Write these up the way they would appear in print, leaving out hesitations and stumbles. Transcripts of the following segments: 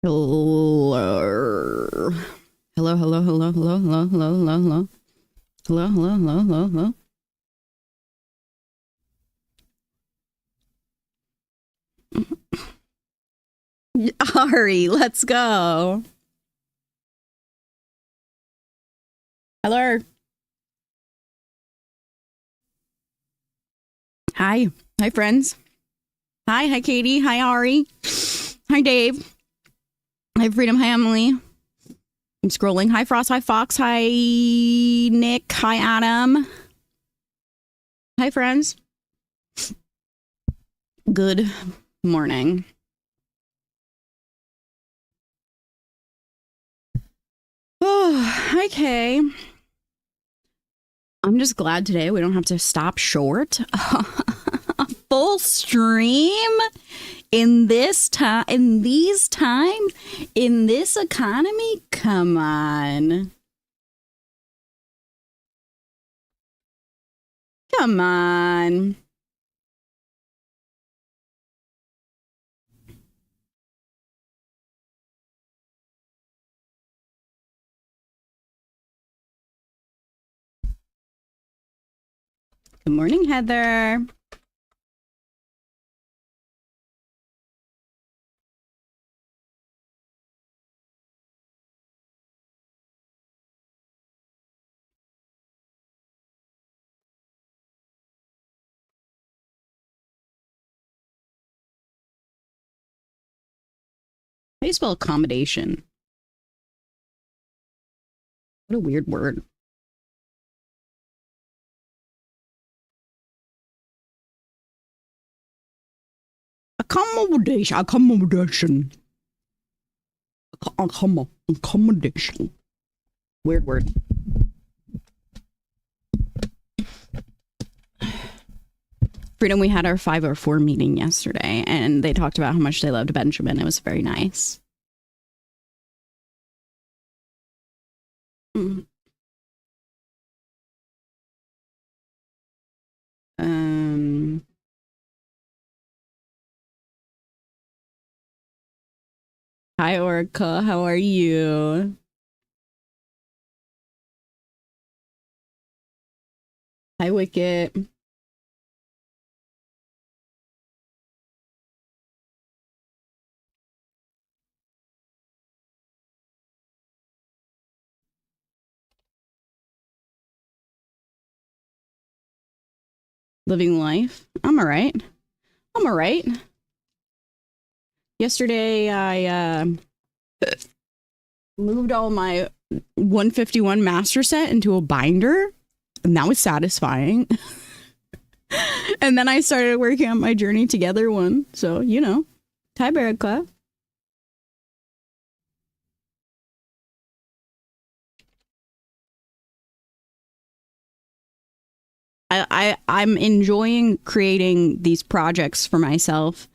Hello. Hello, hello, hello, hello, hello, hello, hello, hello. Hello, hello, hello, hello, hello. Ari, let's go. Hello. Hi. Hi, friends. Hi, Katie. Hi, Ari. Hi, Dave. Hi, Freedom. Hi, Emily. I'm scrolling. Hi, Frost. Hi, Fox. Hi, Nick. Hi, Adam. Hi, friends. Good morning. Oh, hi, Kay. I'm just glad today we don't have to stop short. A full stream in this time, in these times, in this economy. Come on. Come on. Good morning, Heather. How do you spell accommodation? What a weird word. Accommodation. Accommodation. Weird word. Freedom, we had our 504 meeting yesterday, and they talked about how much they loved Benjamin. It was very nice. Um, Hi, Orica. How are you? Hi, Wicket. Living life. I'm all right. I'm all right. Yesterday, I moved all my 151 master set into a binder, and that was satisfying. And then I started working on my Journey Together one. So, you know. Hi, Barrack Club. I'm enjoying creating these projects for myself.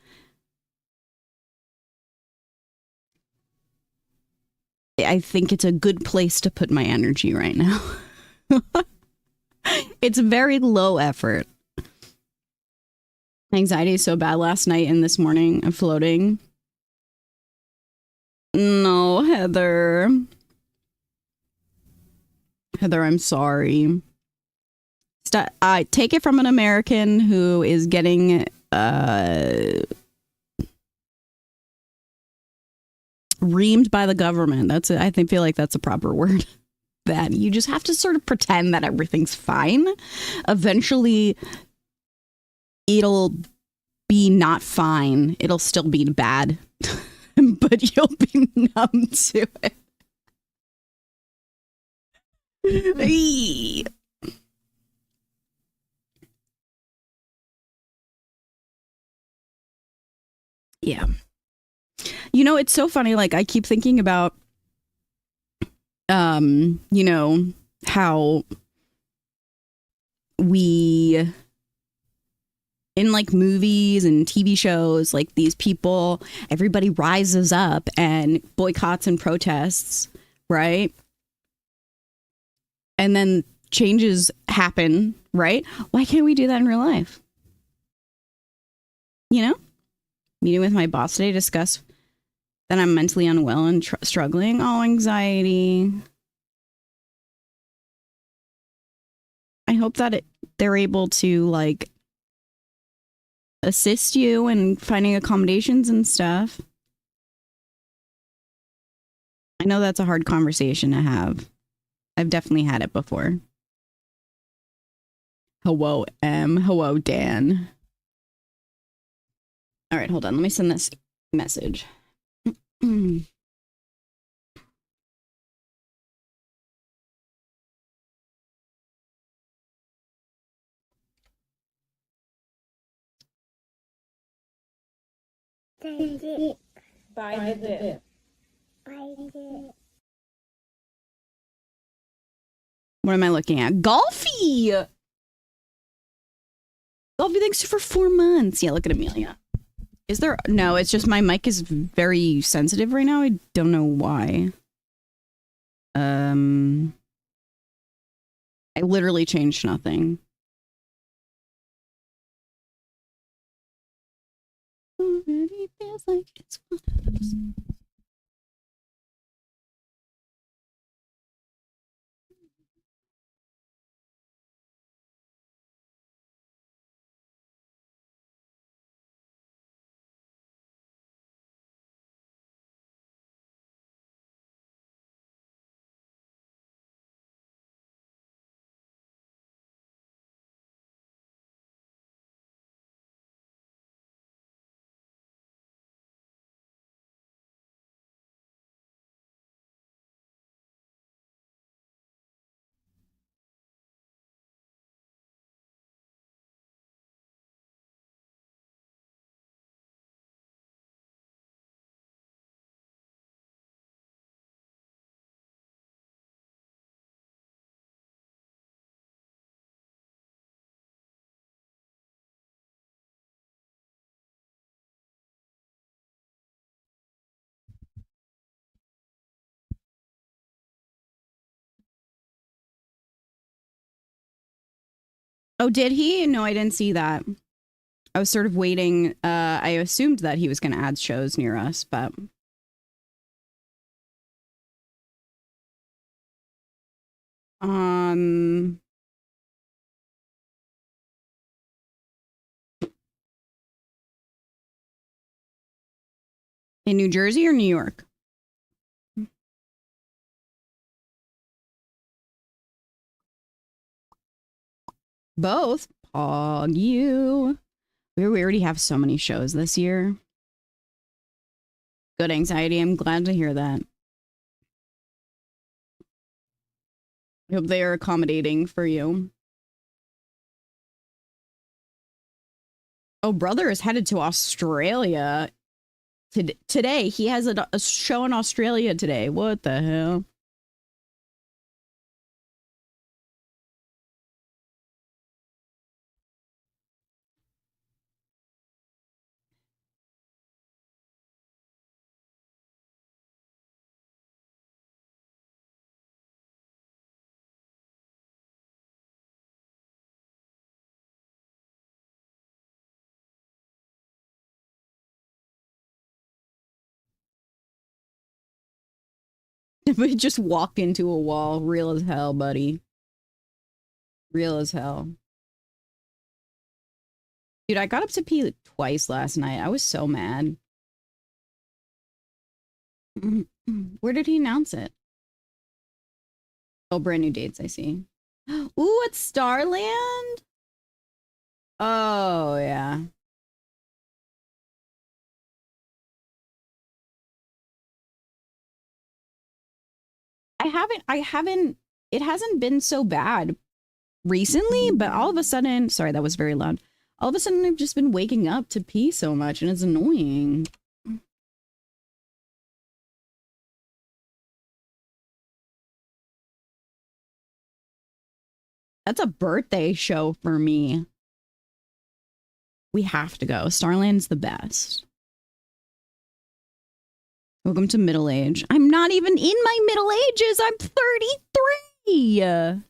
I think it's a good place to put my energy right now. It's very low effort. Anxiety is so bad last night and this morning. I'm floating. No, Heather. Heather, I'm sorry. I take it from an American who is getting reamed by the government. That's I feel like that's a proper word. That you just have to sort of pretend that everything's fine. Eventually, it'll be not fine. It'll still be bad, but you'll be numb to it. Yeah. You know, it's so funny. Like, I keep thinking about, you know, how we, in like movies and TV shows, like these people, everybody rises up and boycotts and protests, right? And then changes happen, right? Why can't we do that in real life? You know? Meeting with my boss today, discuss That I'm mentally unwell and struggling. Oh, anxiety. I hope that they're able to like assist you in finding accommodations and stuff. I know that's a hard conversation to have. I've definitely had it before. Hello, M. Hello, Dan. All right, hold on. Let me send this message. Buy the dip. What am I looking at? Golfy! Golfy, thanks for 4 months. Yeah, look at Amelia. Is there... No, it's just my mic is very sensitive right now. I don't know why. I literally changed nothing. Already feels like it's one of those. Oh, did he? No, I didn't see that. I was sort of waiting. I assumed that he was going to add shows near us, but... In New Jersey or New York? Both. Pog you. We already have so many shows this year. Good anxiety. I'm glad to hear that. I hope they are accommodating for you. Oh, brother is headed to Australia today. He has a show in Australia today. What the hell? We just walk into a wall. Real as hell, buddy. Real as hell. Dude, I got up to pee twice last night. I was so mad. Where did he announce it? Oh, brand new dates, I see. Ooh, it's Starland? Oh, yeah. It hasn't been so bad recently, but all of a sudden, sorry, that was very loud. All of a sudden, I've just been waking up to pee so much, and it's annoying. That's a birthday show for me. We have to go. Starland's the best. Welcome to middle age. I'm not even in my middle ages. I'm 33.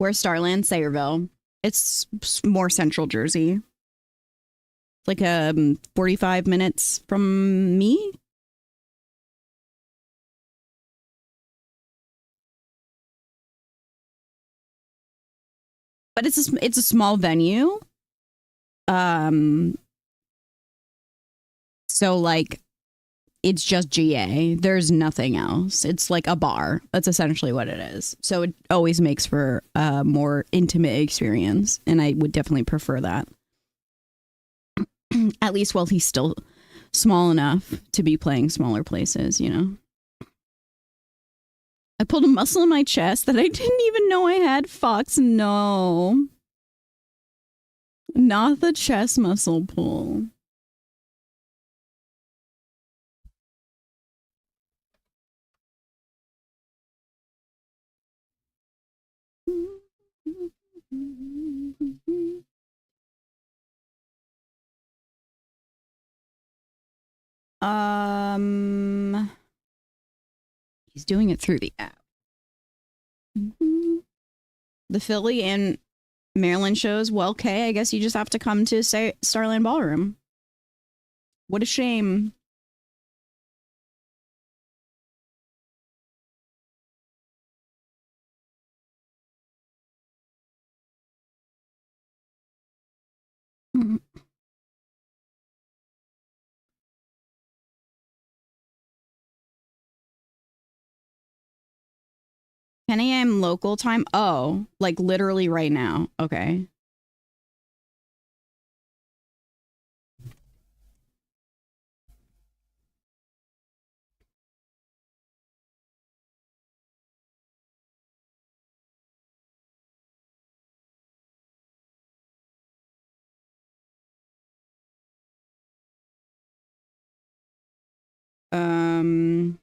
Where's Starland? Sayreville. It's more central Jersey. Like 45 minutes from me. But it's a small venue. So like it's just GA. There's nothing else. It's like a bar. That's essentially what it is. So it always makes for a more intimate experience, and I would definitely prefer that. At least while he's still small enough to be playing smaller places, you know. I pulled a muscle in my chest that I didn't even know I had. Fox, no. Not the chest muscle pull. He's doing it through the app. The Philly and Maryland shows. Well, okay, I guess you just have to come to Starland Ballroom. What a shame. Mm-hmm. 10 a.m. local time. Oh, like literally right now. Okay. Um,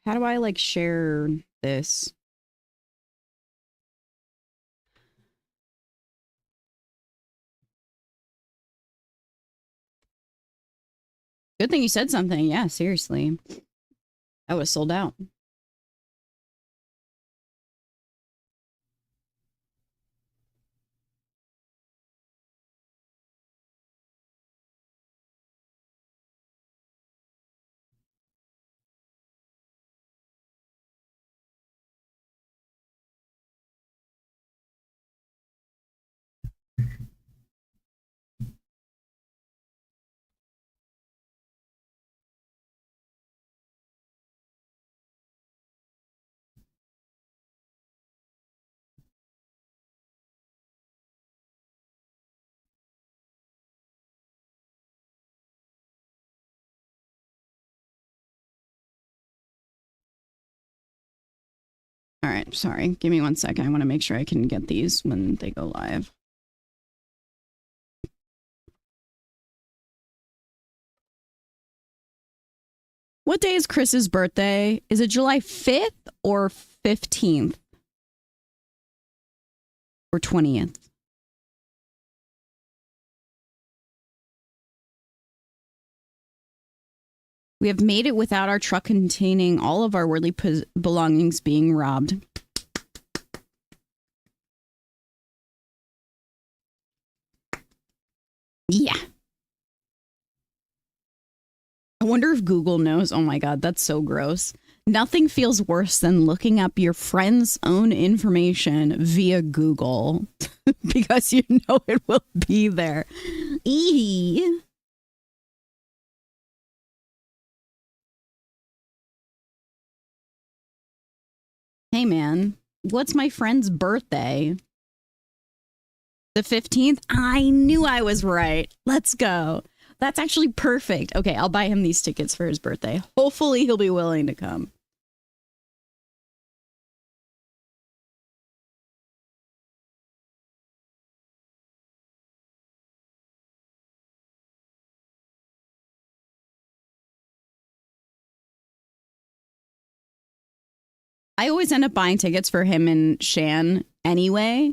how do I like share this? Good thing you said something. Yeah, seriously. I was sold out. All right, sorry. Give me 1 second. I want to make sure I can get these when they go live. What day is Chris's birthday? Is it July 5th or 15th? Or 20th? We have made it without our truck containing all of our worldly belongings being robbed. Yeah. I wonder if Google knows. Oh my God, that's so gross. Nothing feels worse than looking up your friend's own information via Google because you know it will be there. Eee. Hey man, what's my friend's birthday? The 15th? I knew I was right. Let's go. That's actually perfect. Okay, I'll buy him these tickets for his birthday. Hopefully he'll be willing to come. I always end up buying tickets for him and Shan anyway.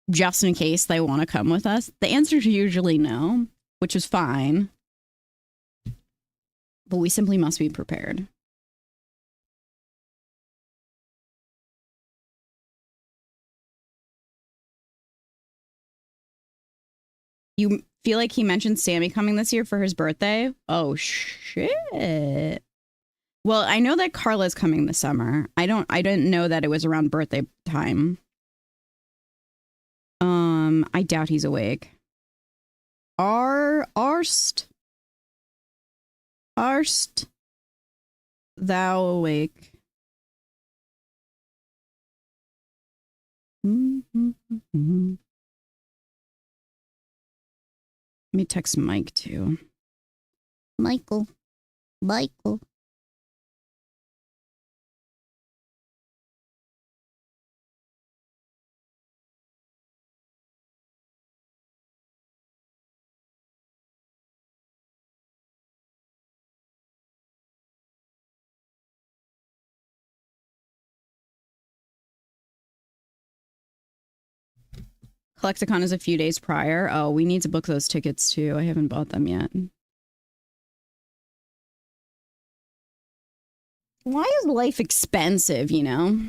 just in case they want to come with us. The answer is usually no, which is fine. But we simply must be prepared. You feel like he mentioned Sammy coming this year for his birthday? Oh, shit. Well, I know that Carla's coming this summer. I didn't know that it was around birthday time. I doubt he's awake. Arst, thou awake. Let me text Mike too. Michael. Collecticon is a few days prior. Oh, we need to book those tickets too. I haven't bought them yet. Why is life expensive, you know?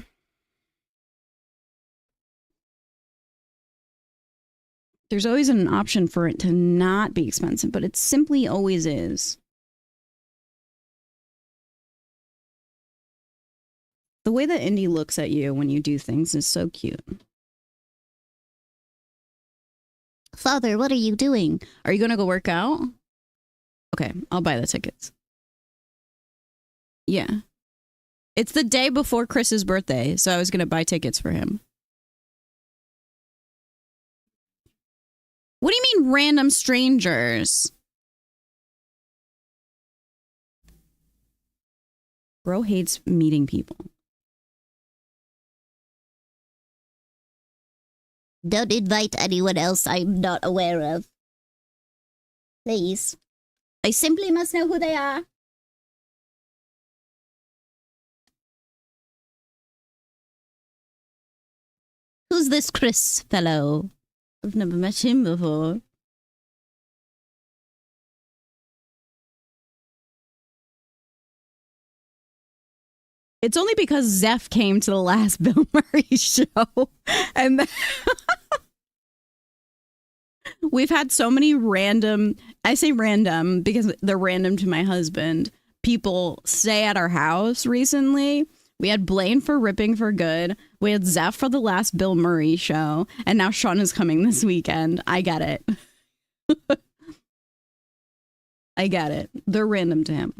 There's always an option for it to not be expensive, but it simply always is. The way that Indy looks at you when you do things is so cute. Father, what are you doing? Are you going to go work out? Okay, I'll buy the tickets. Yeah. It's the day before Chris's birthday, so I was going to buy tickets for him. What do you mean random strangers? Bro hates meeting people. Don't invite anyone else I'm not aware of. Please. I simply must know who they are. Who's this Chris fellow? I've never met him before. It's only because Zeph came to the last Bill Murray show. And we've had so many random, I say random because they're random to my husband, people stay at our house recently. We had Blaine for Ripping for Good. We had Zeph for the last Bill Murray show. And now Sean is coming this weekend. I get it. I get it. They're random to him.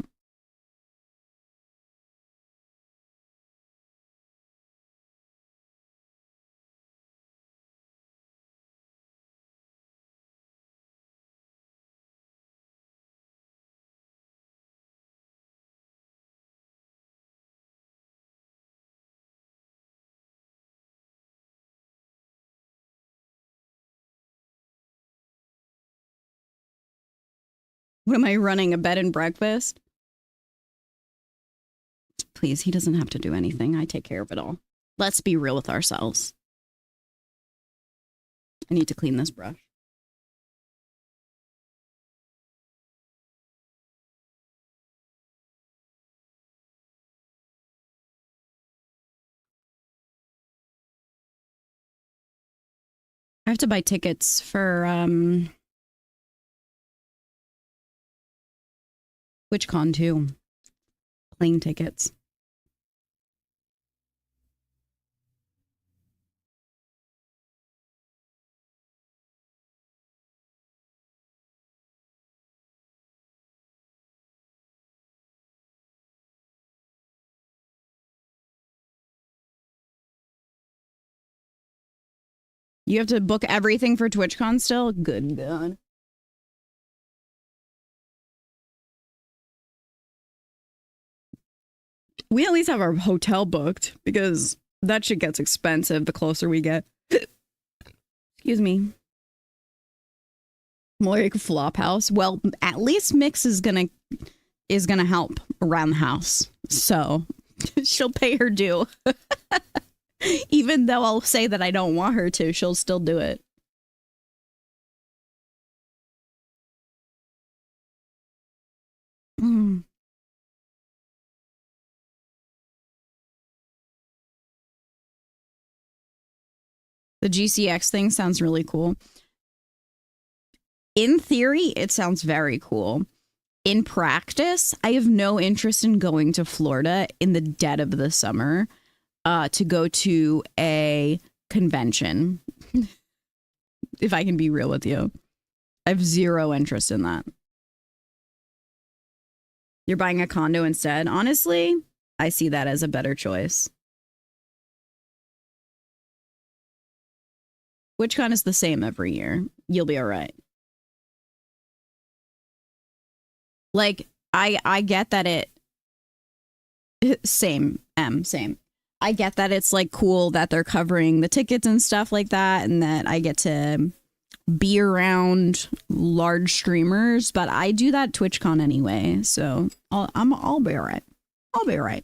What am I running, a bed and breakfast? Please, he doesn't have to do anything. I take care of it all. Let's be real with ourselves. I need to clean this brush. I have to buy tickets for WitchCon too. Plane tickets. You have to book everything for TwitchCon still? Good God. We at least have our hotel booked because that shit gets expensive the closer we get. Excuse me. More like a flop house. Well, at least Mix is gonna help around the house. So she'll pay her due. Even though I'll say that I don't want her to, she'll still do it. Mm. The GCX thing sounds really cool. In theory, it sounds very cool. In practice, I have no interest in going to Florida in the dead of the summer to go to a convention. If I can be real with you, I have zero interest in that. You're buying a condo instead. Honestly, I see that as a better choice. WitchCon is the same every year. You'll be all right. Like, I get that same. I get that it's like cool that they're covering the tickets and stuff like that, and that I get to be around large streamers, but I do that TwitchCon anyway, so I'll be all right. I'll be all right.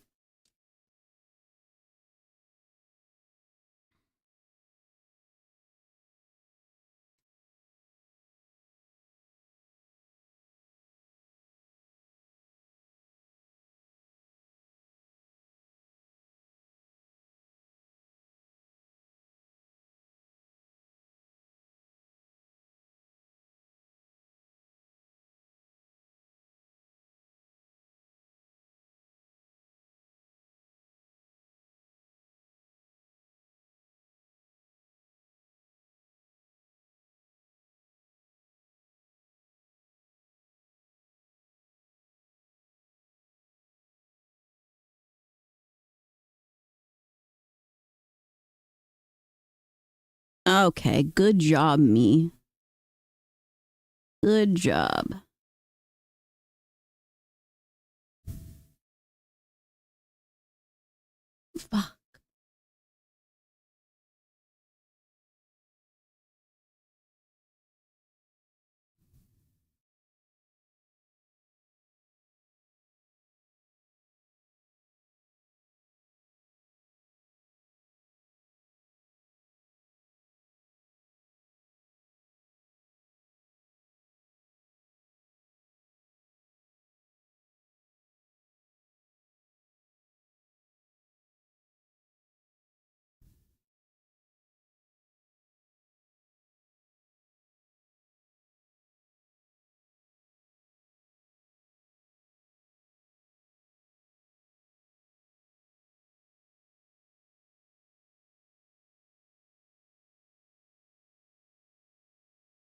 Okay, good job, me. Good job. Fuck.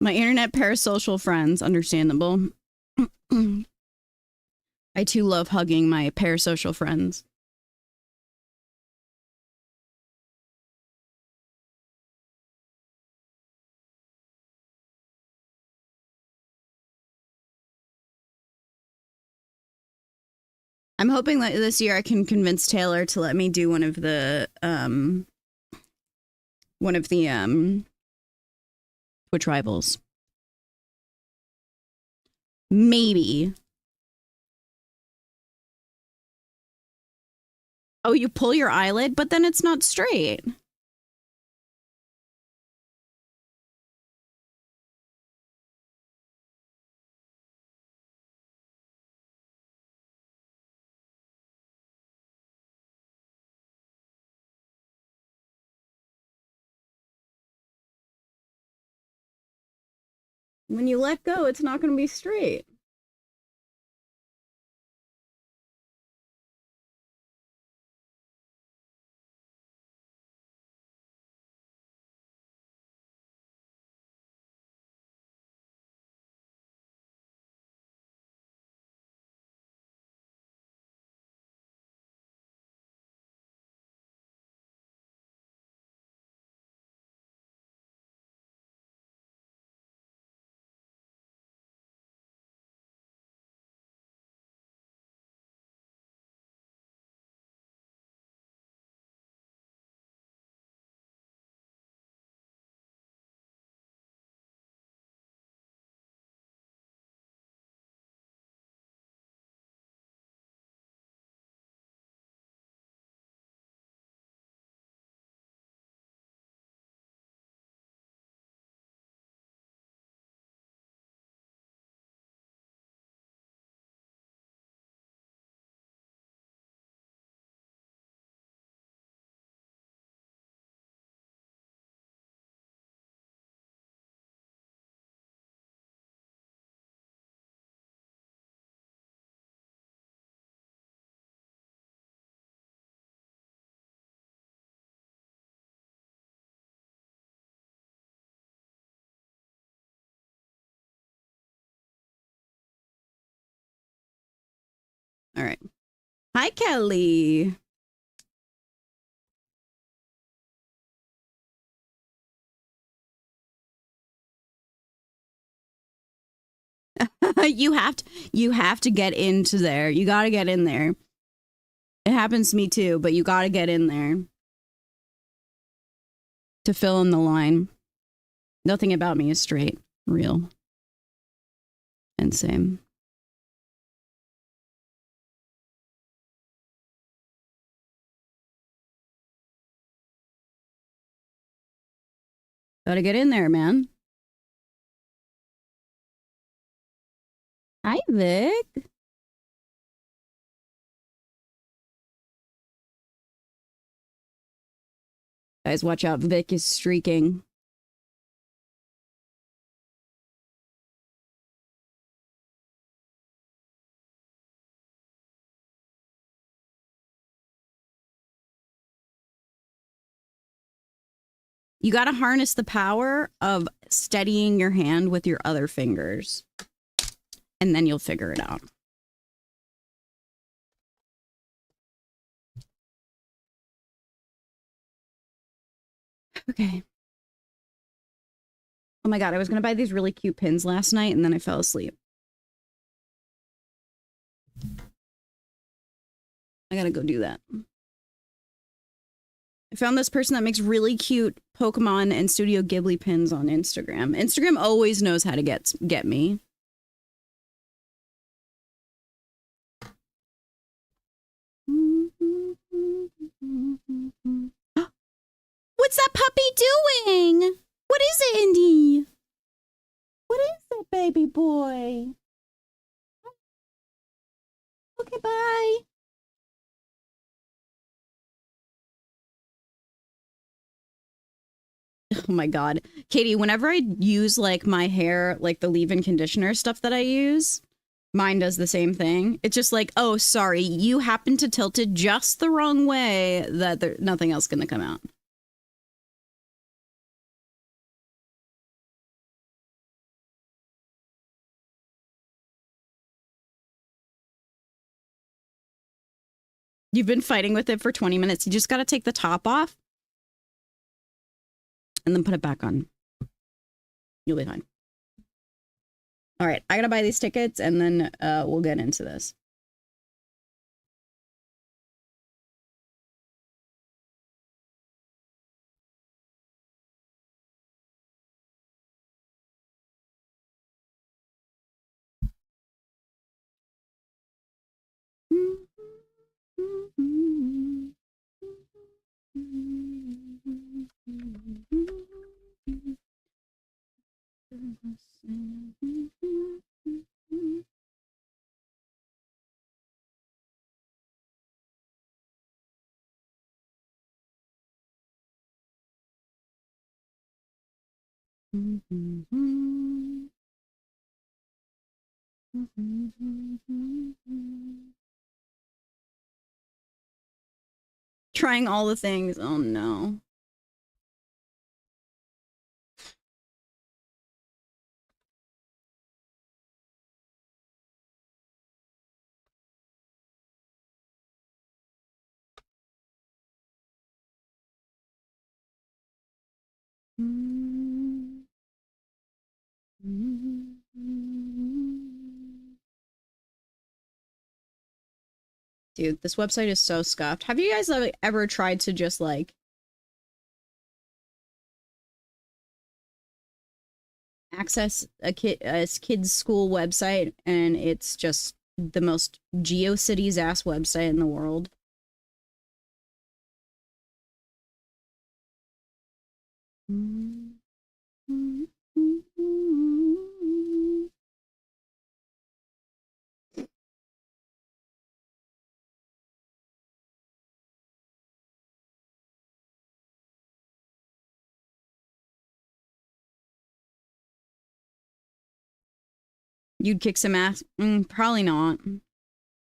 My internet parasocial friends, understandable. I too love hugging my parasocial friends. I'm hoping that this year I can convince Taylor to let me do one of the Twitch rivals. Maybe. Oh, you pull your eyelid, but then it's not straight. When you let go, it's not going to be straight. All right. Hi, Kelly. You have to get into there. You got to get in there. It happens to me too, but you got to get in there to fill in the line. Nothing about me is straight, real, and same. Gotta get in there, man. Hi, Vic. Guys, watch out. Vic is streaking. You got to harness the power of steadying your hand with your other fingers, and then you'll figure it out. Okay. Oh my God, I was going to buy these really cute pins last night, and then I fell asleep. I got to go do that. I found this person that makes really cute Pokemon and Studio Ghibli pins on Instagram. Instagram always knows how to get me. What's that puppy doing? What is it, Indy? What is it, baby boy? Okay, bye. Oh my God. Katie, whenever I use like my hair, like the leave-in conditioner stuff that I use, mine does the same thing. It's just like, oh, sorry, you happen to tilt it just the wrong way that nothing else gonna come out. You've been fighting with it for 20 minutes. You just got to take the top off and then put it back on. You'll be fine. All right, I got to buy these tickets and then we'll get into this. Trying all the things. Oh no. Dude, this website is so scuffed. Have you guys ever tried to just like access a kid's school website and it's just the most GeoCities ass website in the world? You'd kick some ass? Probably not.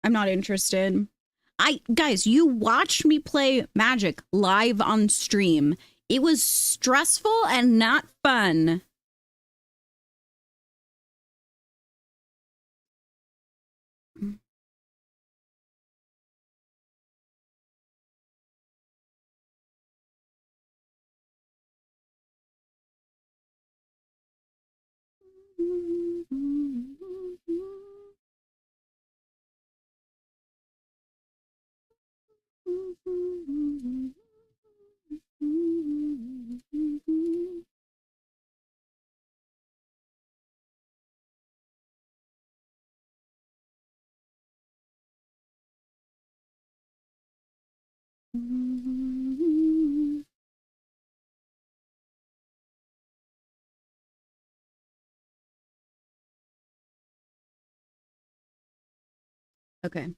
I'm not interested. Guys, you watched me play Magic live on stream. It was stressful and not fun. Okay.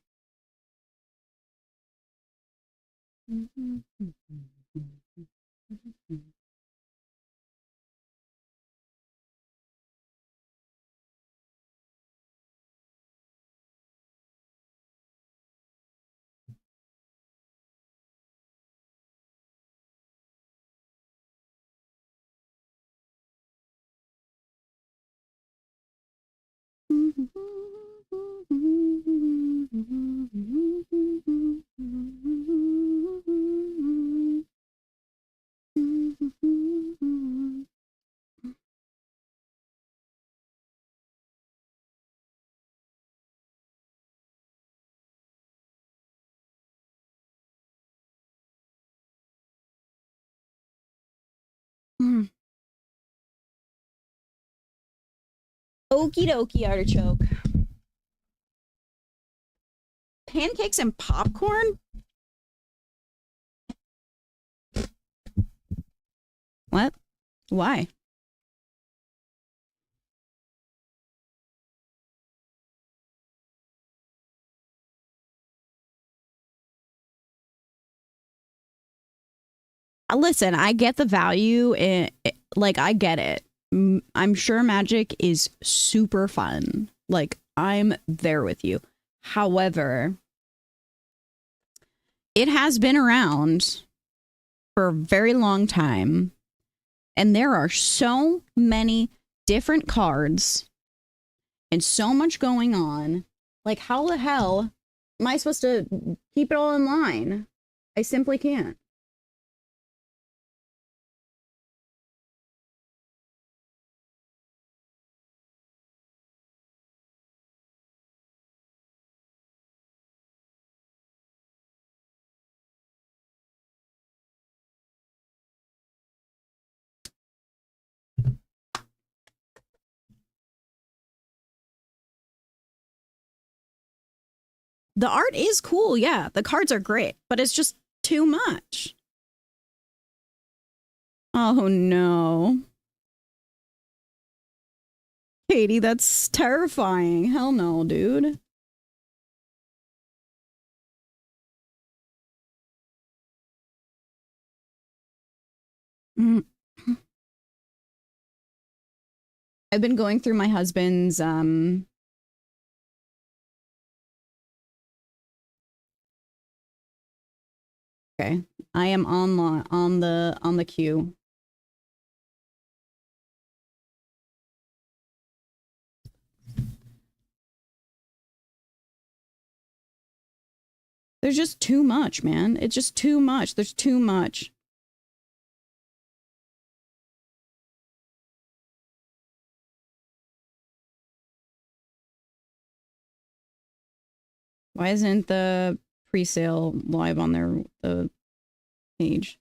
Okie dokie artichoke. Pancakes and popcorn? What? Why? Listen, I get the value in, like, I get it. I'm sure Magic is super fun. Like, I'm there with you. However, it has been around for a very long time, and there are so many different cards and so much going on. Like, how the hell am I supposed to keep it all in line? I simply can't. The art is cool, yeah. The cards are great, but it's just too much. Oh no. Katie, that's terrifying. Hell no, dude. Mm. I've been going through my husband's okay. I am on the queue. There's just too much, man. It's just too much. There's too much. Why isn't the pre-sale live on the page?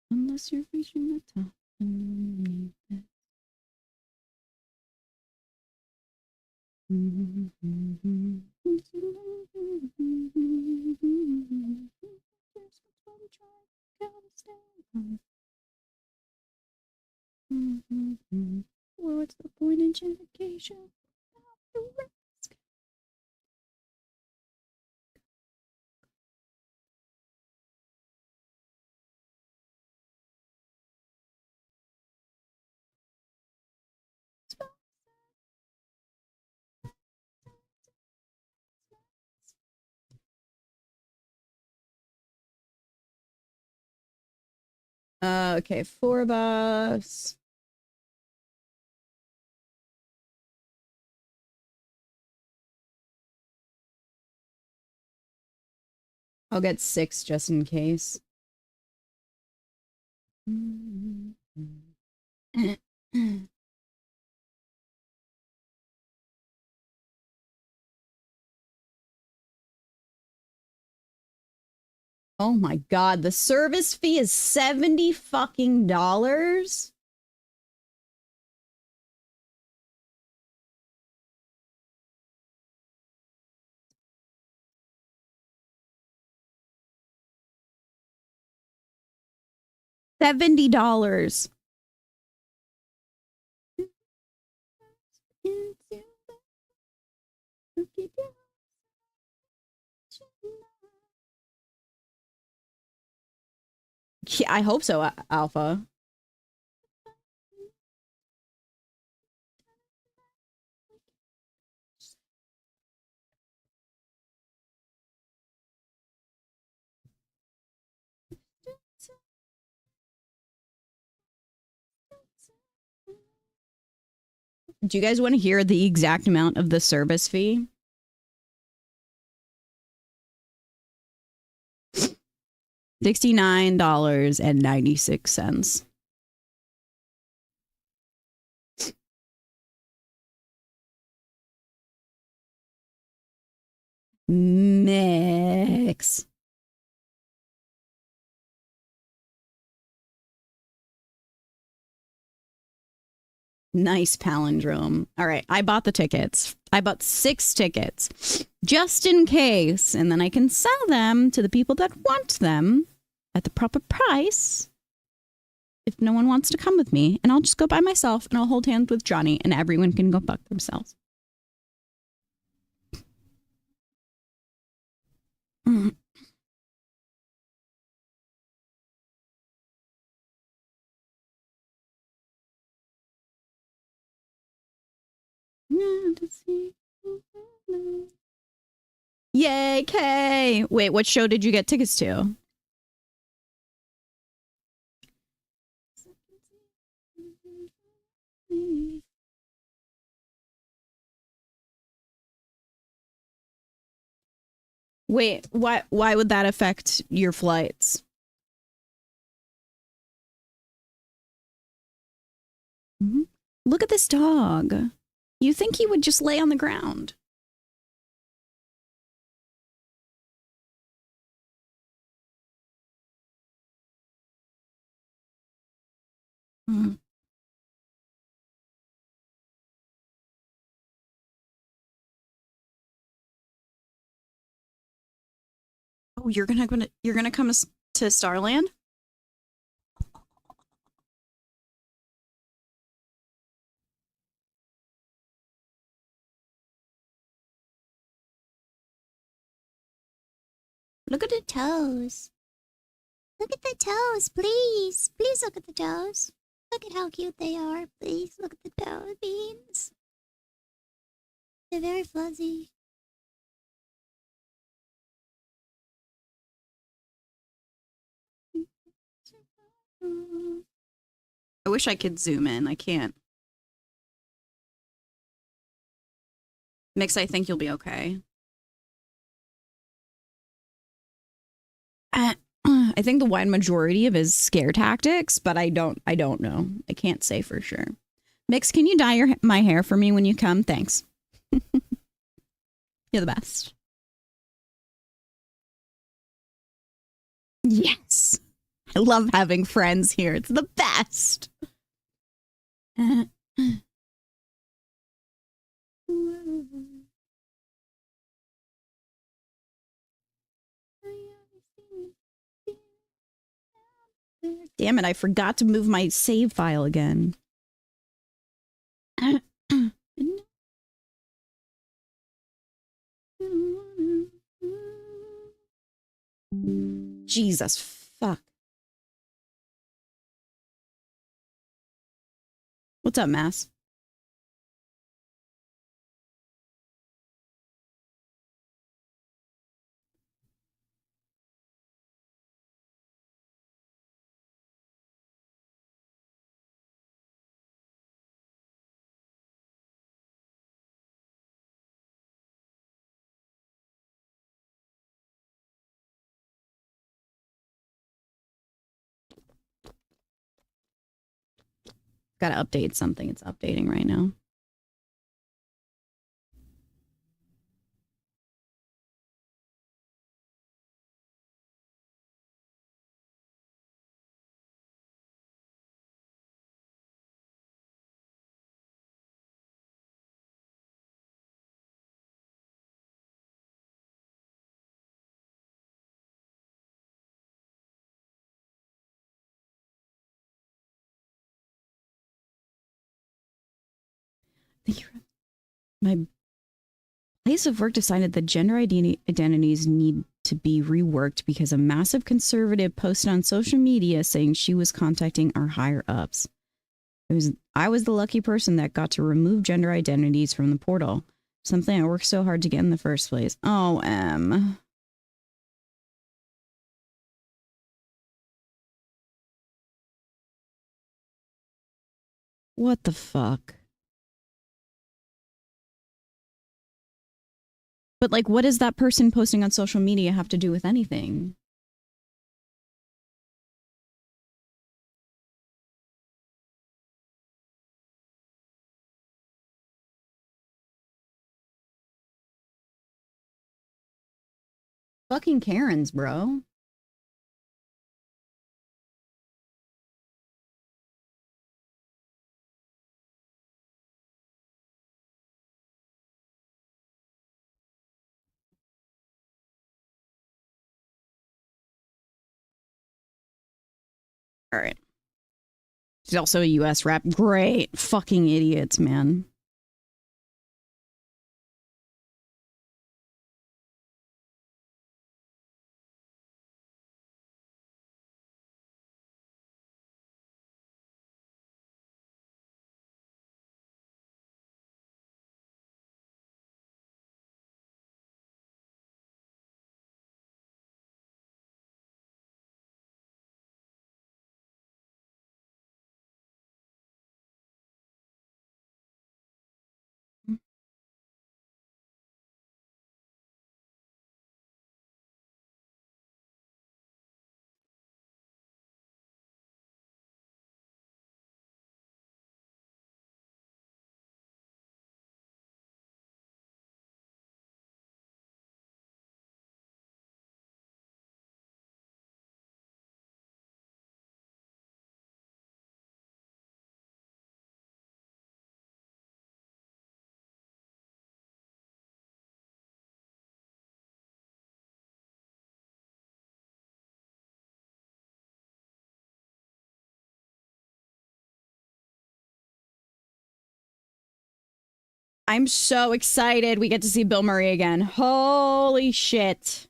Unless you're reaching the top. What's the point in education? Okay, 4 of us. I'll get 6 just in case. Oh my god, the service fee is $70 fucking dollars. $70. Yeah, I hope so, Alpha. Do you guys want to hear the exact amount of the service fee? $69.96. Mix. Nice palindrome. All right, I bought the tickets. I bought 6 tickets just in case, and then I can sell them to the people that want them at the proper price if no one wants to come with me. And I'll just go by myself and I'll hold hands with Johnny and everyone can go fuck themselves. Mm. Yay, Kay! Wait, what show did you get tickets to? Wait, why would that affect your flights? Mm-hmm. Look at this dog. You think he would just lay on the ground? Mm. Oh, you're gonna come to Starland? Look at the toes. Look at the toes, please. Please look at the toes. Look at how cute they are. Please look at the toe beans. They're very fuzzy. I wish I could zoom in. I can't. Mix, I think you'll be okay. I think the wide majority of his scare tactics, but I don't know. I can't say for sure. Mix, can you dye my hair for me when you come? Thanks. You're the best. Yes. I love having friends here. It's the best. Damn it, I forgot to move my save file again. Jesus fuck. What's up, Mass? Gotta update something. It's updating right now. My place of work decided that gender identities need to be reworked because a massive conservative posted on social media saying she was contacting our higher ups. I was the lucky person that got to remove gender identities from the portal, something I worked so hard to get in the first place. Oh, what the fuck? But like, what does that person posting on social media have to do with anything? Fucking Karens, bro. All right. She's also a US rep. Great. Fucking idiots, man. I'm so excited we get to see Bill Murray again. Holy shit.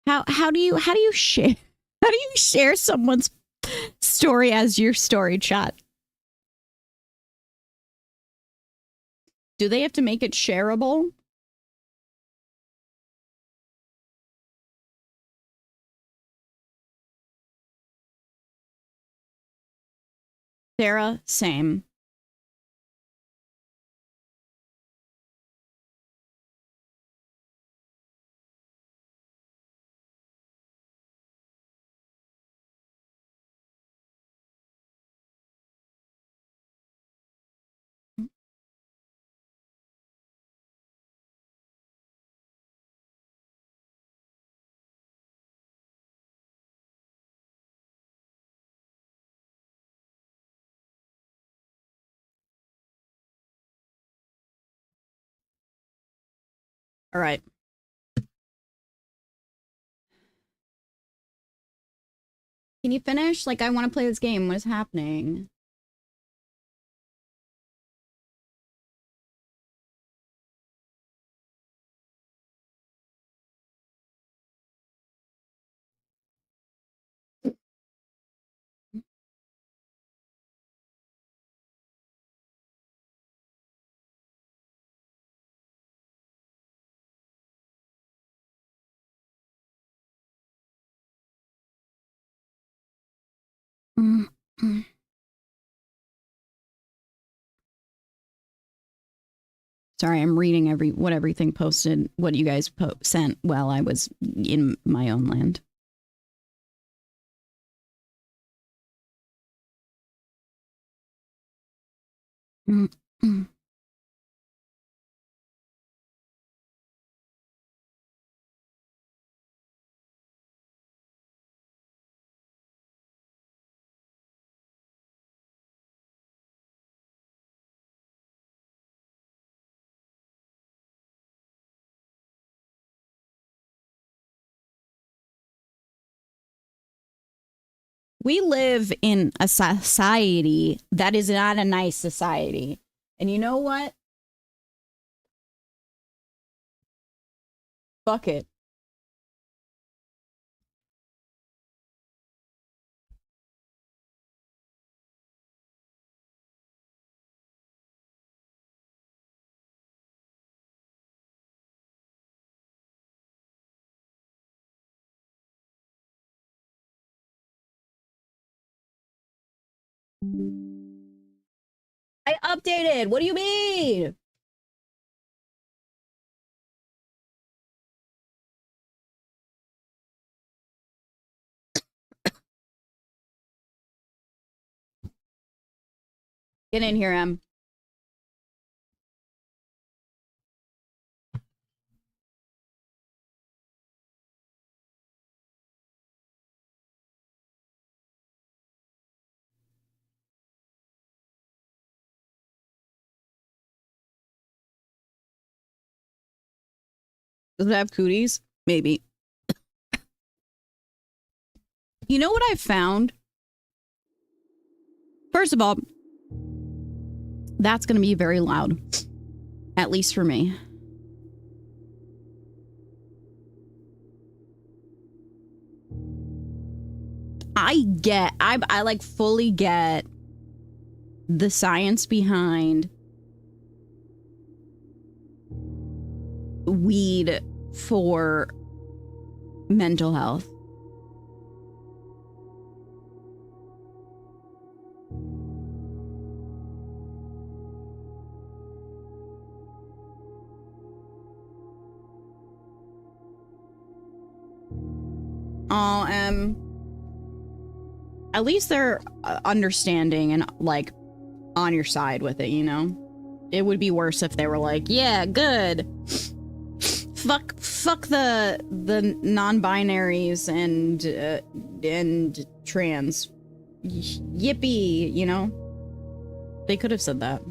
How do you share how do you share someone's story as your story, chat? Do they have to make it shareable? Sarah, same. All right. Can you finish? Like, I want to play this game. What is happening? Mm-hmm. Sorry, I'm reading what everything posted, what you guys sent while I was in my own land. We live in a society that is not a nice society. And you know what? Fuck it. I updated. What do you mean? Get in here, Em. Does it have cooties? Maybe. You know what I found? First of all, that's going to be very loud. At least for me. I like fully get the science behind weed for mental health. At least they're understanding and like on your side with it, you know? It would be worse if they were like, yeah, good. Fuck the non-binaries and trans. Yippee, you know? They could have said that.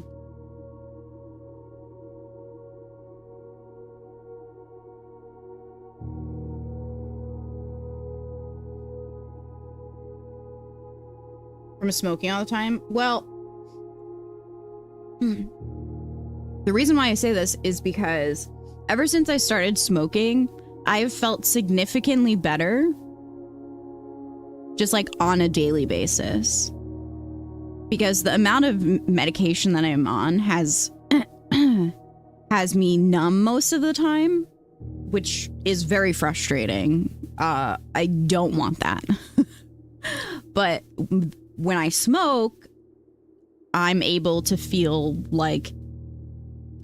From smoking all the time? Well, the reason why I say this is because ever since I started smoking, I've felt significantly better just like on a daily basis. Because the amount of medication that I'm on has me numb most of the time, which is very frustrating. I don't want that. But when I smoke, I'm able to feel like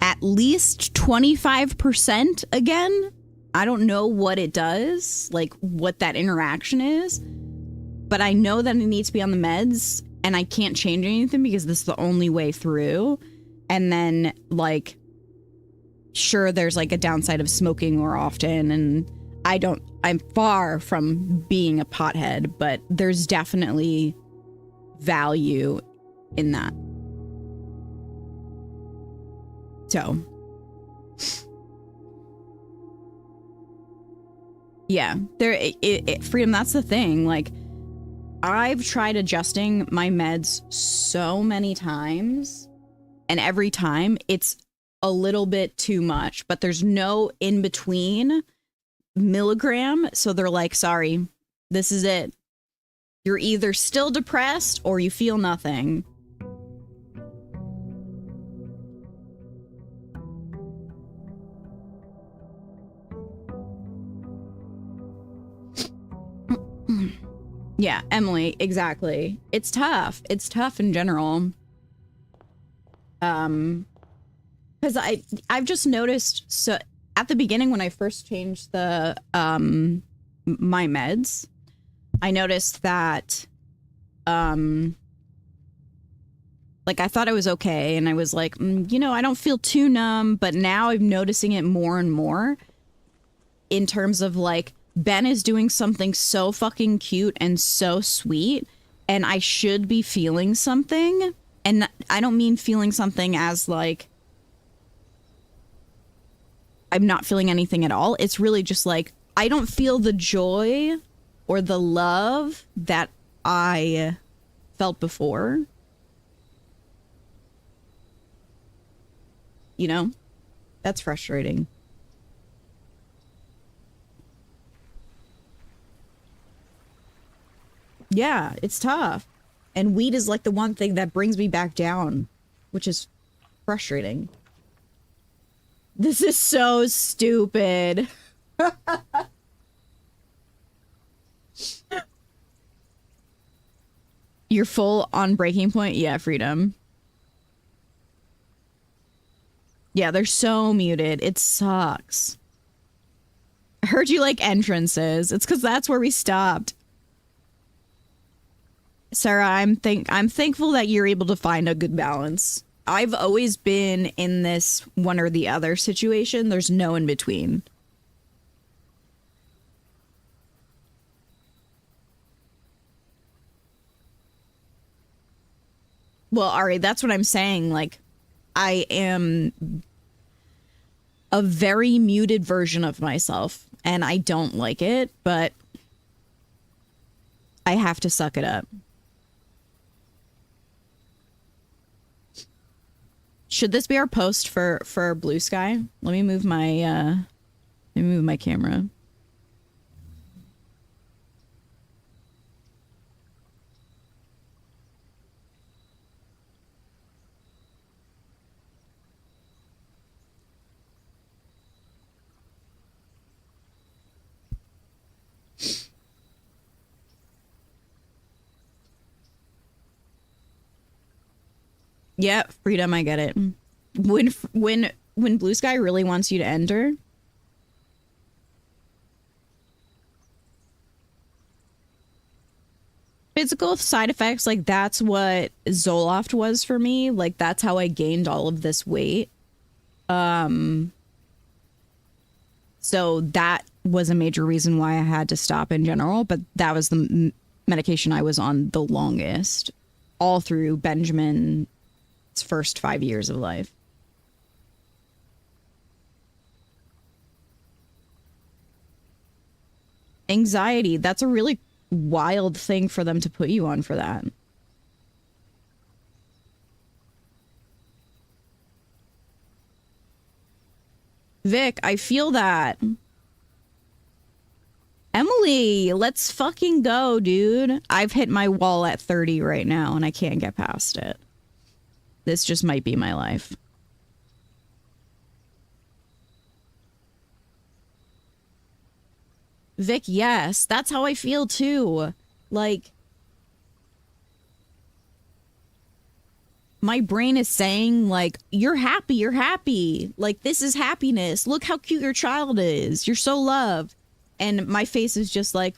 at least 25% again. I don't know what it does, like what that interaction is, but I know that it needs to be on the meds and I can't change anything because this is the only way through. And then like, sure, there's like a downside of smoking more often, and I'm far from being a pothead, but there's definitely value in that. So, yeah, freedom, that's the thing. Like, I've tried adjusting my meds so many times, and every time it's a little bit too much, but there's no in between milligram. So they're like, sorry, this is it. You're either still depressed or you feel nothing. Yeah, Emily, exactly. It's tough. It's tough in general. Because because I've just noticed, so at the beginning when I first changed the my meds, I noticed that like I thought I was okay, and I was like, you know, I don't feel too numb, but now I'm noticing it more and more in terms of like Ben is doing something so fucking cute and so sweet, and I should be feeling something. And I don't mean feeling something as like I'm not feeling anything at all. It's really just like I don't feel the joy or the love that I felt before. You know? That's frustrating. Yeah, it's tough. And weed is like the one thing that brings me back down, which is frustrating. This is so stupid. You're full on breaking point? Yeah, Freedom. Yeah, they're so muted. It sucks. I heard you like entrances. It's because that's where we stopped. Sarah, I'm thankful that you're able to find a good balance. I've always been in this one or the other situation. There's no in between. Well, Ari, that's what I'm saying. Like, I am a very muted version of myself, and I don't like it, but I have to suck it up. Should this be our post for Blue Sky? Let me move my camera. Yeah, Freedom, I get it. When Blue Sky really wants you to enter, physical side effects, like that's what Zoloft was for me. Like that's how I gained all of this weight. So that was a major reason why I had to stop in general, but that was the medication I was on the longest, all through Benjamin's first 5 years of life. Anxiety, that's a really wild thing for them to put you on for that. Vic, I feel that. Emily, let's fucking go, dude. I've hit my wall at 30 right now and I can't get past it. This just might be my life. Vic, yes, that's how I feel too. Like, my brain is saying, like, you're happy, you're happy. Like, this is happiness. Look how cute your child is. You're so loved. And my face is just like,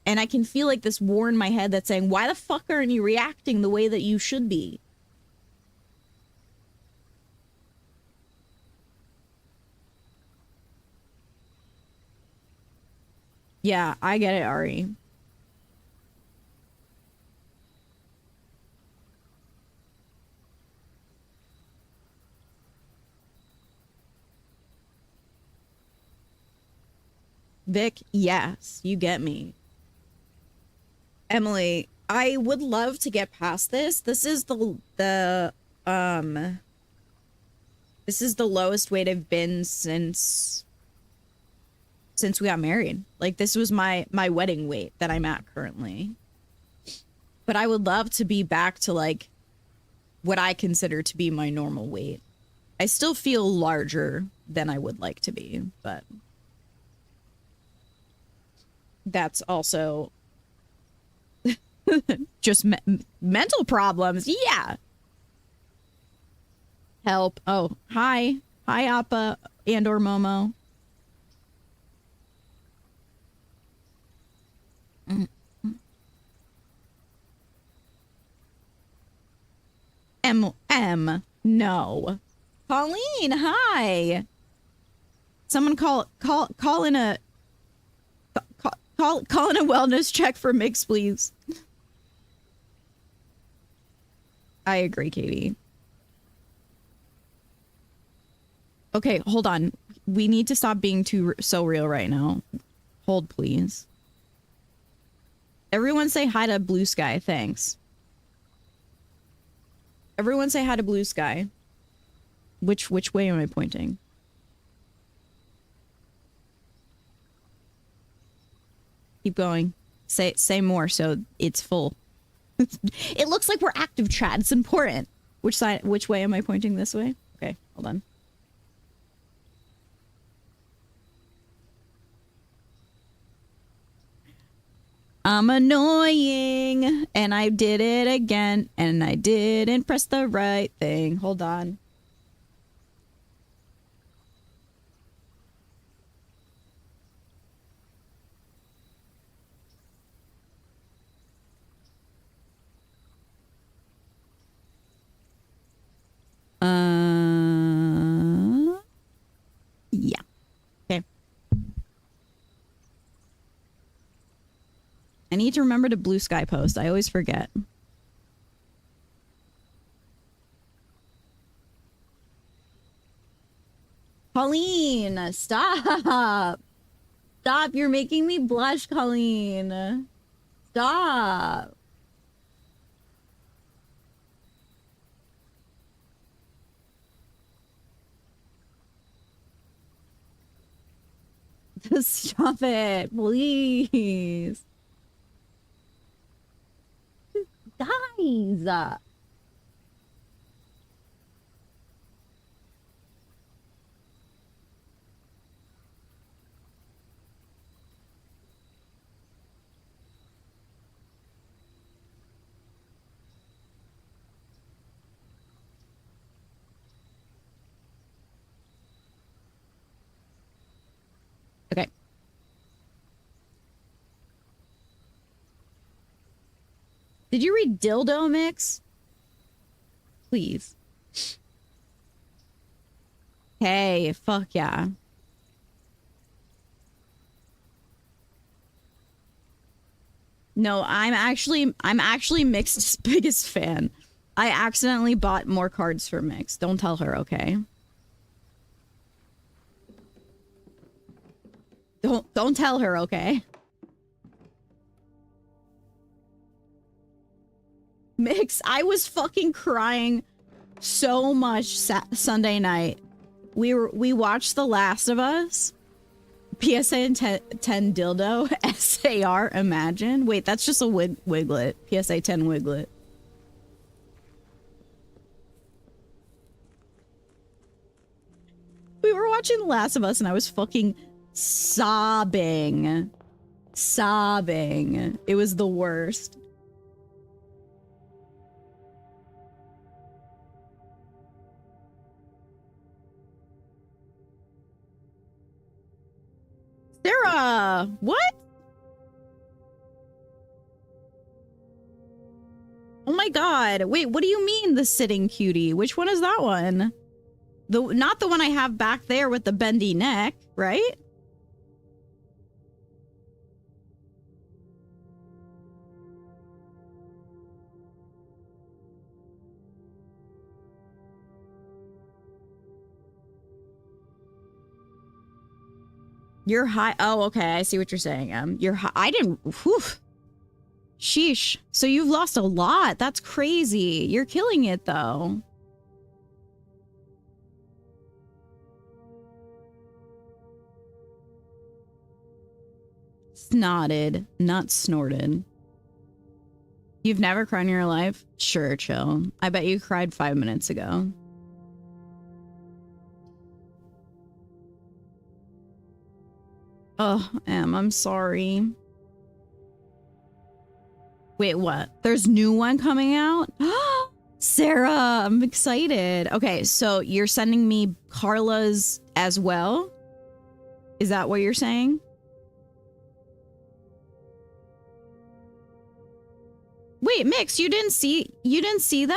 and I can feel like this war in my head that's saying, why the fuck aren't you reacting the way that you should be? Yeah, I get it, Ari. Vic, yes, you get me. Emily, I would love to get past this. This is this is the lowest weight I've been since we got married. Like this was my wedding weight that I'm at currently. But I would love to be back to like what I consider to be my normal weight. I still feel larger than I would like to be, but that's also just mental problems. Yeah. Help. Oh, hi. Hi, Appa and or Momo. M. No. Colleen, hi. Someone call in a call in a wellness check for Mix, please. I agree, Katie. Okay, hold on. We need to stop being so real right now. Hold, please. Everyone say hi to Blue Sky. Thanks. Everyone say hi to Blue Sky. Which way am I pointing? Keep going. Say more so it's full. It looks like we're active chat. It's important. Which way am I pointing? This way? Okay, hold on. I'm annoying, and I did it again, and I didn't press the right thing. Hold on. Yeah. Okay. I need to remember to Blue Sky post. I always forget. Colleen, stop. Stop. You're making me blush, Colleen. Stop. Just stop it, please. Guys. Okay. Did you read dildo mix? Please. Hey, fuck yeah. No, I'm actually Mixed's biggest fan. I accidentally bought more cards for Mix. Don't tell her, okay? Don't tell her, okay? Mix, I was fucking crying so much Sunday night. We watched The Last of Us. PSA and 10 dildo. SAR, imagine. Wait, that's just a wiglet. PSA 10 wiglet. We were watching The Last of Us and I was fucking sobbing. Sobbing. It was the worst. Sarah! What? Oh my god. Wait, what do you mean the sitting cutie? Which one is that one? Not the one I have back there with the bendy neck, right? You're high. Oh, okay. I see what you're saying. You're high. I didn't. Whew. Sheesh. So you've lost a lot. That's crazy. You're killing it, though. Snotted, not snorted. You've never cried in your life? Sure, chill. I bet you cried 5 minutes ago. Oh, I'm sorry. Wait, what? There's new one coming out? Sarah, I'm excited. Okay, so you're sending me Carla's as well? Is that what you're saying? Wait, Mix, you didn't see them?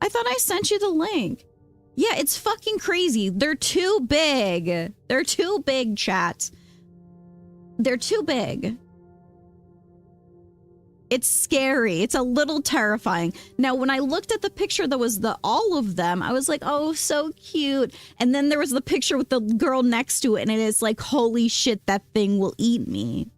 I thought I sent you the link. Yeah, it's fucking crazy. They're too big. They're too big, chat. They're too big. It's scary. It's a little terrifying. Now, when I looked at the picture that was all of them, I was like, oh, so cute. And then there was the picture with the girl next to it, and it is like, holy shit, that thing will eat me.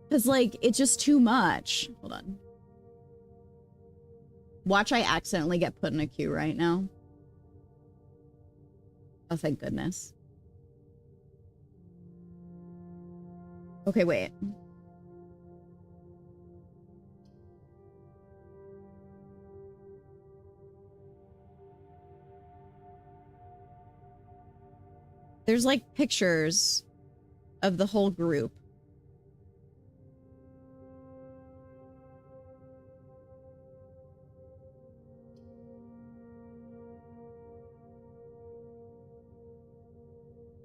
Because, like, it's just too much. Hold on. Watch, I accidentally get put in a queue right now. Oh, thank goodness. Okay, wait. There's, like, pictures of the whole group.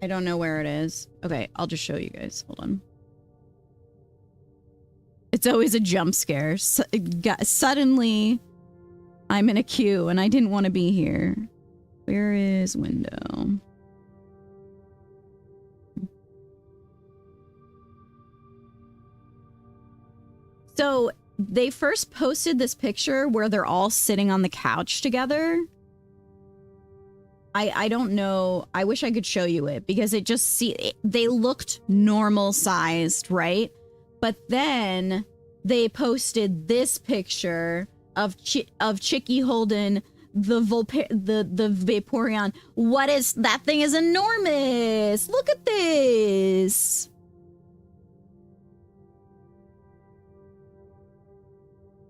I don't know where it is. Okay, I'll just show you guys. Hold on. It's always a jump scare. Suddenly, I'm in a queue and I didn't want to be here. Where is window? So they first posted this picture where they're all sitting on the couch together. I don't know. I wish I could show you it because they looked normal sized, right? But then they posted this picture of Chicky holding the Vaporeon. What is that thing? Is enormous. Look at this.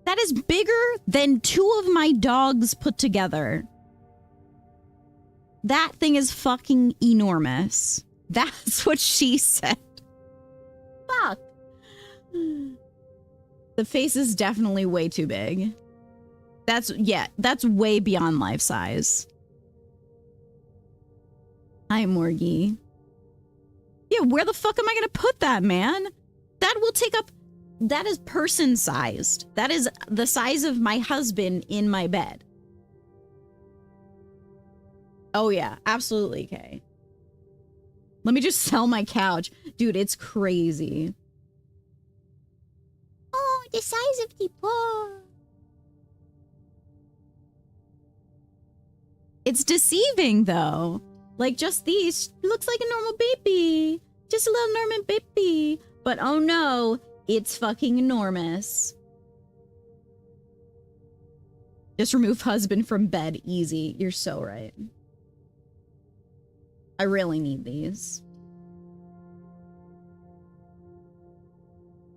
That is bigger than 2 of my dogs put together. That thing is fucking enormous. That's what she said. Fuck. The face is definitely way too big. That's way beyond life size. Hi, Morgie. Yeah, where the fuck am I gonna put that, man? That will take up... That is person-sized. That is the size of my husband in my bed. Oh yeah, absolutely, Kay. Let me just sell my couch. Dude, it's crazy. Oh, the size of the paw. It's deceiving, though. Like, just these. Looks like a normal baby. Just a little normal baby. But oh no, it's fucking enormous. Just remove husband from bed. Easy. You're so right. I really need these.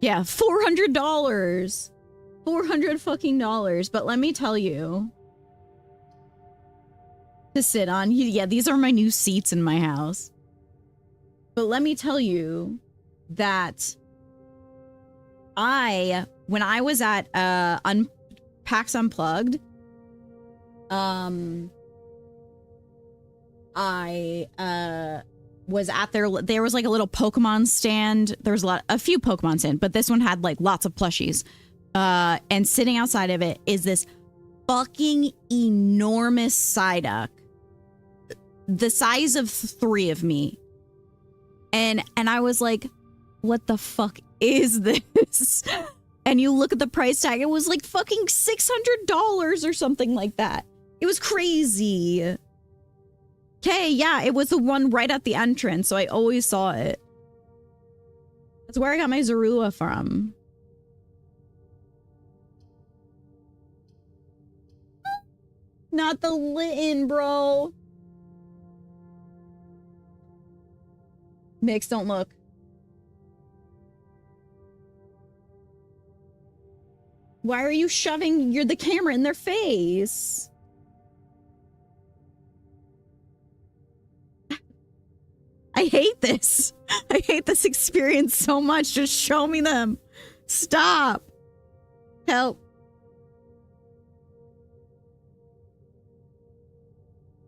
Yeah, $400. $400 fucking dollars. But let me tell you. To sit on. Yeah, these are my new seats in my house. But let me tell you that when I was at PAX Unplugged, I was at there was like a little Pokemon stand. There was a few Pokemon stands, but this one had like lots of plushies. And sitting outside of it is this fucking enormous Psyduck. The size of 3 of me. And I was like, what the fuck is this? And you look at the price tag, it was like fucking $600 or something like that. It was crazy. Okay, yeah, it was the one right at the entrance, so I always saw it. That's where I got my Zorua from. Not the Litten, bro. Mix, don't look. Why are you shoving the camera in their face? I hate this. I hate this experience so much. Just show me them. Stop. Help.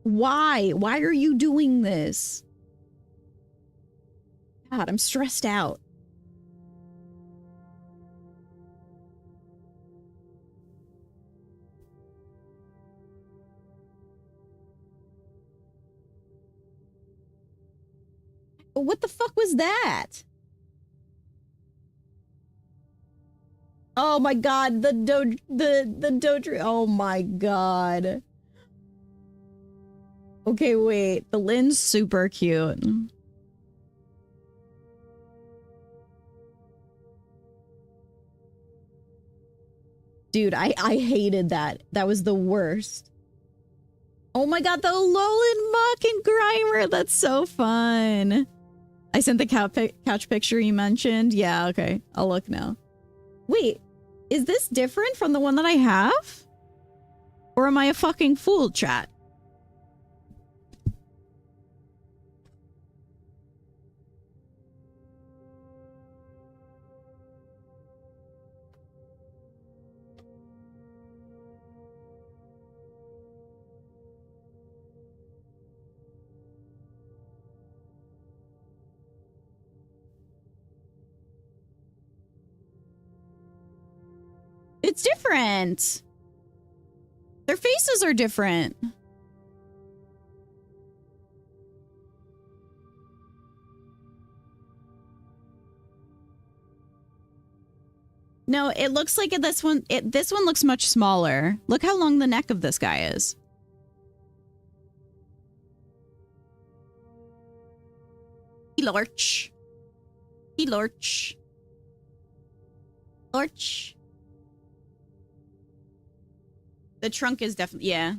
Why? Why are you doing this? God, I'm stressed out. What the fuck was that? Oh my god, the Dodri. Oh my god. Okay, wait. The Lynn's super cute. Dude, I hated that. That was the worst. Oh my god, the Alolan Muck and Grimer. That's so fun. I sent the couch picture you mentioned. Yeah, okay. I'll look now. Wait, is this different from the one that I have? Or am I a fucking fool, chat? It's different. Their faces are different. No, it looks like this one. This one looks much smaller. Look how long the neck of this guy is. Lorch. Lorch. Lorch. The trunk is definitely, yeah.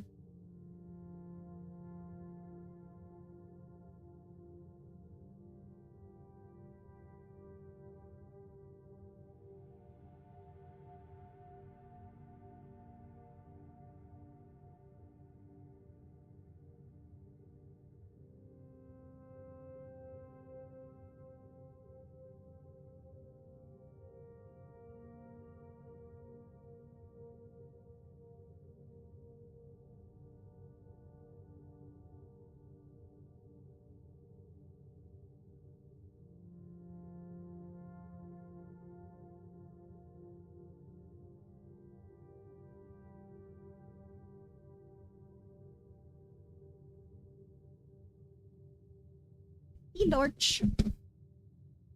Lorch.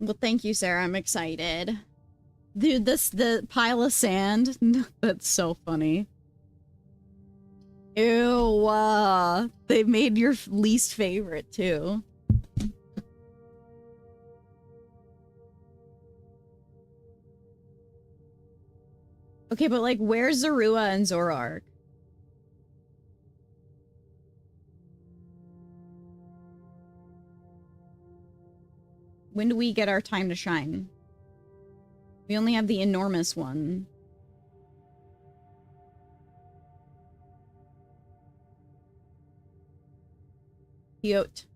Well, thank you, Sarah. I'm excited. Dude, the pile of sand. That's so funny. Ew. They made your least favorite, too. Okay, but like, where's Zorua and Zoroark? When do we get our time to shine? We only have the enormous one. Cute.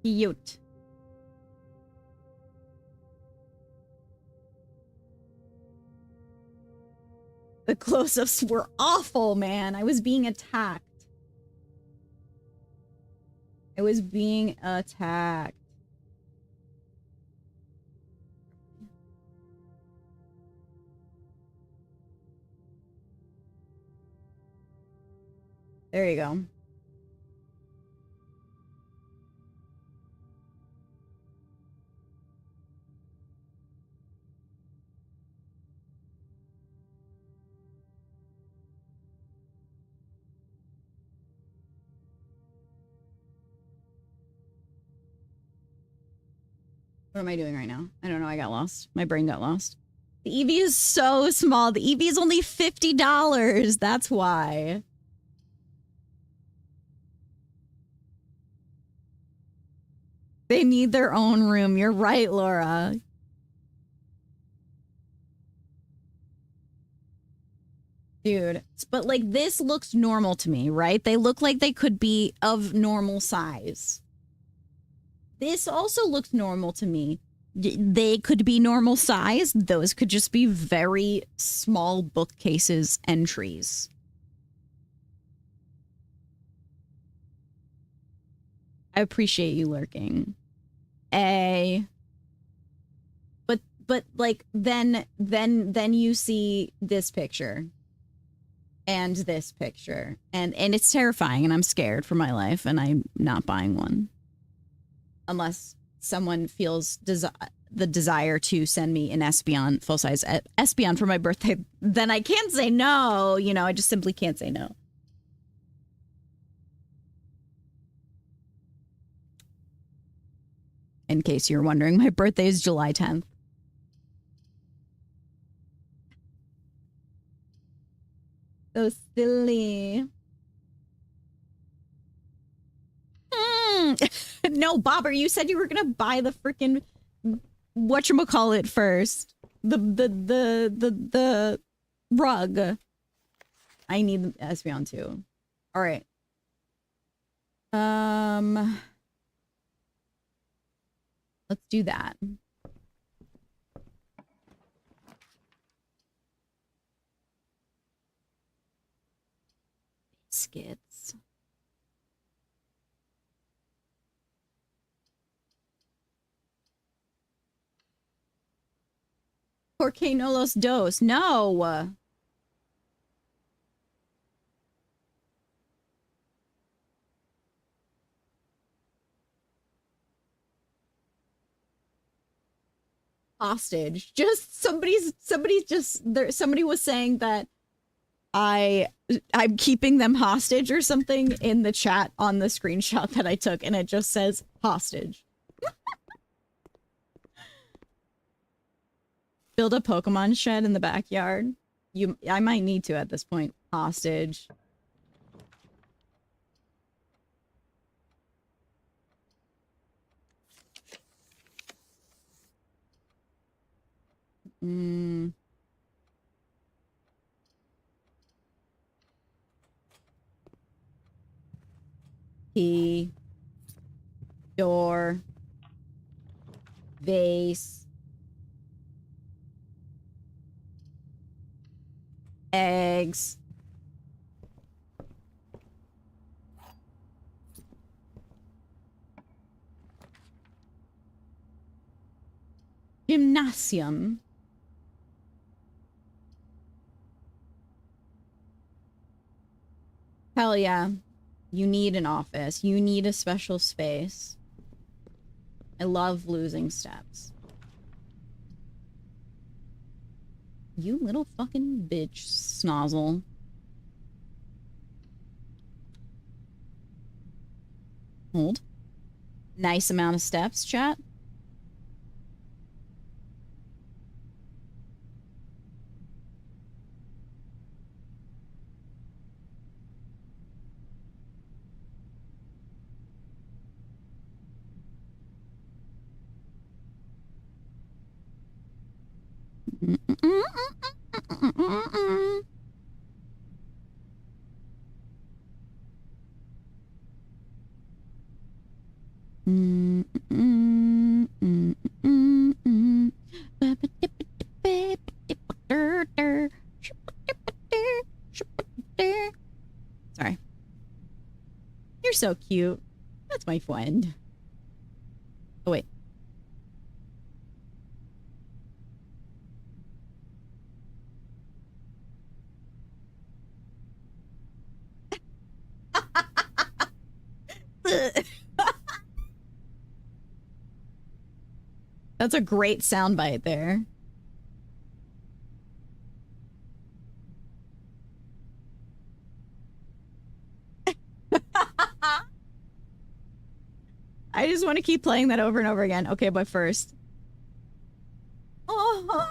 Cute. The close-ups were awful, man. I was being attacked. I was being attacked. There you go. What am I doing right now? I don't know. I got lost. My brain got lost. The Eevee is so small. The Eevee is only $50. That's why. They need their own room. You're right, Laura. Dude, but like this looks normal to me, right? They look like they could be of normal size. This also looks normal to me. They could be normal size. Those could just be very small bookcases entries. I appreciate you lurking. But like then you see this picture and this picture and it's terrifying and I'm scared for my life and I'm not buying one unless someone feels the desire to send me an Espeon full size Espeon for my birthday. Then I can't say no. You know, I just simply can't say no. In case you're wondering, my birthday is July 10th. So silly. No, Bobber, you said you were gonna buy the freaking whatchamacallit first. The rug. I need the Espeon too. All right. Let's do that. Biscuits. ¿Por qué no los dos? No. Hostage. Just somebody was saying that I'm keeping them hostage or something in the chat on the screenshot that I took, and it just says hostage. Build a Pokemon shed in the backyard. I might need to at this point. Hostage. Key. Door. Vase. Eggs. Gymnasium. Hell yeah. You need an office. You need a special space. I love losing steps. You little fucking bitch, Snozzle. Hold. Nice amount of steps, chat. Sorry. You're so cute. That's my friend. Oh, wait. That's a great soundbite there. I just want to keep playing that over and over again. Okay, but first. Oh,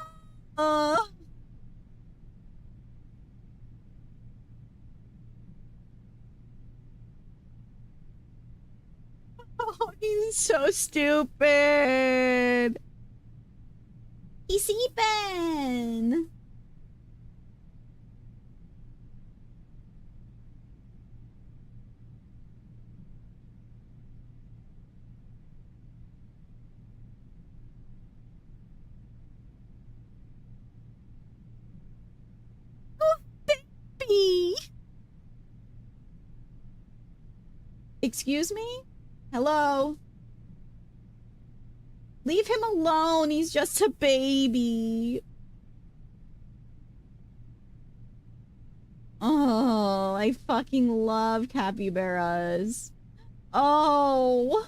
he's so stupid. He's sleeping. baby. Excuse me? Hello? Leave him alone. He's just a baby. Oh, I fucking love capybaras. Oh.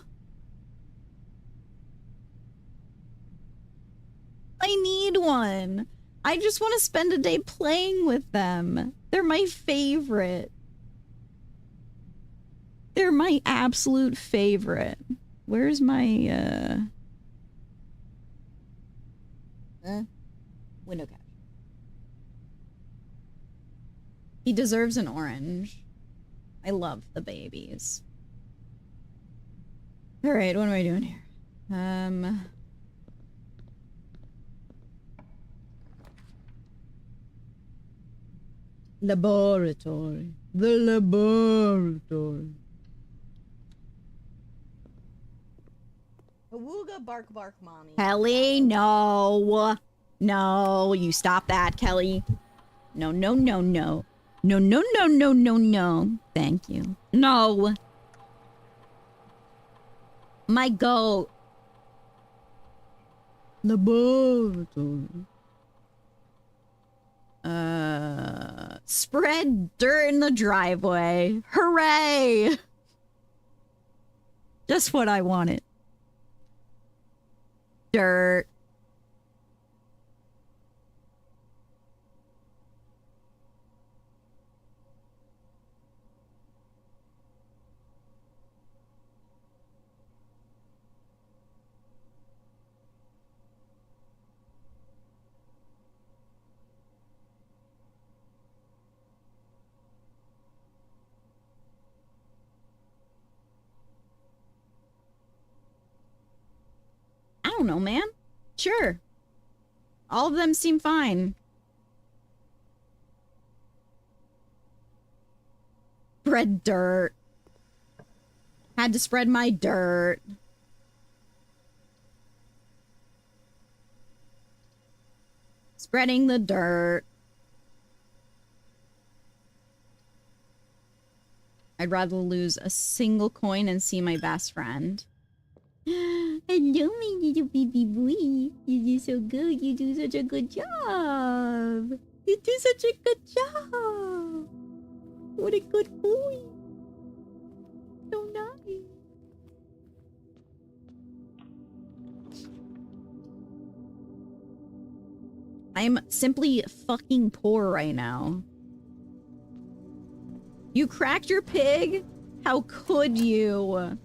I need one. I just want to spend a day playing with them. They're my favorite. They're my absolute favorite. Where's my, window couch? He deserves an orange. I love the babies. All right, what am I doing here? Laboratory. The laboratory. Awooga bark bark mommy. Kelly, no. No, you stop that, Kelly. No, no, no, no. No, no, no, no, no, no. Thank you. No. My goat. Laboratory. Spread dirt in the driveway. Hooray! Just what I wanted. Dirt. I don't know, man. Sure. All of them seem fine. Spread dirt. Had to spread my dirt. Spreading the dirt. I'd rather lose a single coin and see my best friend. Hello, my little baby boy. You do so good. You do such a good job. You do such a good job. What a good boy. So nice. I'm simply fucking poor right now. You cracked your pig? How could you?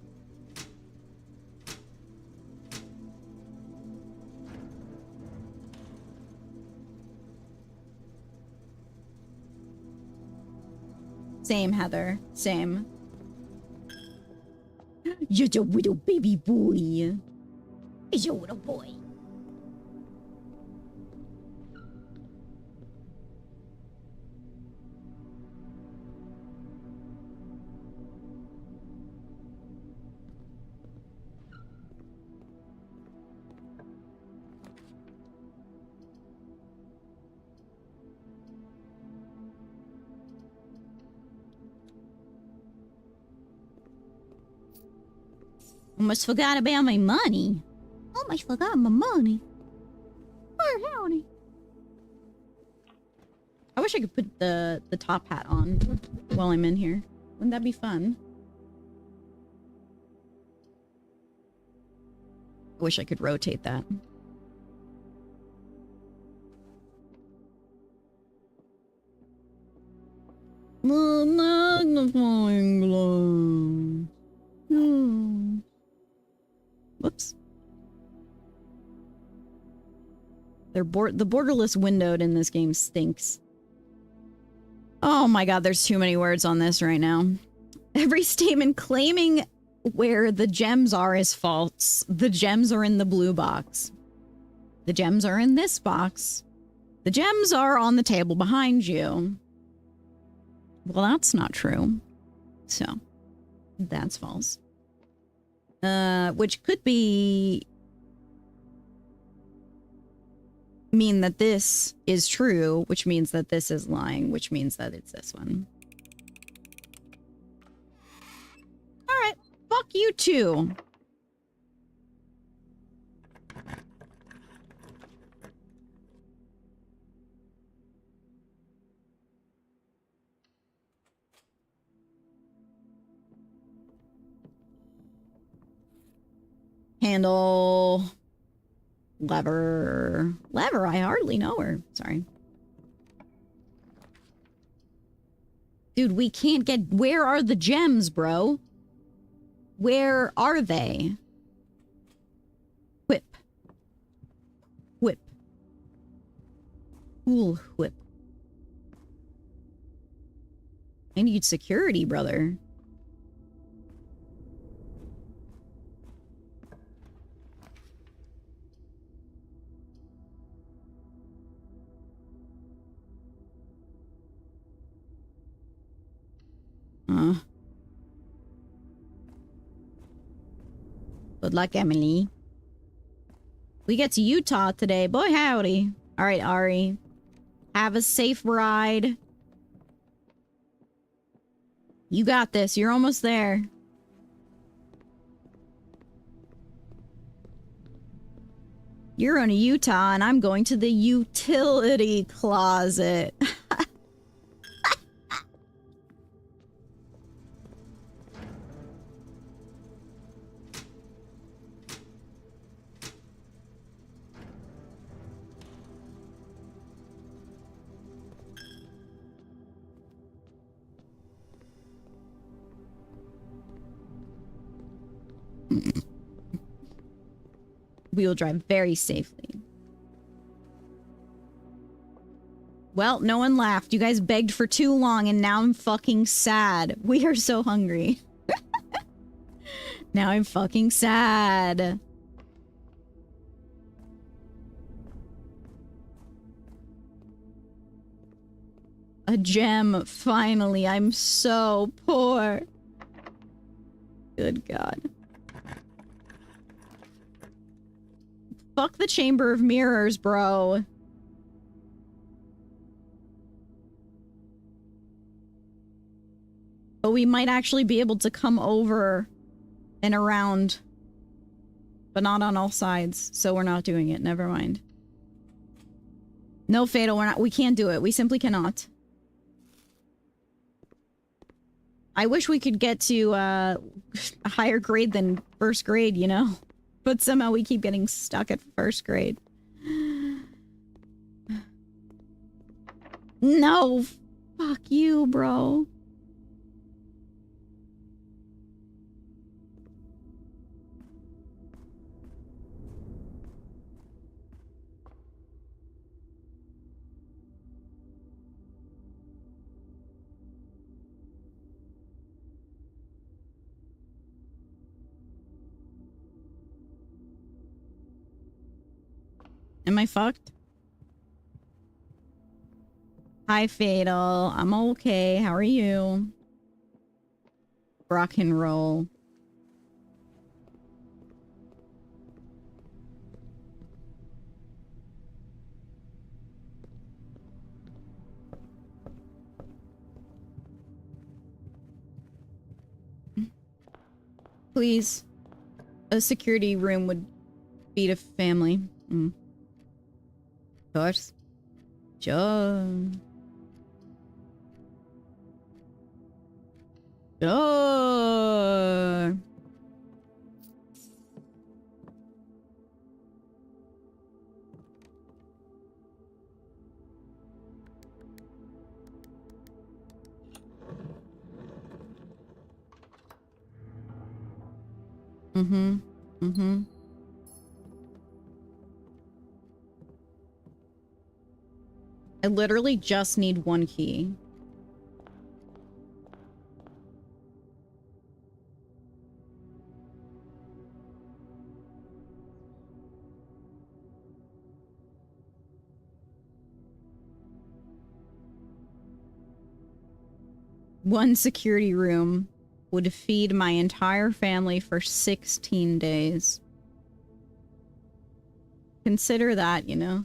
Same, Heather. Same. You're a little baby boy. You're a little boy. Almost forgot about my money. Almost forgot my money. Oh, howdy. I wish I could put the top hat on while I'm in here. Wouldn't that be fun? I wish I could rotate that. The magnifying glass. Whoops. The borderless windowed in this game stinks. Oh my god, there's too many words on this right now. Every statement claiming where the gems are is false. The gems are in the blue box. The gems are in this box. The gems are on the table behind you. Well, that's not true. So, that's false. Which could be... mean that this is true, which means that this is lying, which means that it's this one. All right, fuck you too. Handle. Lever. Lever, I hardly know her. Sorry. Dude, we can't get... Where are the gems, bro? Where are they? Whip. Whip. Cool whip. I need security, brother. Good luck, Emily. We get to Utah today. Boy, howdy. All right, Ari. Have a safe ride. You got this. You're almost there. You're going to Utah, and I'm going to the utility closet. We will drive very safely. Well, no one laughed. You guys begged for too long, and now I'm fucking sad. We are so hungry. Now I'm fucking sad. A gem, finally. I'm so poor. Good God. Fuck the Chamber of Mirrors, bro. But we might actually be able to come over and around. But not on all sides, so we're not doing it. Never mind. No, Fatal, we can't do it. We simply cannot. I wish we could get to a higher grade than first grade, you know? But somehow we keep getting stuck at first grade. No! Fuck you, bro. Am I fucked? Hi, Fatal. I'm okay. How are you? Rock and roll. Please. A security room would feed a family. Mm. Of course. Sure. Sure. Mm-hmm. Mm-hmm. I literally just need one key. One security room would feed my entire family for 16 days. Consider that, you know.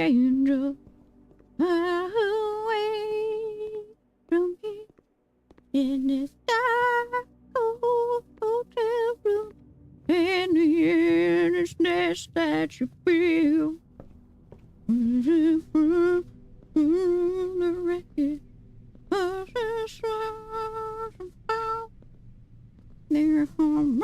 stranger away from me in this dark old hotel room and the earnestness that you feel. The wreckage of the stars about their home.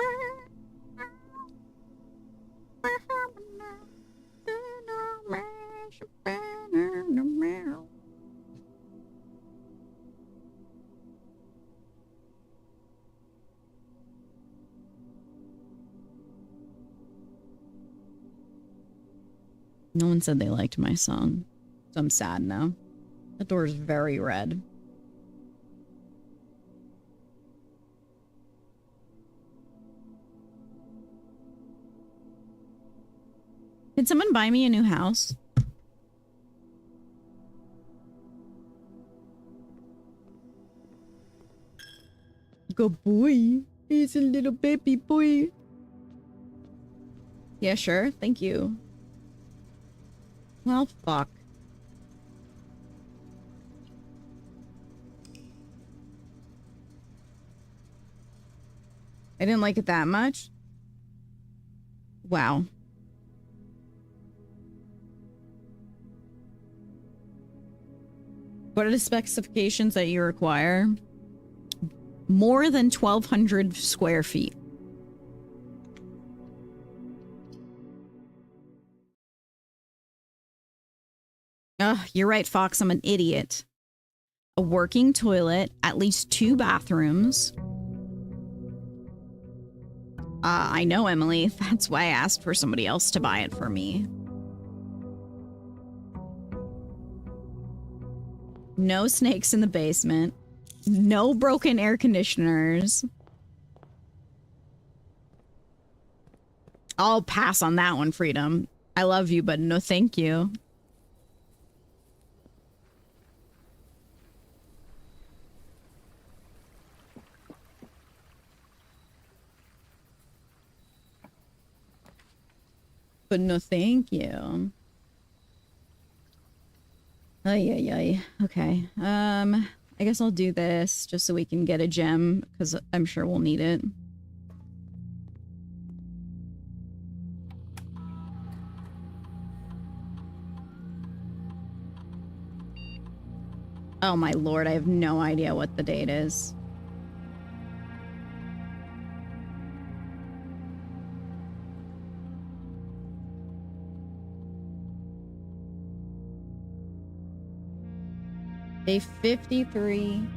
No one said they liked my song, so I'm sad now. The door's very red. Can someone buy me a new house? Good boy. He's a little baby boy. Yeah, sure. Thank you. Well, fuck. I didn't like it that much. Wow. What are the specifications that you require? More than 1,200 square feet. Ugh, you're right, Fox. I'm an idiot. A working toilet, at least 2 bathrooms. I know, Emily. That's why I asked for somebody else to buy it for me. No snakes in the basement. No broken air conditioners. I'll pass on that one, Freedom. I love you, but no thank you. But no thank you. Ay, ay, ay. Okay. I guess I'll do this just so we can get a gem, because I'm sure we'll need it. Oh my lord, I have no idea what the date is. Day 53.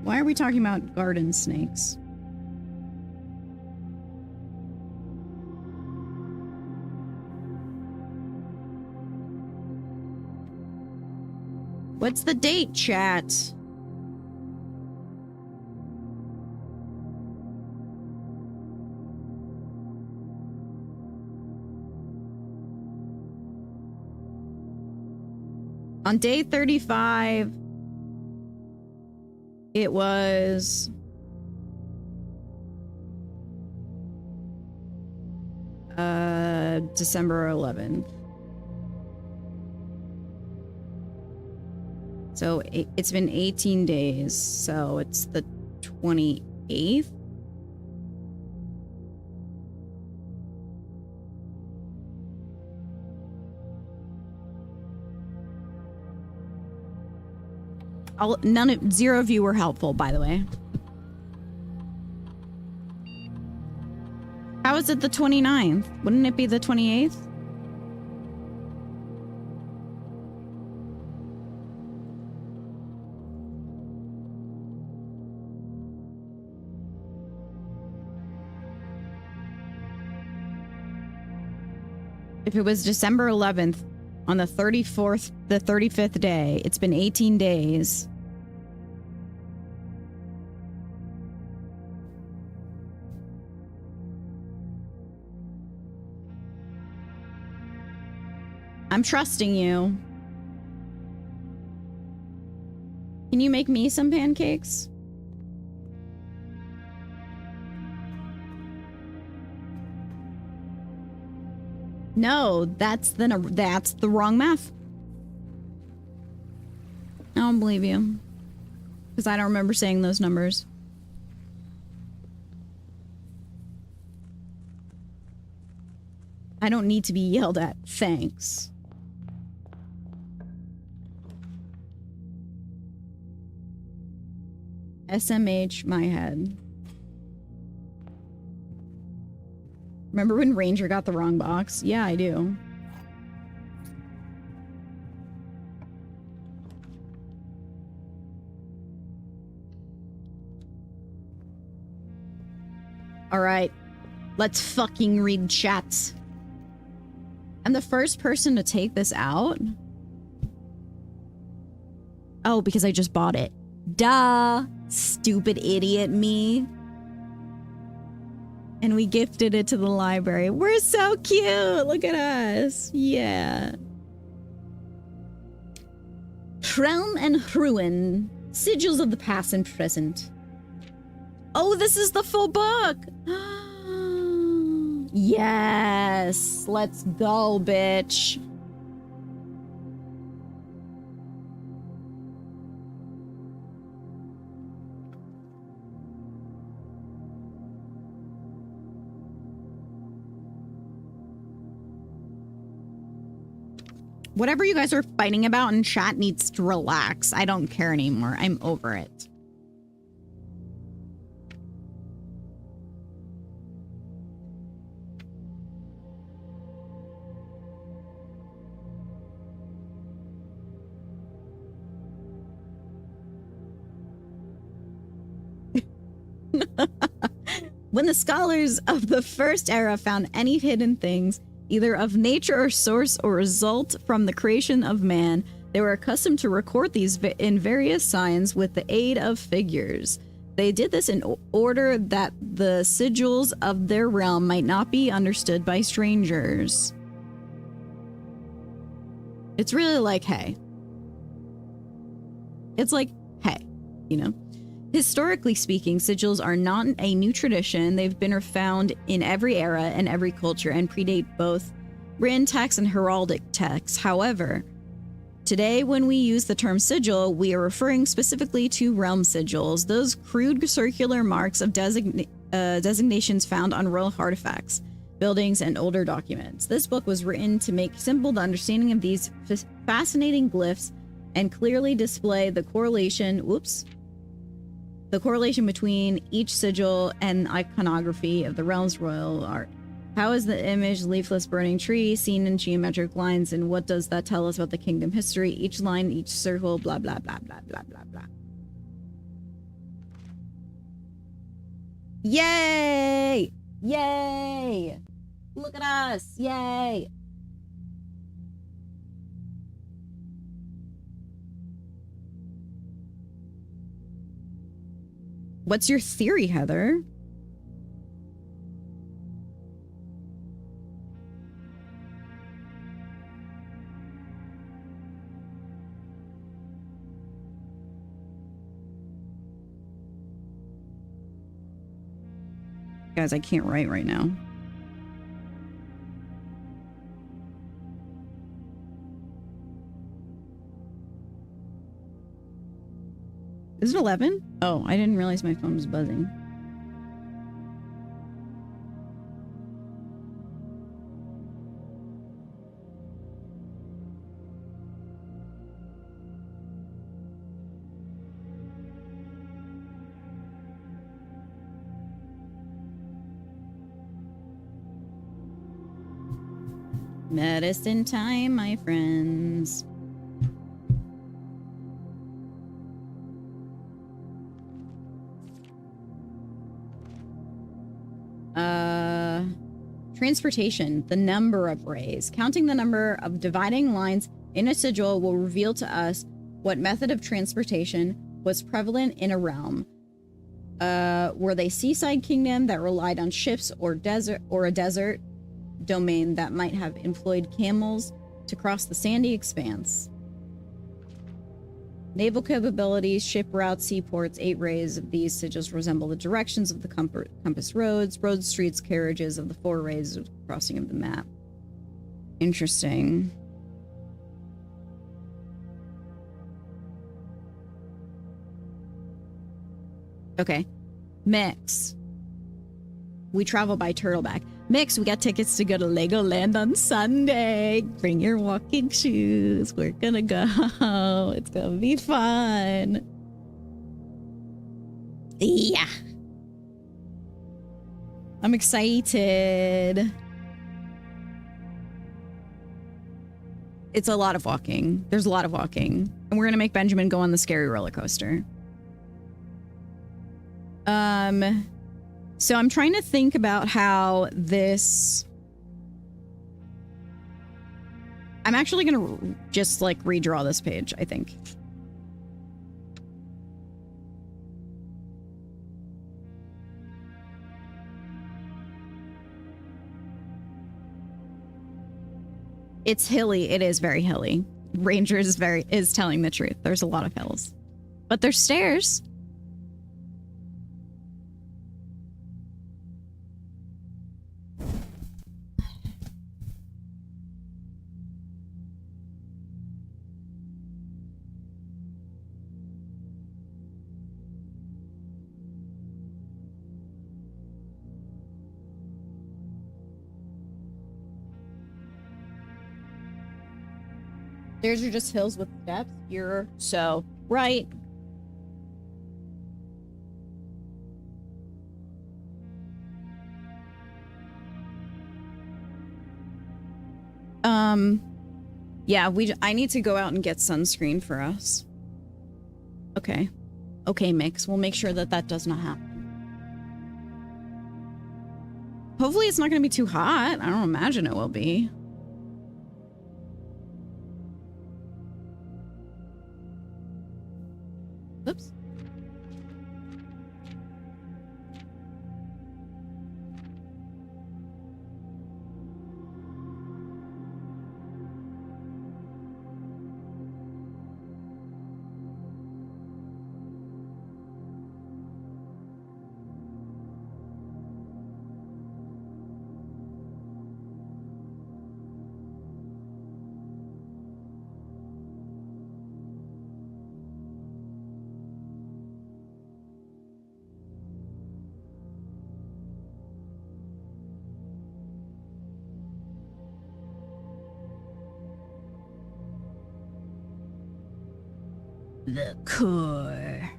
Why are we talking about garden snakes? What's the date, chat? On day 35, it was December 11th. So it's been 18 days, so it's the 28th. Zero of you were helpful, by the way. How is it the 29th? Wouldn't it be the 28th? If it was December 11th on the 35th day, it's been 18 days. I'm trusting you. Can you make me some pancakes? No, that's the wrong math. I don't believe you. Because I don't remember saying those numbers. I don't need to be yelled at. Thanks. SMH my head. Remember when Ranger got the wrong box? Yeah, I do. Alright. Let's fucking read chats. I'm the first person to take this out. Oh, because I just bought it. Duh. Stupid idiot me. And we gifted it to the library. We're so cute. Look at us. Yeah. Realm and Ruin. Sigils of the past and present. Oh, this is the full book. Yes. Let's go, bitch. Whatever you guys are fighting about in chat needs to relax. I don't care anymore. I'm over it. When the scholars of the first era found any hidden things, either of nature or source or result from the creation of man, they were accustomed to record these in various signs with the aid of figures. They did this in order that the sigils of their realm might not be understood by strangers. It's really like, hey. It's like, hey, you know? Historically speaking, sigils are not a new tradition. They've been found in every era and every culture and predate both written texts and heraldic texts. However, today when we use the term sigil, we are referring specifically to realm sigils, those crude circular marks of designations found on royal artifacts, buildings, and older documents. This book was written to make simple the understanding of these fascinating glyphs and clearly display the correlation, the correlation between each sigil and iconography of the realm's royal art. How is the image leafless burning tree seen in geometric lines, and what does that tell us about the kingdom history? Each line, each circle, blah, blah, blah, blah, blah, blah, blah. Yay! Yay! Look at us! Yay! What's your theory, Heather? Guys, I can't write right now. Is it 11? Oh, I didn't realize my phone was buzzing. Medicine time, my friends. Transportation, the number of rays. Counting the number of dividing lines in a sigil will reveal to us what method of transportation was prevalent in a realm. Were they seaside kingdom that relied on ships or a desert domain that might have employed camels to cross the sandy expanse. Naval capabilities, ship routes, seaports, 8 rays of these sigils resemble the directions of the compass roads, road streets, carriages of the 4 rays of crossing of the map. Interesting. Okay. Mix. We travel by Turtleback. Mix, we got tickets to go to Legoland on Sunday. Bring your walking shoes. We're gonna go. It's gonna be fun. Yeah. I'm excited. It's a lot of walking. There's a lot of walking. And we're gonna make Benjamin go on the scary roller coaster. So I'm trying to think about how this... I'm actually gonna just like redraw this page, I think. It's hilly. It is very hilly. Ranger is telling the truth. There's a lot of hills. But there's stairs. Stairs are just hills with steps. You're so right. Yeah, I need to go out and get sunscreen for us. Okay. Okay, Mix. We'll make sure that that does not happen. Hopefully it's not going to be too hot. I don't imagine it will be. Oops. The core.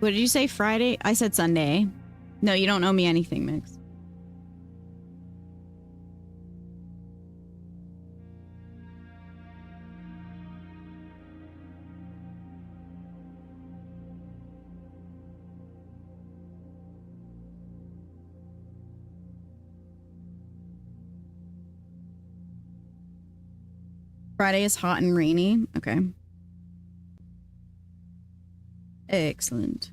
What did you say, Friday? I said Sunday. No, you don't owe me anything, Mix. Friday is hot and rainy. Okay. Excellent.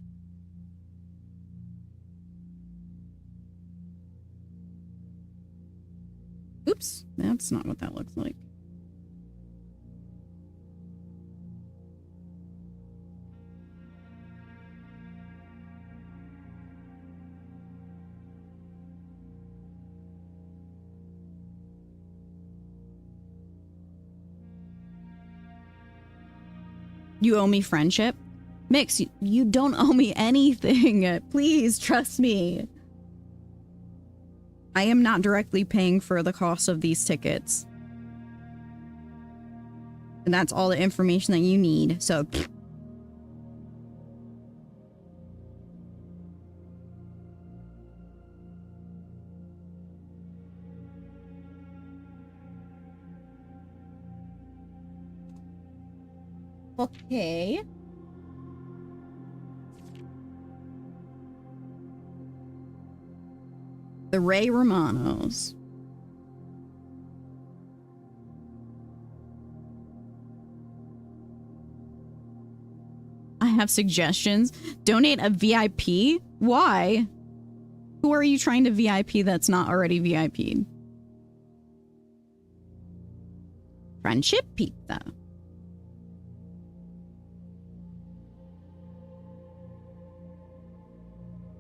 Oops, that's not what that looks like. You owe me friendship? Mix, you don't owe me anything. Please trust me. I am not directly paying for the cost of these tickets. And that's all the information that you need. So okay. The Ray Romanos. I have suggestions. Donate a VIP? Why? Who are you trying to VIP that's not already VIP'd? Friendship pizza.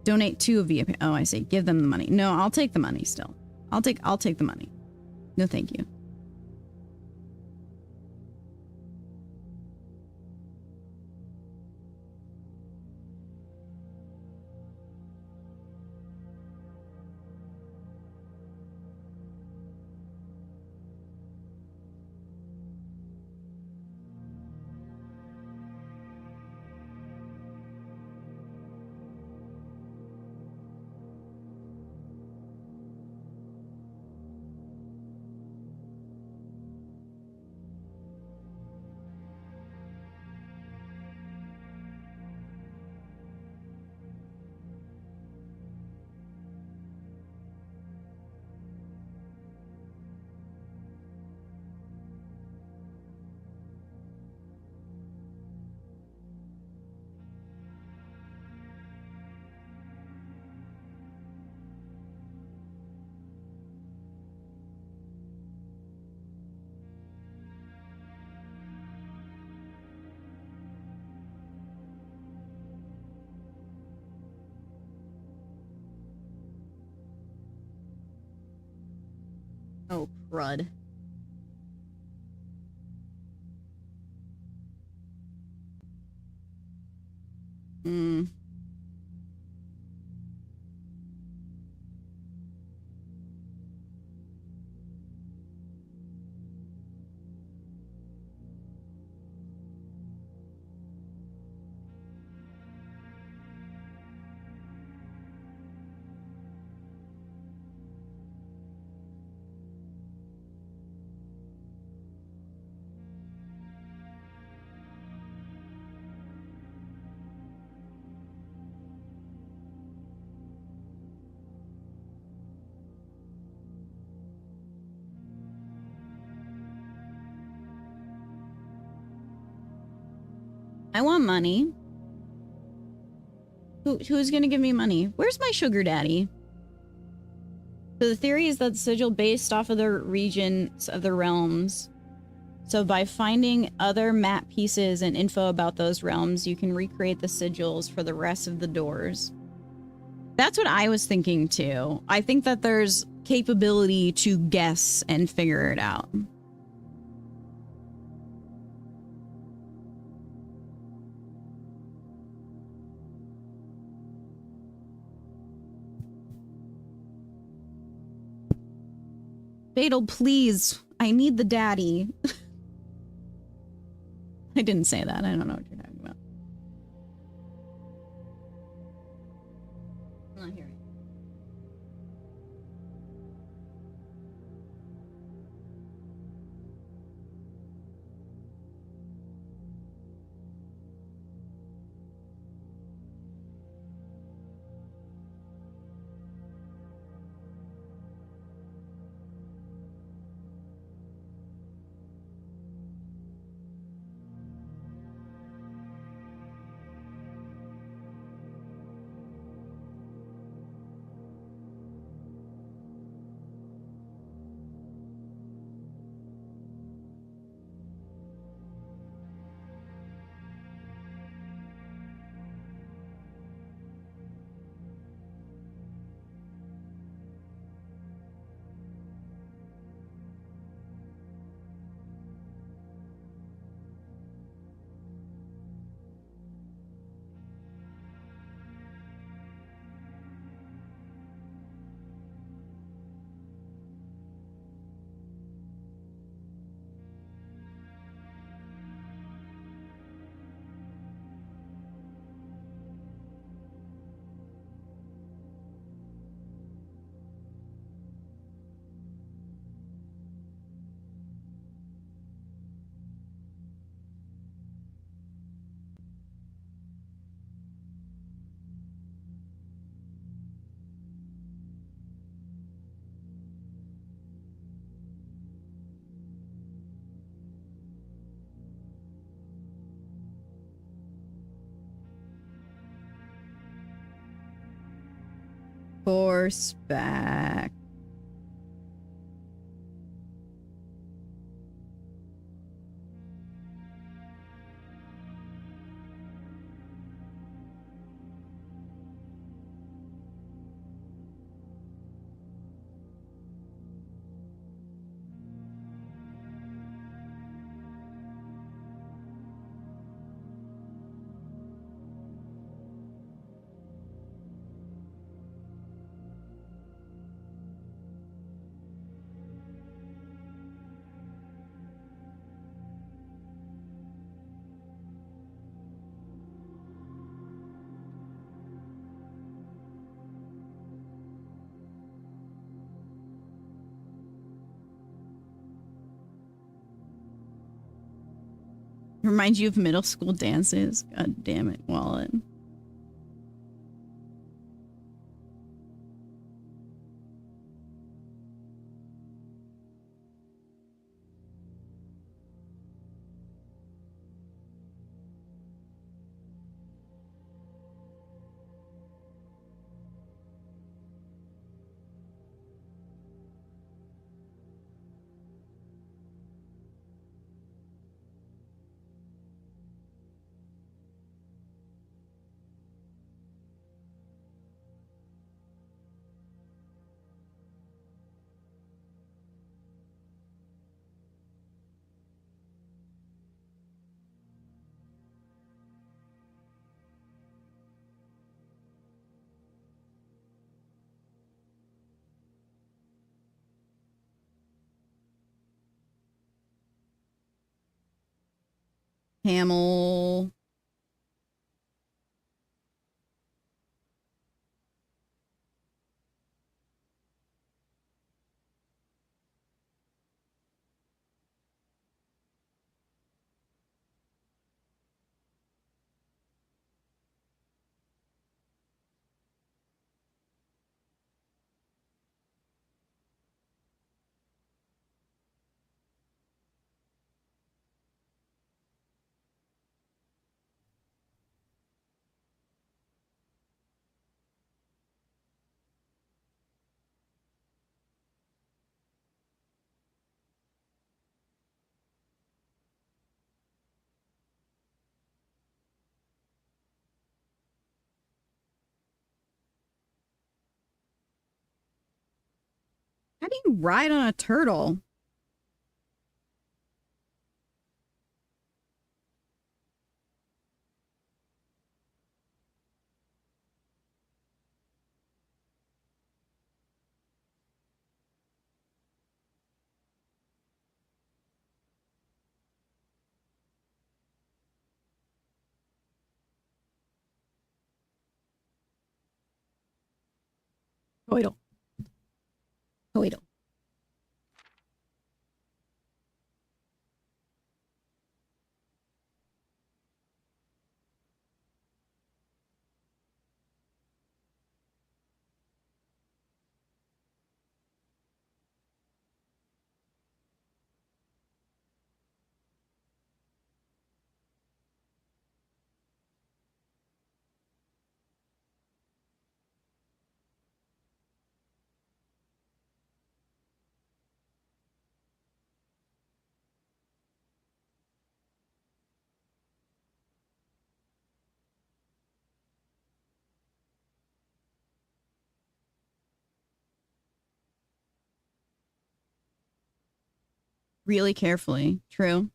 Donate to a VIP. Oh, I see. Give them the money. No, I'll take the money still. I'll take the money. No, thank you. Oh, crud. Hmm. I want money. Who's gonna give me money? Where's my sugar daddy? So the theory is that the sigil based off of the regions of the realms. So by finding other map pieces and info about those realms, you can recreate the sigils for the rest of the doors. That's what I was thinking too. I think that there's capability to guess and figure it out. Fatal, please. I need the daddy. I didn't say that. I don't know what you're talking about. I'm not hearing. Horseback. Reminds you of middle school dances. God damn it, Wallet. Camel. How do you ride on a turtle? Coital. Coital. Really carefully. True.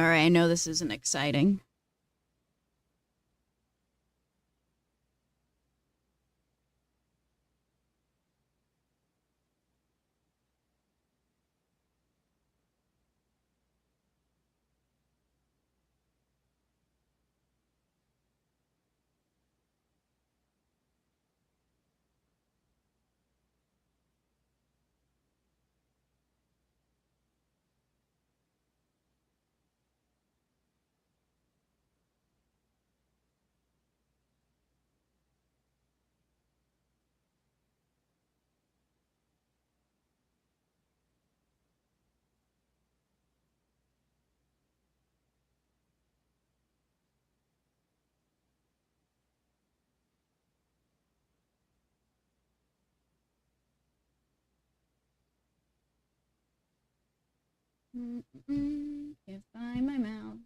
All right, I know this isn't exciting. Can't find my mouse.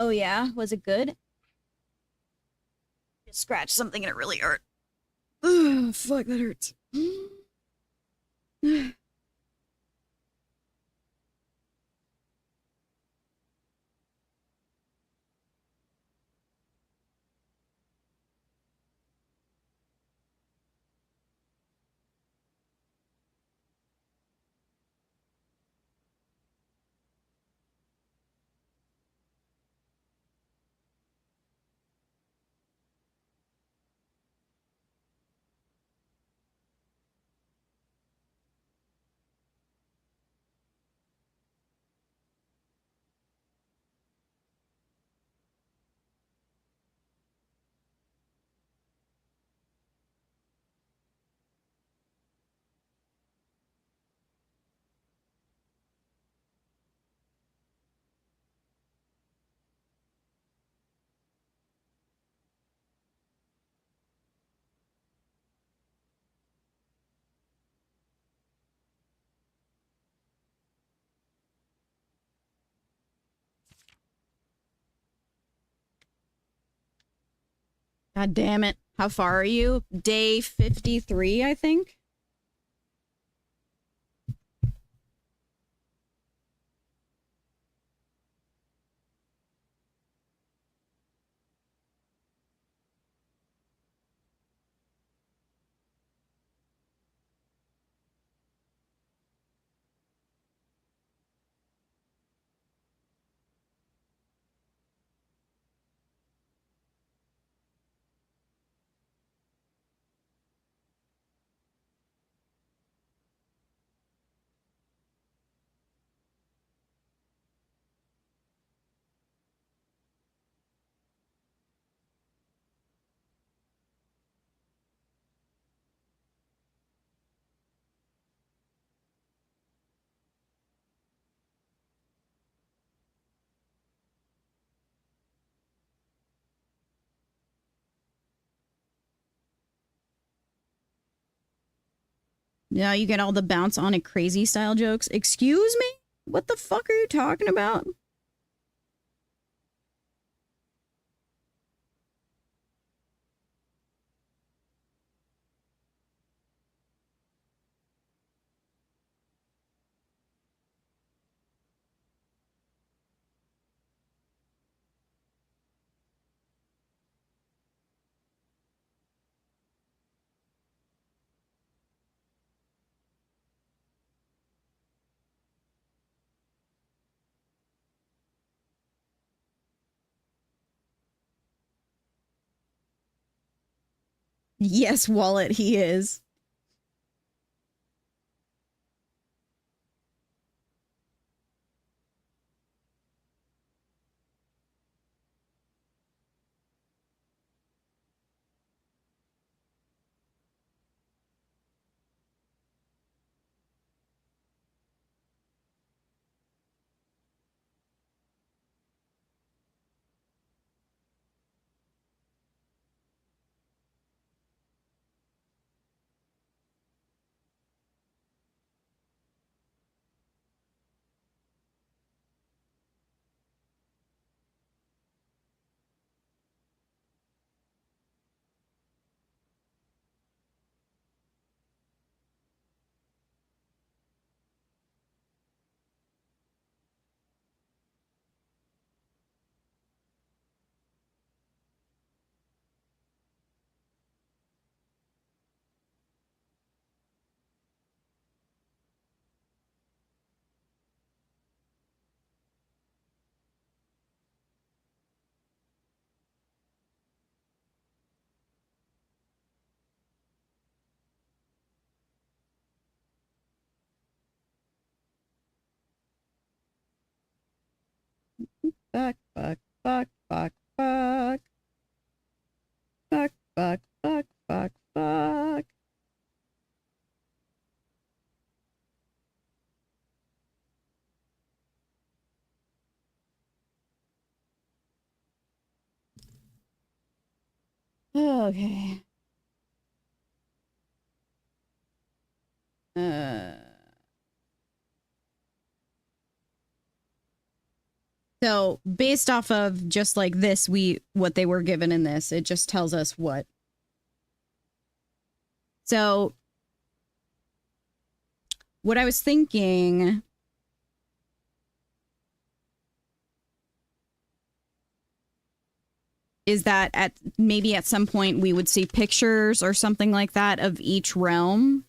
Oh yeah, was it good? Just scratched something and it really hurt. Ugh, fuck, that hurts. God damn it. How far are you? Day 53, I think. Yeah, you get all the bounce on it crazy style jokes. Excuse me? What the fuck are you talking about? Yes, wallet, he is. Fuck, fuck, fuck, fuck, fuck. Fuck, fuck, fuck, fuck, fuck. Okay. Uh, so based off of just like this, what they were given in this, it just tells us what. So what I was thinking is that maybe at some point we would see pictures or something like that of each realm,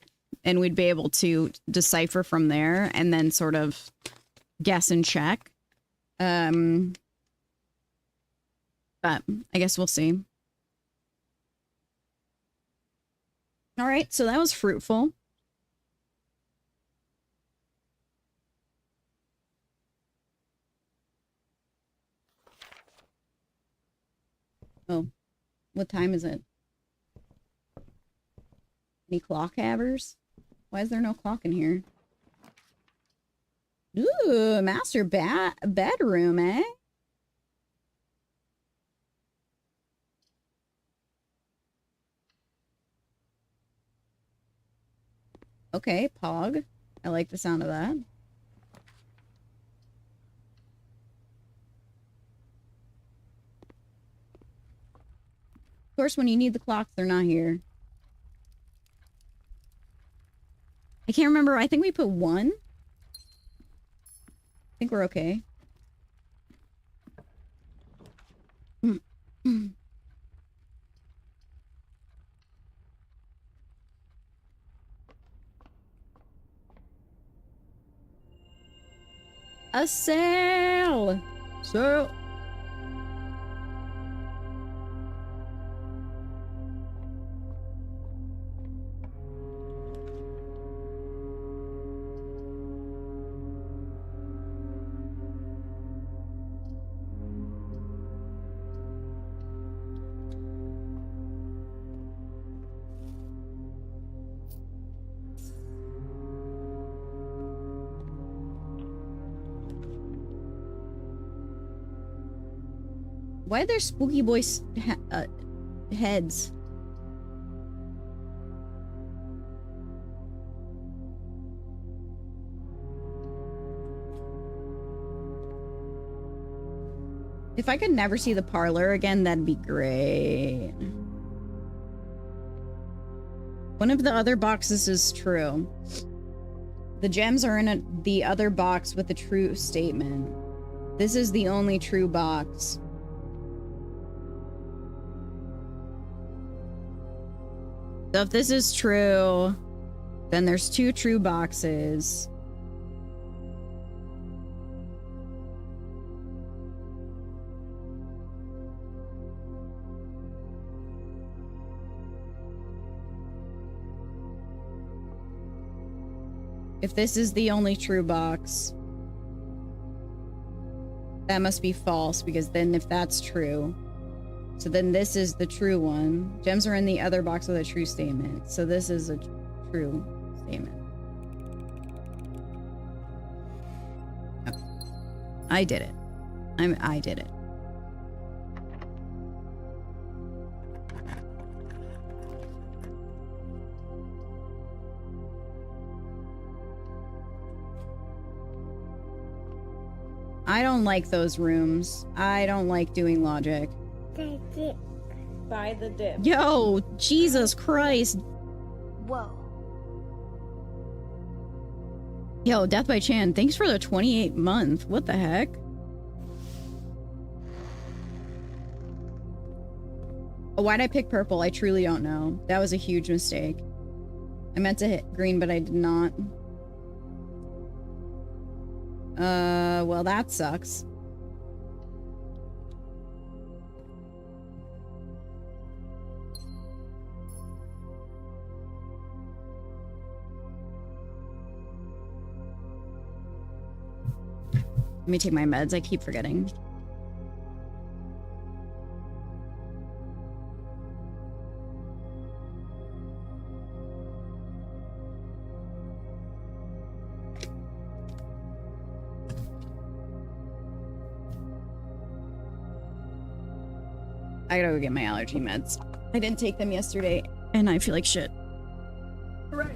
and we'd be able to decipher from there and then sort of guess and check. But I guess we'll see. All right, so that was fruitful. Oh, what time is it? Any clock havers? Why is there no clock in here? Ooh, master bedroom, eh? Okay, Pog. I like the sound of that. Of course, when you need the clocks, they're not here. I can't remember. I think we put 1. I think we're okay. A sail! Sail! Why are there spooky boys heads? If I could never see the parlor again, that'd be great. One of the other boxes is true. The gems are in the other box with the true statement. This is the only true box. So if this is true, then there's 2 true boxes. If this is the only true box, that must be false, because then if that's true, so then this is the true one. Gems are in the other box with a true statement. So this is a true statement. Okay. I did it. I did it. I don't like those rooms. I don't like doing logic. Buy the dip. Yo, Jesus Christ. Whoa. Yo, Death by Chan, thanks for the 28 month. What the heck? Oh, why'd I pick purple? I truly don't know. That was a huge mistake. I meant to hit green, but I did not. Well, that sucks. Let me take my meds. I keep forgetting. I gotta go get my allergy meds. I didn't take them yesterday, and I feel like shit. Right.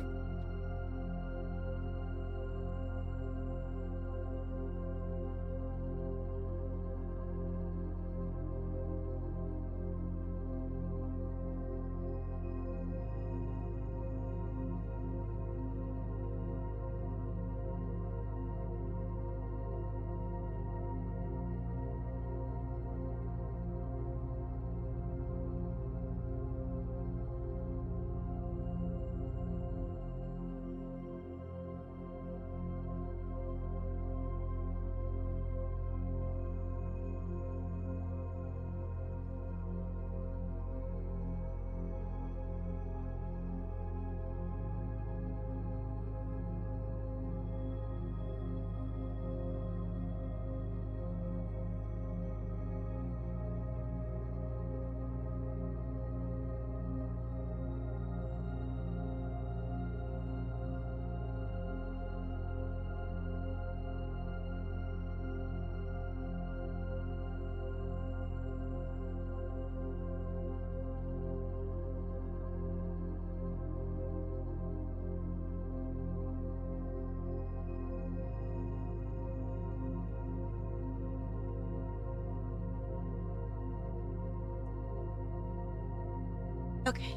Okay.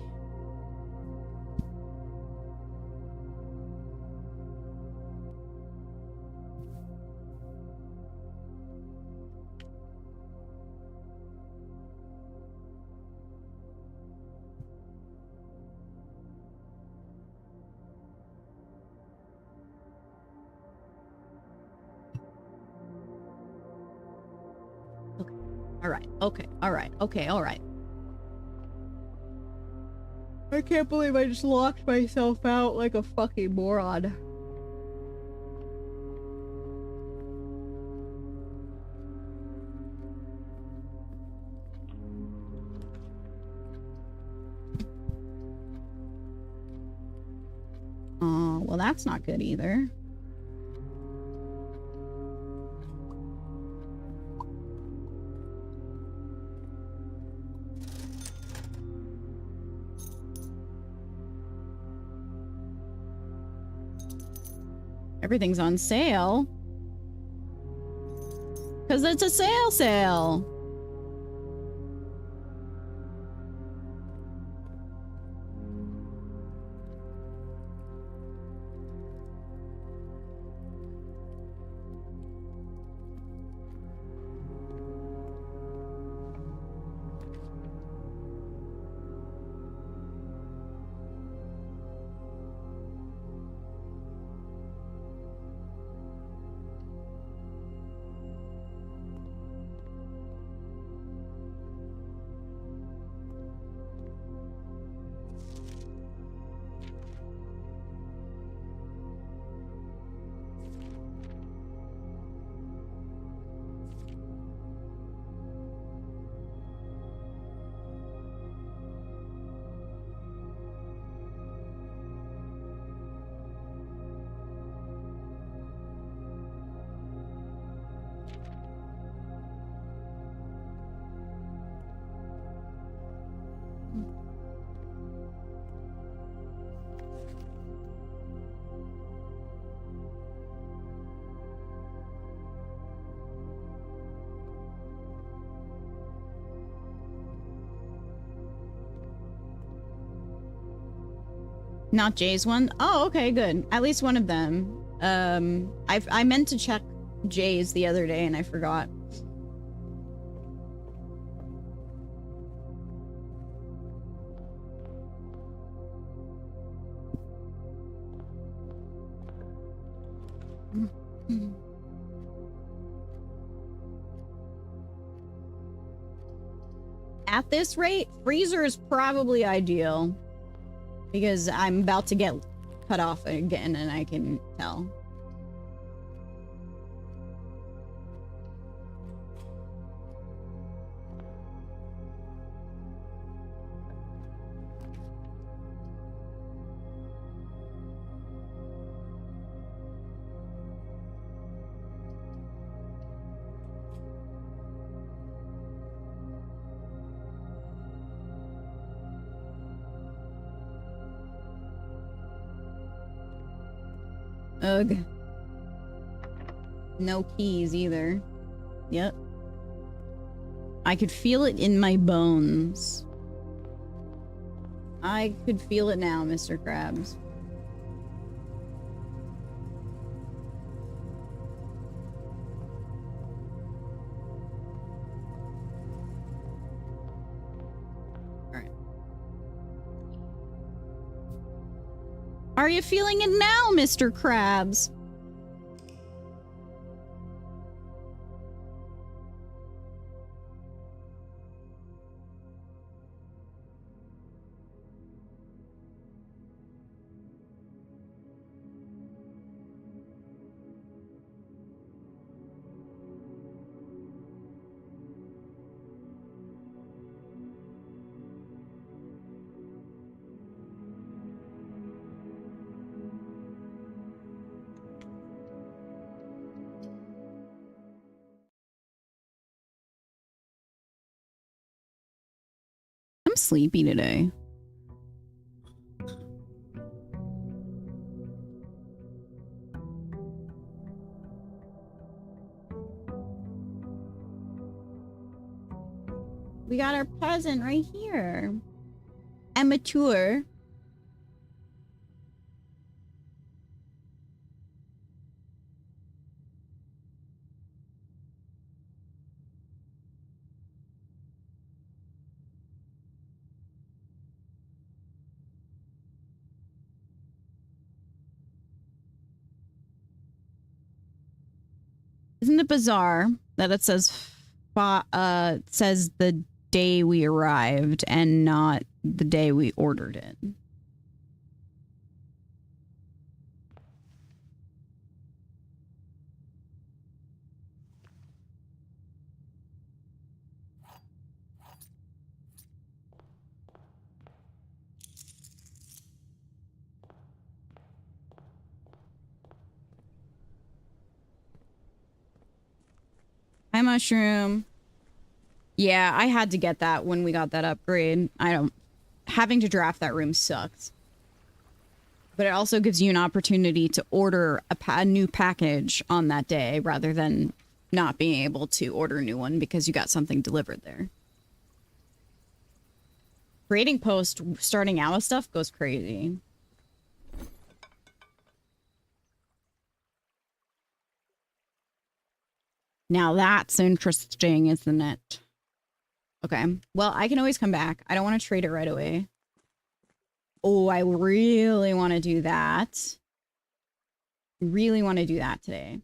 All right. Okay. All right. Okay. All right. I can't believe I just locked myself out like a fucking moron. Oh, well, that's not good either. Everything's on sale. Because it's a sale. Not Jay's one? Oh, okay, good. At least one of them. I meant to check Jay's the other day and I forgot. At this rate, freezer is probably ideal. Because I'm about to get cut off again and I can tell. Ugh. No keys either. Yep. I could feel it in my bones. I could feel it now, Mr. Krabs. Alright. Are you feeling it now, Mr. Krabs? I'm sleepy today. We got our present right here. Amateur. Isn't it bizarre that it says the day we arrived and not the day we ordered it? Hi, Mushroom. Yeah, I had to get that when we got that upgrade. Having to draft that room sucks. But it also gives you an opportunity to order a new package on that day rather than not being able to order a new one because you got something delivered there. Creating post starting out with stuff goes crazy. Now that's interesting, isn't it? Okay. Well, I can always come back. I don't want to trade it right away. Oh, I really want to do that. Really want to do that today.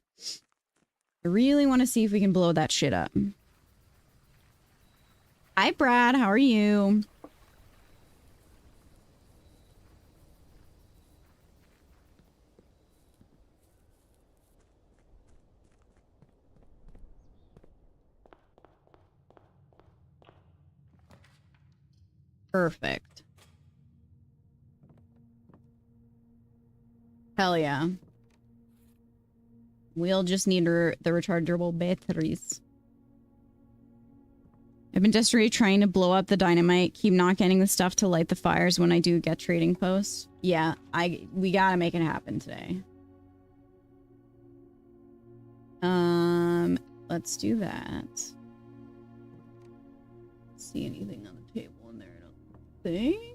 I really want to see if we can blow that shit up. Hi, Brad. How are you? Perfect. Hell yeah. We'll just need the rechargeable batteries. I've been desperately trying to blow up the dynamite. Keep not getting the stuff to light the fires when I do get trading posts. Yeah, we gotta make it happen today. Let's do that. See anything on the table in there? I don't think.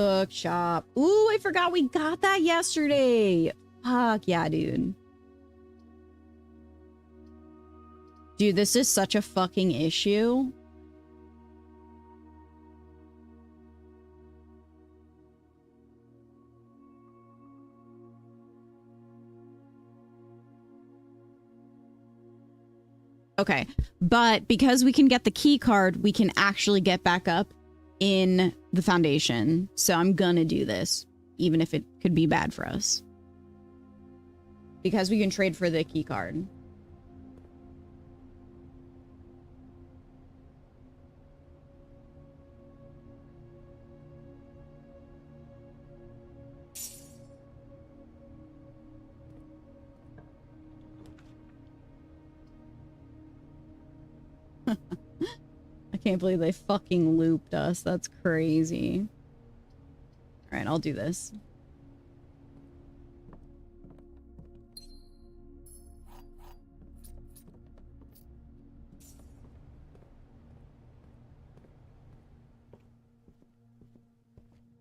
Bookshop. Ooh, I forgot we got that yesterday. Fuck yeah, dude. Dude, this is such a fucking issue. Okay, but because we can get the key card, we can actually get back up in the foundation. So I'm gonna do this, even if it could be bad for us. Because we can trade for the key card. I can't believe they fucking looped us. That's crazy. All right, I'll do this.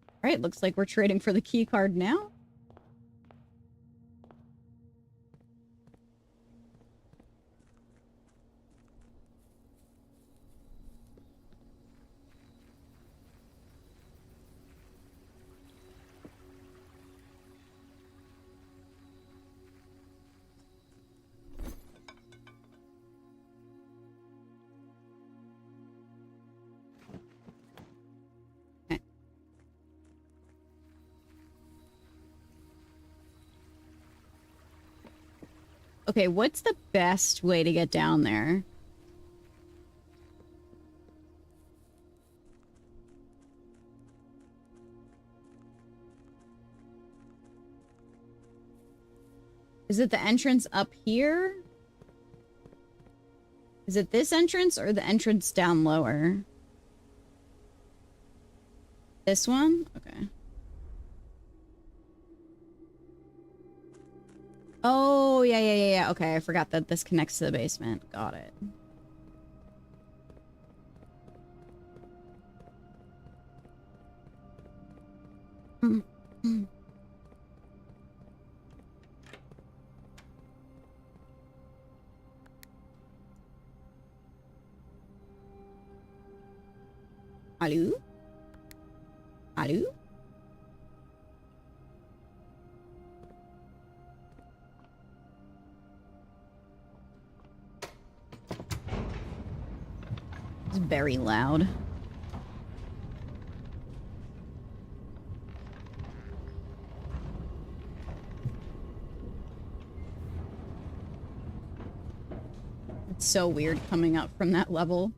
All right, looks like we're trading for the key card now. Okay, what's the best way to get down there? Is it the entrance up here? Is it this entrance or the entrance down lower? This one? Okay. Oh, yeah. Okay, I forgot that this connects to the basement. Got it. Hello? Hello? It's very loud. It's so weird coming up from that level.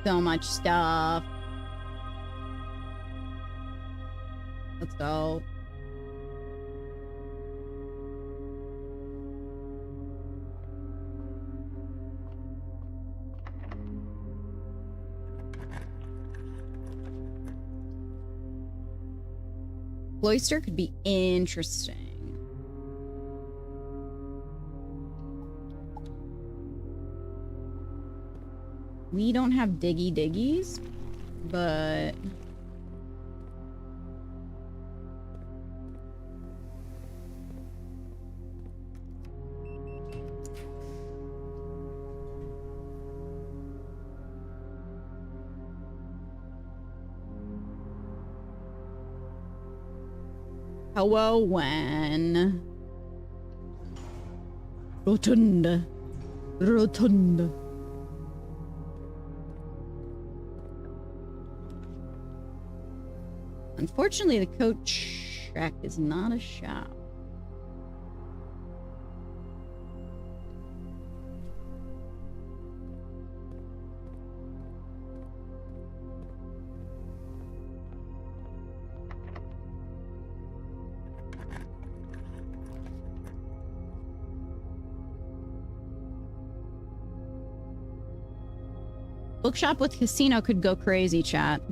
So much stuff. Let's go. Cloister could be interesting. We don't have diggy diggies, but... Hello, when? Rotunda. Rotunda. Unfortunately, the coach track is not a shop. Bookshop with casino could go crazy, chat.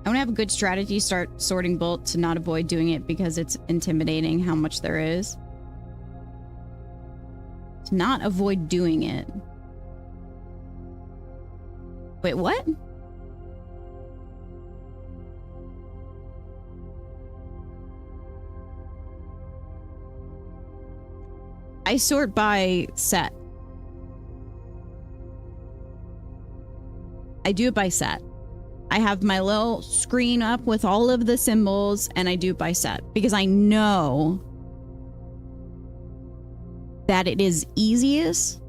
I want to have a good strategy, start sorting bolt to not avoid doing it because it's intimidating how much there is. To not avoid doing it. Wait, what? I sort by set. I do it by set. I have my little screen up with all of the symbols and I do it by set because I know that it is easiest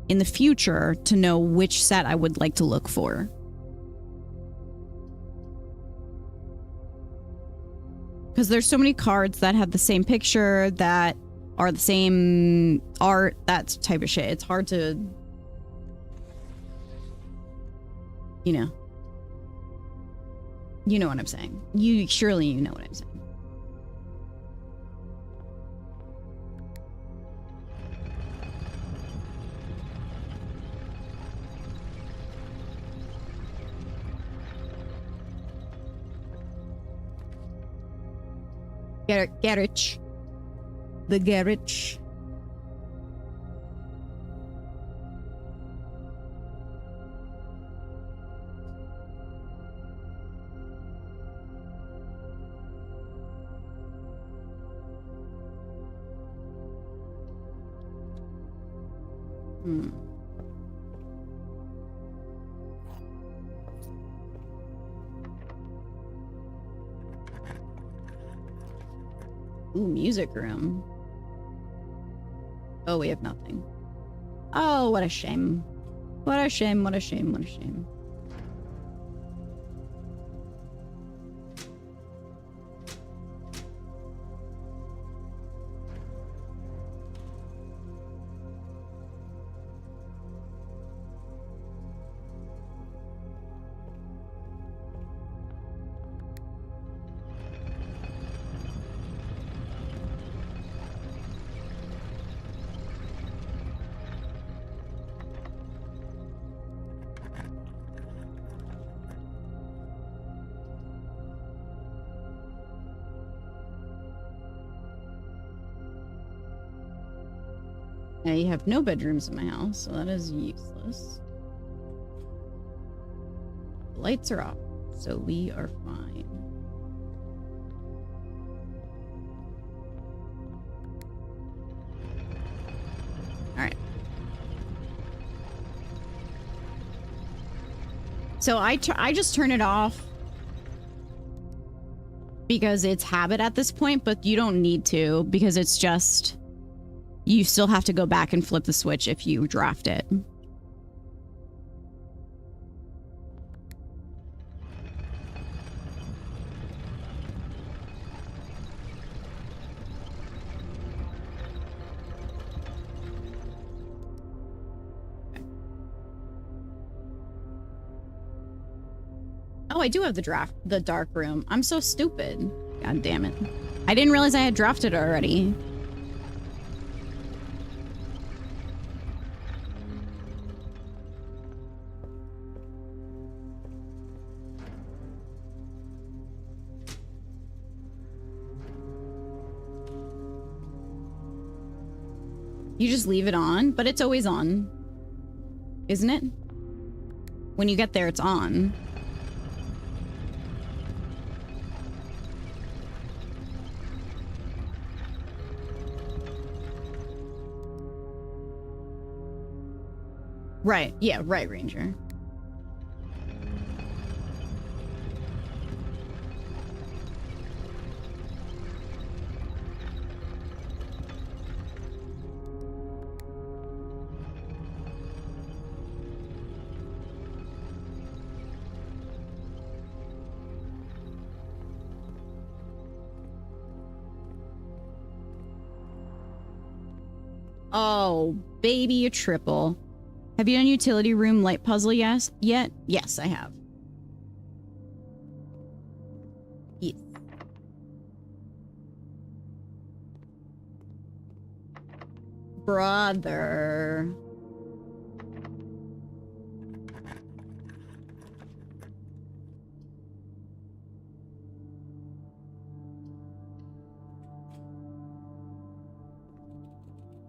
in the future to know which set I would like to look for. Because there's so many cards that have the same picture, that are the same art, that type of shit. It's hard to, you know what I'm saying. Surely you know what I'm saying. Garage. The garage. Ooh, music room. Oh, we have nothing. Oh, what a shame. What a shame, what a shame, what a shame. Now you have no bedrooms in my house, so that is useless. The lights are off, so we are fine. Alright. So I just turn it off because it's habit at this point, but you don't need to because it's just... You still have to go back and flip the switch if you draft it. Oh, I do have the dark room. I'm so stupid. God damn it. I didn't realize I had drafted it already. You just leave it on, but it's always on. Isn't it? When you get there, it's on. Right. Yeah, right, Ranger. Oh, baby, a triple. Have you done utility room light puzzle yet? Yes, I have. Yes. Brother.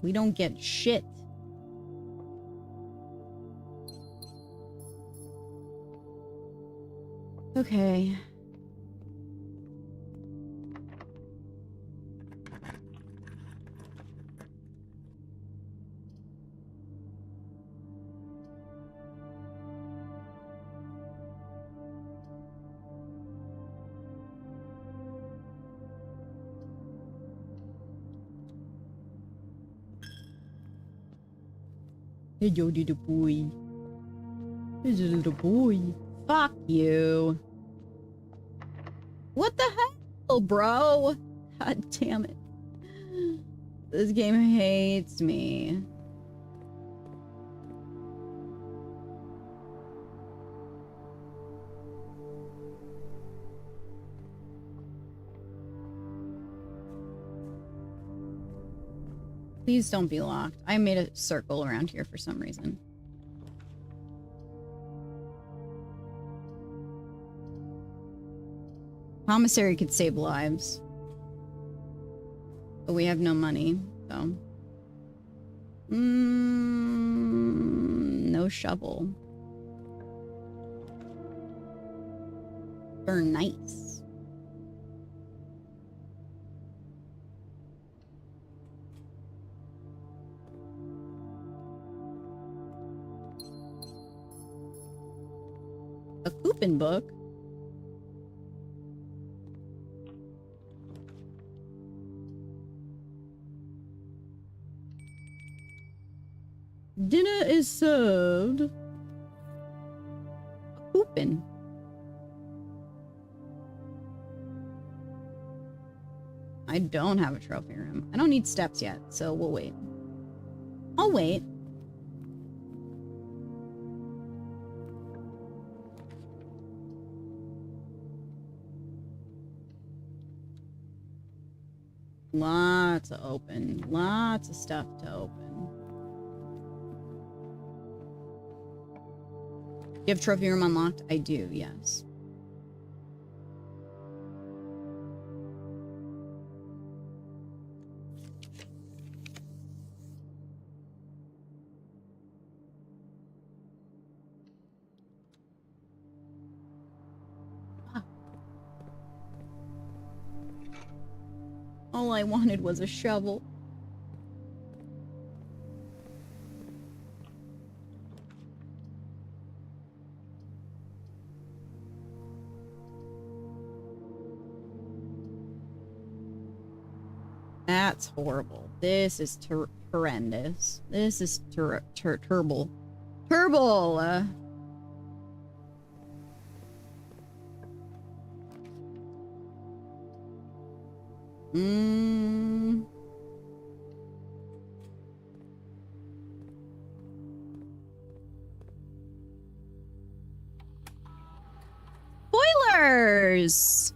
We don't get shit. Okay. Hey, yo, little boy. Hey, little boy. Fuck you. What the hell, bro? God damn it. This game hates me. Please don't be locked. I made a circle around here for some reason. Commissary could save lives. But we have no money, so... no shovel. Burn nice. A coupon book? Dinner is served. A coupon. I don't have a trophy room. I don't need steps yet, so we'll wait. I'll wait. Lots to open. Lots of stuff to open. You have trophy room unlocked? I do, yes. All I wanted was a shovel. That's horrible. This is horrendous. This is turble. Turble! Spoilers!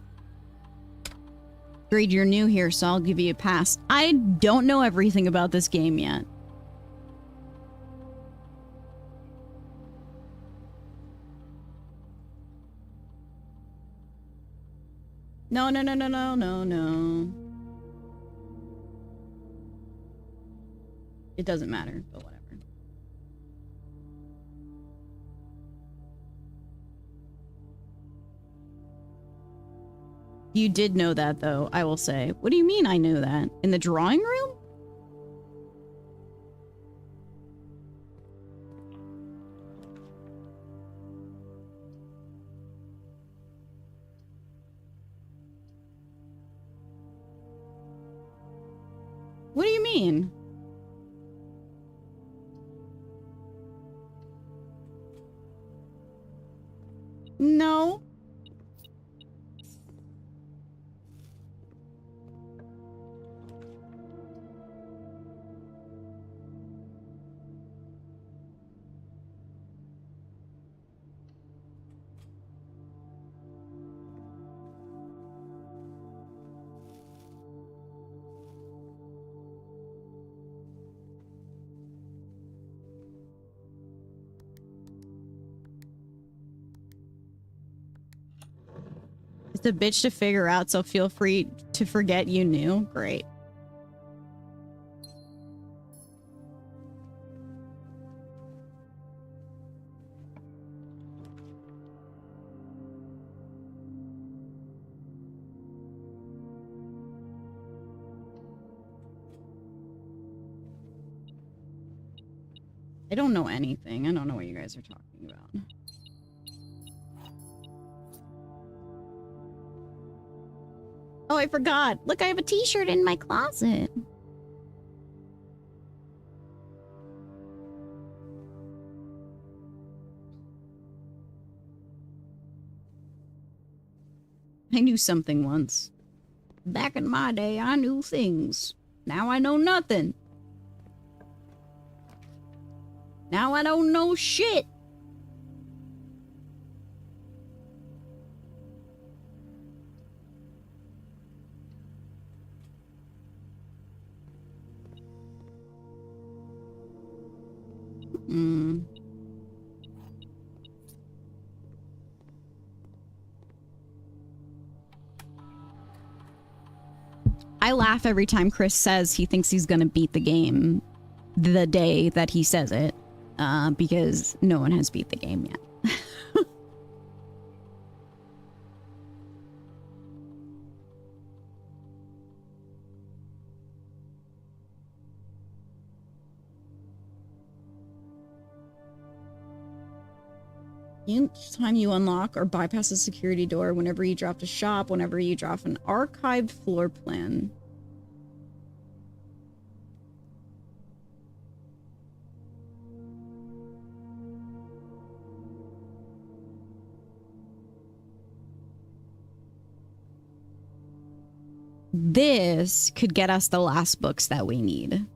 Agreed, you're new here, so I'll give you a pass. I don't know everything about this game yet. No, no, no, no, no, no, no. It doesn't matter, but whatever. You did know that, though, I will say. What do you mean I knew that? In the drawing room? What do you mean? No. It's a bitch to figure out, so feel free to forget you knew. Great. I don't know anything. I don't know what you guys are talking about. Oh, I forgot. Look, I have a t-shirt in my closet. I knew something once. Back in my day, I knew things. Now I know nothing. Now I don't know shit. I laugh every time Chris says he thinks he's gonna beat the game the day that he says it, because no one has beat the game yet. Each time you unlock or bypass a security door, whenever you drop a shop, whenever you drop an archived floor plan. This could get us the last books that we need.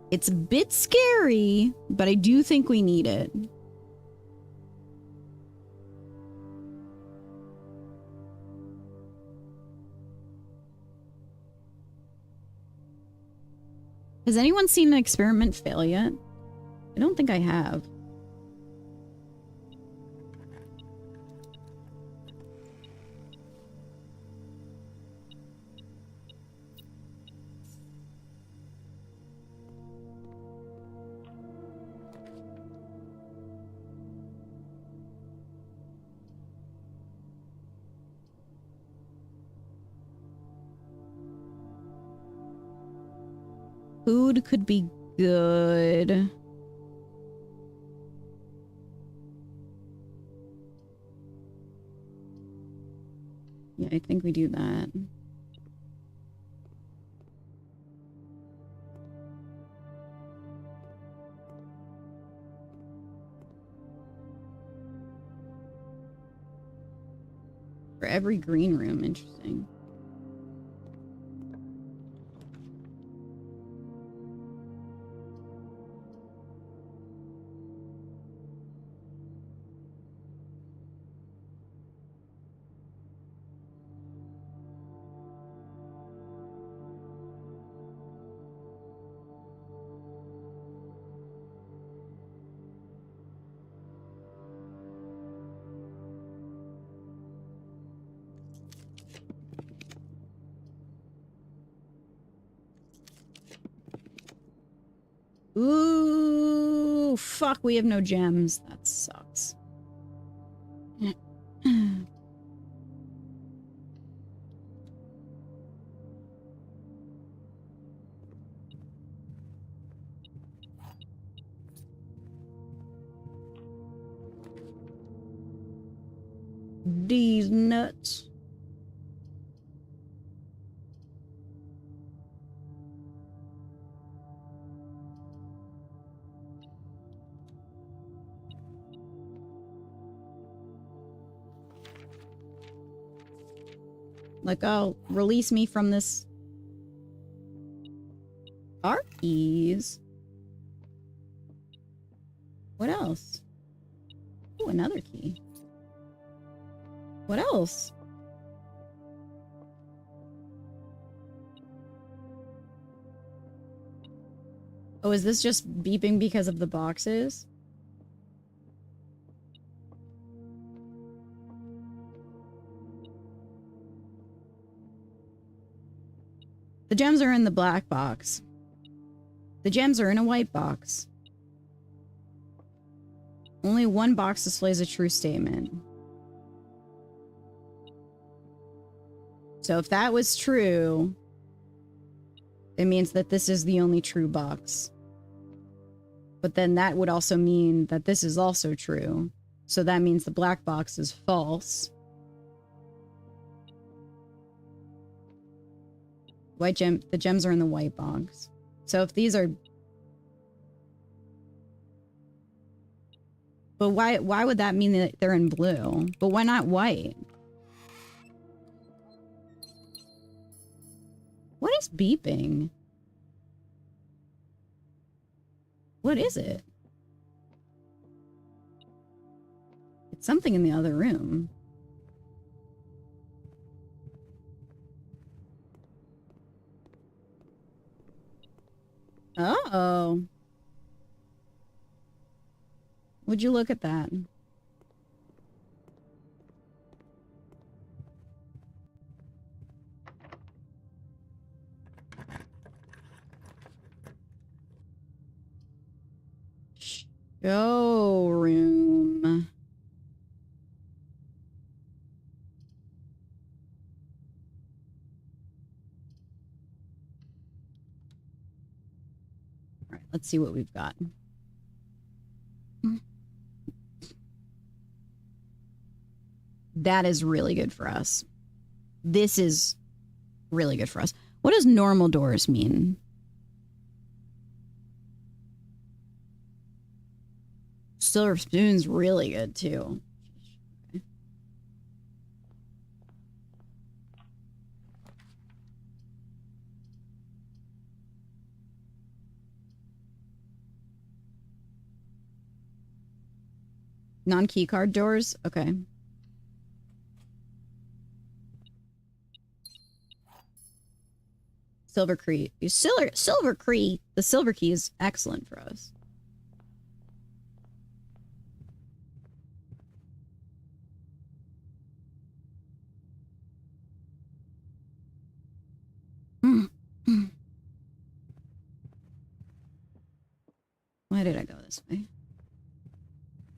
It's a bit scary, but I do think we need it. Has anyone seen an experiment fail yet? I don't think I have. Food could be good. Yeah, I think we do that. For every green room, interesting. Ooh, fuck, we have no gems. That sucks. These nuts. Like, oh, release me from this. Art keys. What else? Oh, another key. What else? Oh, is this just beeping because of the boxes? The gems are in the black box. The gems are in a white box. Only one box displays a true statement. So if that was true, it means that this is the only true box. But then that would also mean that this is also true. So that means the black box is false. The gems are in the white box. So if these are... But why would that mean that they're in blue? But why not white? What is beeping? What is it? It's something in the other room. Oh. Would you look at that? Showroom. All right, let's see what we've got. That is really good for us. This is really good for us. What does normal doors mean? Silver spoon's really good too. Okay. Non-keycard doors? Okay. Silver key. Silver key. The silver key is excellent for us. Why did I go this way?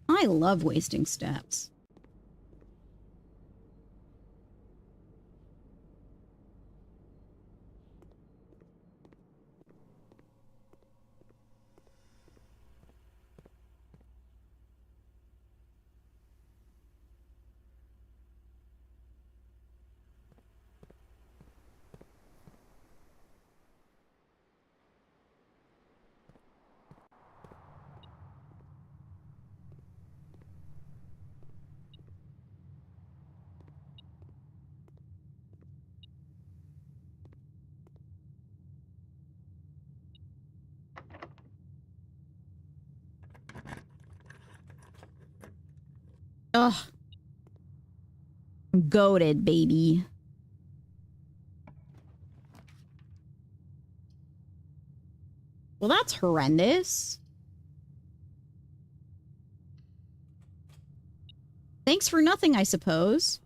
I love wasting steps. Ugh. I'm goated, baby. Well, that's horrendous. Thanks for nothing, I suppose.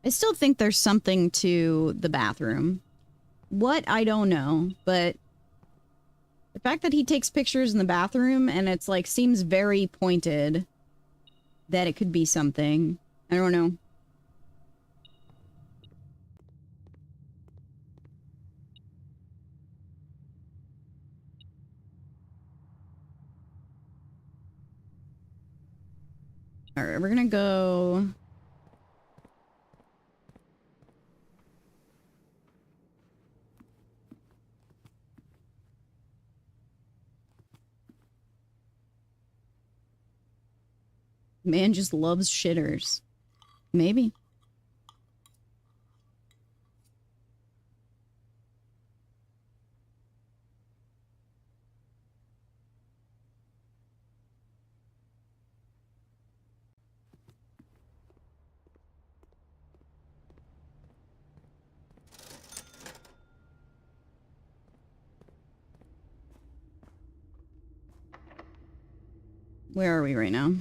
I still think there's something to the bathroom. What? I don't know, but the fact that he takes pictures in the bathroom and it's like seems very pointed that it could be something. I don't know. All right, we're gonna go. Man just loves shitters. Maybe. Where are we right now?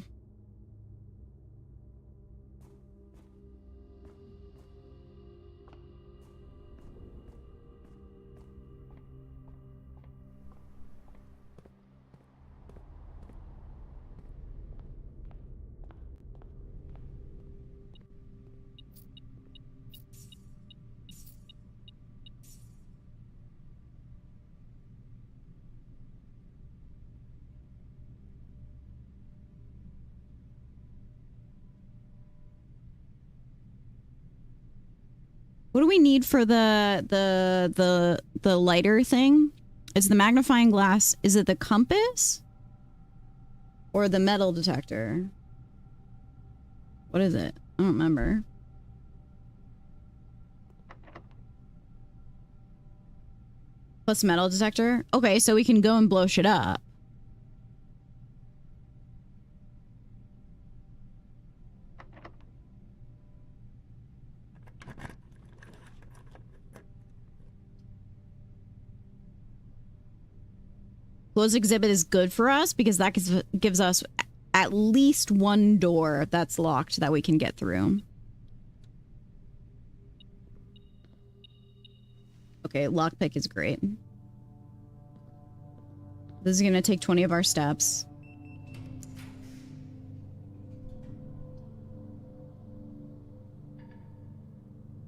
What do we need for the lighter thing? Is the magnifying glass, is it the compass? Or the metal detector? What is it? I don't remember. Plus metal detector? Okay, so we can go and blow shit up. Closed exhibit is good for us because that gives us at least one door that's locked that we can get through. Okay, lockpick is great. This is gonna take 20 of our steps.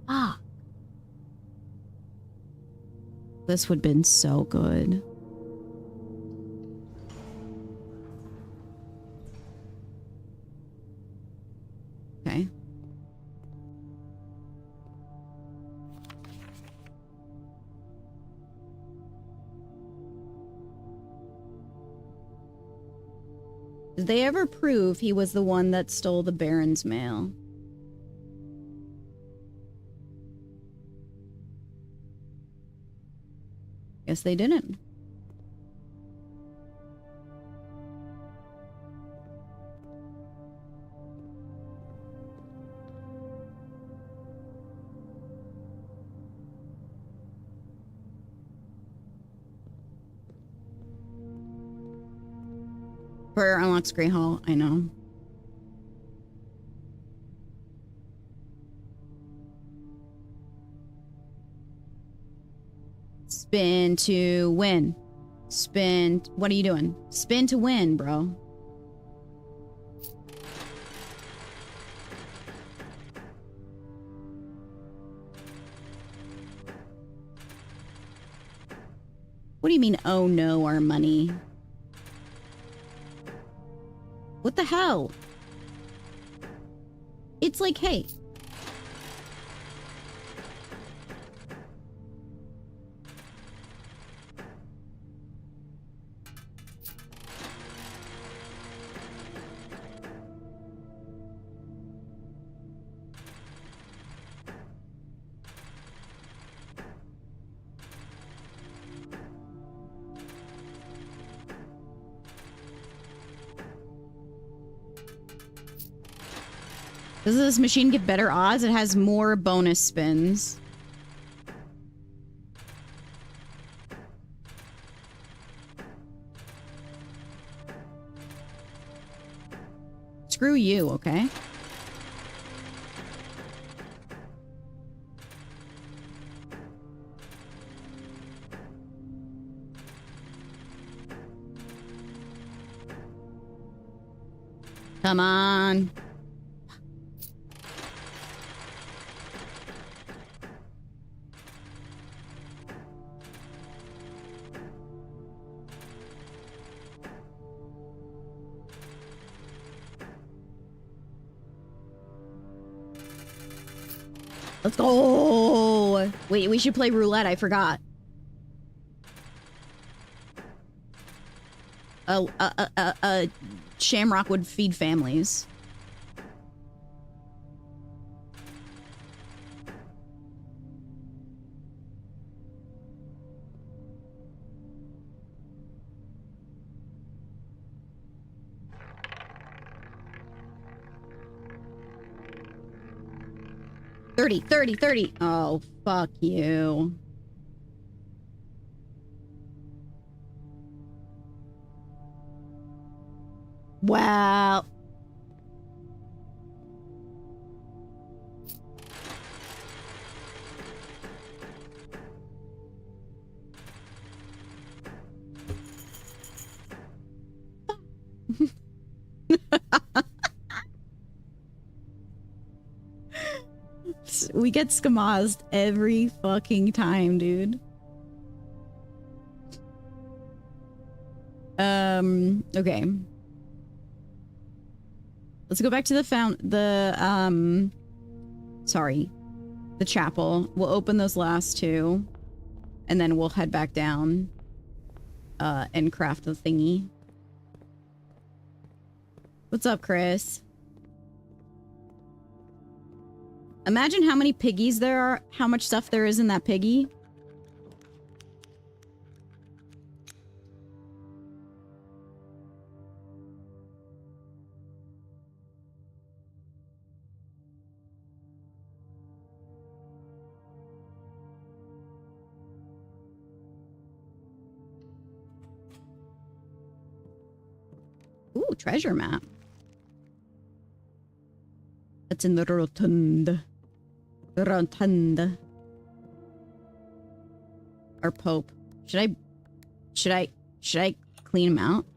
Ah. This would have been so good. Okay. Did they ever prove he was the one that stole the Baron's mail? Guess they didn't. For unlocks Grey Hall, I know. Spin to win. Spin. What are you doing? Spin to win, bro. What do you mean, oh no, our money? What the hell? It's like, hey. Does this machine get better odds? It has more bonus spins. Screw you, okay? Come on. Let's go. Wait, we should play roulette. I forgot. Shamrock would feed families. $30. Oh, fuck you. Wow. We get skamazed every fucking time, dude. Okay. Let's go back to the the chapel. We'll open those last two, and then we'll head back down, and craft the thingy. What's up, Chris? Imagine how many piggies there are, how much stuff there is in that piggy. Ooh, treasure map. That's in the rotunda. Rotunda. Our Pope. Should I clean him out?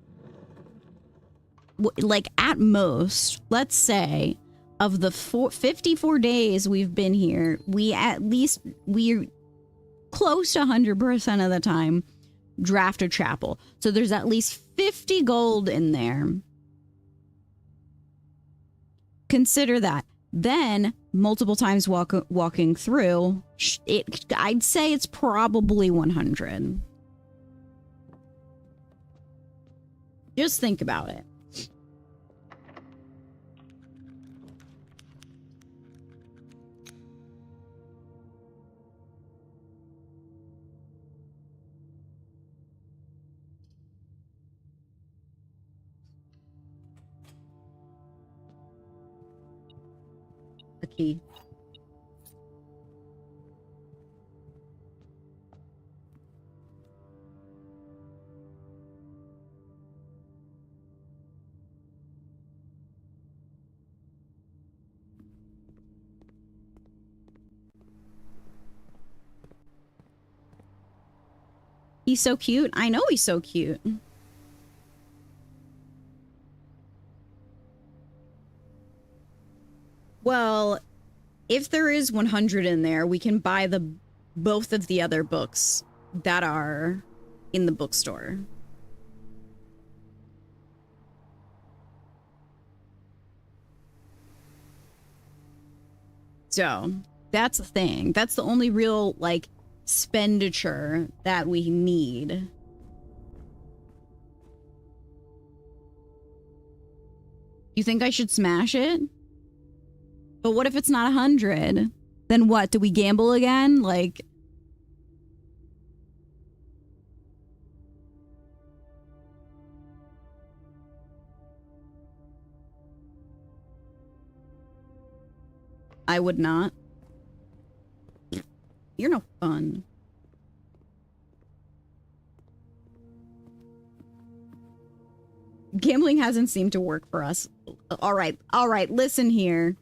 Like, at most, let's say, of the 54 days we've been here, we're close to 100% of the time draft a chapel. So there's at least 50 gold in there. Consider that. Then, multiple times walking through, I'd say it's probably 100. Just think about it. The key. He's so cute. I know he's so cute. Well, if there is 100 in there, we can buy both of the other books that are in the bookstore. So, that's the thing. That's the only real, like, expenditure that we need. You think I should smash it? But what if it's not 100? Then what? Do we gamble again? Like... I would not. You're no fun. Gambling hasn't seemed to work for us. All right, listen here.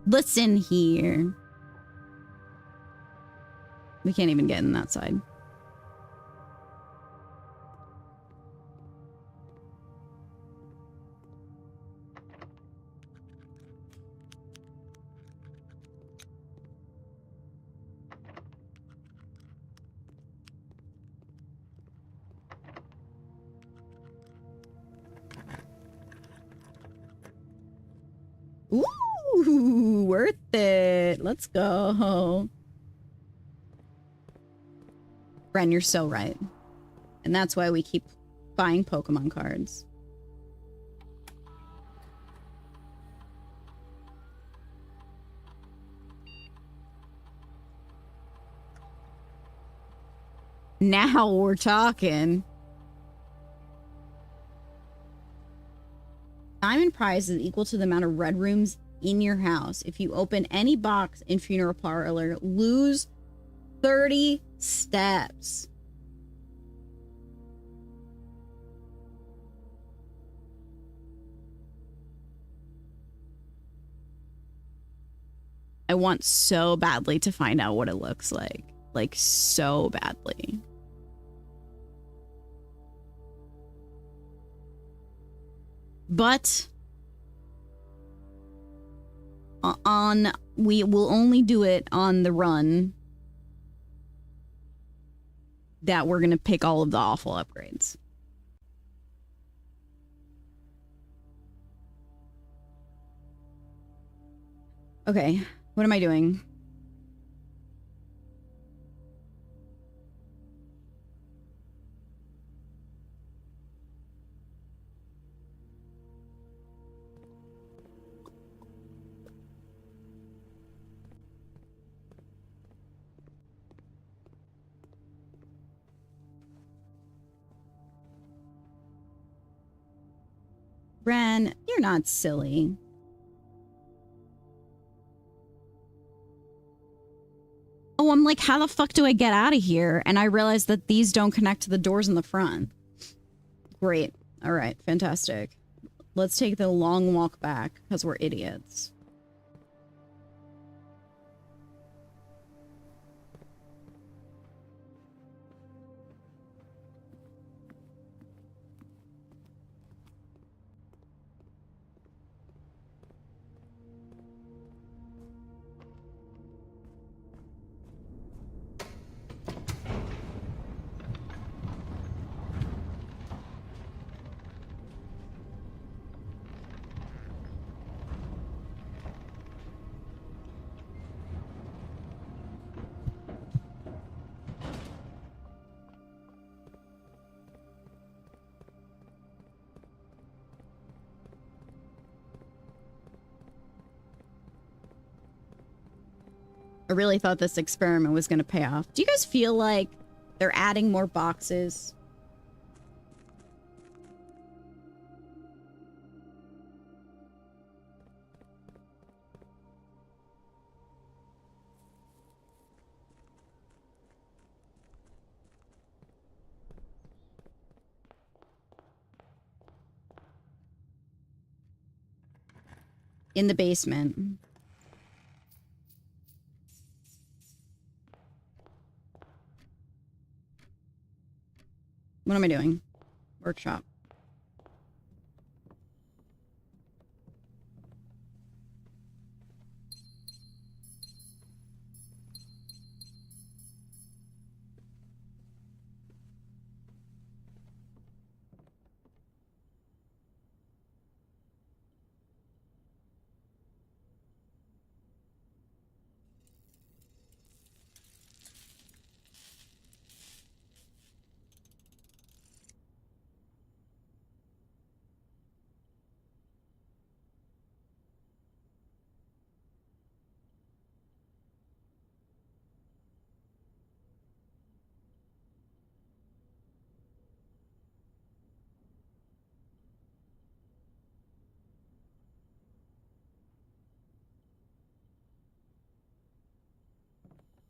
Listen here. We can't even get in that side. Ooh, worth it. Let's go. Bren, you're so right. And that's why we keep buying Pokemon cards. Now we're talking. grand prize is equal to the amount of red rooms in your house. If you open any box in funeral parlor, lose 30 steps. I want so badly to find out what it looks like. Like, so badly. But we will only do it on the run that we're gonna pick all of the awful upgrades. Okay, what am I doing? Ren, you're not silly. Oh, I'm like, how the fuck do I get out of here? And I realized that these don't connect to the doors in the front. Great. All right, fantastic. Let's take the long walk back, because we're idiots. I really thought this experiment was going to pay off. Do you guys feel like they're adding more boxes? In the basement. What am I doing? Workshop.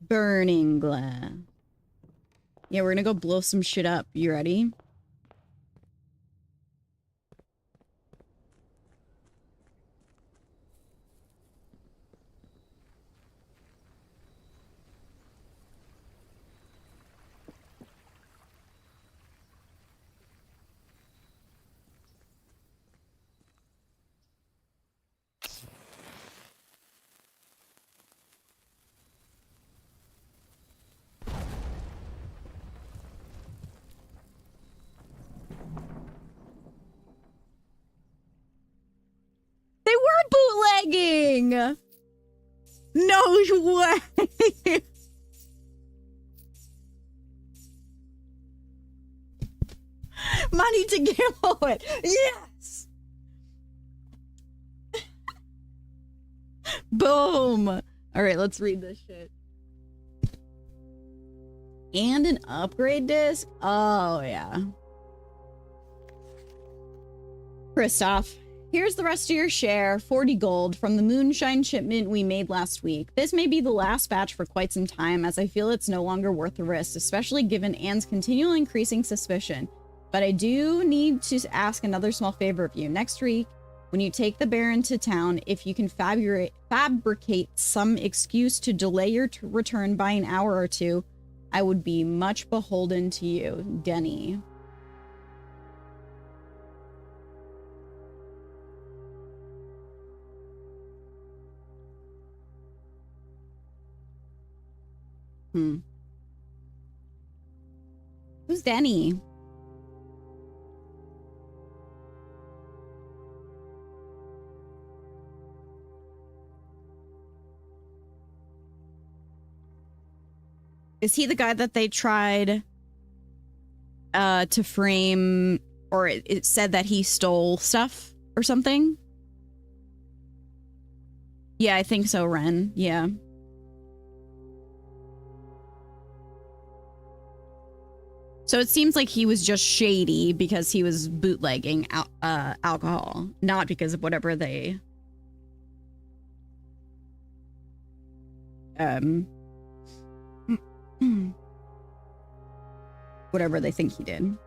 Burning glass. Yeah, we're gonna go blow some shit up. You ready? They were bootlegging! No way! Money to gamble it! Yes! Boom! Alright, let's read this shit. And an upgrade disc? Oh, yeah. Kristoff, Here's the rest of your share, 40 gold, from the moonshine shipment we made last week. This may be the last batch for quite some time, as I feel it's no longer worth the risk, especially given Anne's continual increasing suspicion. But I do need to ask another small favor of you. Next week, when you take the Baron to town, if you can fabricate some excuse to delay your return by an hour or two, I would be much beholden to you, Denny. Who's Denny? Is he the guy that they tried to frame, or it said that he stole stuff or something? Yeah, I think so, Ren. Yeah. So it seems like he was just shady because he was bootlegging alcohol, not because of whatever they whatever they think he did.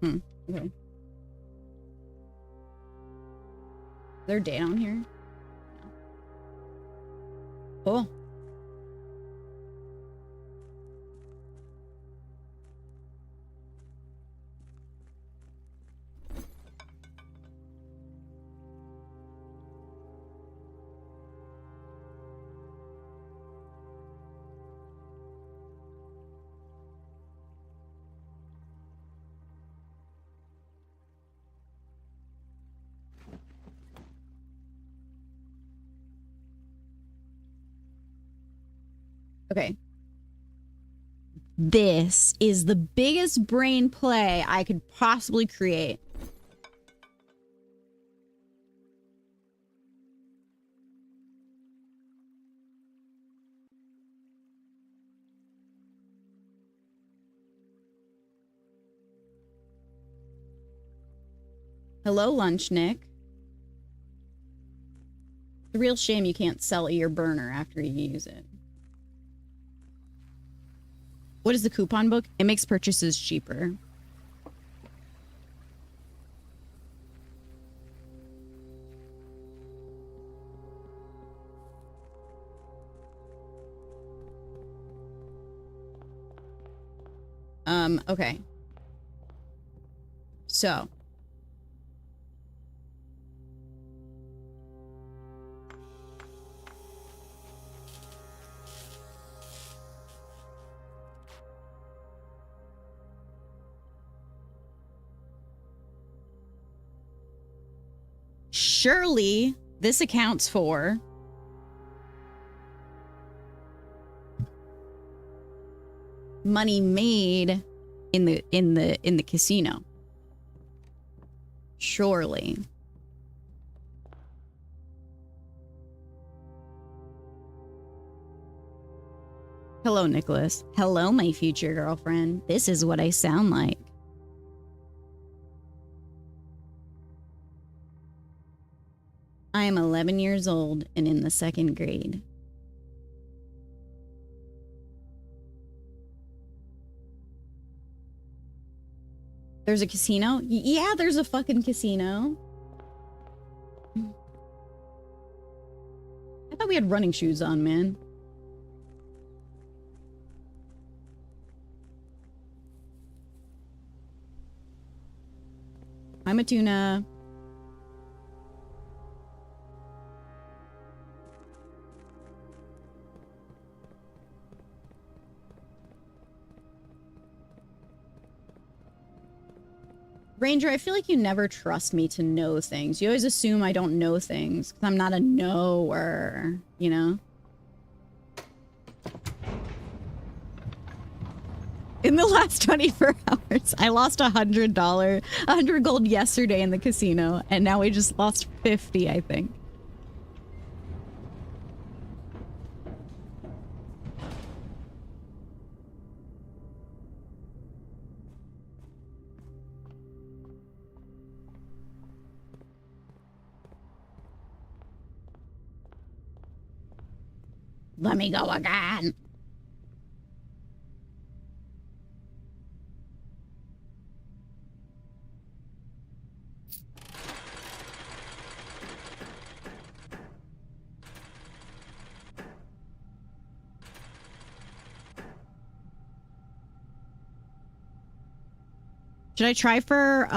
Okay. They're down here. Cool. Okay. This is the biggest brain play I could possibly create. Hello, Lunch Nick. It's a real shame you can't sell your burner after you use it. What is the coupon book? It makes purchases cheaper. Okay. So. Surely this accounts for money made in the casino. Surely. Hello, Nicholas. Hello, my future girlfriend. This is what I sound like. I am 11 years old and in the 2nd grade. There's a casino? Yeah, there's a fucking casino. I thought we had running shoes on, man. I'm a tuna. Ranger, I feel like you never trust me to know things. You always assume I don't know things because I'm not a knower, you know? In the last 24 hours, I lost $100, 100 gold yesterday in the casino, and now we just lost 50, I think. Let me go again. Should I try for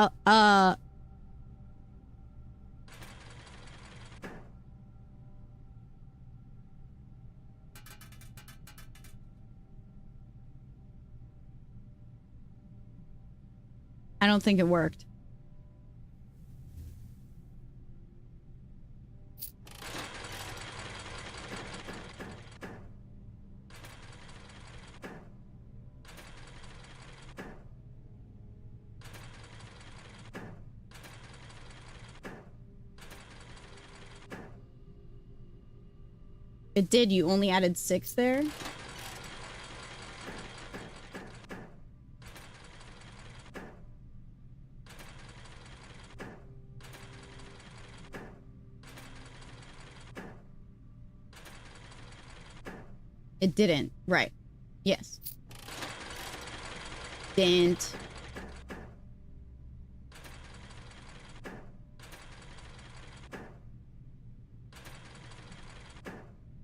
I don't think it worked. It did. You only added 6 there? It didn't. Right. Yes. Didn't.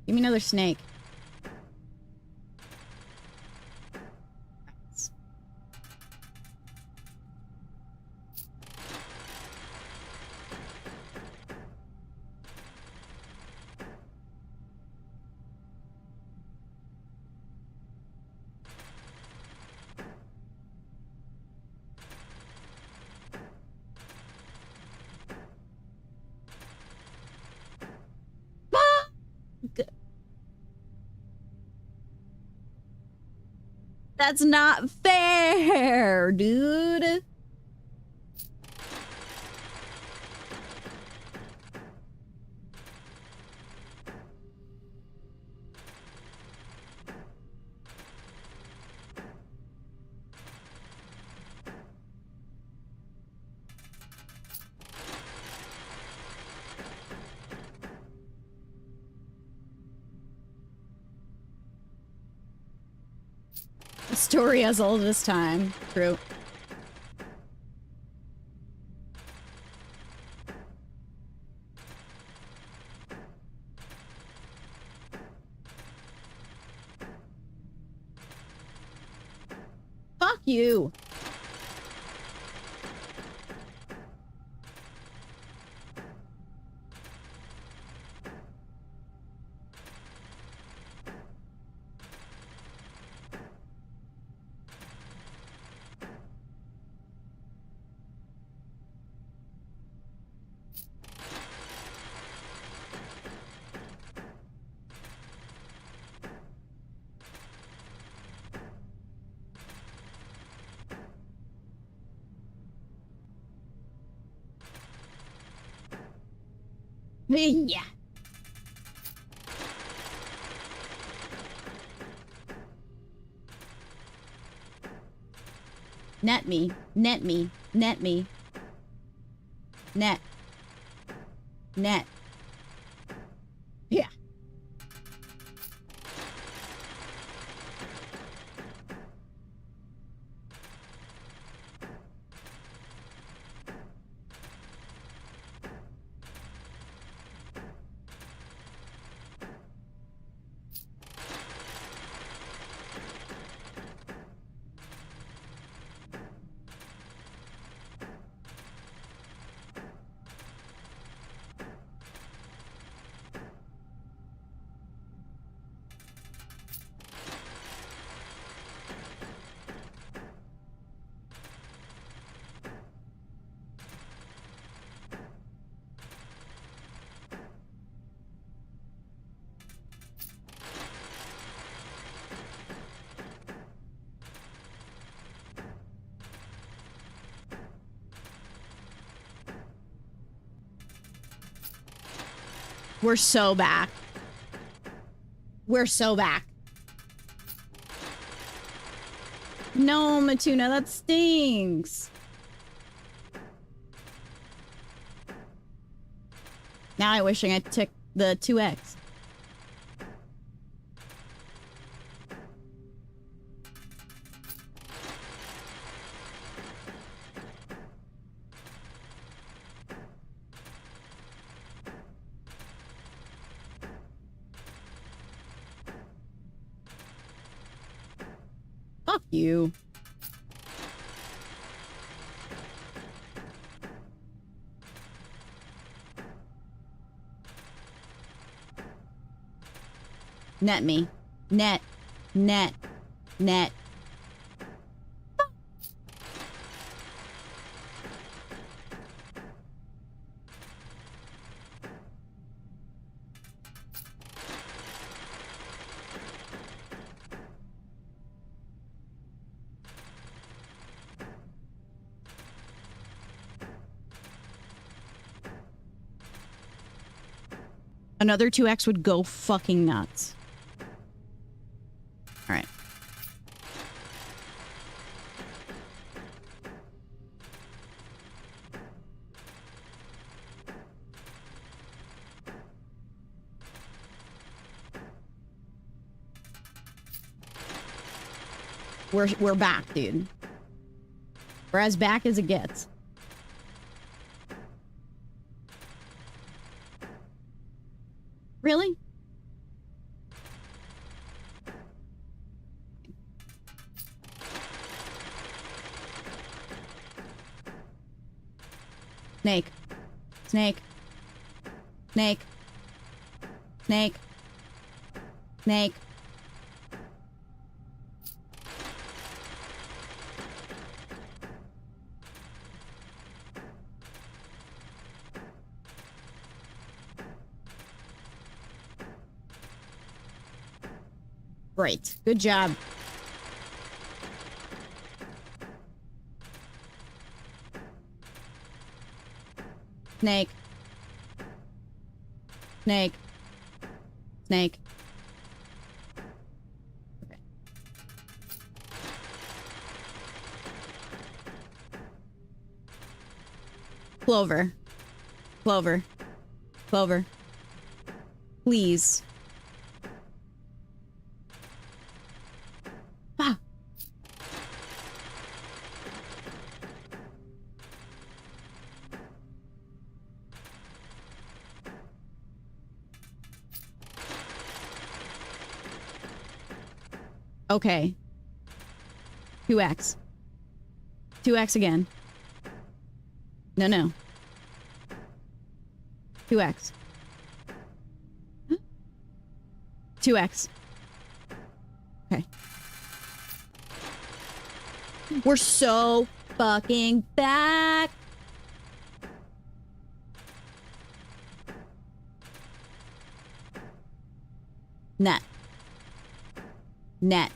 Give me another snake. That's not fair, dude. A story as old as time. True. Fuck you. Yeah. Net me. Net me. Net me. Net. Net. Yeah. We're so back. We're so back. No, Matuna, that stinks. Now I wishing I took the 2x. You. Net me. Net. Net. Net. Another 2x would go fucking nuts. All right. We're back, dude. We're as back as it gets. Really? Snake. Snake. Snake. Snake. Snake. Great. Good job. Snake. Snake. Snake. Okay. Clover. Clover. Clover. Please. Ah. Okay. 2x. 2x again. No, no. 2x. 2x. Okay. We're so fucking back. Net. Net.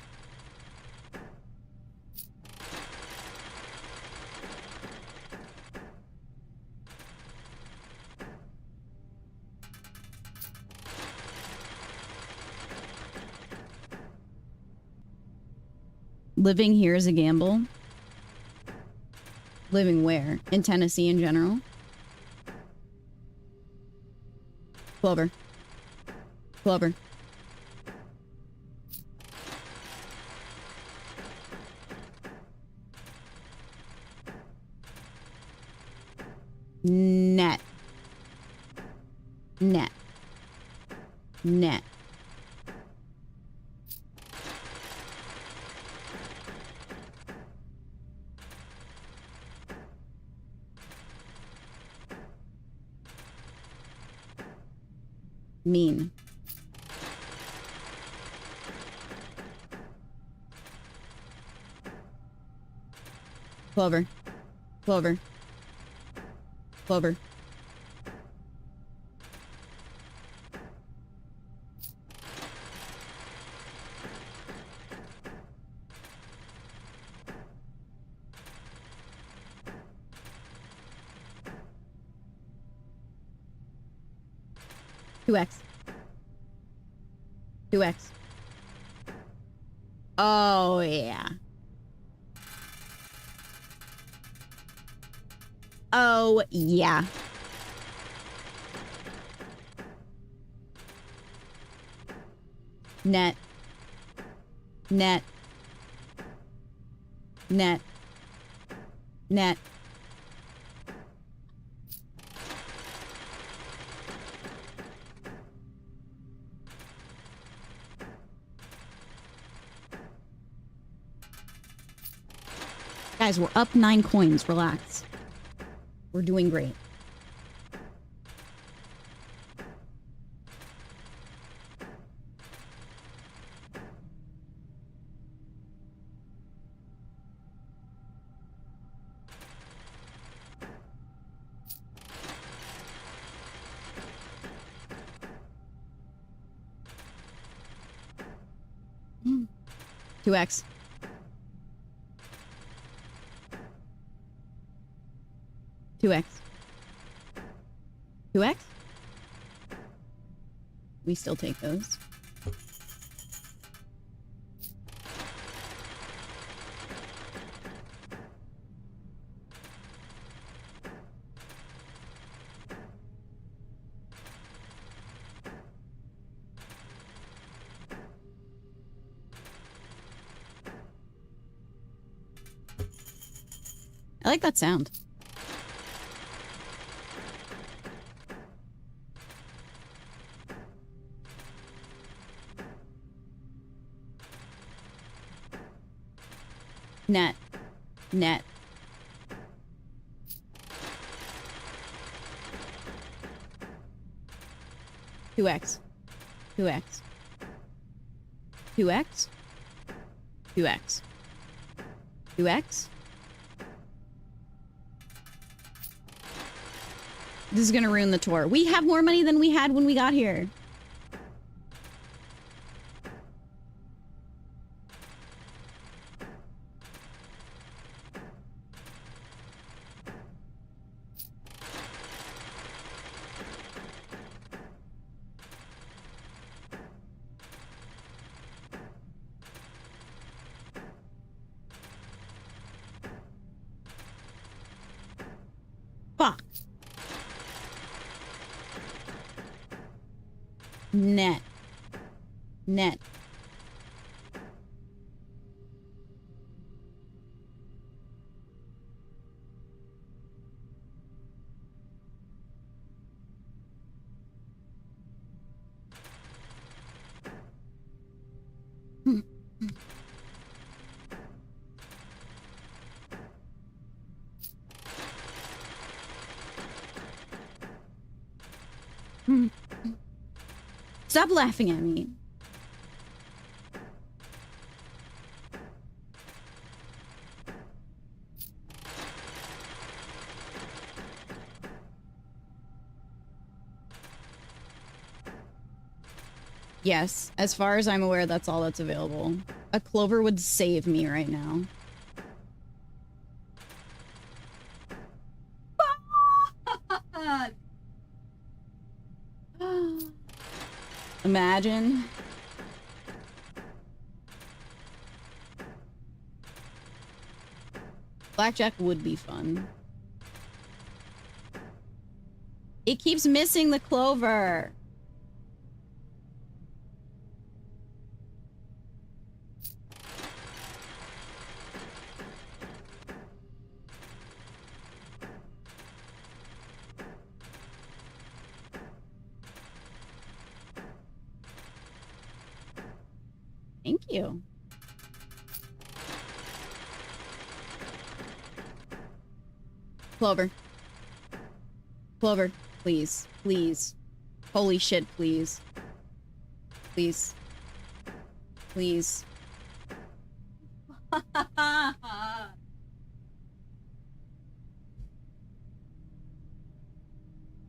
Living here is a gamble. Living where? In Tennessee in general? Clover. Clover. Net. Net. Net. Mean. Clover. Clover. Clover. Two X. 2x. Oh, yeah. Oh, yeah. Net. Net. Net. Net. Guys, we're up 9 coins. Relax. We're doing great. Mm. 2x. 2x. 2x? We still take those. I like that sound. Net. Net. Two X. 2x. 2x. 2x. 2x. This is gonna ruin the tour. We have more money than we had when we got here. Fuck. Net. Net. Stop laughing at me. Yes, as far as I'm aware, that's all that's available. A clover would save me right now. Imagine. Blackjack would be fun. It keeps missing the clover. Thank you. Clover. Clover, please. Please. Holy shit, please. Please. Please.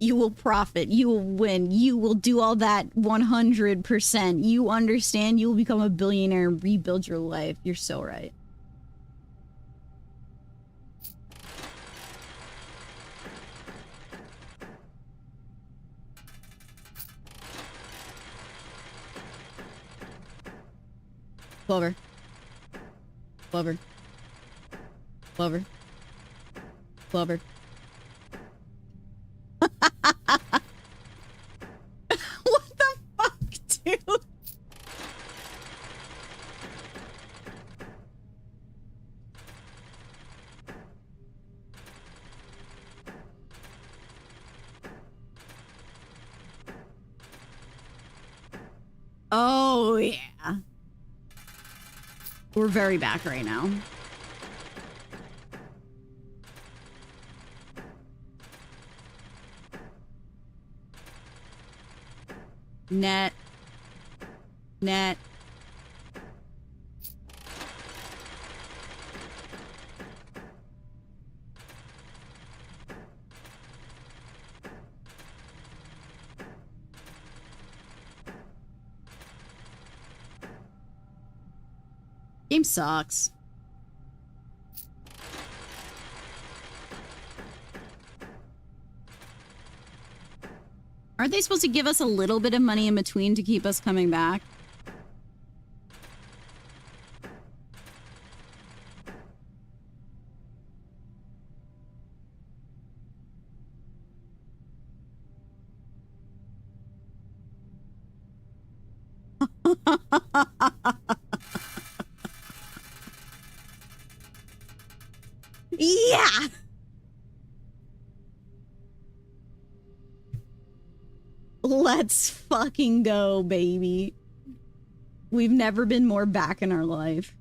You will profit. You will win. You will do all that 100%. You understand. You will become a billionaire and rebuild your life. You're so right. Clover. Clover. Clover. Clover. What the fuck, dude? Oh, yeah. We're very back right now. Net. Net. Game sucks. Aren't they supposed to give us a little bit of money in between to keep us coming back? Yeah! Let's fucking go, baby. We've never been more back in our life.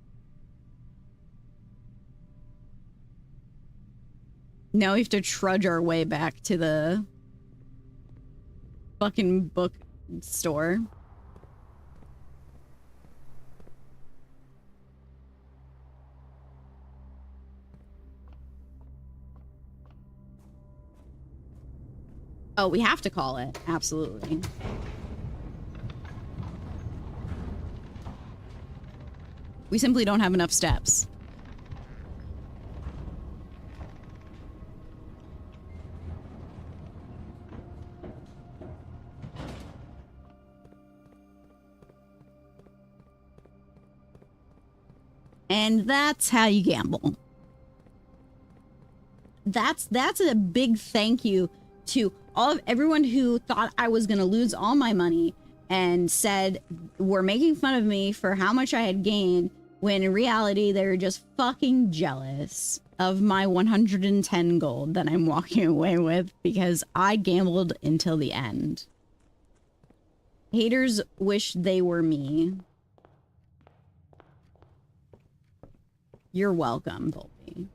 Now we have to trudge our way back to the fucking book store. Oh, we have to call it. Absolutely. We simply don't have enough steps. And that's how you gamble. That's a big thank you to everyone who thought I was gonna lose all my money and said were making fun of me for how much I had gained, when in reality they were just fucking jealous of my 110 gold that I'm walking away with because I gambled until the end. Haters wish they were me. You're welcome, Volpe.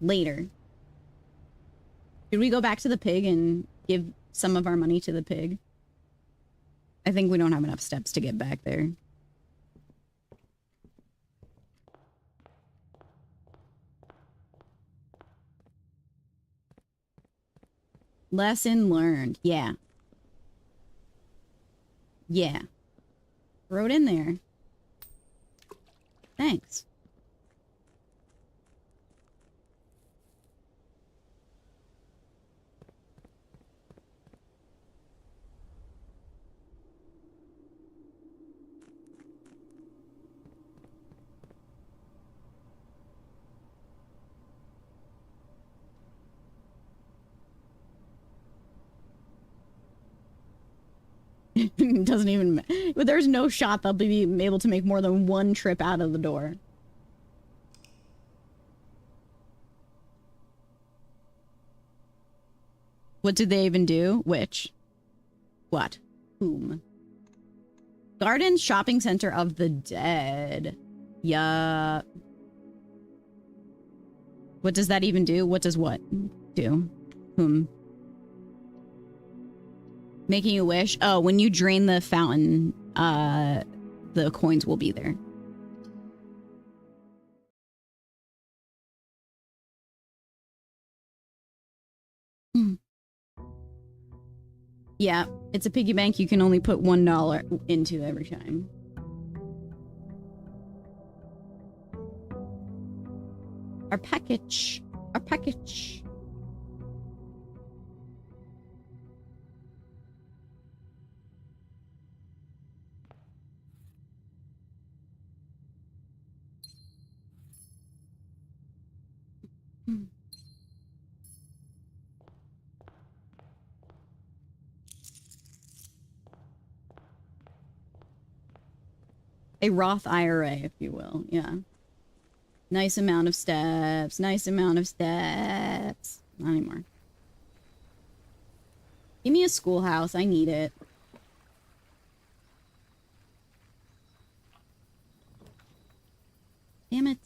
Later. Should we go back to the pig and give some of our money to the pig? I think we don't have enough steps to get back there. Lesson learned. Yeah. Yeah. Throw it in there. Thanks. Doesn't even, but there's no shot they'll be able to make more than one trip out of the door. What did they even do? Which? What? Whom? Garden Shopping Center of the Dead. Yeah. What does that even do? What does what do? Whom? Making a wish? Oh, when you drain the fountain, the coins will be there. Yeah, it's a piggy bank you can only put $1 into every time. Our package. Our package. A Roth IRA, if you will. Yeah. Nice amount of steps. Nice amount of steps. Not anymore. Give me a schoolhouse. I need it. Damn it.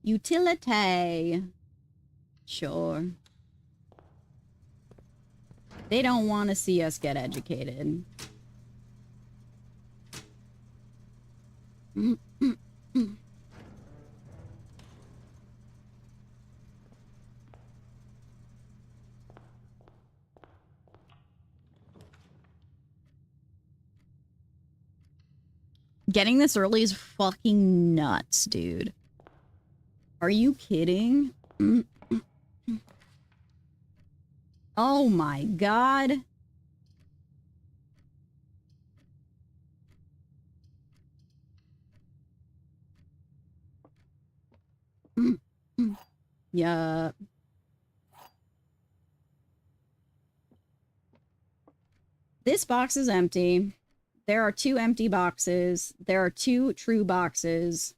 Utility. Sure. They don't want to see us get educated. Getting this early is fucking nuts, dude. Are you kidding? Oh my god. Yeah. This box is empty. There are 2 empty boxes. There are 2 true boxes.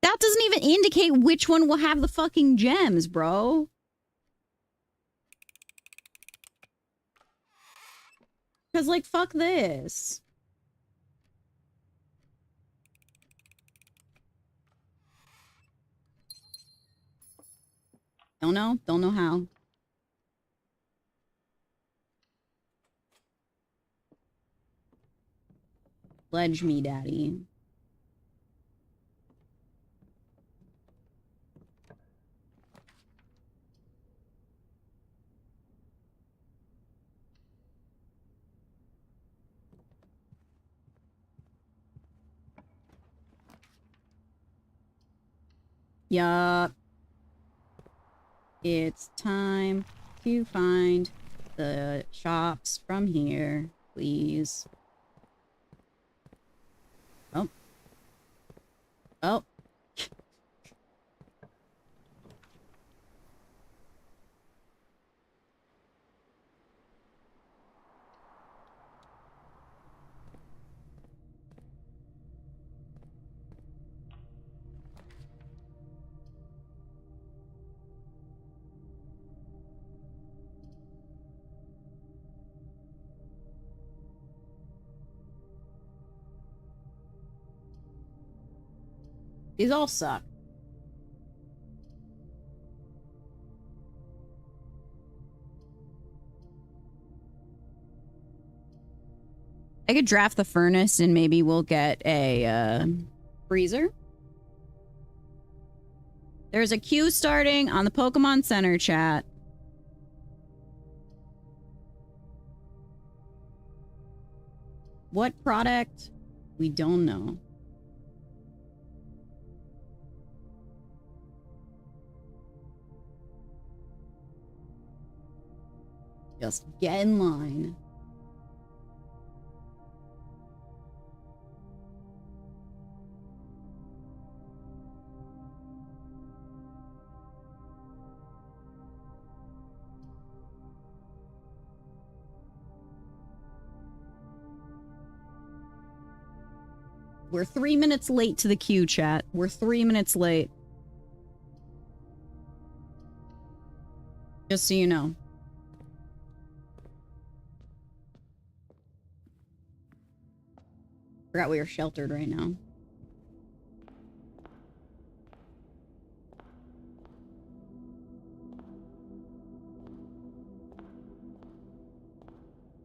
That doesn't even indicate which one will have the fucking gems, bro. Because, like, fuck this. Don't know. Don't know how. Pledge me, daddy. Yup. It's time to find the shops from here, please. Oh. Oh. These all suck. I could draft the furnace and maybe we'll get a freezer. There's a queue starting on the Pokemon Center chat. What product? We don't know. Just get in line. We're 3 minutes late to the queue, chat. We're 3 minutes late. Just so you know. Forgot we were sheltered right now.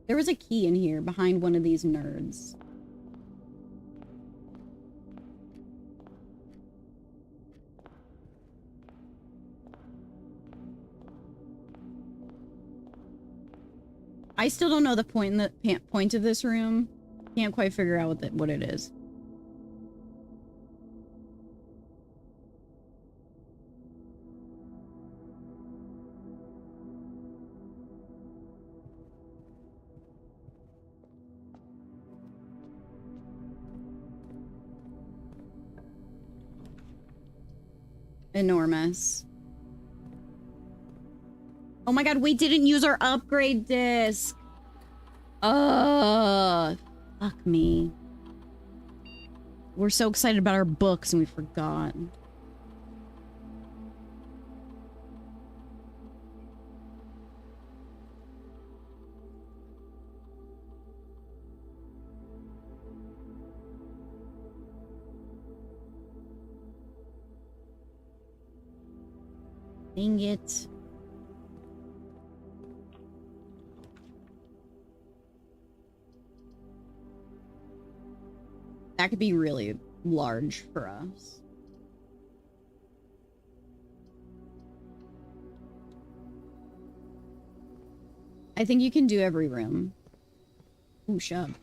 There was a key in here behind one of these nerds. I still don't know the point of this room. Can't quite figure out what it is. Enormous. Oh my god, we didn't use our upgrade disc. Fuck me. We're so excited about our books and we forgot. Dang it. That could be really large for us. I think you can do every room. Ooh, shove.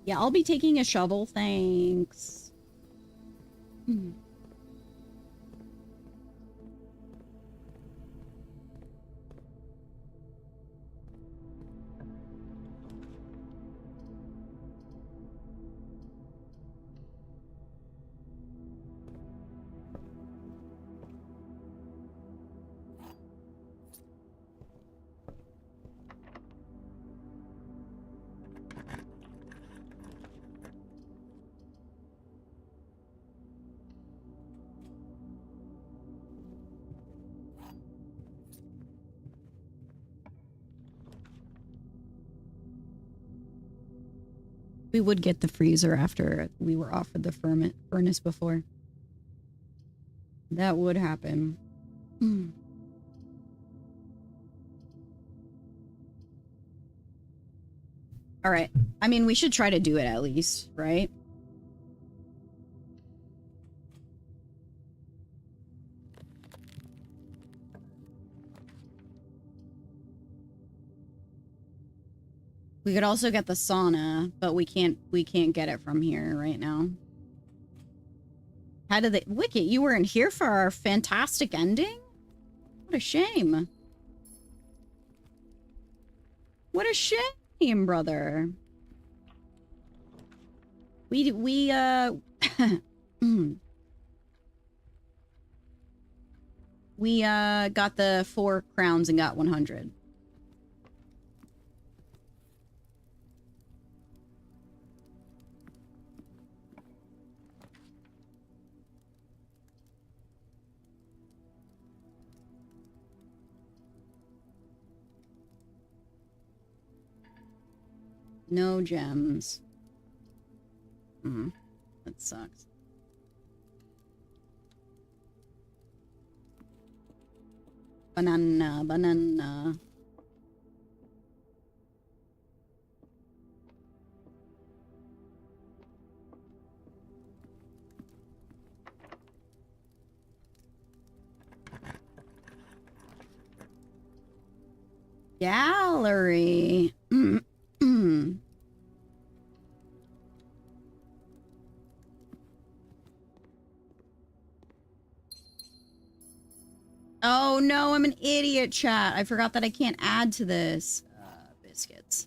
Yeah, I'll be taking a shovel, thanks. We would get the freezer after we were offered the furnace before. That would happen. All right. I mean, we should try to do it at least, right? We could also get the sauna, but we can't get it from here right now. How did they... Wicket, you weren't here for our fantastic ending? What a shame. What a shame, brother. We got the 4 crowns and got 100. No gems. That sucks. Banana. Gallery. Oh no, I'm an idiot, chat. I forgot that I can't add to this. Biscuits.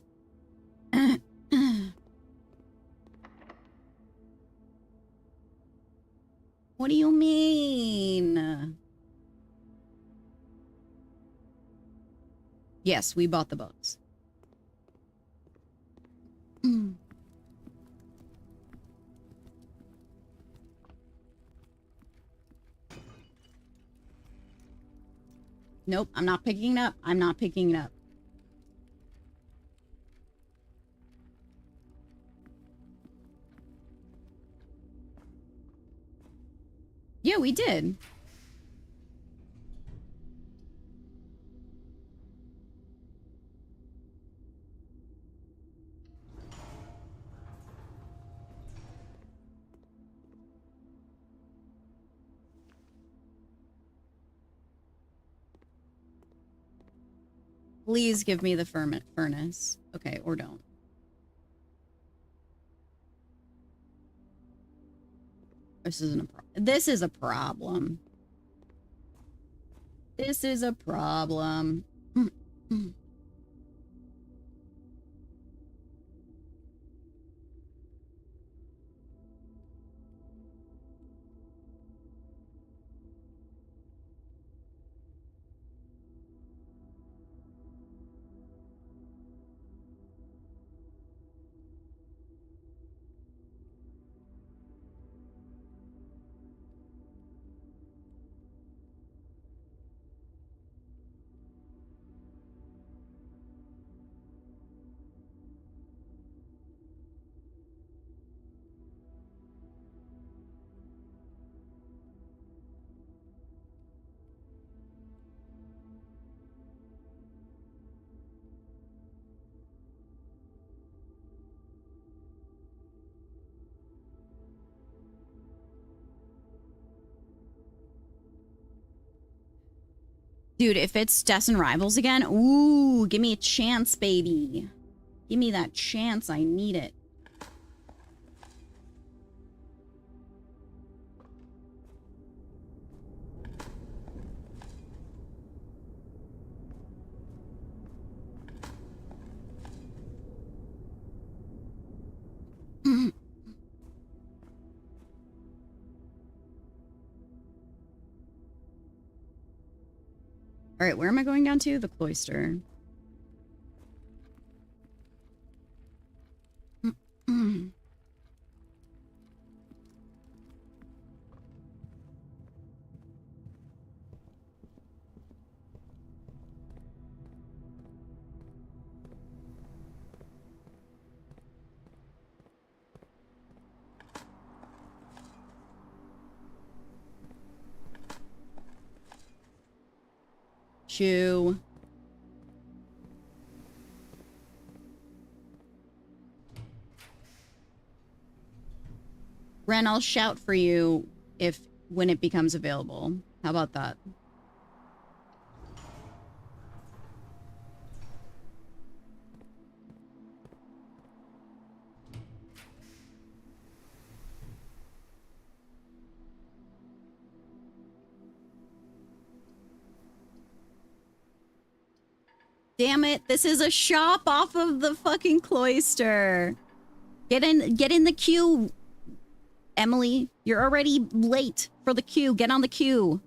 What do you mean? Yes, we bought the books. Nope, I'm not picking it up. I'm not picking it up. Yeah, we did. Please give me the furnace. Okay, or don't. This isn't a problem. This is a problem. This is a problem. Dude, if it's Destin Rivals again, ooh, give me a chance, baby. Give me that chance. I need it. All right, where am I going down to? The cloister. Shoo. Ren, I'll shout for you when it becomes available. How about that? Damn it, this is a shop off of the fucking cloister. Get in the queue, Emily. You're already late for the queue. Get on the queue.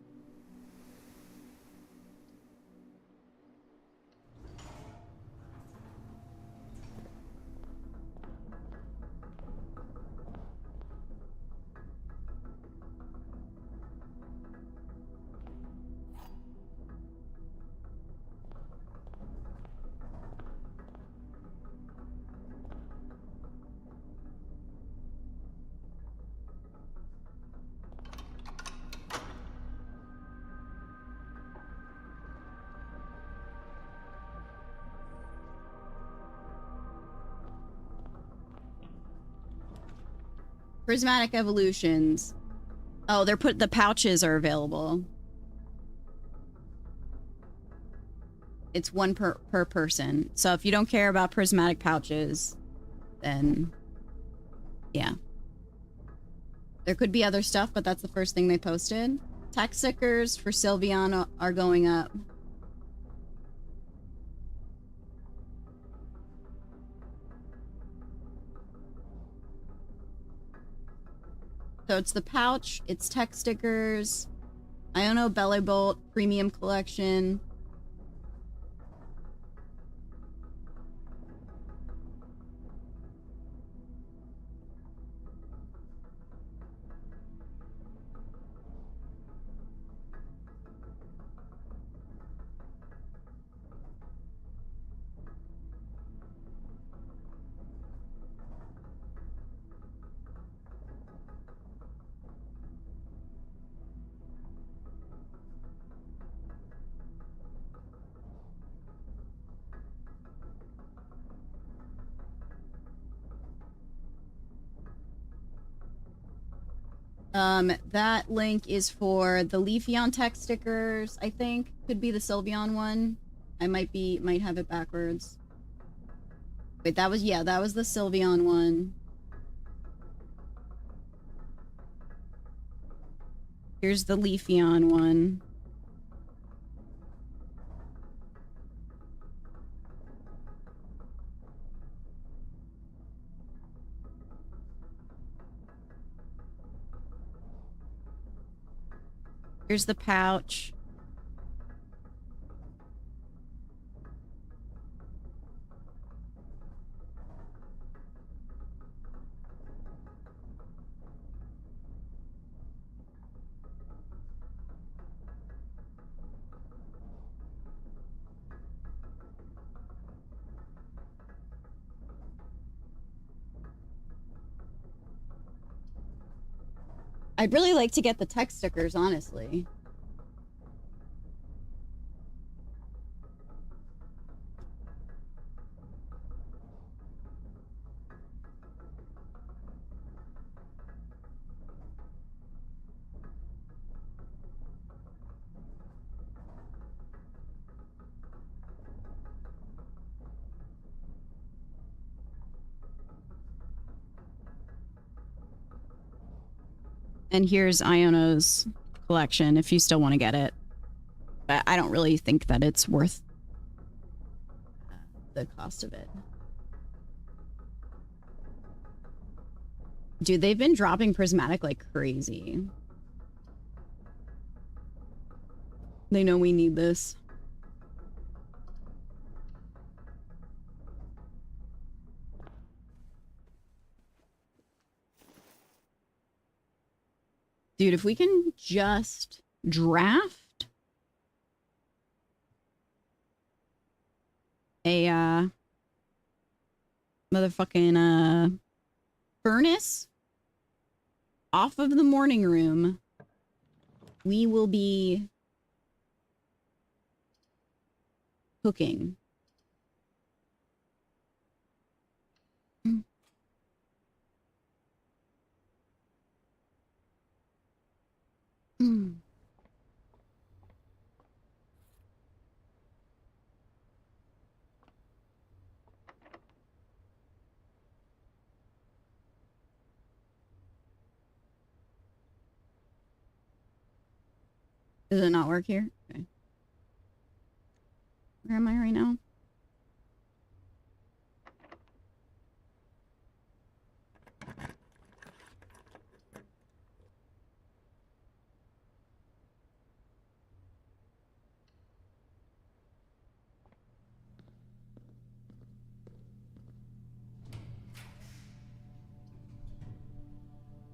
Prismatic evolutions. Oh, the pouches are available. It's one per person. So if you don't care about prismatic pouches, then yeah. There could be other stuff, but that's the first thing they posted. Tech stickers for Sylveon are going up. So it's the pouch, it's tech stickers, Iono Belly Bolt Premium Collection. That link is for the Leafeon tech stickers, I think. Could be the Sylveon one. I might have it backwards. Wait, that was the Sylveon one. Here's the Leafeon one. Here's the pouch. I'd really like to get the tech stickers, honestly. And here's Iono's collection if you still want to get it. But I don't really think that it's worth the cost of it. Dude, they've been dropping prismatic like crazy. They know we need this. Dude, if we can just draft a motherfucking furnace off of the morning room, we will be cooking. Does it not work here? Okay. Where am I right now?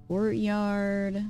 Courtyard.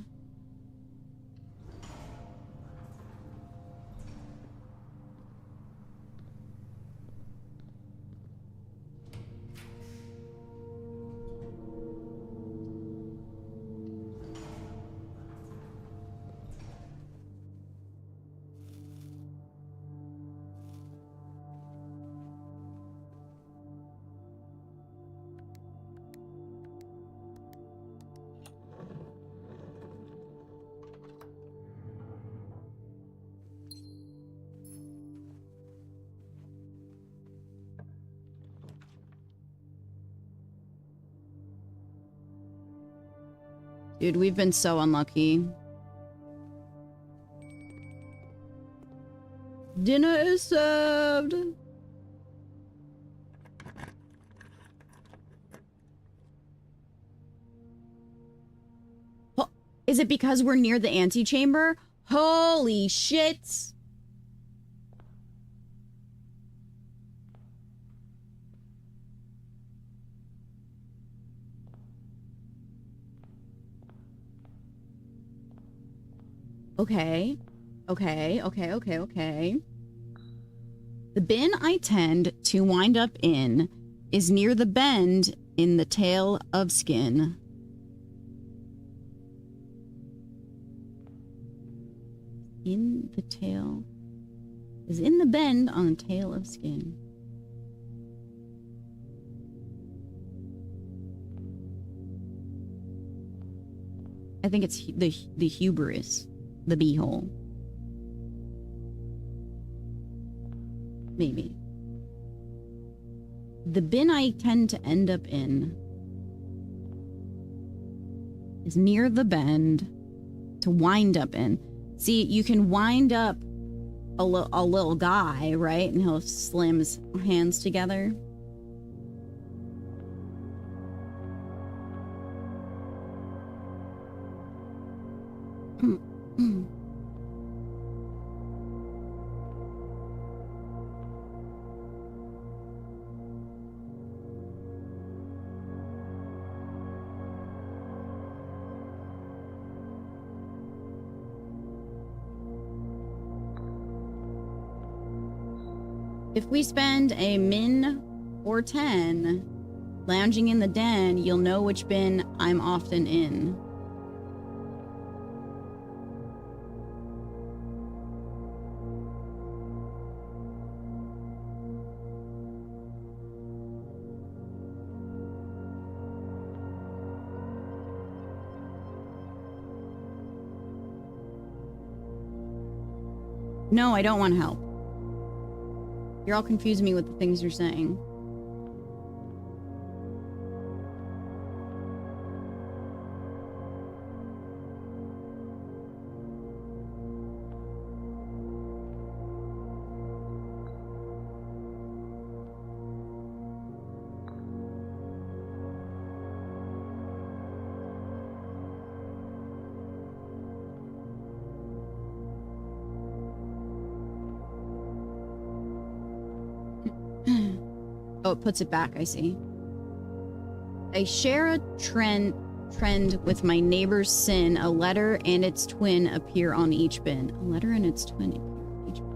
Dude, we've been so unlucky. Dinner is served. Oh, is it because we're near the antechamber? Holy shit. Okay. Okay. The bin I tend to wind up in is near the bend in the tail of skin. In the tail. Is in the bend on the tail of skin. I think it's the hubris. The beehole. Maybe. The bin I tend to end up in is near the bend to wind up in. See, you can wind up a little guy, right? And he'll slam his hands together. If we spend a min or 10 lounging in the den, you'll know which bin I'm often in. No, I don't want help. You're all confusing me with the things you're saying. Oh, it puts it back, I see. I share a trend with my neighbor's sin. A letter and its twin appear on each bin. A letter and its twin appear on each bin.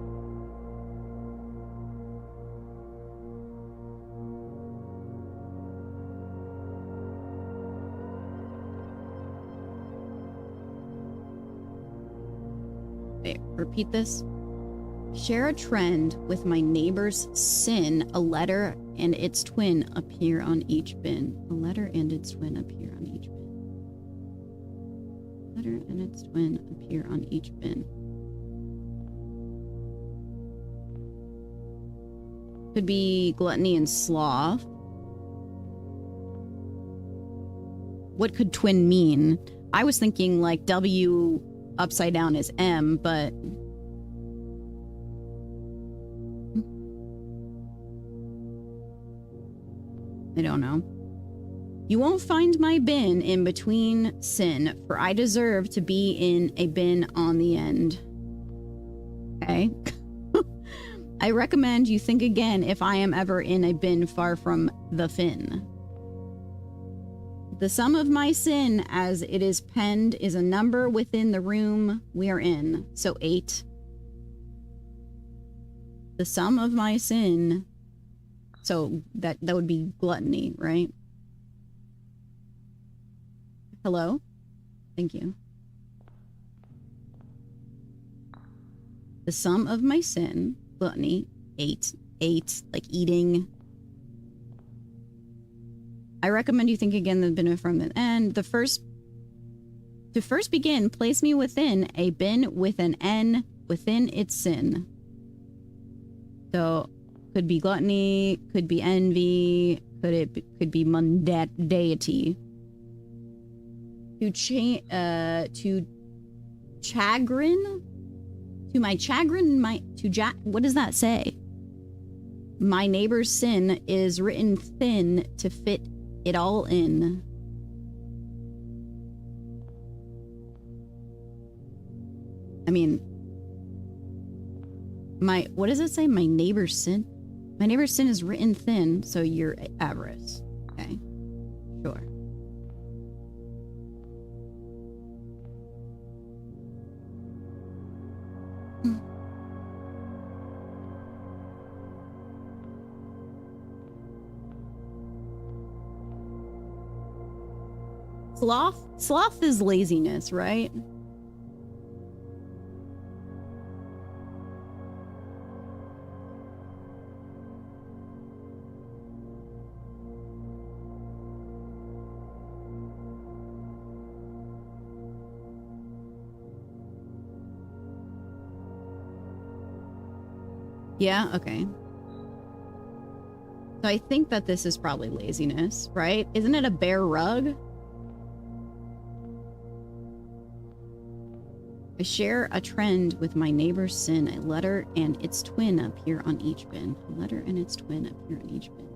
Wait, repeat this. Share a trend with my neighbor's sin. A letter and its twin appear on each bin. A letter and its twin appear on each bin. Letter and its twin appear on each bin. Could be gluttony and sloth. What could twin mean? I was thinking like W upside down is M, but I don't know. You won't find my bin in between sin, for I deserve to be in a bin on the end. Okay. I recommend you think again if I am ever in a bin far from the fin. The sum of my sin, as it is penned, is a number within the room we are in. So 8. The sum of my sin. So that would be gluttony, right? Hello? Thank you. The sum of my sin, gluttony, 8. 8, like eating. I recommend you think again the bin from the end. To first begin, place me within a bin with an N within its sin. So could be gluttony, could be envy, could be mundanity. To chagrin, what does that say? My neighbor's sin is written thin to fit it all in. I mean, what does it say? My neighbor's sin? My neighbor's sin is written thin, so you're avarice. Okay, sure. Sloth is laziness, right? Yeah, okay. So I think that this is probably laziness, right? Isn't it a bare rug? I share a trend with my neighbor's sin. A letter and its twin appear on each bin. A letter and its twin appear on each bin.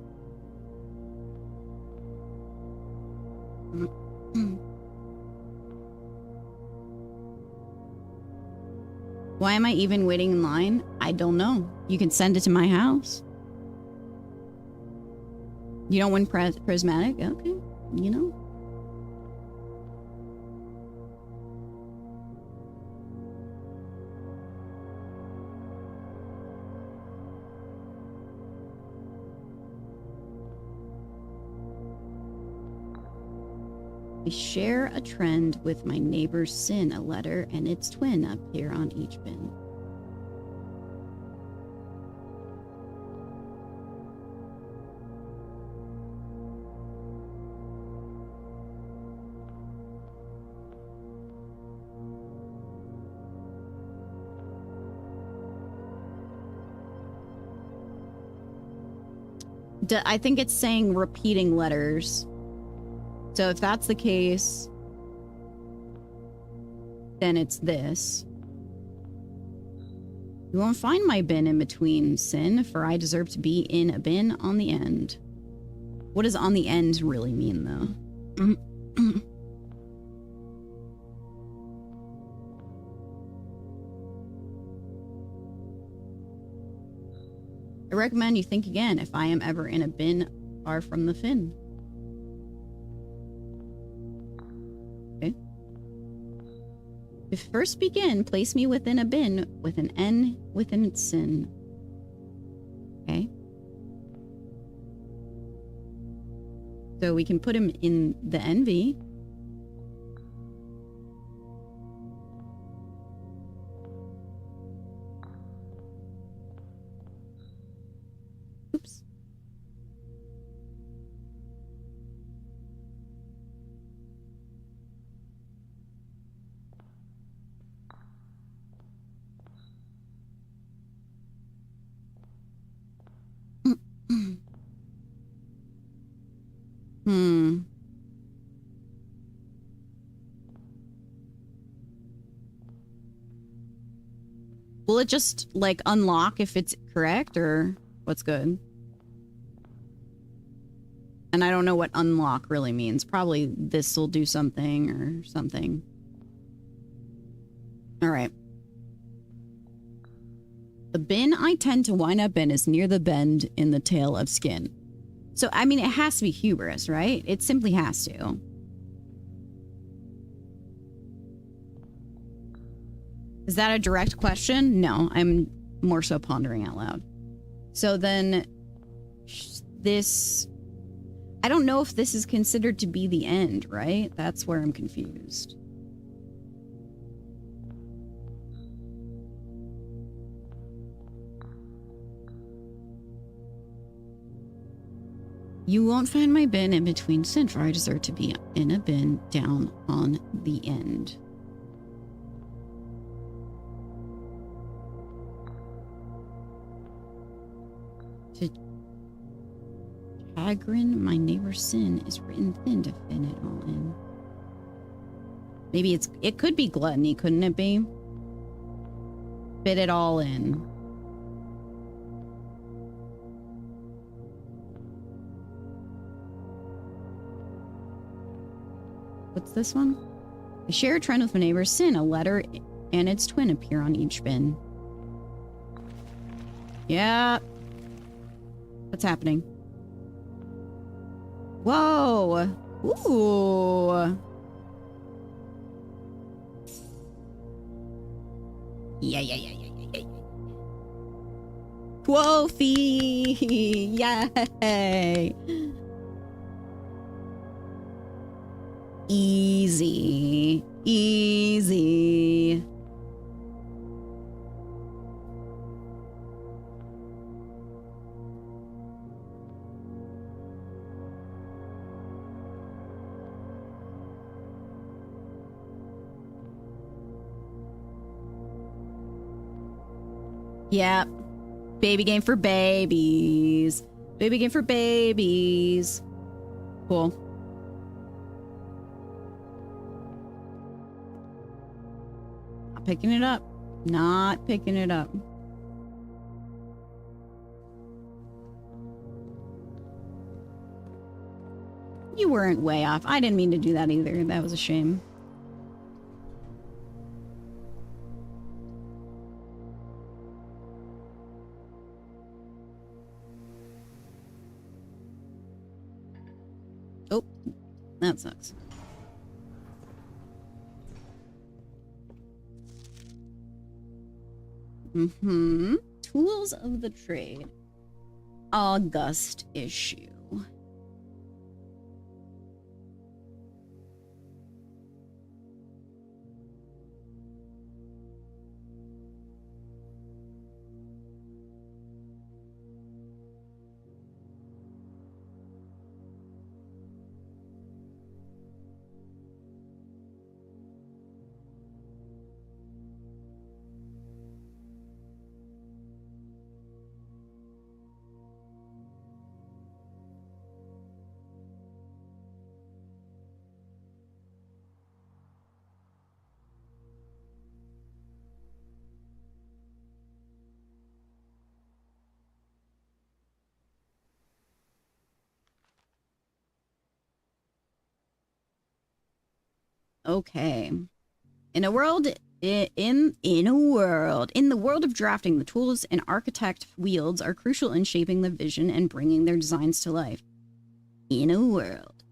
Why am I even waiting in line? I don't know. You can send it to my house. You don't win prismatic? Okay. You know. I share a trend with my neighbor's sin. A letter and its twin appear on each bin. I think it's saying repeating letters. So if that's the case, then it's this. You won't find my bin in between sin, for I deserve to be in a bin on the end. What does on the end really mean, though? I recommend you think again if I am ever in a bin far from the fin. Okay. If first begin, place me within a bin with an N within its sin. Okay. So we can put him in the NV. Oops. Hmm. Will it just like unlock if it's correct or what's good? And I don't know what unlock really means. Probably this will do something or something. All right. The bin I tend to wind up in is near the bend in the tail of skin. So, I mean, it has to be hubris, right? It simply has to. Is that a direct question? No, I'm more so pondering out loud. So then this, I don't know if this is considered to be the end, right? That's where I'm confused. You won't find my bin in between sin, for I deserve to be in a bin down on the end. To chagrin my neighbor's sin is written thin to fit it all in. Maybe it could be gluttony, couldn't it be? Fit it all in. What's this one? I share a trend with my neighbor's sin. A letter and its twin appear on each bin. Yeah. What's happening? Whoa. Ooh. Yeah. Trophy. Yay. Easy. Easy. Yeah. Baby game for babies. Baby game for babies. Cool. Not picking it up. Not picking it up. You weren't way off. I didn't mean to do that either. That was a shame. Oh, that sucks. Tools of the trade. August issue. Okay. In a world In the world of drafting, the tools an architect wields are crucial in shaping the vision and bringing their designs to life. In a world.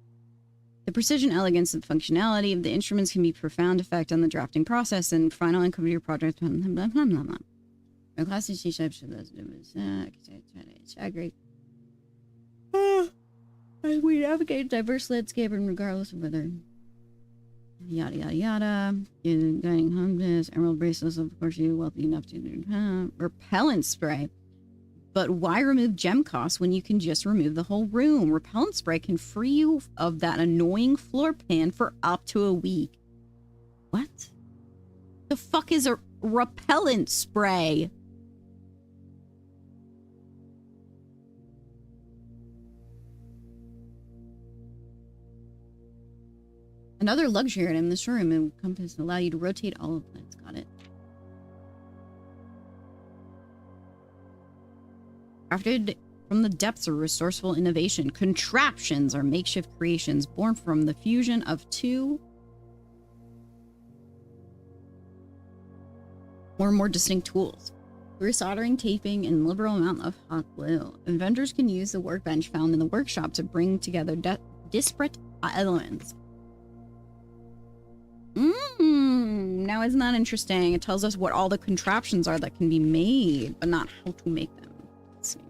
The precision, elegance, and functionality of the instruments can be profound effect on the drafting process and final income of your project. My classes teach types of those. Agree. We navigate a diverse landscape, and regardless of whether yada yada yada, guiding homeless, emerald bracelets. Of course, you're wealthy enough to do repellent spray. But why remove gem costs when you can just remove the whole room? Repellent spray can free you of that annoying floor pan for up to a week. What? The fuck is a repellent spray? Another luxury item in the showroom and compass allow you to rotate all of plants. Got it. Crafted from the depths of resourceful innovation, contraptions are makeshift creations born from the fusion of two or more distinct tools. Through soldering, taping, and liberal amount of hot glue, inventors can use the workbench found in the workshop to bring together disparate elements. Now isn't that interesting? It tells us what all the contraptions are that can be made, but not how to make them. Let's see.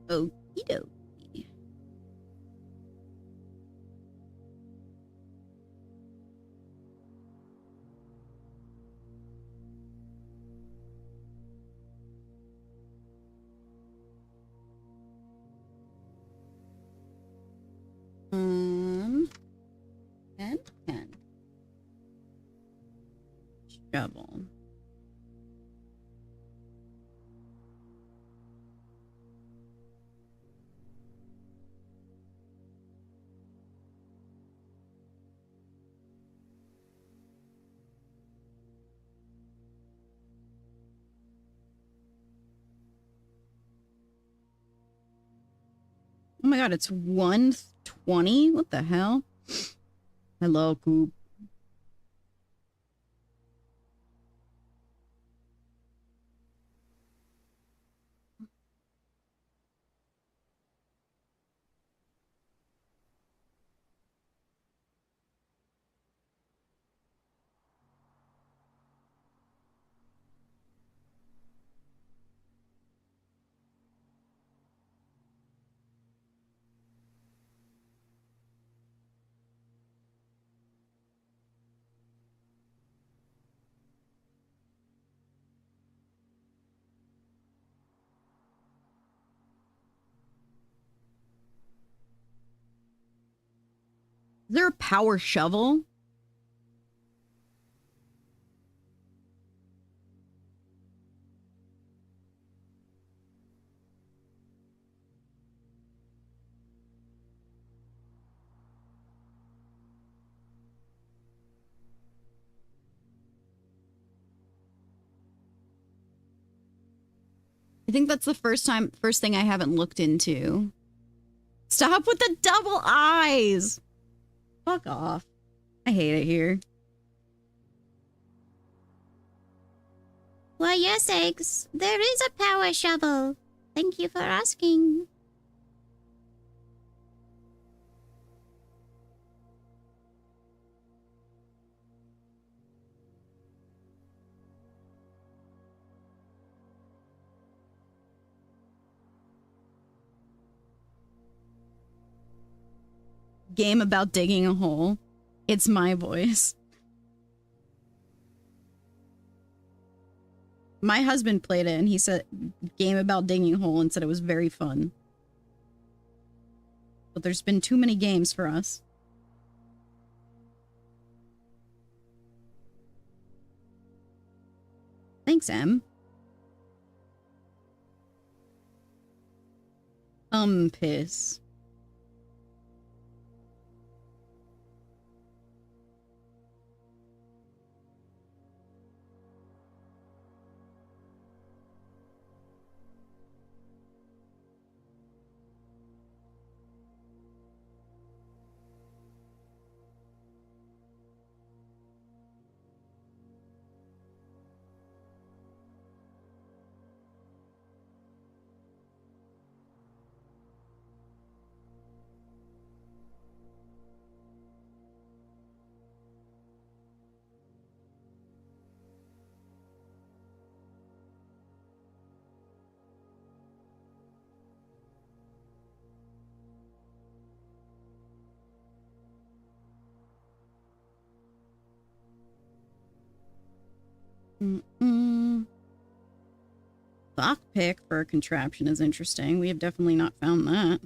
Okie dokie. Pen. Shovel. Oh my god, it's 1:20? What the hell? Hello, Coop. Is there a power shovel? I think that's the first thing I haven't looked into. Stop with the double eyes. Fuck off. I hate it here. Why, yes, eggs. There is a power shovel. Thank you for asking. Game about digging a hole. It's my voice. My husband played it and he said game about digging a hole and said it was very fun. But there's been too many games for us. Thanks, Em. Piss. Lockpick for a contraption is interesting. We have definitely not found that.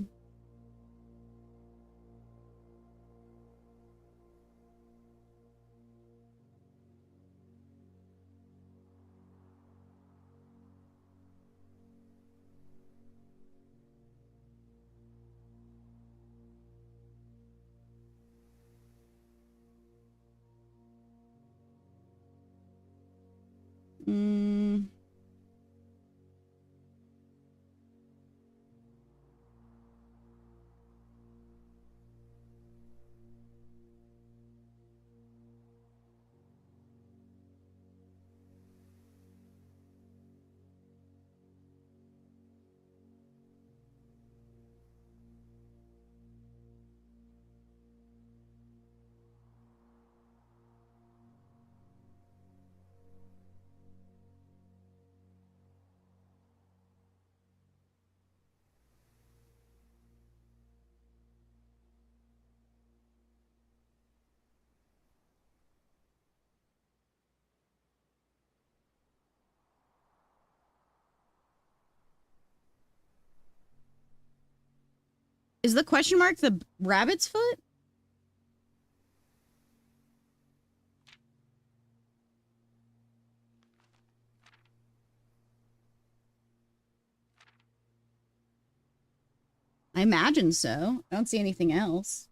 Is the question mark the rabbit's foot? I imagine so. I don't see anything else.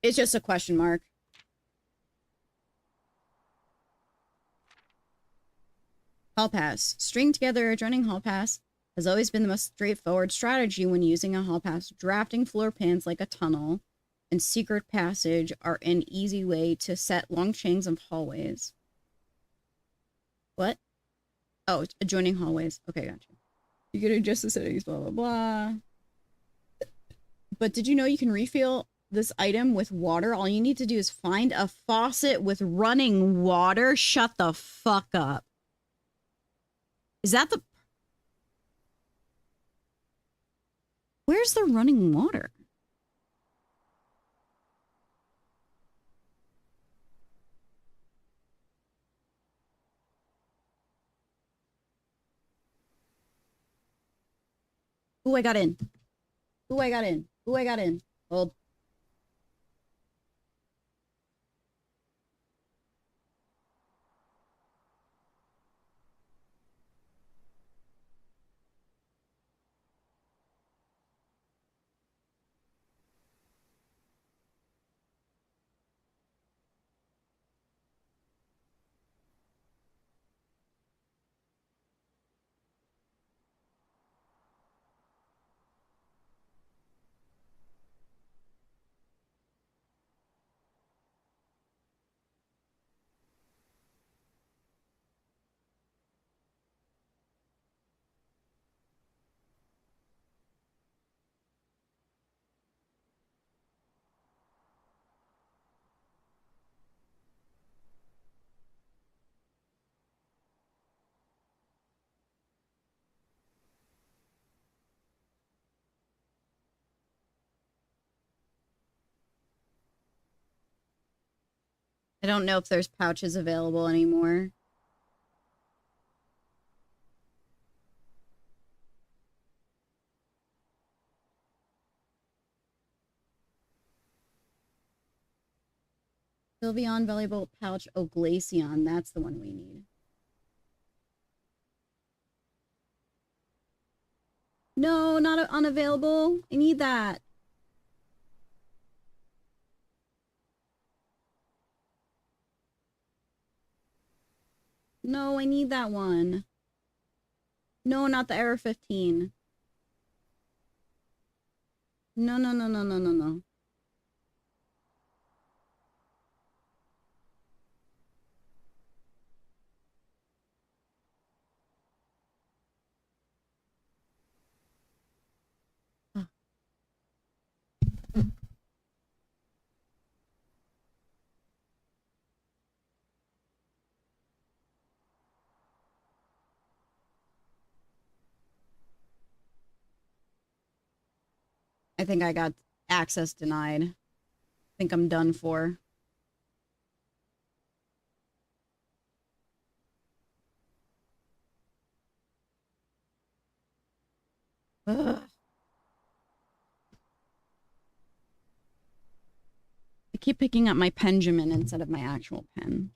It's just a question mark. Hall pass. String together a joining hall pass has always been the most straightforward strategy when using a hall pass. Drafting floor pans like a tunnel and secret passage are an easy way to set long chains of hallways. What? Oh, adjoining hallways. Okay, gotcha. You get adjust the settings, blah, blah, blah. But did you know you can refill this item with water? All you need to do is find a faucet with running water. Shut the fuck up. Is that the... Where's the running water? Ooh, I got in. Ooh, I got in. Ooh, I got in. Hold. I don't know if there's pouches available anymore. Sylveon Volleyball Pouch. Oh, Glaceon. That's the one we need. No, not unavailable. I need that. No, I need that one. No, not the Error 15. No, no, no, no, no, no, no. I think I got access denied. I think I'm done for. Ugh. I keep picking up my Benjamin instead of my actual pen.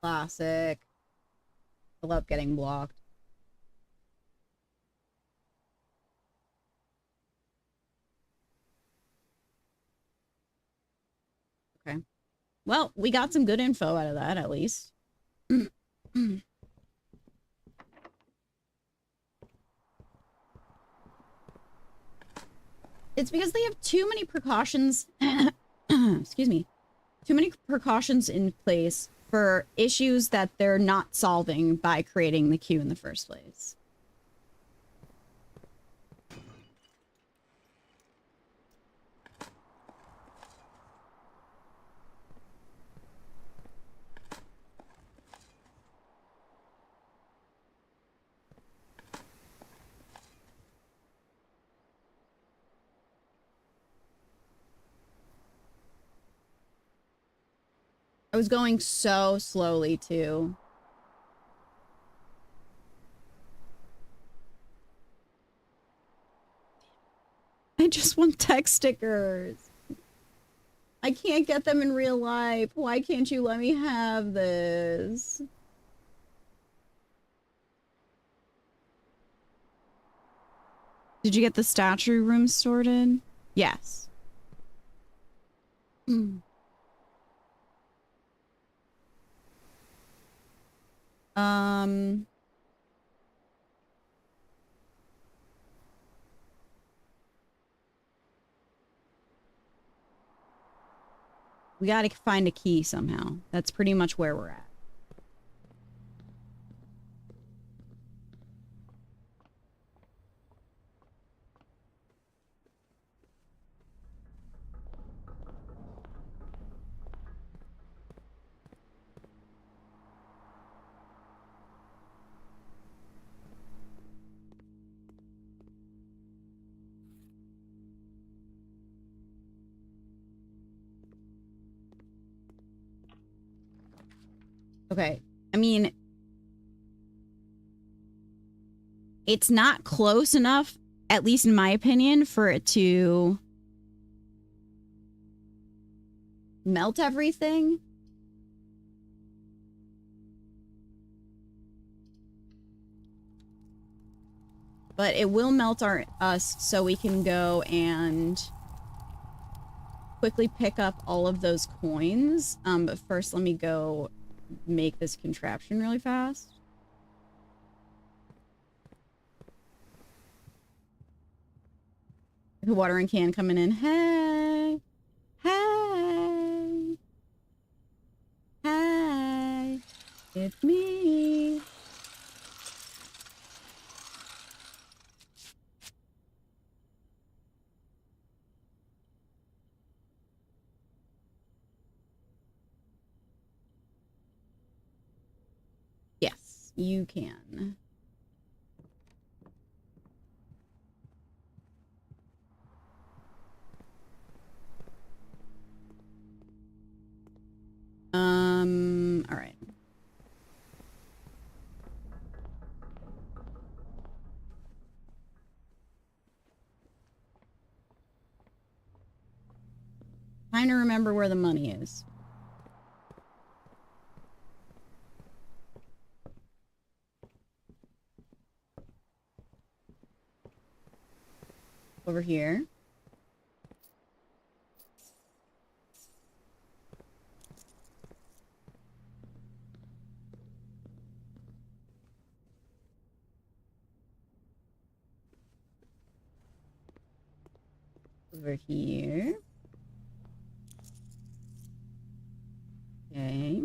Classic. I love getting blocked. Okay. Well, we got some good info out of that, at least. It's because they have too many precautions. Excuse me. Too many precautions in place for issues that they're not solving by creating the queue in the first place. I was going so slowly, too. I just want text stickers. I can't get them in real life. Why can't you let me have this? Did you get the statue room sorted? Yes. Um... We gotta find a key somehow. That's pretty much where we're at. Okay. I mean, it's not close enough, at least in my opinion, for it to melt everything. But it will melt us so we can go and quickly pick up all of those coins. But first, let me go make this contraption really fast. The watering can coming in. Hey! Hey! Yes, you can. All right. Trying to remember where the money is. Over here. Over here. Okay.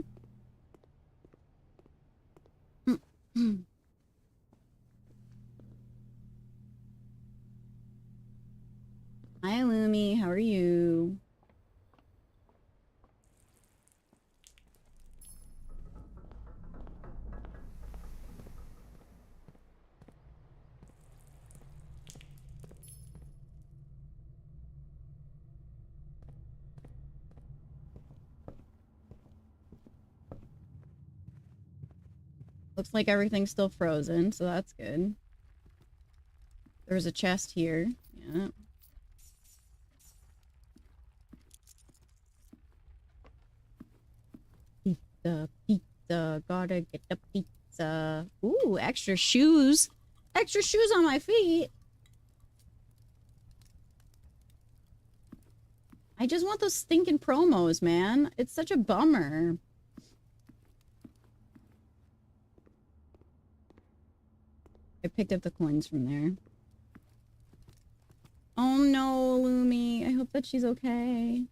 Hi, Lumi. How are you? Looks like everything's still frozen, so that's good. There's a chest here. Yeah. Pizza, pizza, gotta get the pizza. Ooh, extra shoes. Extra shoes on my feet. I just want those stinking promos, man. It's such a bummer. I picked up the coins from there. Oh no, Lumi. I hope that she's okay.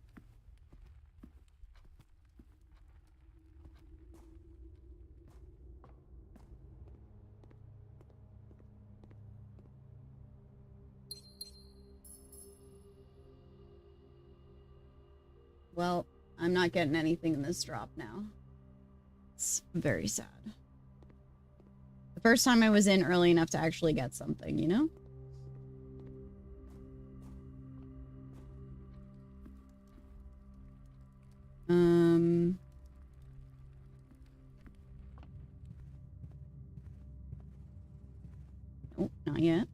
Well, I'm not getting anything in this drop now. It's very sad. The first time I was in early enough to actually get something, you know? Oh, not yet.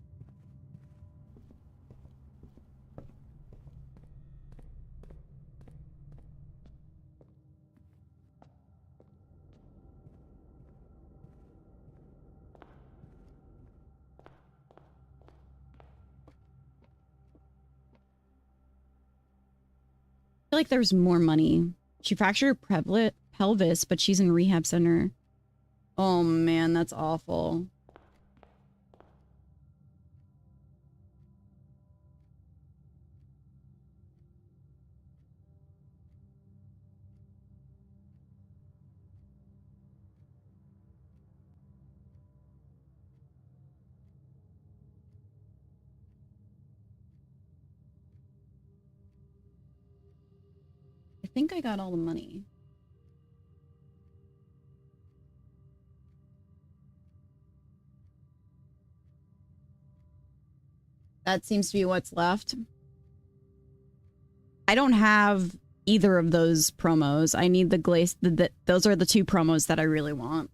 I feel like there's more money. She fractured her pelvis, but she's in a rehab center. Oh man, that's awful. I think I got all the money. That seems to be what's left. I don't have either of those promos. I need the glaze. Those are the two promos that I really want.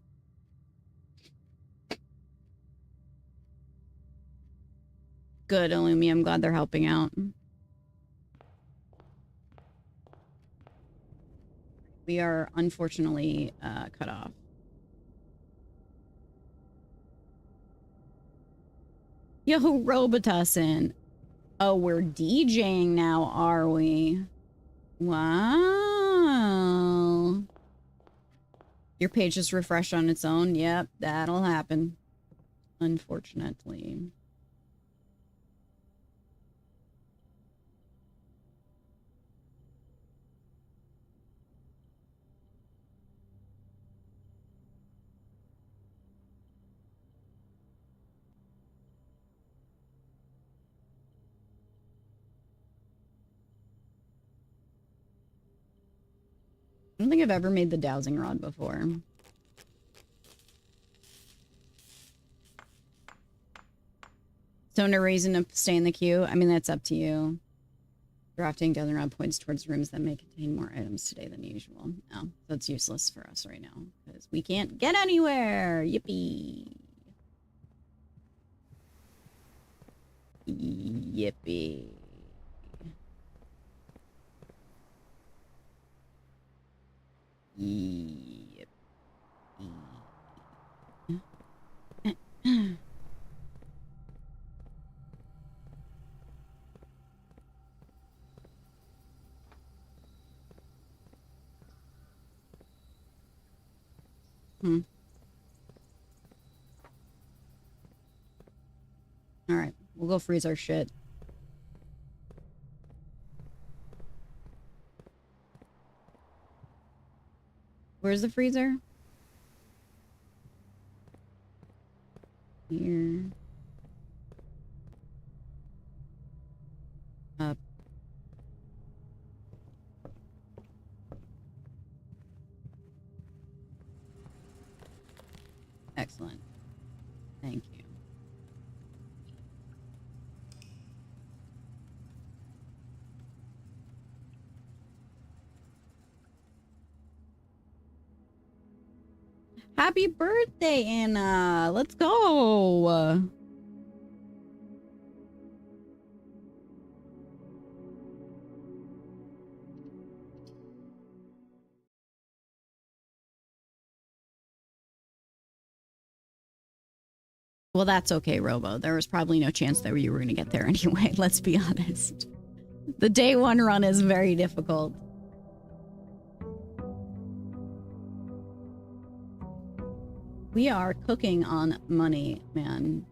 Good, Illumi. I'm glad they're helping out. We are unfortunately cut off. Yo, Robitussin. Oh, we're DJing now, are we? Wow. Your page just refreshed on its own. Yep, that'll happen. Unfortunately. I don't think I've ever made the dowsing rod before. So no reason to stay in the queue. I mean, that's up to you. Drafting down around points towards rooms that may contain more items today than usual. No, that's useless for us right now because we can't get anywhere. Yippee. Yippee. Yippee. All right, we'll go freeze our shit. Where's the freezer? Here. Up. Excellent. Thank you. Happy birthday, Anna! Let's go! Well, that's okay, Robo. There was probably no chance that you were going to get there anyway, let's be honest. The day one run is very difficult. We are cooking on money, man.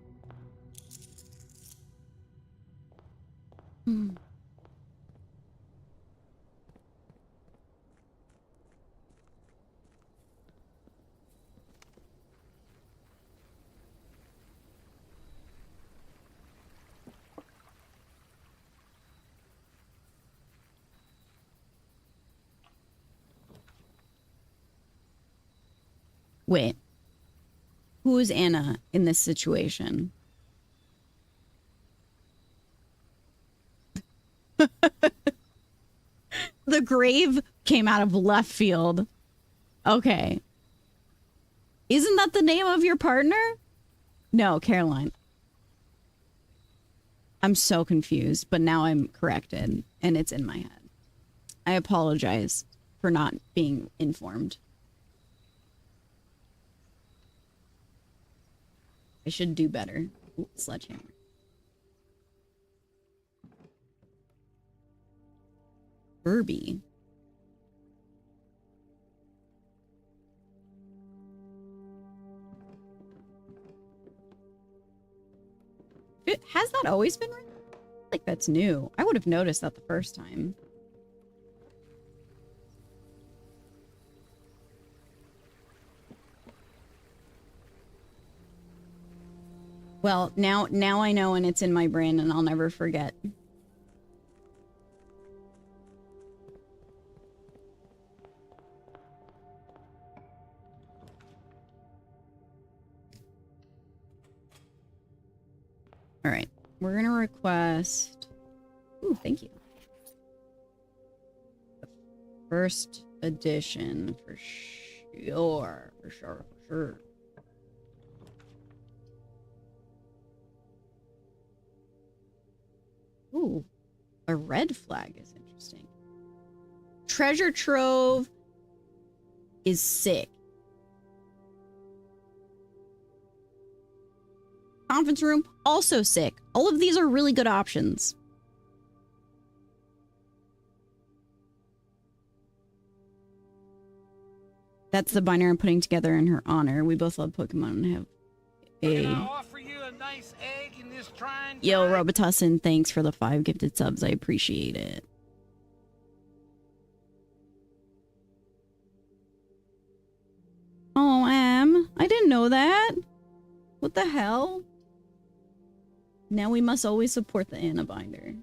Wait. Who is Anna in this situation? The grave came out of left field. Okay. Isn't that the name of your partner? No, Caroline. I'm so confused, but now I'm corrected and it's in my head. I apologize for not being informed. I should do better. Ooh, sledgehammer. Burby. Has that always been written? Like that's new. I would have noticed that the first time. Well, now I know and it's in my brain and I'll never forget. All right, we're gonna request. Ooh, thank you. The first edition for sure, for sure, for sure. Ooh, a red flag is interesting. Treasure trove is sick. Conference room, also sick. All of these are really good options. That's the binder I'm putting together in her honor. We both love Pokemon and have a... offer you a nice egg in this trying Yo, time? Robitussin, thanks for the 5 gifted subs. I appreciate it. Oh, I didn't know that. What the hell? Now we must always support the Anna binder.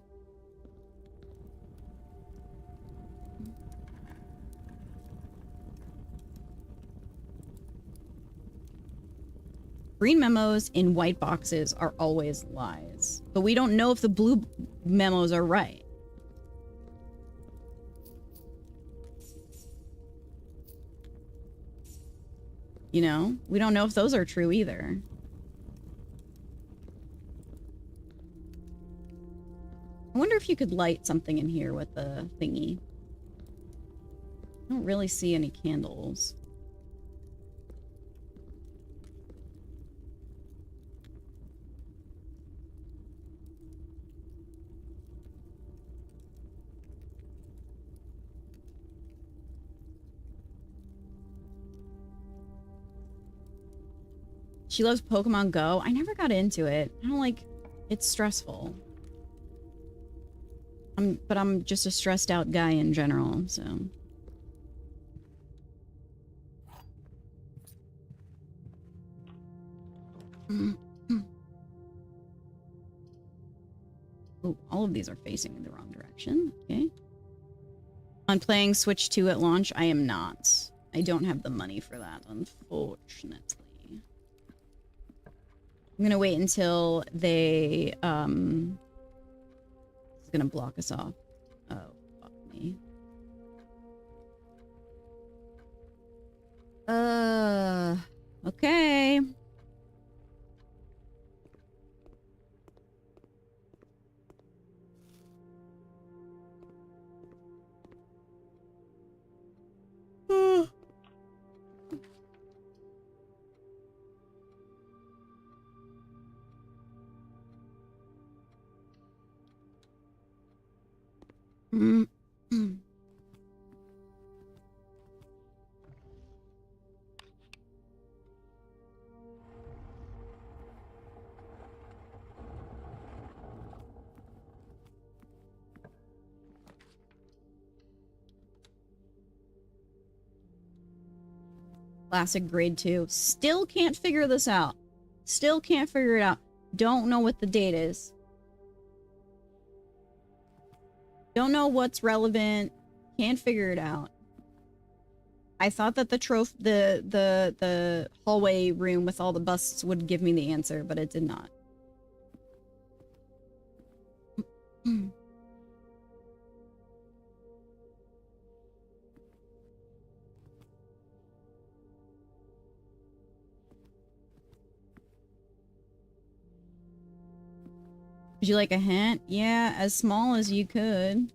Green memos in white boxes are always lies. But we don't know if the blue memos are right. You know? We don't know if those are true either. I wonder if you could light something in here with the thingy. I don't really see any candles. She loves Pokemon Go. I never got into it. I don't like... It's stressful. But I'm just a stressed out guy in general, so... Oh, all of these are facing in the wrong direction. Okay. On playing Switch 2 at launch, I am not. I don't have the money for that, unfortunately. I'm gonna wait until they, it's gonna block us off. Oh, fuck me. Okay. Classic grade 2. Still can't figure this out. Still can't figure it out. Don't know what the date is. Don't know what's relevant. Can't figure it out. I thought that the hallway room with all the busts would give me the answer, but it did not. Would you like a hint? Yeah, as small as you could.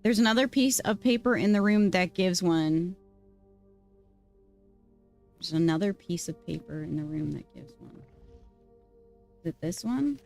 There's another piece of paper in the room that gives one. There's another piece of paper in the room that gives one. Is it this one?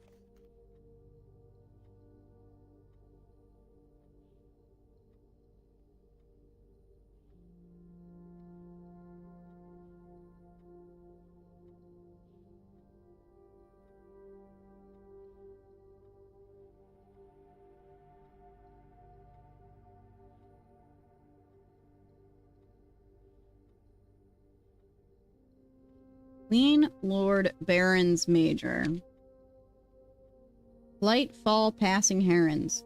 Queen Lord Barons Major. Light fall passing herons.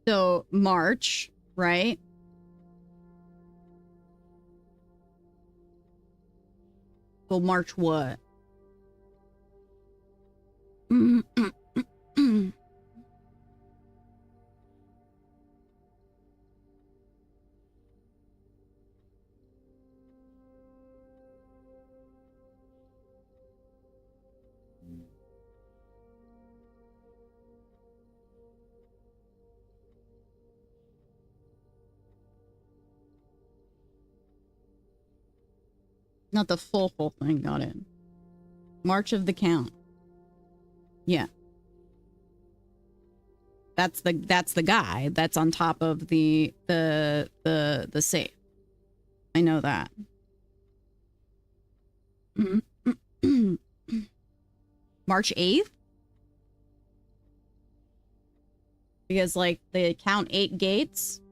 So March, right? Well, March what? Not the full thing, got it. March of the Count. Yeah. That's the guy that's on top of the safe. I know that. March 8th? Because like they count 8 gates.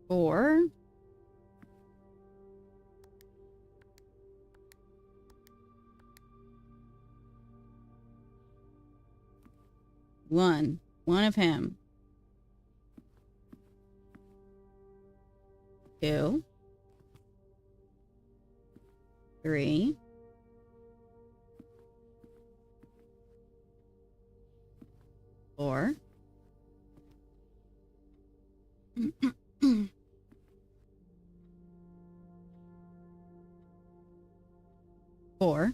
Or one of him. 2, 3, 4. 4.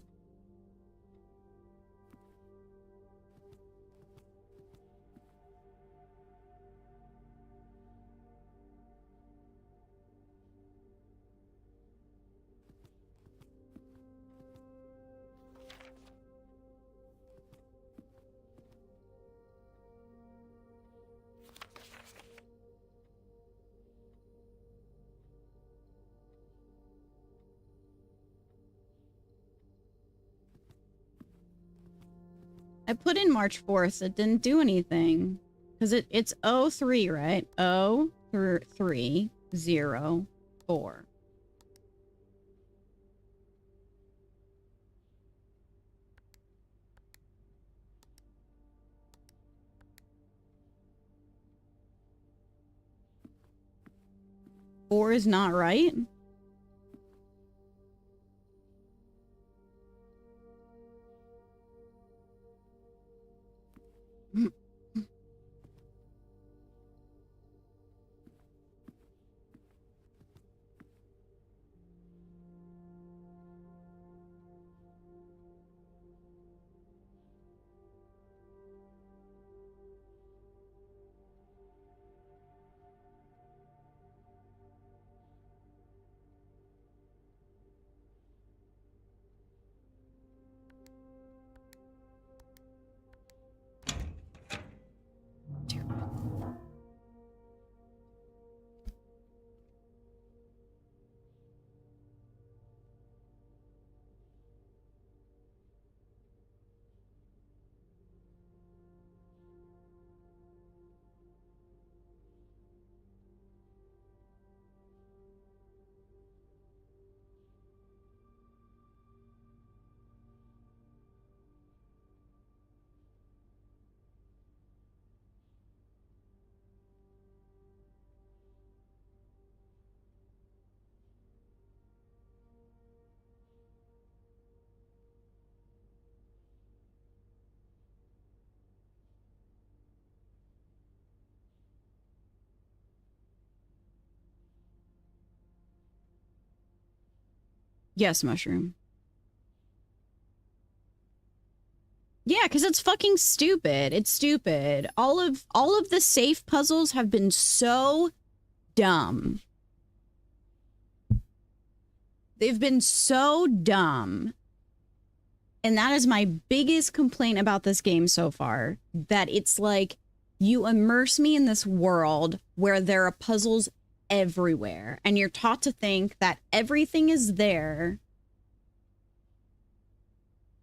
I put in March 4th. It didn't do anything. Because it's 03, right? 0304. Four is not right? Yes, Mushroom. Yeah, because it's fucking stupid. It's stupid. All of the safe puzzles have been so dumb. They've been so dumb. And that is my biggest complaint about this game so far. That it's like, you immerse me in this world where there are puzzles everywhere. And you're taught to think that everything is there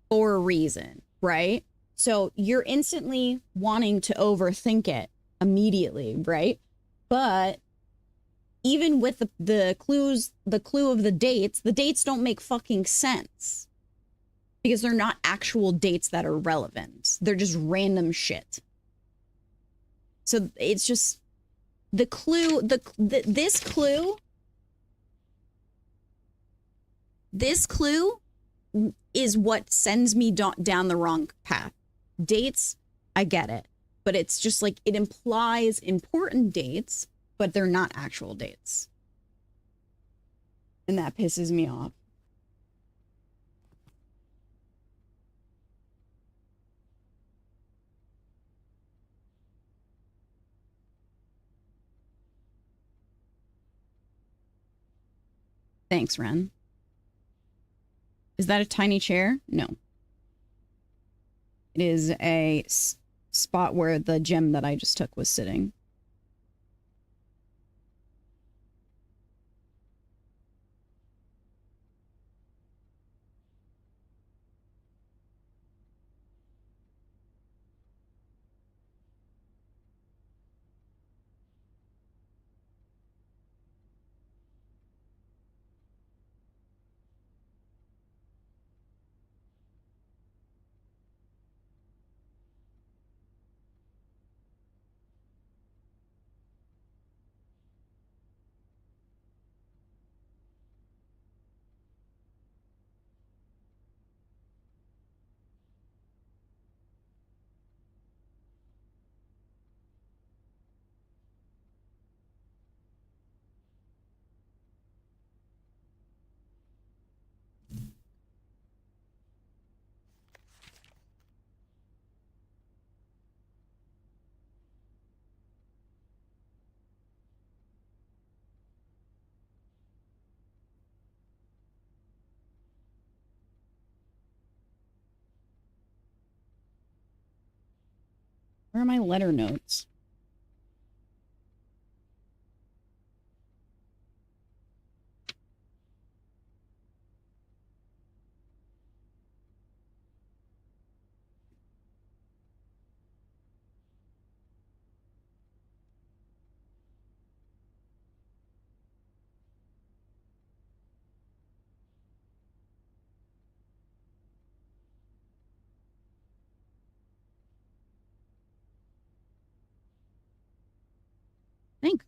for a reason. right? So you're instantly wanting to overthink it immediately, right? But even with the clues, the clue of the dates don't make fucking sense because they're not actual dates that are relevant. They're just random shit. So it's just the clue, this clue is what sends me down the wrong path. Dates, I get it, but it's just like it implies important dates, but they're not actual dates. And that pisses me off. Thanks, Ren. Is that a tiny chair? No. It is a spot where the gem that I just took was sitting. Where are my letter notes? Thanks.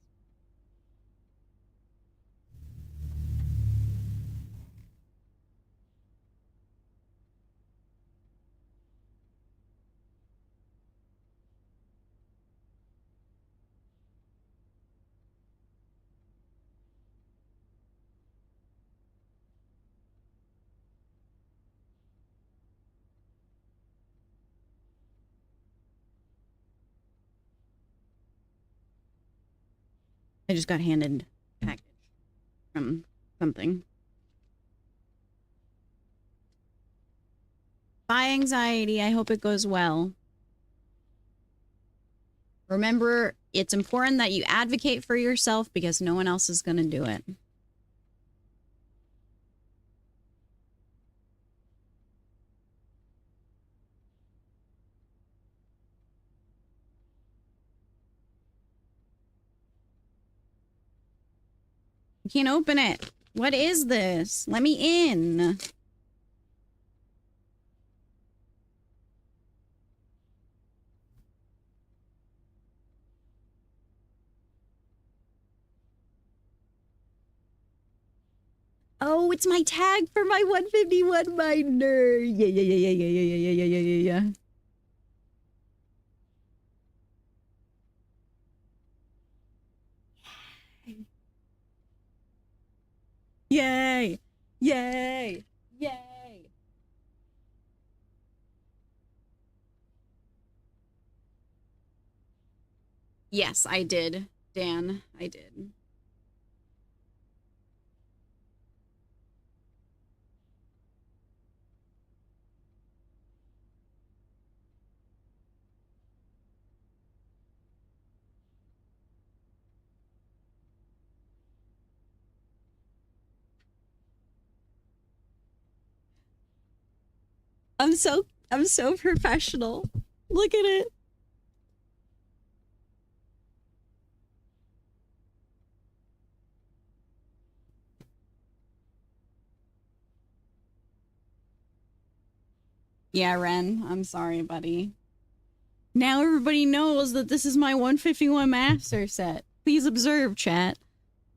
I just got handed a package from something. Bye, anxiety. I hope it goes well. Remember, it's important that you advocate for yourself because no one else is going to do it. I can't open it. What is this? Let me in. Oh, it's my tag for my 151 miner. Yeah, yeah, yeah, yeah, yeah, yeah, yeah, yeah, yeah, yeah, yeah. Yay! Yay! Yay! Yes, I did, Dan. I did. I'm so I'm so professional. Look at it. Yeah, Ren, I'm sorry, buddy. Now everybody knows that this is my 151 master set. Please observe, chat.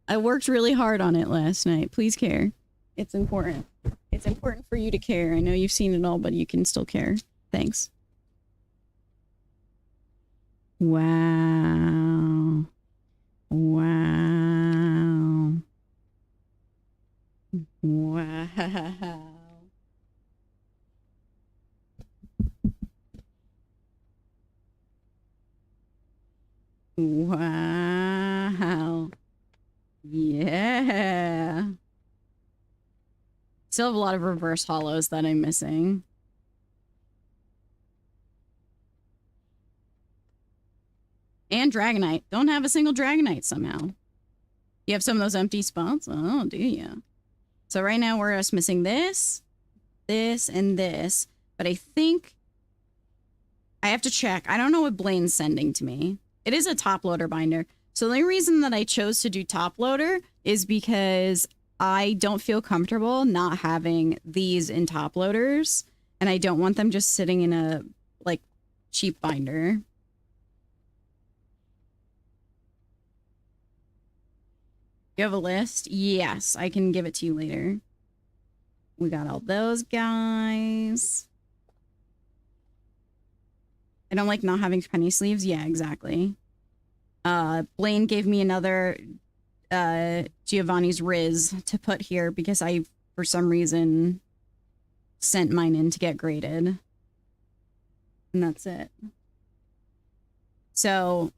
I worked really hard on it last night. Please care. It's important. It's important for you to care. I know you've seen it all, but you can still care. Thanks. Wow. Wow. Wow. Wow. Yeah. Still have a lot of reverse hollows that I'm missing. And Dragonite. Don't have a single Dragonite somehow. You have some of those empty spots? Oh, do you? So right now we're just missing this, this, and this. But I think I have to check. I don't know what Blaine's sending to me. It is a top loader binder. So the only reason that I chose to do top loader is because I don't feel comfortable not having these in top loaders. And I don't want them just sitting in a, like, cheap binder. You have a list? Yes, I can give it to you later. We got all those guys. I don't like not having penny sleeves. Yeah, exactly. Blaine gave me another Giovanni's Riz to put here because I, for some reason, sent mine in to get graded. And that's it. So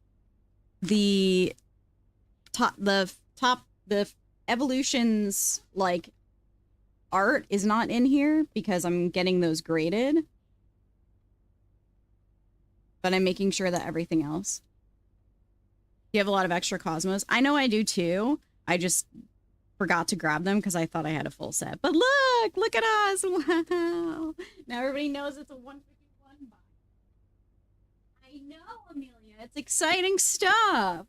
the evolutions, like, art is not in here because I'm getting those graded. But I'm making sure that everything else. You have a lot of extra Cosmos. I know I do too. I just forgot to grab them because I thought I had a full set. But look at us. Wow. Now everybody knows it's a 151 box. I know, Amelia. It's exciting stuff.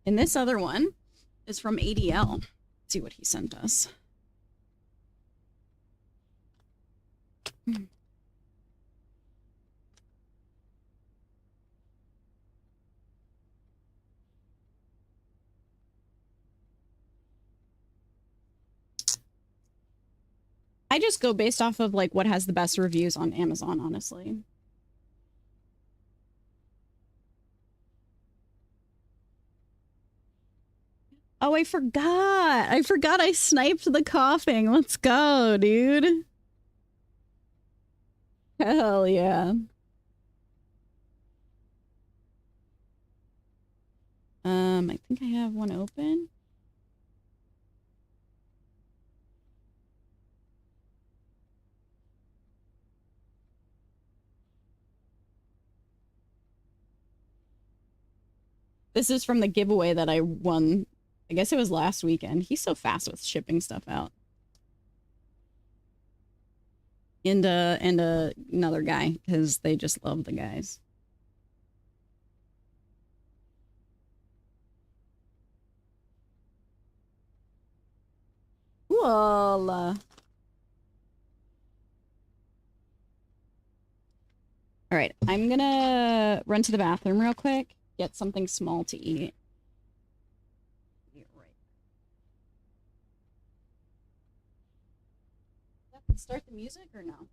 And this other one is from ADL. Let's see what he sent us. I just go based off of like what has the best reviews on Amazon, honestly. Oh, I forgot. I forgot I sniped the coughing. Let's go, dude. Hell yeah. I think I have one open. This is from the giveaway that I won. I guess it was last weekend. He's so fast with shipping stuff out. And another guy, because they just love the guys. Cool. All right, I'm gonna run to the bathroom real quick, get something small to eat. Start the music or no?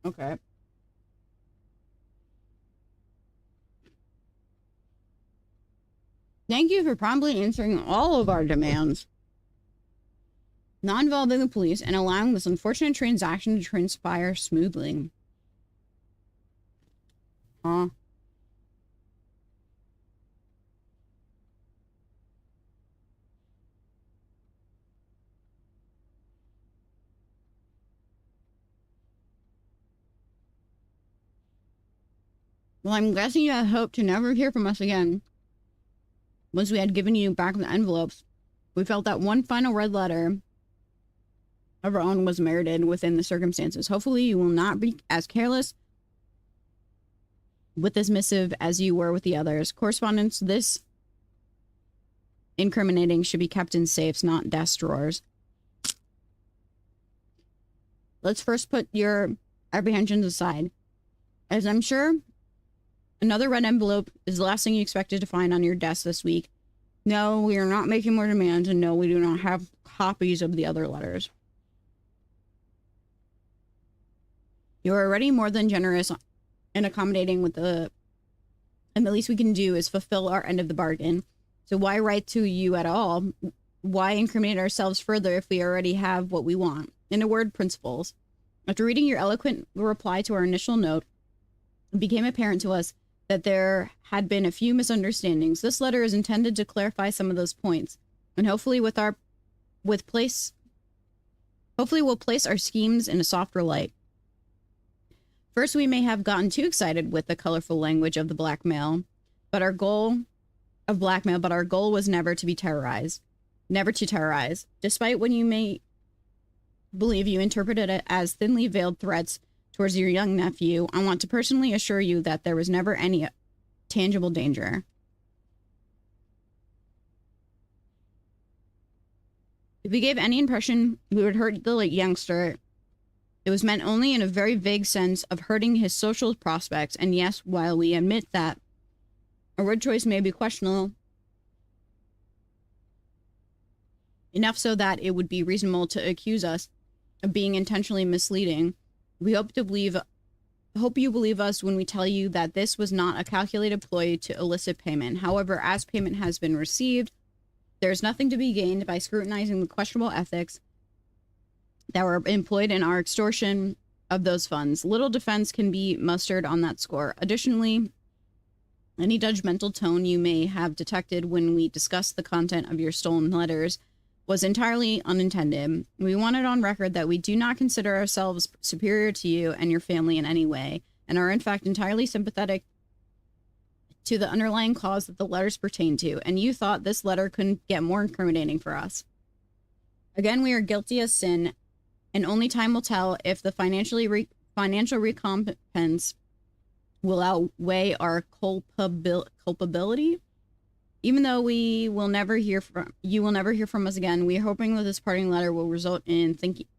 Okay. Thank you for promptly answering all of our demands, not involving the police, and allowing this unfortunate transaction to transpire smoothly. Huh? Well, I'm guessing you had hoped to never hear from us again. Once we had given you back the envelopes, we felt that one final red letter of our own was merited within the circumstances. Hopefully, you will not be as careless with this missive as you were with the others. Correspondence this incriminating should be kept in safes, not desk drawers. Let's first put your apprehensions aside, as I'm sure another red envelope is the last thing you expected to find on your desk this week. No, we are not making more demands, and no, we do not have copies of the other letters. You are already more than generous and accommodating with and the least we can do is fulfill our end of the bargain. So why write to you at all? Why incriminate ourselves further if we already have what we want? In a word, principles. After reading your eloquent reply to our initial note, it became apparent to us that there had been a few misunderstandings. This letter is intended to clarify some of those points, and hopefully we'll place our schemes in a softer light. First, we may have gotten too excited with the colorful language of the blackmail, but our goal was never to terrorize. Despite what you may believe, you interpreted it as thinly veiled threats towards your young nephew. I want to personally assure you that there was never any tangible danger. If we gave any impression we would hurt the late youngster, it was meant only in a very vague sense of hurting his social prospects. And yes, while we admit that a word choice may be questionable, enough so that it would be reasonable to accuse us of being intentionally misleading, we hope you believe us when we tell you that this was not a calculated ploy to elicit payment. However, as payment has been received, there is nothing to be gained by scrutinizing the questionable ethics that were employed in our extortion of those funds. Little defense can be mustered on that score. Additionally, any judgmental tone you may have detected when we discussed the content of your stolen letters was entirely unintended. We want it on record that we do not consider ourselves superior to you and your family in any way, and are in fact entirely sympathetic to the underlying cause that the letters pertain to, and you thought this letter couldn't get more incriminating for us. Again, we are guilty of sin, and only time will tell if the financial recompense will outweigh our culpability. Even though you will never hear from us again, we are hoping that this parting letter will result in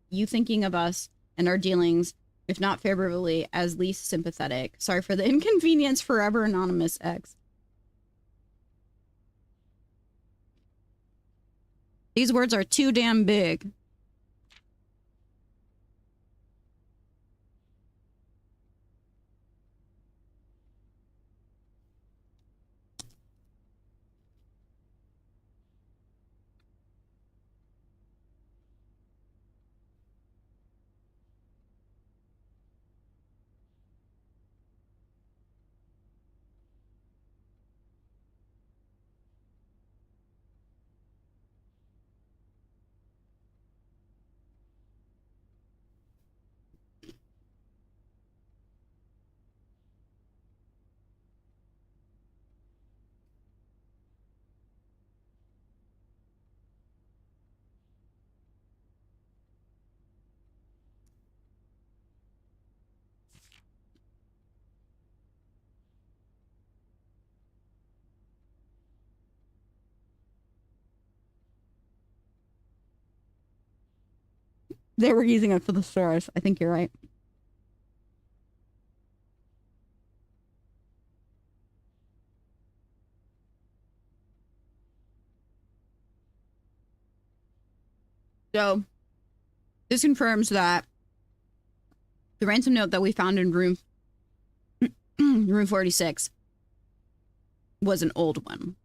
you thinking of us and our dealings, if not favorably, as least sympathetic. Sorry for the inconvenience, forever anonymous X. These words are too damn big. They were using it for the stars. I think you're right. So, this confirms that The ransom note that we found in room 46 was an old one.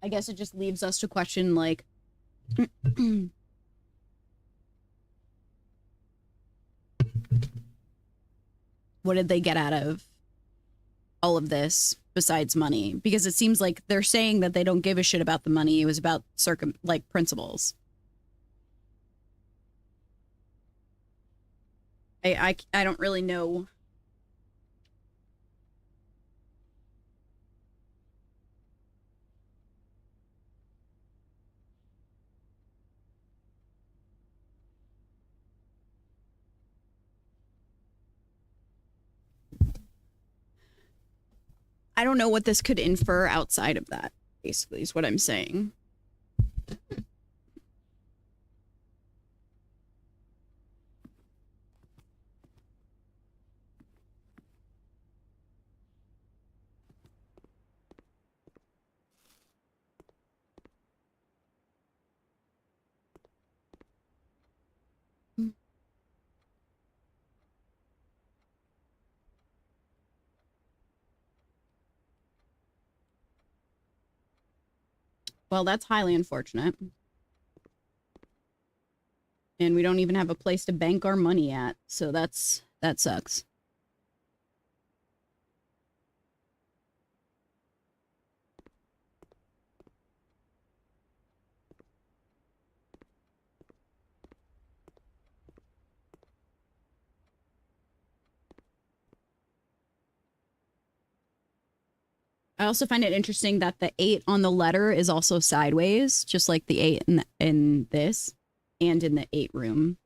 I guess it just leaves us to question, like, what did they get out of all of this besides money? Because it seems like they're saying that they don't give a shit about the money. It was about principles. I don't really know. I don't know what this could infer outside of that, basically, is what I'm saying. Well, that's highly unfortunate. And we don't even have a place to bank our money at, so that sucks. I also find it interesting that the 8 on the letter is also sideways, just like the 8 in this and in the 8 room.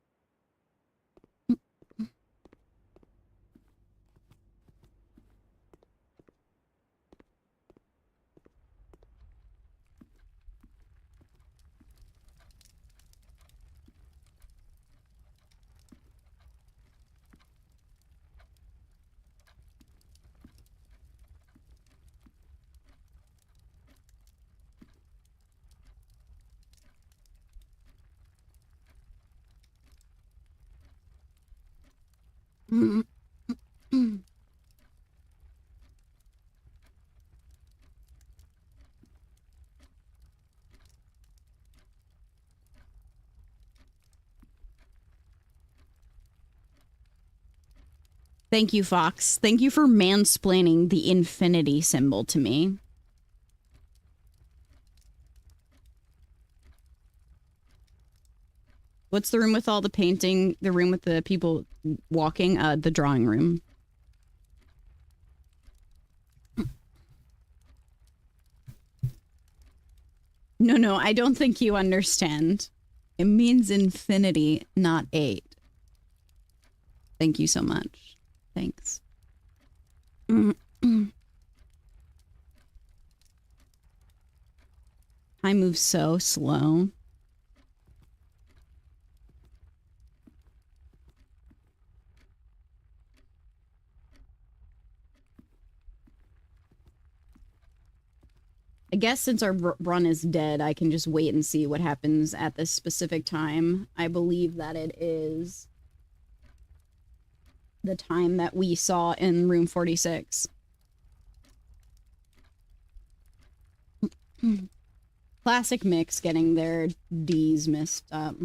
Thank you, Fox. Thank you for mansplaining the infinity symbol to me. What's the room with all the painting? The room with the people walking? The drawing room. No, I don't think you understand. It means infinity, not 8. Thank you so much. Thanks. Time moves so slow. I guess since our run is dead, I can just wait and see what happens at this specific time. I believe that it is the time that we saw in room 46. Classic mix getting their D's missed up.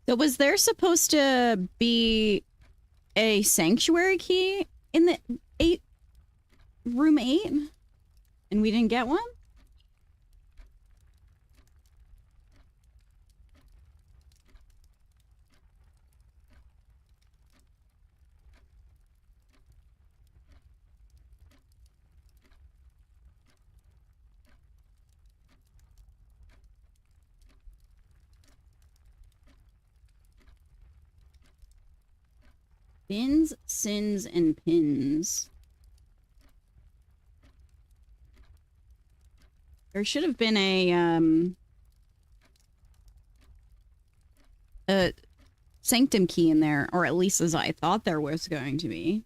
So was there supposed to be a sanctuary key in the room 8? And we didn't get one? Bins, sins, and pins. There should have been a sanctum key in there, or at least as I thought there was going to be.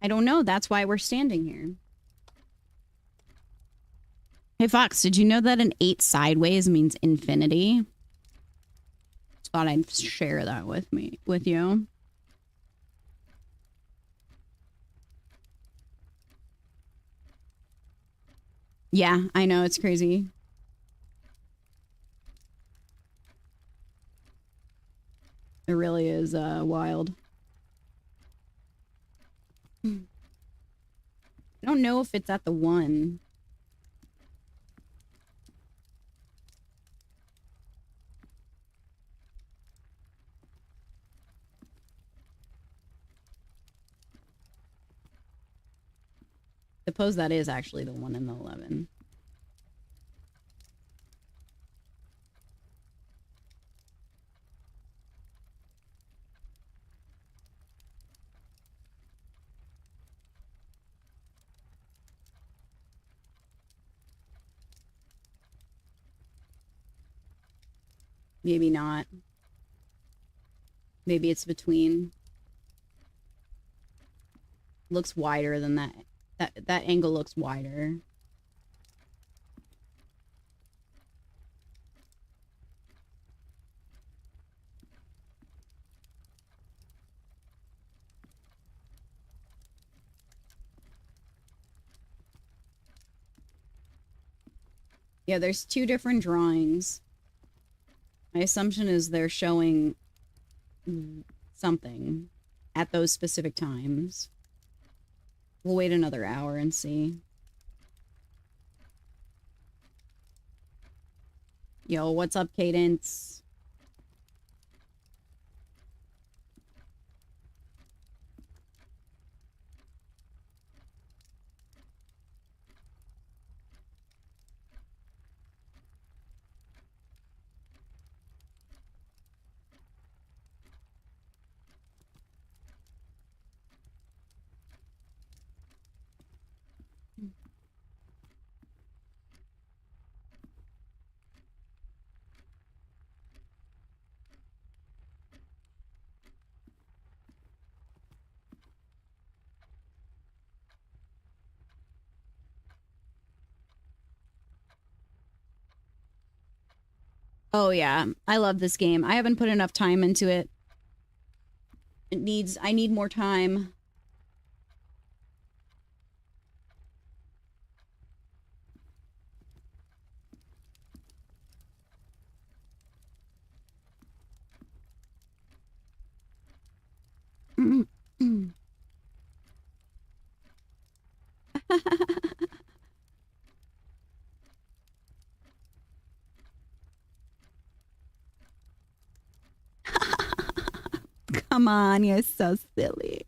I don't know. That's why we're standing here. Hey, Fox, did you know that an 8 sideways means infinity? Just thought I'd share that with you. Yeah, I know. It's crazy. It really is wild. I don't know if it's at the 1. Suppose that is actually the 1 and the 11. Maybe not. Maybe it's between. Looks wider than that. That angle looks wider. Yeah, there's 2 different drawings. My assumption is they're showing something at those specific times. We'll wait another hour and see. Yo, what's up, Cadence? Oh yeah, I love this game. I haven't put enough time into it. I need more time. Come on, you're so silly.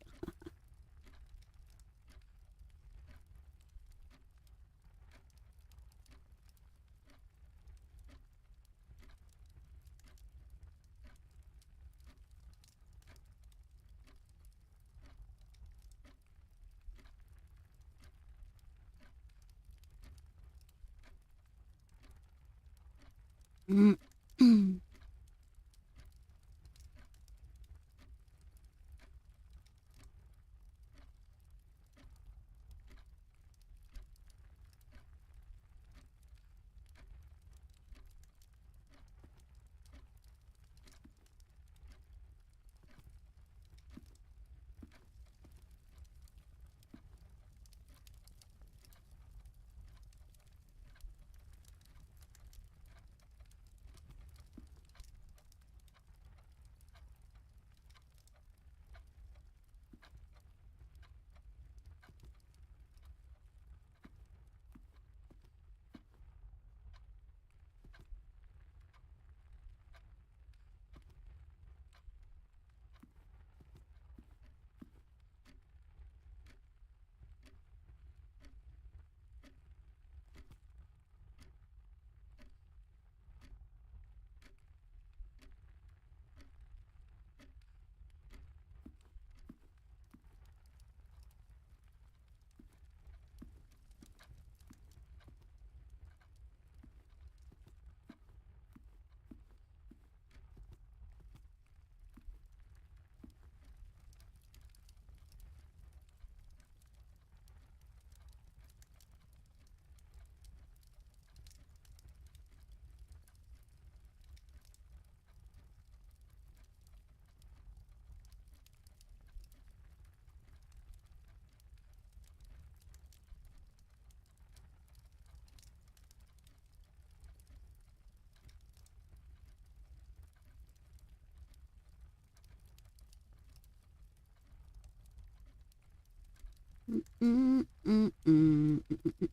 Mm, mm, mm, mm,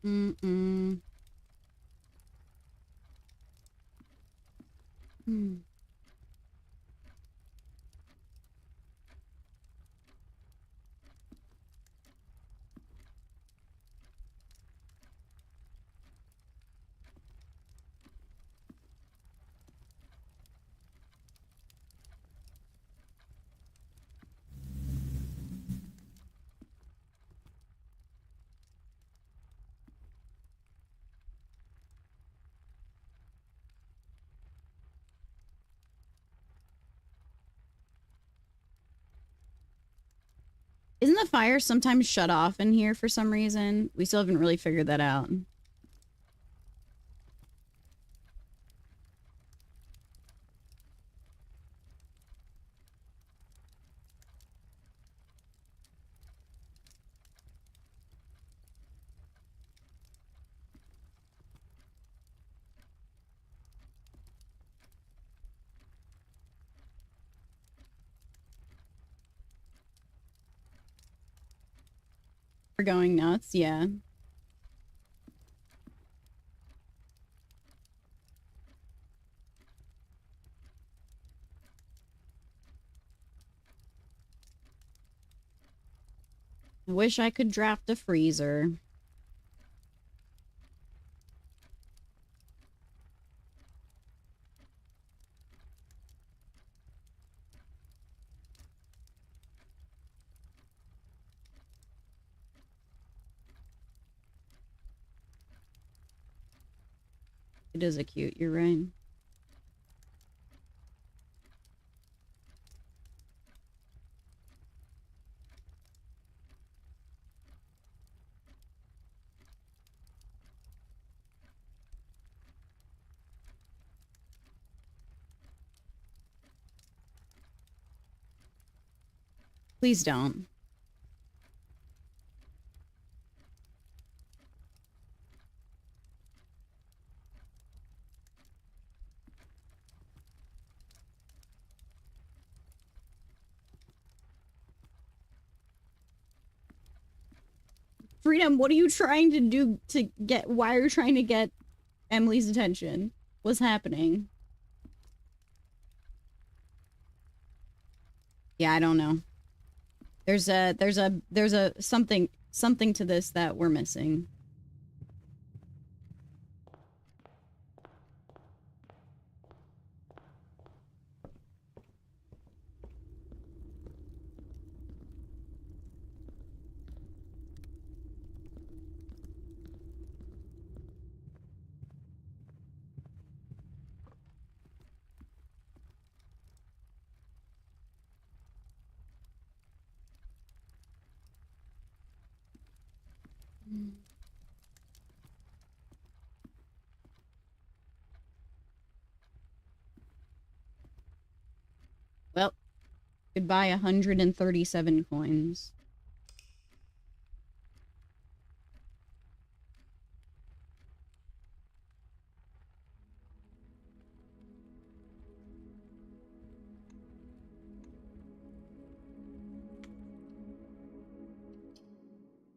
mm, mm. Isn't the fire sometimes shut off in here for some reason? We still haven't really figured that out. We're going nuts, yeah. I wish I could draft a freezer. It is a cute, you're right. Please don't. Freedom, what are you trying to do to get... Why are you trying to get Emily's attention? What's happening? Yeah, I don't know. There's a something to this that we're missing. Well, goodbye 137 coins.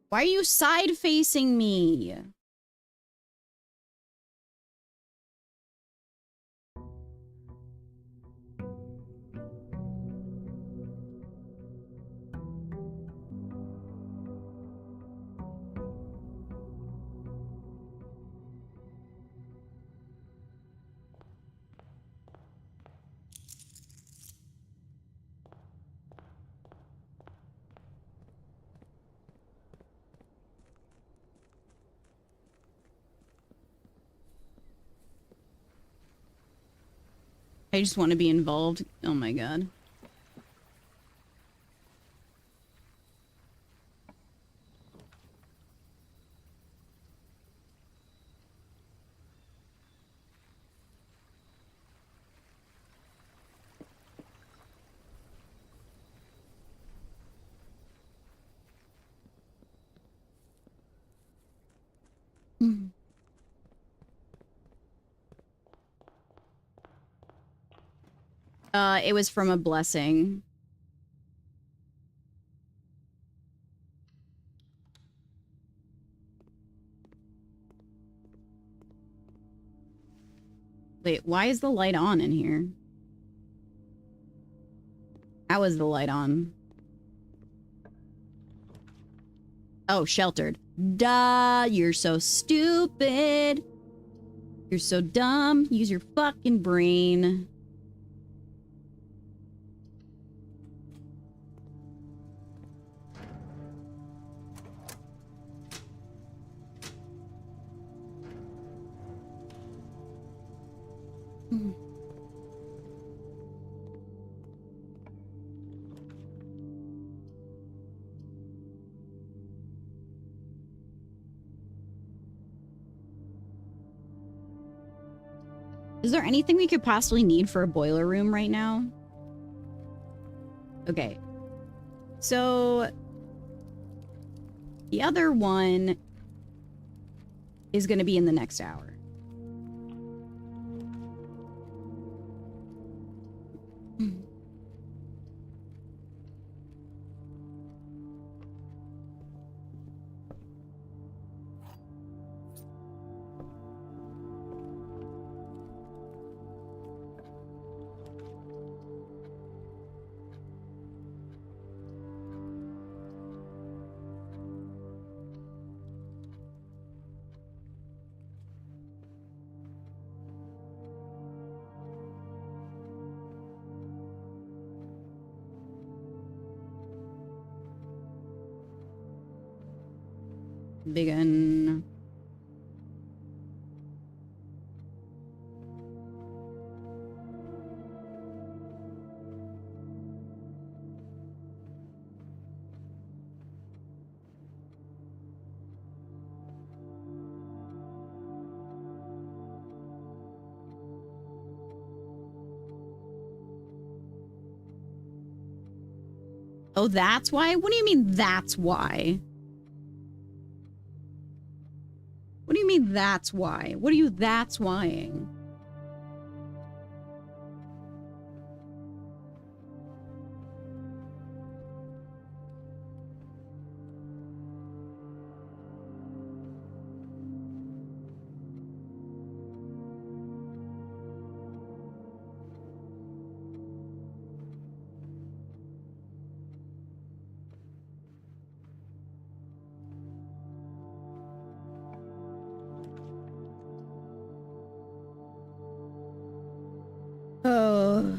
Why are you side facing me? I just want to be involved. Oh my god. It was from a blessing. Wait, why is the light on in here? How is the light on? Oh, sheltered. Duh, you're so stupid. You're so dumb. Use your fucking brain. Is there anything we could possibly need for a boiler room right now? Okay. So the other one is going to be in the next hour. Begin. Oh, that's why? What do you mean that's why? What do you mean that's why? What are you that's whying? Oh.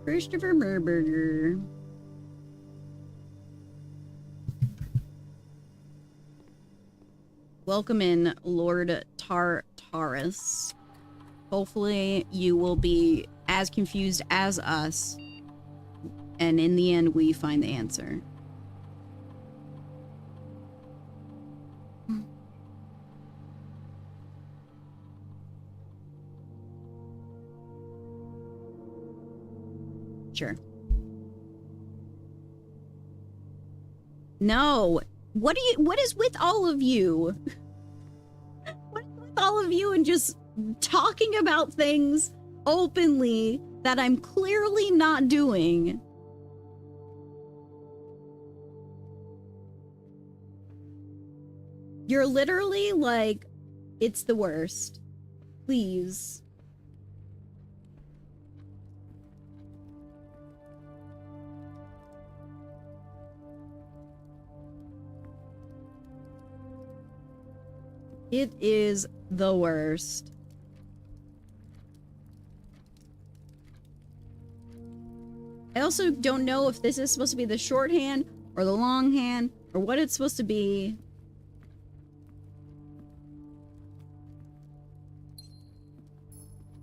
Christopher Merberger. Welcome in, Lord Tartarus. Hopefully you will be as confused as us. And in the end, we find the answer. Sure. No. What is with all of you? What is with all of you and just talking about things openly that I'm clearly not doing? You're literally like, it's the worst. Please. It is the worst. I also don't know if this is supposed to be the shorthand or the longhand or what it's supposed to be.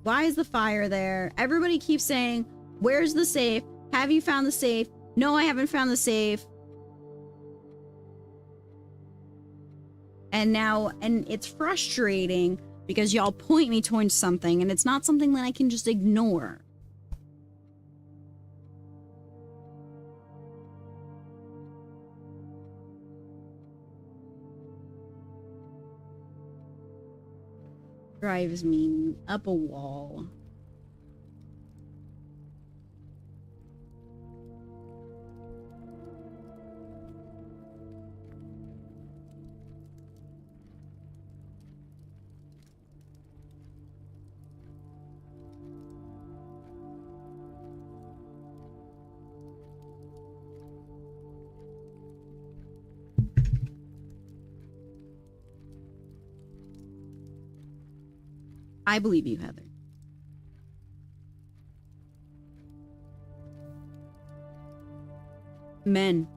Why is the fire there? Everybody keeps saying, where's the safe? Have you found the safe? No, I haven't found the safe. And it's frustrating because y'all point me towards something and it's not something that I can just ignore. Drives me up a wall. I believe you, Heather. Men.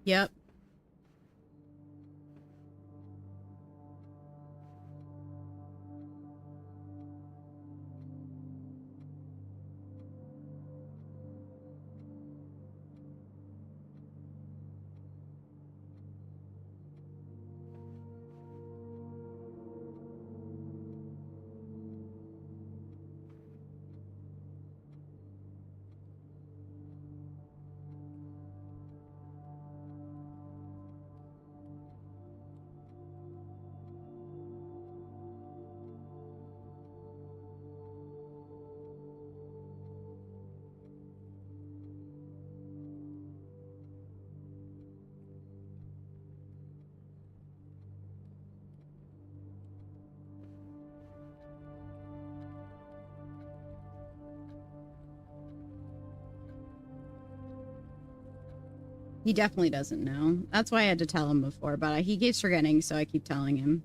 Yep. He definitely doesn't know. That's why I had to tell him before, but he keeps forgetting, so I keep telling him.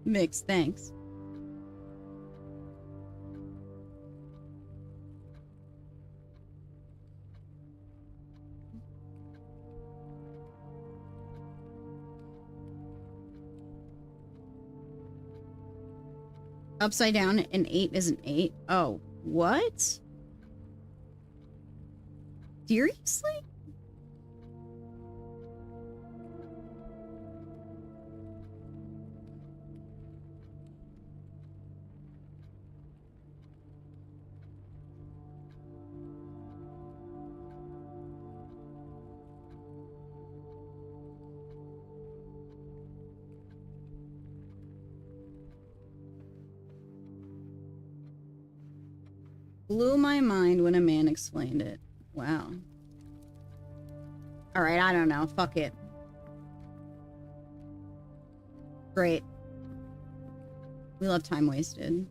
Mixed, thanks. Upside down, an 8 is an 8. Oh, what? Seriously? Blew my mind when a man explained it. Wow. All right, I don't know. Fuck it. Great. We love time wasted.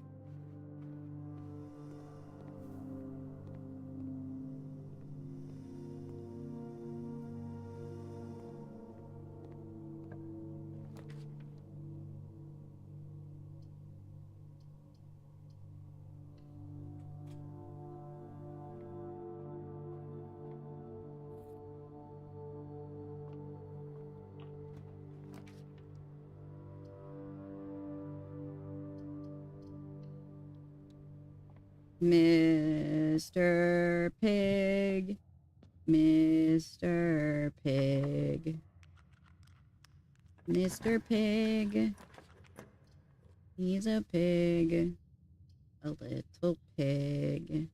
Mr. Pig. Mr. Pig. Mr. Pig. He's a pig. A little pig.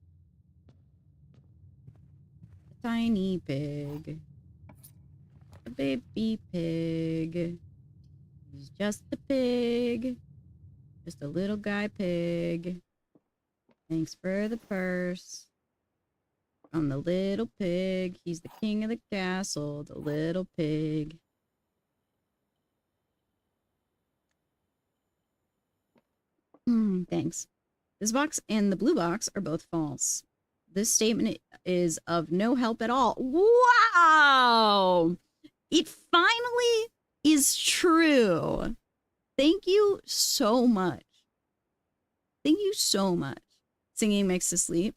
A tiny pig. A baby pig. He's just a pig. Just a little guy pig. Thanks for the purse. I'm the little pig. He's the king of the castle. The little pig. Thanks. This box and the blue box are both false. This statement is of no help at all. Wow! It finally is true. Thank you so much. Thank you so much. Singing makes us sleep.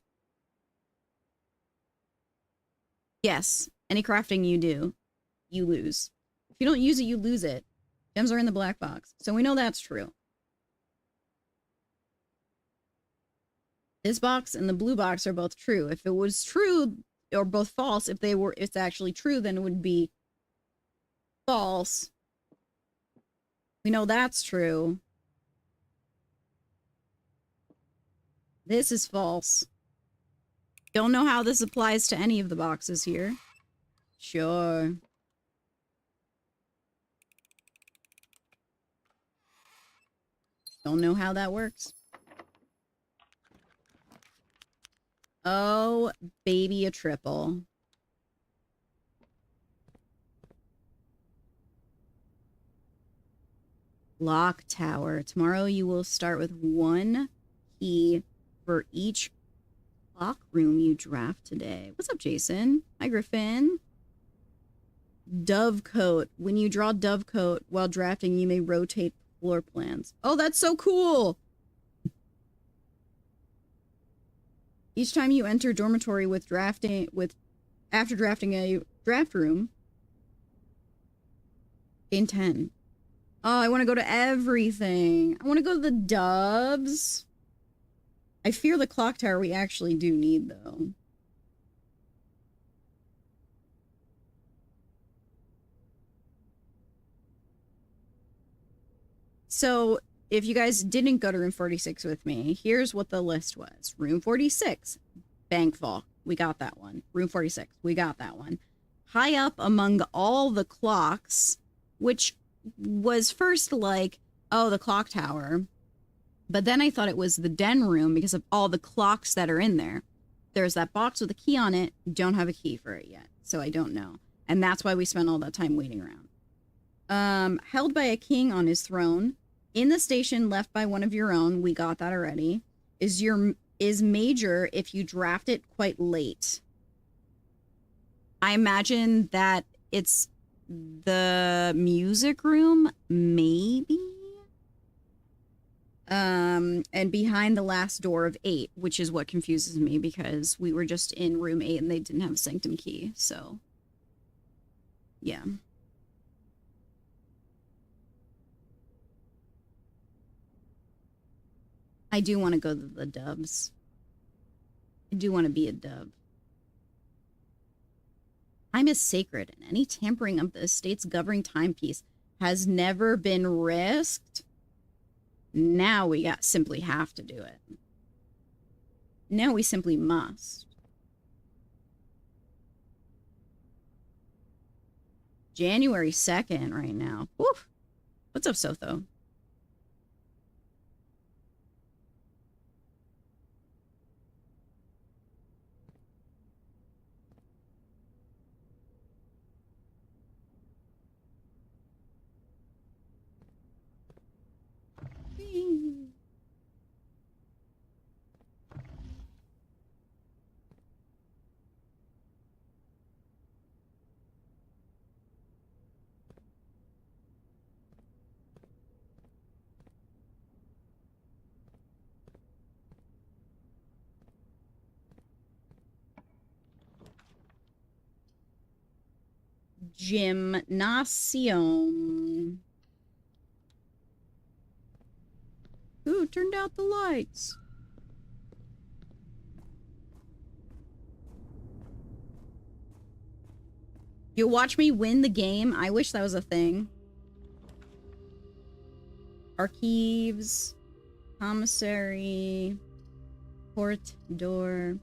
Yes. Any crafting you do, you lose. If you don't use it, you lose it. Gems are in the black box. So we know that's true. This box and the blue box are both true. If it was true, or both false, if it's actually true, then it would be false. We know that's true. This is false. Don't know how this applies to any of the boxes here. Sure. Don't know how that works. Oh, baby, a triple. Lock tower. Tomorrow you will start with 1 key for each lock room you draft today. What's up, Jason? Hi, Griffin. Dovecoat. When you draw Dovecoat while drafting, you may rotate floor plans. Oh, that's so cool! Each time you enter dormitory after drafting a draft room, gain 10. Oh, I want to go to everything. I want to go to the doves. I fear the clock tower we actually do need, though. So, if you guys didn't go to room 46 with me, here's what the list was. Room 46, bank vault. We got that one. Room 46, we got that one. High up among all the clocks, which was first like, oh, the clock tower. But then I thought it was the den room because of all the clocks that are in there. There's that box with a key on it. Don't have a key for it yet, so I don't know. And that's why we spent all that time waiting around. Held by a king on his throne. In the station left by one of your own. We got that already. Is major if you draft it quite late. I imagine that it's the music room, maybe? And behind the last door of 8, which is what confuses me because we were just in room 8 and they didn't have a sanctum key, so yeah. I do want to go to the doves. I do want to be a dove. Time is sacred, and any tampering of the estate's governing timepiece has never been risked. Now we simply have to do it. Now we simply must. January 2nd right now. Woof. What's up, Sotho? Gymnasium. Who turned out the lights? You'll watch me win the game? I wish that was a thing. Archives. Commissary. Port door.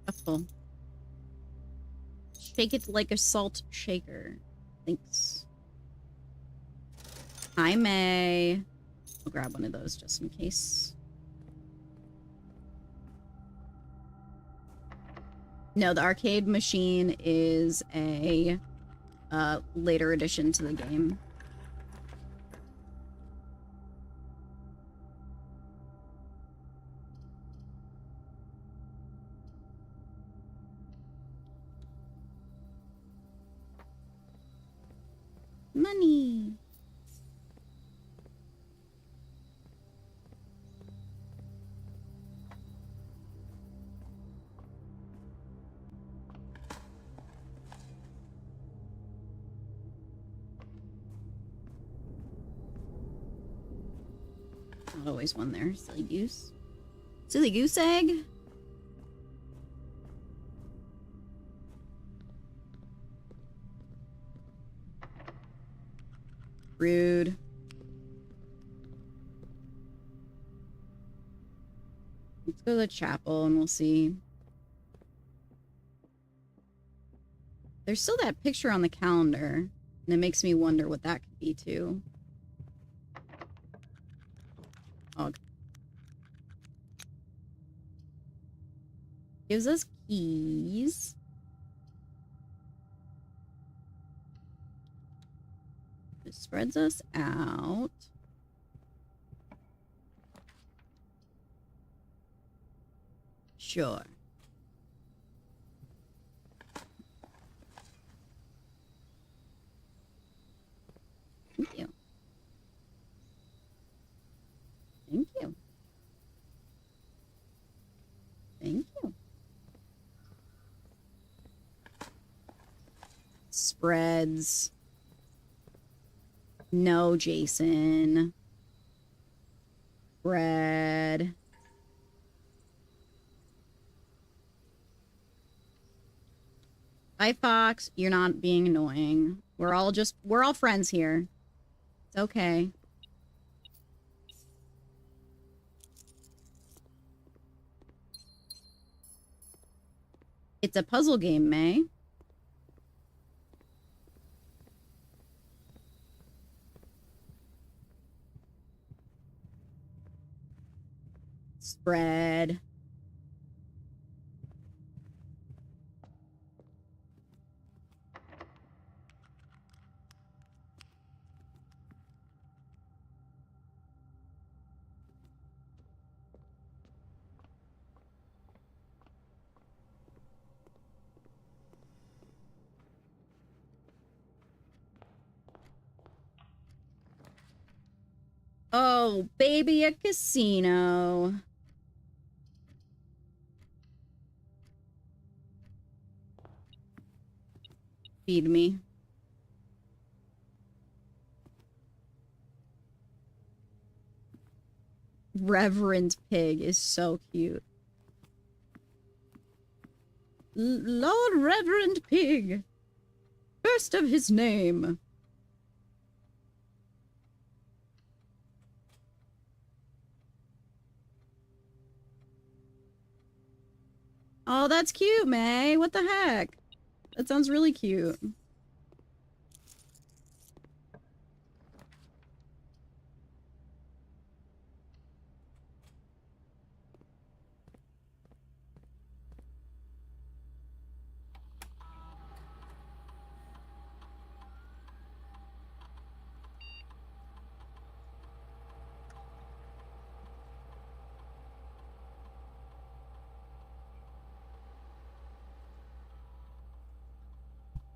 Shuffle. Shake it like a salt shaker. Thanks. I may. I'll grab one of those just in case. No, the arcade machine is a later addition to the game. Money. Not always one there. Silly goose. Silly goose egg? Rude. Let's go to the chapel and we'll see. There's still that picture on the calendar, and it makes me wonder what that could be too. Oh. Gives us keys. It spreads us out. Sure. Thank you. Thank you. Thank you. Spreads. No, Jason. Bread. Hi, Fox. You're not being annoying. We're all friends here. It's okay. It's a puzzle game, May. Spread. Oh, baby, a casino. Feed me. Reverend Pig is so cute. Lord Reverend Pig. First of his name. Oh, that's cute, May. What the heck? That sounds really cute.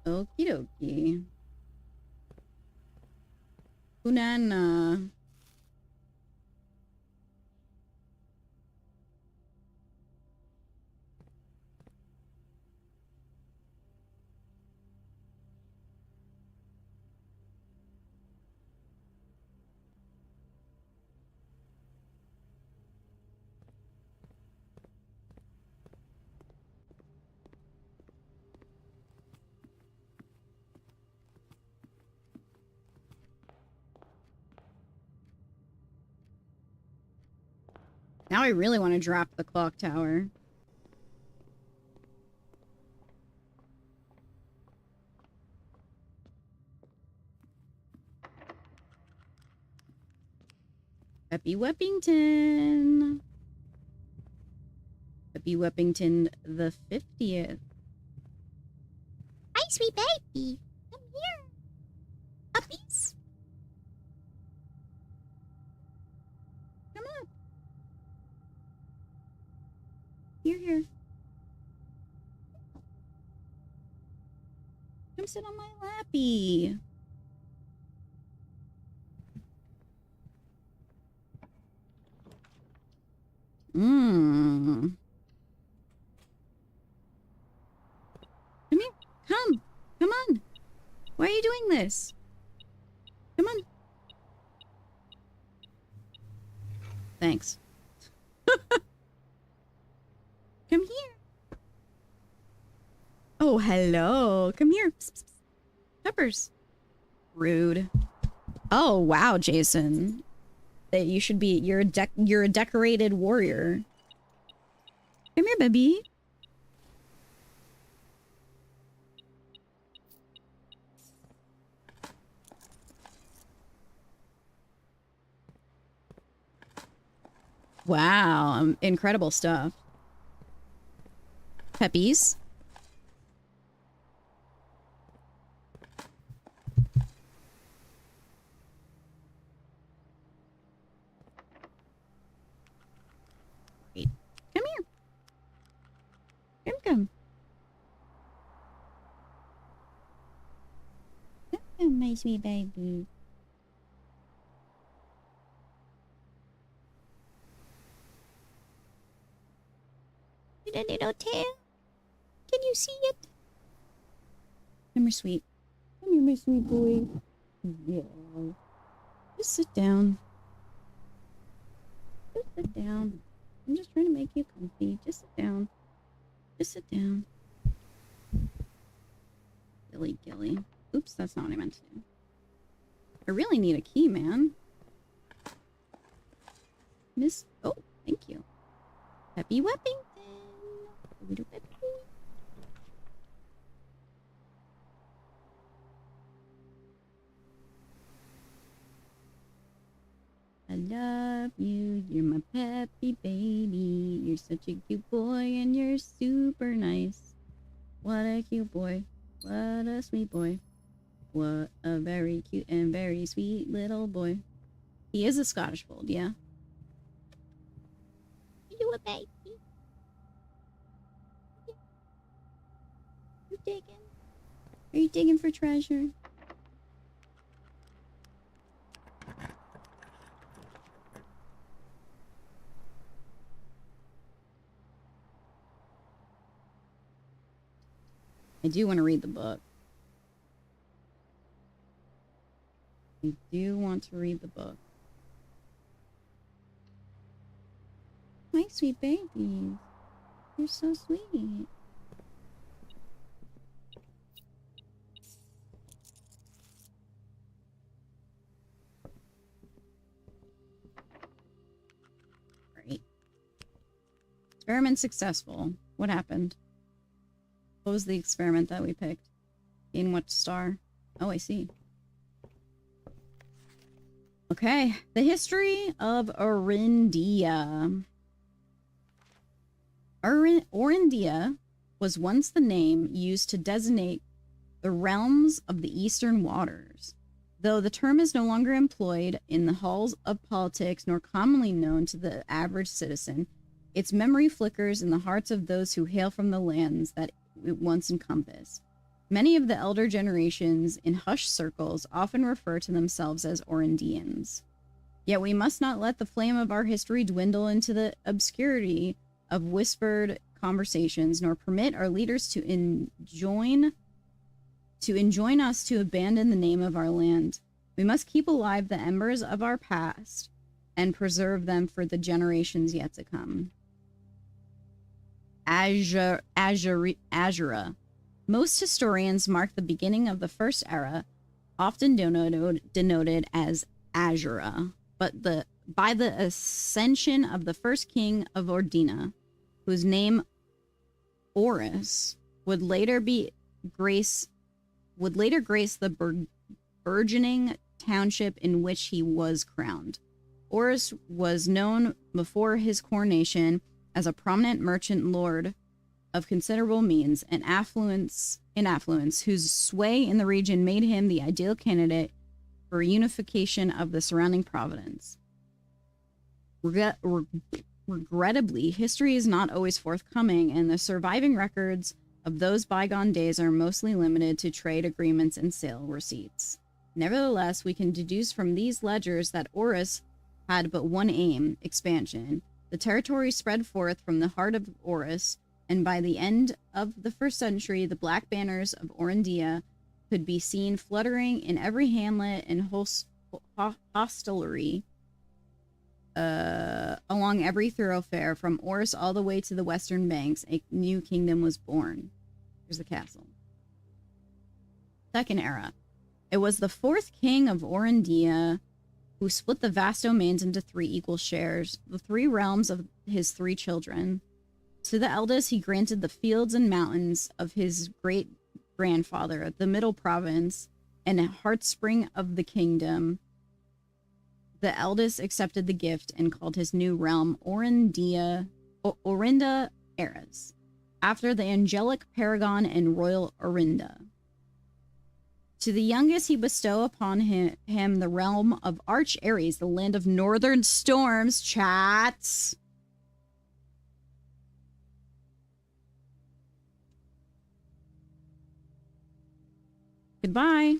Okie dokie. Unana. Now I really want to drop the clock tower. Peppy Weppington. Peppy Weppington the 50th. Hi, sweet baby. Come here. Puppies. Come on. Here. Come sit on my lappy. Come. Come on. Why are you doing this? Come on. Thanks. Come here. Oh, hello. Come here. Psst, psst, psst. Peppers. Rude. Oh, wow, Jason. That you should be, you're a decorated warrior. Come here, baby. Wow, incredible stuff. Peppies. Great. Come here. Come. Come, my sweet baby. The little tail. Can you see it? Come here, sweet. Come here, my sweet boy. Yeah. Just sit down. Just sit down. I'm just trying to make you comfy. Just sit down. Just sit down. Gilly. Oops, that's not what I meant to do. I really need a key, man. Miss... Oh, thank you. Peppy Weppington. Peppy. I love you. You're my peppy baby. You're such a cute boy and you're super nice. What a cute boy. What a sweet boy. What a very cute and very sweet little boy. He is a Scottish fold, yeah. You a baby? You digging? Are you digging for treasure? I do want to read the book. I do want to read the book. My sweet babies. You're so sweet. Great. Experiment successful. What happened? What was the experiment that we picked? In what star? Oh, I see. Okay. The history of Orindia. Orindia was once the name used to designate the realms of the eastern waters. Though the term is no longer employed in the halls of politics nor commonly known to the average citizen, its memory flickers in the hearts of those who hail from the lands that it once encompassed. Many of the elder generations in hushed circles often refer to themselves as Orindians. Yet we must not let the flame of our history dwindle into the obscurity of whispered conversations, nor permit our leaders to enjoin us to abandon the name of our land. We must keep alive the embers of our past and preserve them for the generations yet to come. Azura. Most historians mark the beginning of the first era, often denoted as Azura, but by the ascension of the first king of Ordina, whose name Horus would later grace the burgeoning township in which he was crowned. Horus was known before his coronation as a prominent merchant lord of considerable means and affluence, whose sway in the region made him the ideal candidate for unification of the surrounding province. Regrettably, history is not always forthcoming, and the surviving records of those bygone days are mostly limited to trade agreements and sale receipts. Nevertheless, we can deduce from these ledgers that Horus had but one aim: expansion. The territory spread forth from the heart of Horus and by the end of the 1st century, the black banners of Orondia could be seen fluttering in every hamlet and hostelry along every thoroughfare from Oris all the way to the western banks. A new kingdom was born. Here's the castle. Second era. It was the 4th king of Orondia who split the vast domains into 3 equal shares, the 3 realms of his 3 children. To the eldest, he granted the fields and mountains of his great-grandfather, the middle province, and a heartspring of the kingdom. The eldest accepted the gift and called his new realm Orinda Eris, after the angelic paragon and royal Orinda. To the youngest, he bestowed upon him the realm of Arch Ares, the land of northern storms. Chats. Goodbye.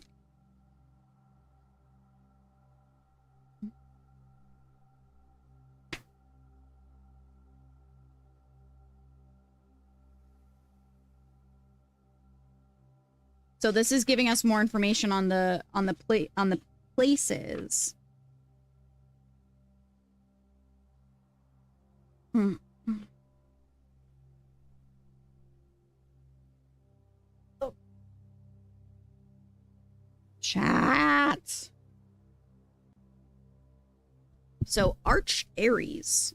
So this is giving us more information on the places. Oh. Chat. So Arch Ares.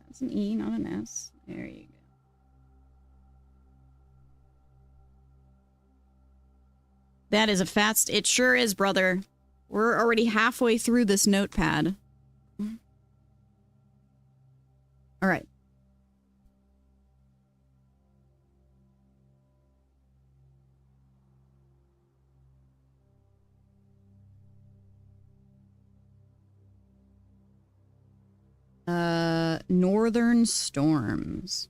That's an E, not an S. There you go. That is a fast. It sure is, brother. We're already halfway through this notepad. All right. Northern storms.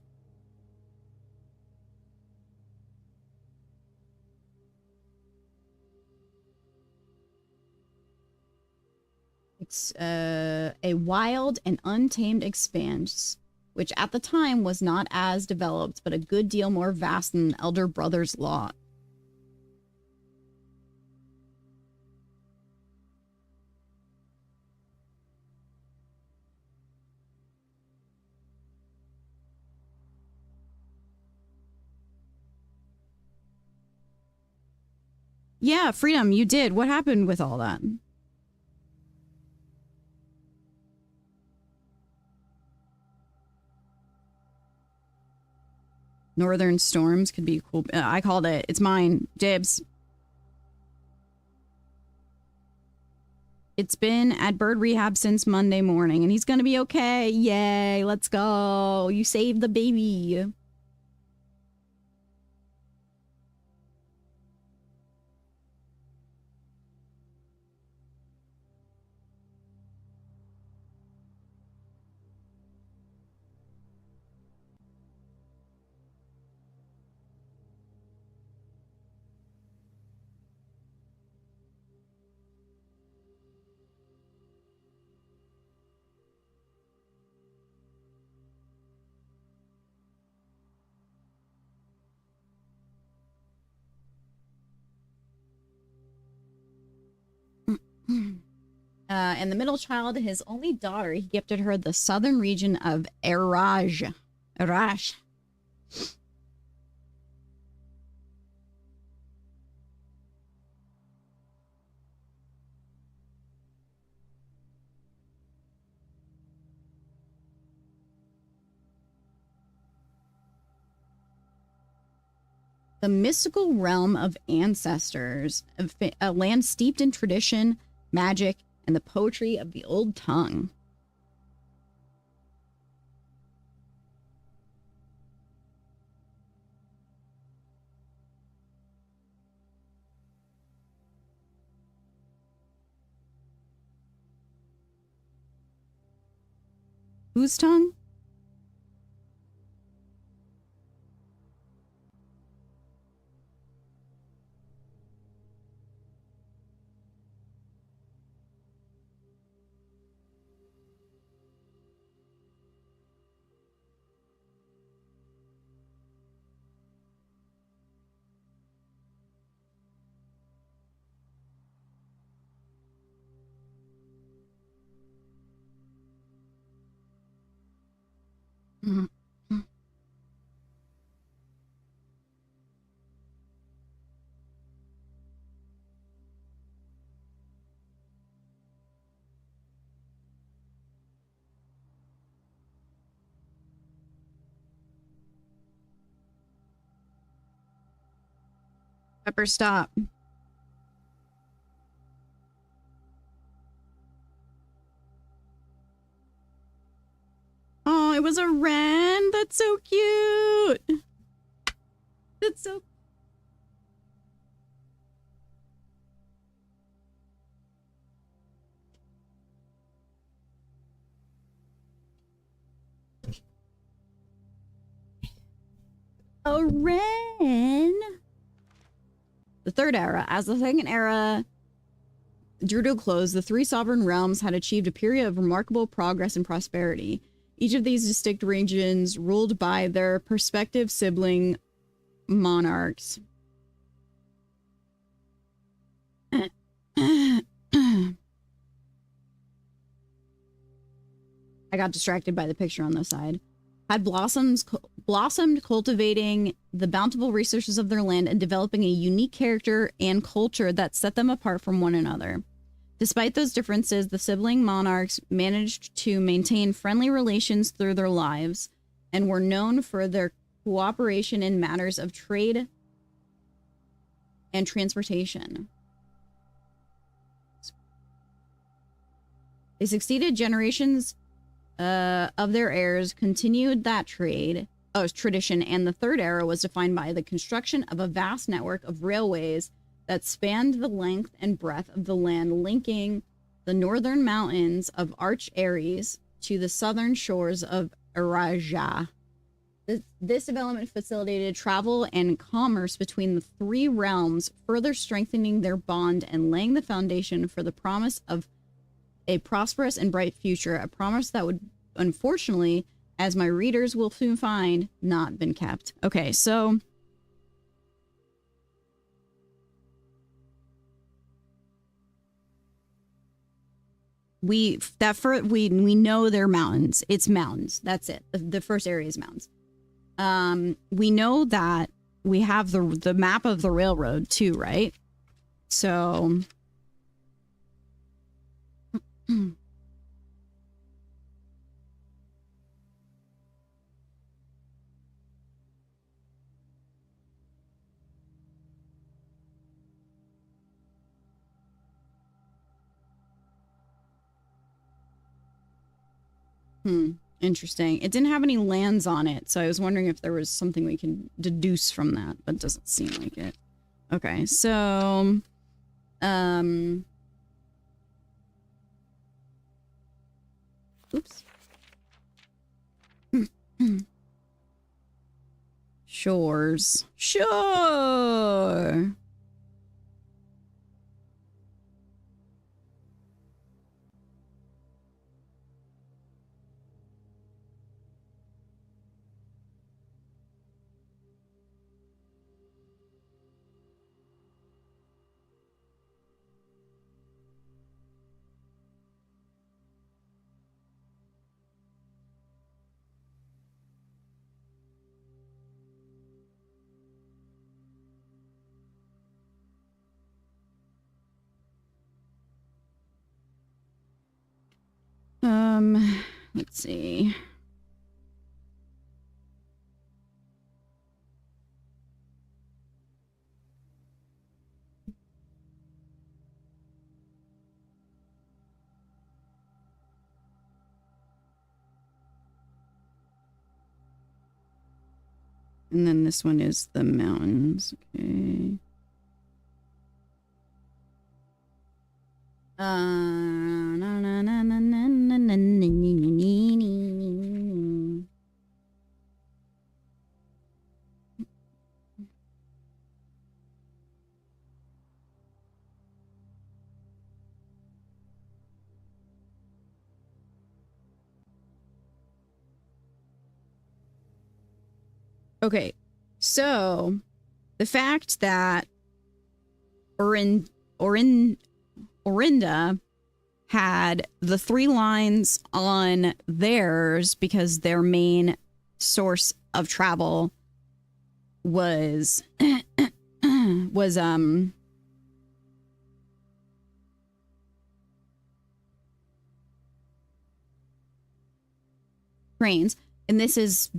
It's a wild and untamed expanse, which at the time was not as developed, but a good deal more vast than the elder brother's lot. Yeah, Freedom, you did. What happened with all that? Northern storms could be cool. I called it. It's mine. Dibs. It's been at bird rehab since Monday morning, and he's gonna be okay. Yay, let's go. You saved the baby. And the middle child, his only daughter, he gifted her the southern region of Eraj. Erash. The mystical realm of ancestors, a land steeped in tradition, magic, and the poetry of the old tongue. Whose tongue? Pepper, stop. Oh, it was a wren. That's so cute. That's so. A wren. The third era. As the second era drew to a close, the three sovereign realms had achieved a period of remarkable progress and prosperity. Each of these distinct regions ruled by their respective sibling monarchs. I got distracted by the picture on the side. Had blossomed cultivating the bountiful resources of their land and developing a unique character and culture that set them apart from one another. Despite those differences, the sibling monarchs managed to maintain friendly relations through their lives and were known for their cooperation in matters of trade and transportation. They succeeded generations of their heirs, continued that tradition, and the third era was defined by the construction of a vast network of railways that spanned the length and breadth of the land, linking the northern mountains of Arch Aries to the southern shores of Araja. This development facilitated travel and commerce between the three realms, further strengthening their bond and laying the foundation for the promise of a prosperous and bright future, a promise that would, unfortunately, as my readers will soon find, not been kept. Okay, so we know they're mountains. It's mountains. That's it. The first area is mountains. We know that we have the map of the railroad too, right? So interesting. It didn't have any lands on it, so I was wondering if there was something we can deduce from that, but it doesn't seem like it. Okay, so oops. Shores. Sure. Let's see. And then this one is the mountains. Okay. Na, na, na, na, na, na, na, na, na. Okay, so the fact that Orinda had the 3 lines on theirs because their main source of travel was was trains, and this is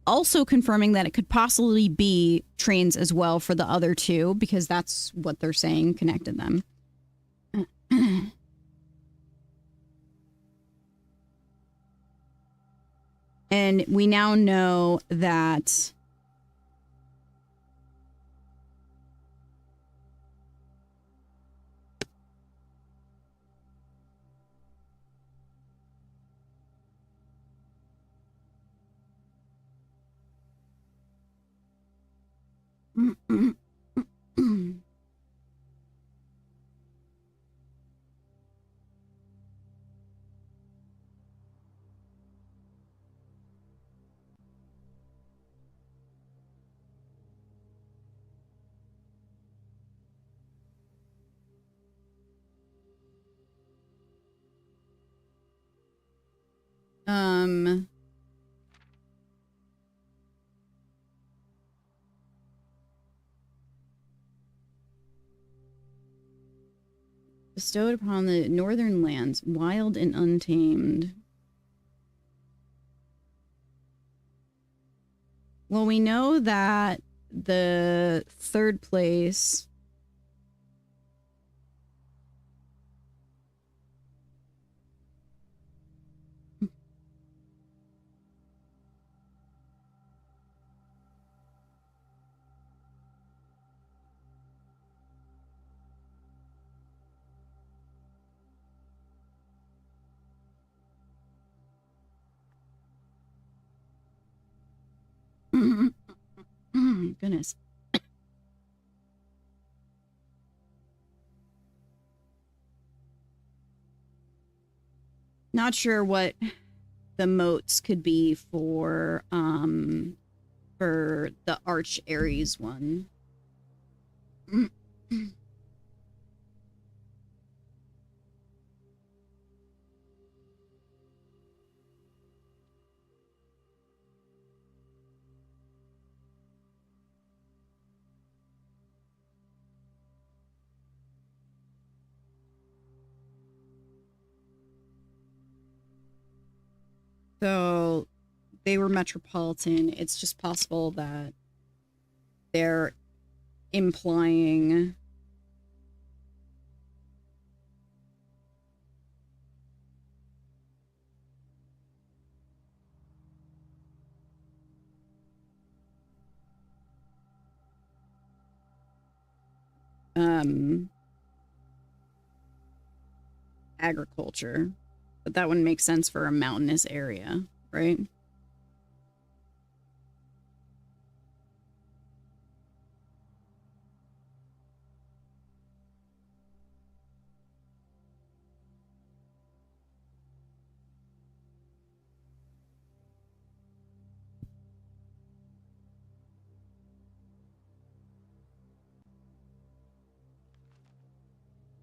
also confirming that it could possibly be trains as well for the other 2 because that's what they're saying connected them. And we now know that bestowed upon the northern lands, wild and untamed. Well, we know that the 3rd place goodness. Not sure what the moats could be for the Arch Ares one. So they were metropolitan. It's just possible that they're implying agriculture. But that wouldn't make sense for a mountainous area, right?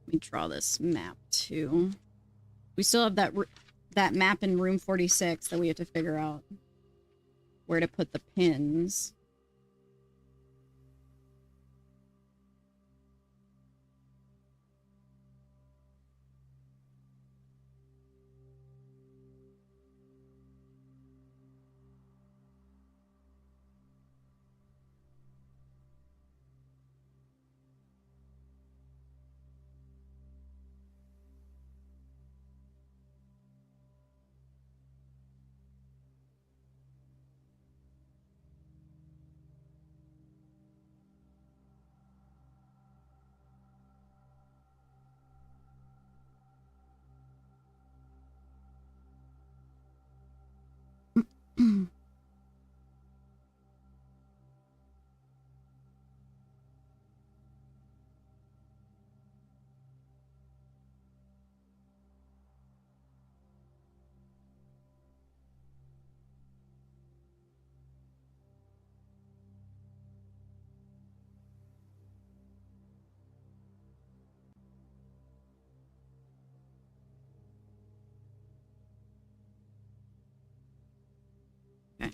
Let me draw this map too. We still have that map in room 46 that we have to figure out where to put the pins. Okay.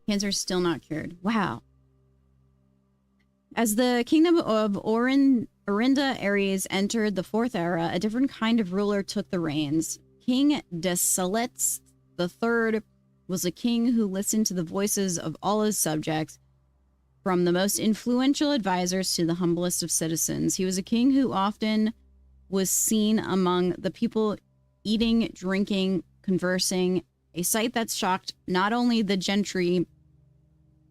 Cancer is still not cured. Wow. As the kingdom of Orinda Aries entered the fourth era, a different kind of ruler took the reins. King Desilets III was a king who listened to the voices of all his subjects, from the most influential advisors to the humblest of citizens. He was a king who often was seen among the people eating, drinking, conversing, a sight that shocked not only the gentry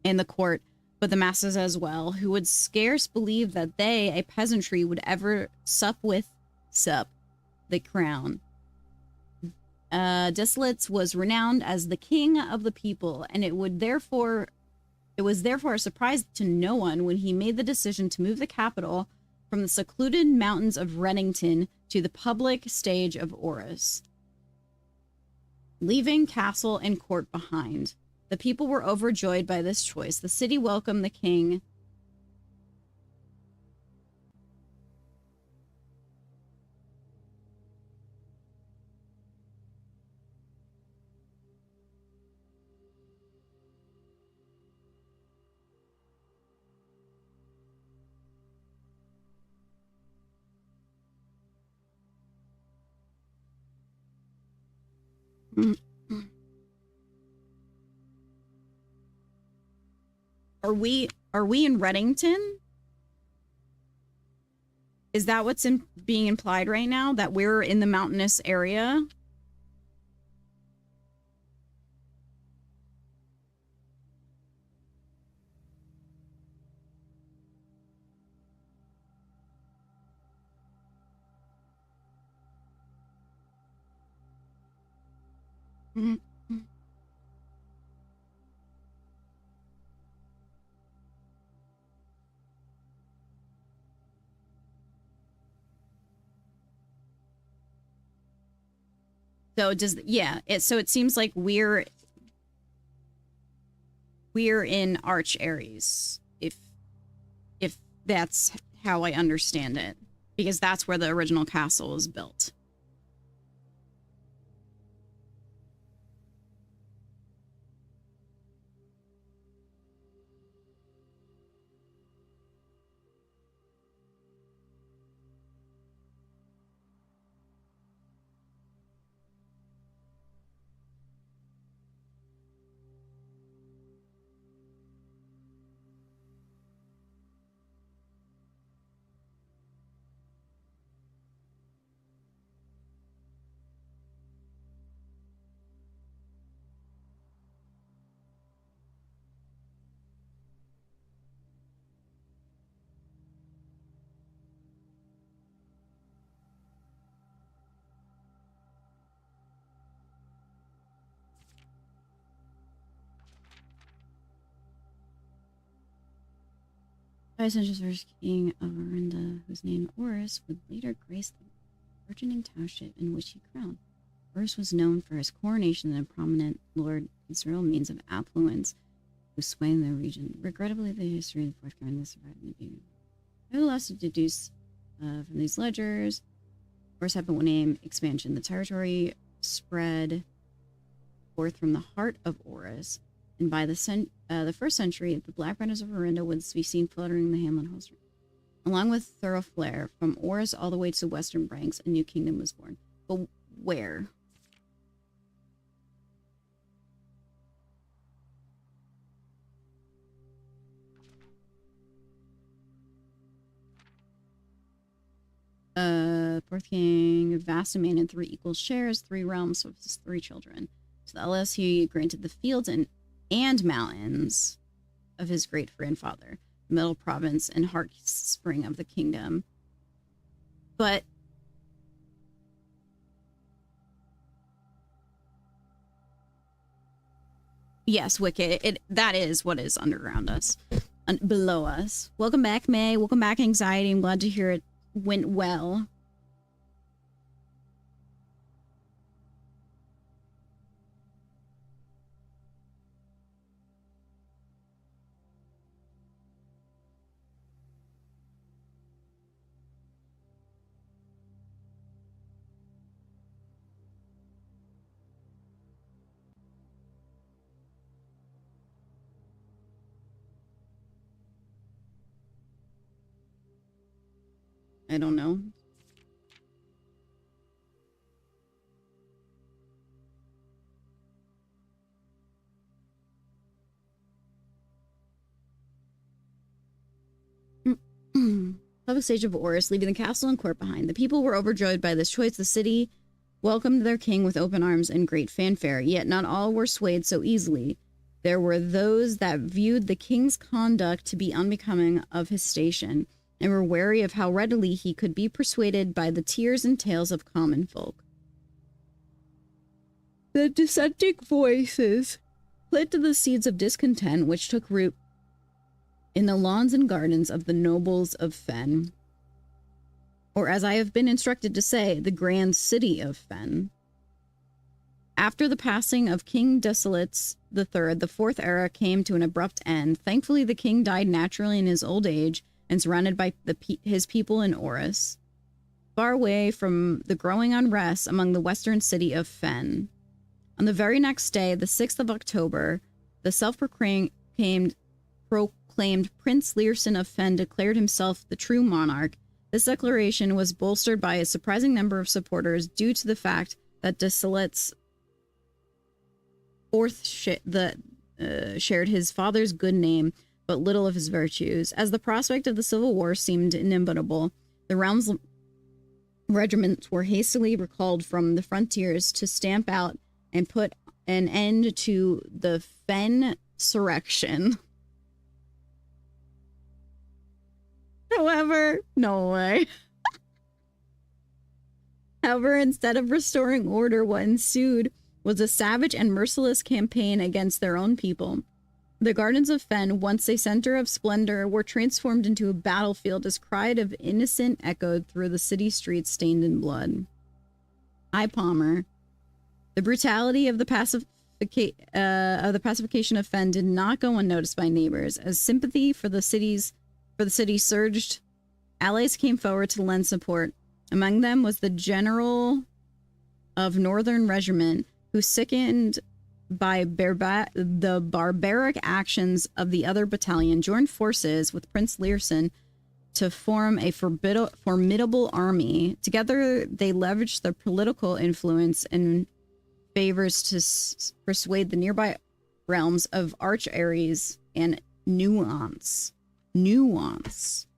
in the court, but the masses as well, who would scarce believe that they, a peasantry, would ever sup the crown. Desilets was renowned as the king of the people, and it was therefore a surprise to no one when he made the decision to move the capital from the secluded mountains of Reddington to the public stage of Orus, leaving castle and court behind. The people were overjoyed by this choice. The city welcomed the king. Are we in Reddington? Is that what's being implied right now? That we're in the mountainous area? So it seems like we're in Arch Aries, if that's how I understand it, because that's where the original castle was built. Vicentius first king of Orinda, whose name Orus would later grace the burgeoning township in which he crowned. Orus was known for his coronation and a prominent lord, considerable means of affluence, who swayed the region. Regrettably, the history of the fourth crown is survived in the beginning. Nevertheless, to deduce from these ledgers, Orus had one name expansion. The territory spread forth from the heart of Orus, and by the first century, the black banners of Orinda would be seen fluttering the hamlet halls. Along with thoroughfare from Orus all the way to the western banks, a new kingdom was born. But where? Fourth king, vast domain in 3 equal shares, 3 realms with his 3 children. To the eldest, he granted the fields and mountains of his great grandfather, the middle province and heart spring of the kingdom. But Yes, Wicked. That is what is underground us, below us. Welcome back, May. Welcome back, Anxiety. I'm glad to hear it went well. I don't know. Public stage of Oris, leaving the castle and court behind. The people were overjoyed by this choice. The city welcomed their king with open arms and great fanfare, yet not all were swayed so easily. There were those that viewed the king's conduct to be unbecoming of his station, and were wary of how readily he could be persuaded by the tears and tales of common folk. The dissenting voices planted the seeds of discontent which took root in the lawns and gardens of the nobles of Fen, or as I have been instructed to say, the grand city of Fen. After the passing of King Desolates III, the fourth era came to an abrupt end. Thankfully, the king died naturally in his old age and surrounded by his people in Oris, far away from the growing unrest among the western city of Fen. On the very next day, the 6th of October, the self-proclaimed Prince Learson of Fen declared himself the true monarch. This declaration was bolstered by a surprising number of supporters due to the fact that Desolates shared his father's good name, but little of his virtues. As the prospect of the civil war seemed inevitable, the realm's regiments were hastily recalled from the frontiers to stamp out and put an end to the Fen insurrection. However, no way. However, instead of restoring order, what ensued was a savage and merciless campaign against their own people. The gardens of Fen, once a center of splendor, were transformed into a battlefield as cries of innocent echoed through the city streets stained in blood. I, Palmer. The brutality of the pacification of Fen did not go unnoticed by neighbors. As sympathy for the city surged, allies came forward to lend support. Among them was the general of Northern Regiment, who, sickened by the barbaric actions of the other battalion, joined forces with Prince Learson to form a formidable army. Together, they leveraged their political influence and favors to persuade the nearby realms of Arch Ares and Nuance. Nuance.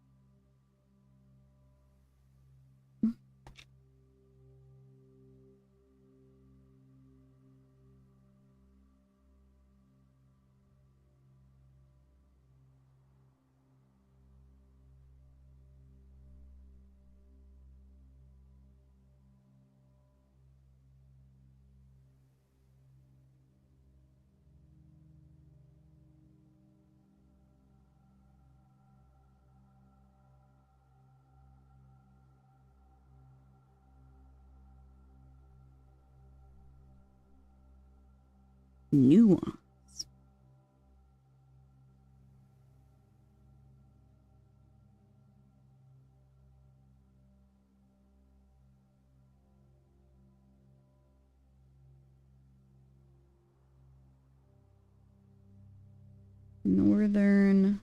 Northern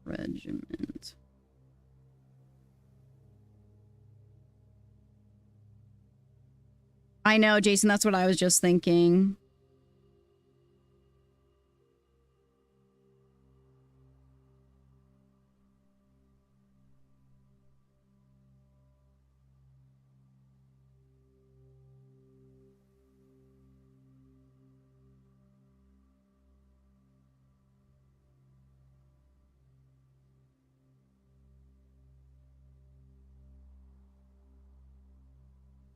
Regiment. I know, Jason, that's what I was just thinking.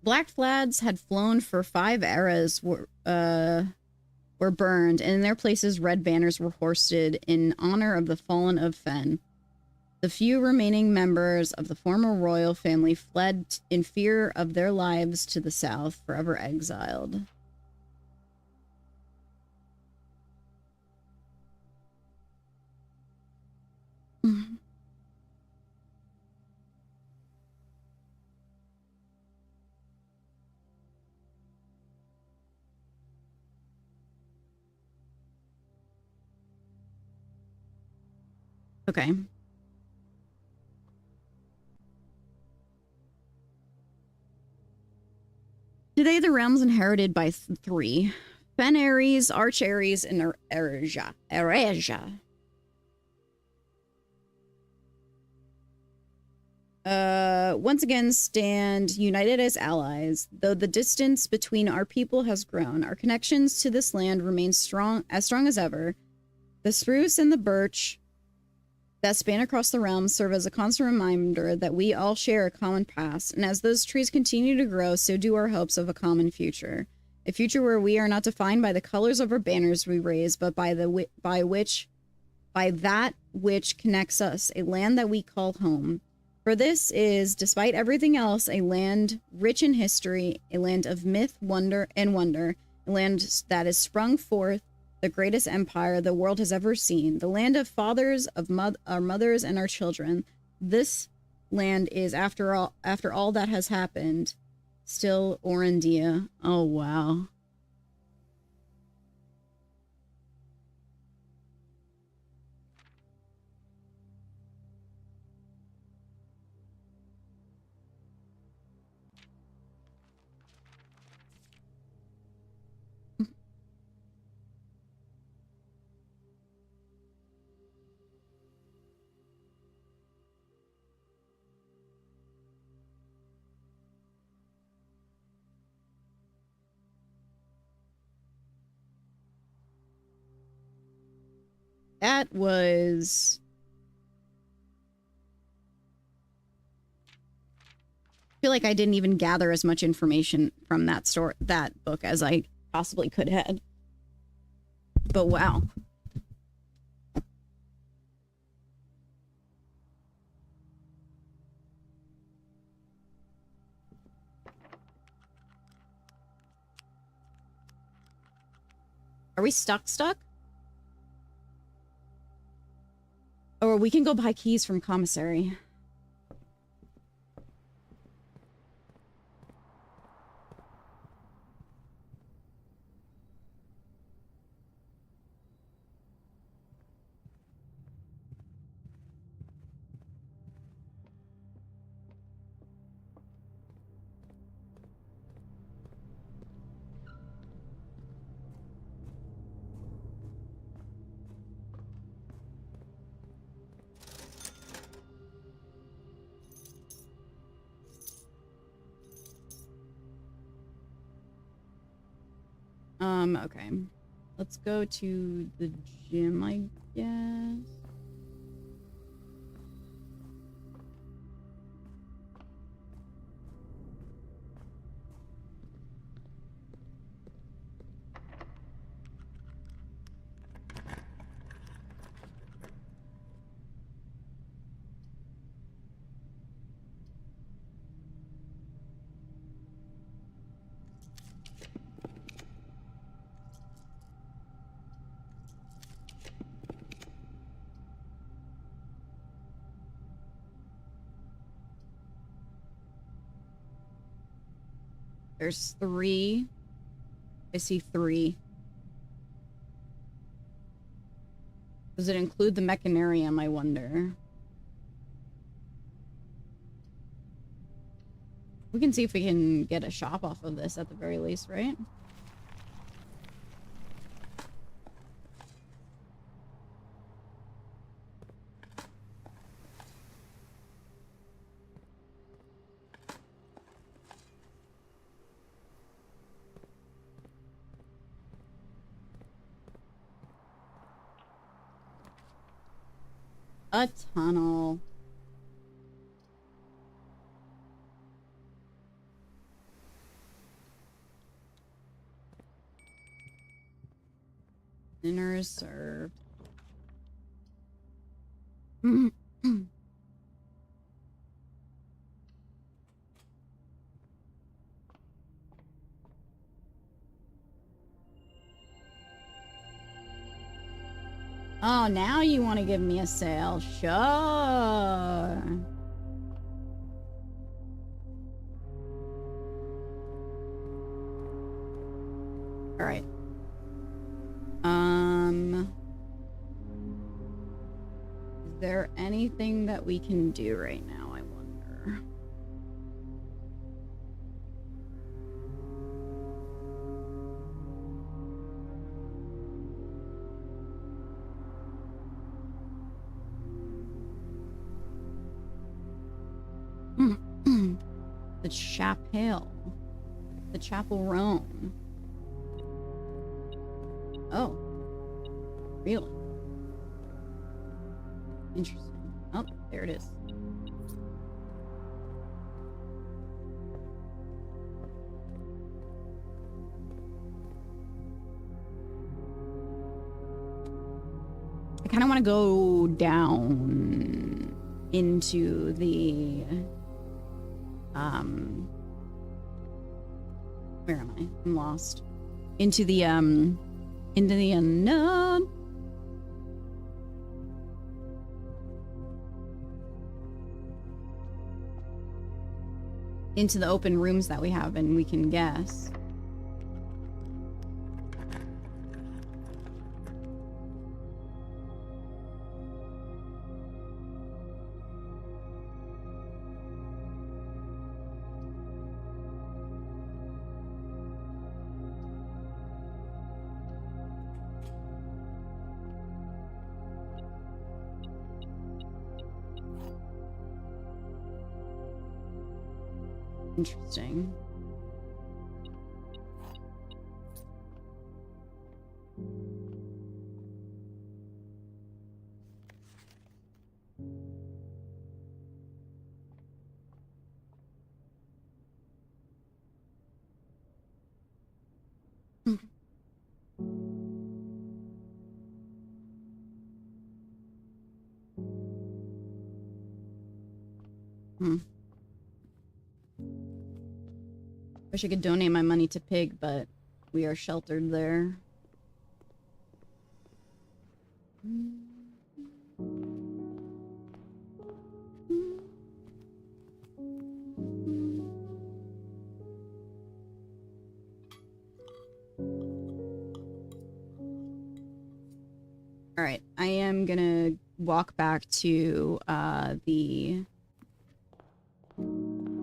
Black flags had flown for 5 eras. were burned, and in their places red banners were hoisted in honor of the fallen of Fen. The few remaining members of the former royal family fled in fear of their lives to the south, forever exiled. Okay. Today, the realm's inherited by three. Fen Ares, Arch Ares, and Ereja. Once again stand united as allies. Though the distance between our people has grown, our connections to this land remain strong as ever. The spruce and the birch that span across the realms serve as a constant reminder that we all share a common past, and as those trees continue to grow, so do our hopes of a common future. A future where we are not defined by the colors of our banners we raise, but by that which connects us, a land that we call home. For this is, despite everything else, a land rich in history, a land of myth, wonder, a land that has sprung forth the greatest empire the world has ever seen, the land of fathers, of our mothers, and our children. This land is, after all that has happened, still Orandia. Oh, wow. That was... I feel like I didn't even gather as much information from that book as I possibly could have. But wow. Are we stuck? Or we can go buy keys from commissary. Okay. Let's go to the gym, I guess. There's 3. I see 3. Does it include the mechanarium, I wonder? We can see if we can get a shop off of this at the very least, right? A tunnel. Dinner is served. Oh, now you want to give me a sale? Sure. All right. Is there anything that we can do right now, I wonder? The chapel. The chapel Rome. Oh. Really? Interesting. Oh, there it is. I kind of want to go down into the where am I? I'm lost. Into the unknown. Into the open rooms that we have, and we can guess. Interesting. Wish I could donate my money to Pig, but we are sheltered there. All right, I am gonna walk back to the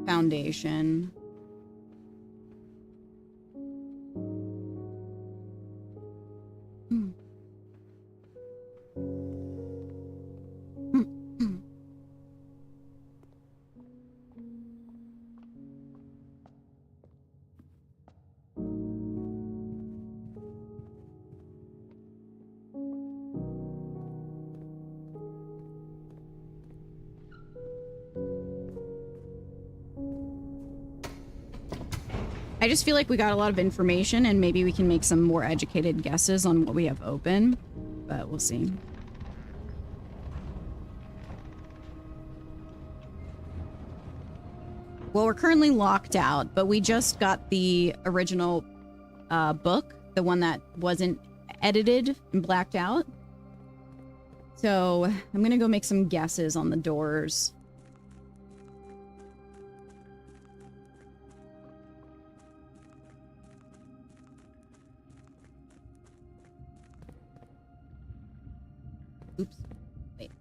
foundation. I just feel like we got a lot of information and maybe we can make some more educated guesses on what we have open, but we'll see. Well, we're currently locked out, but we just got the original book, the one that wasn't edited and blacked out. So I'm gonna go make some guesses on the doors. Oops. Wait.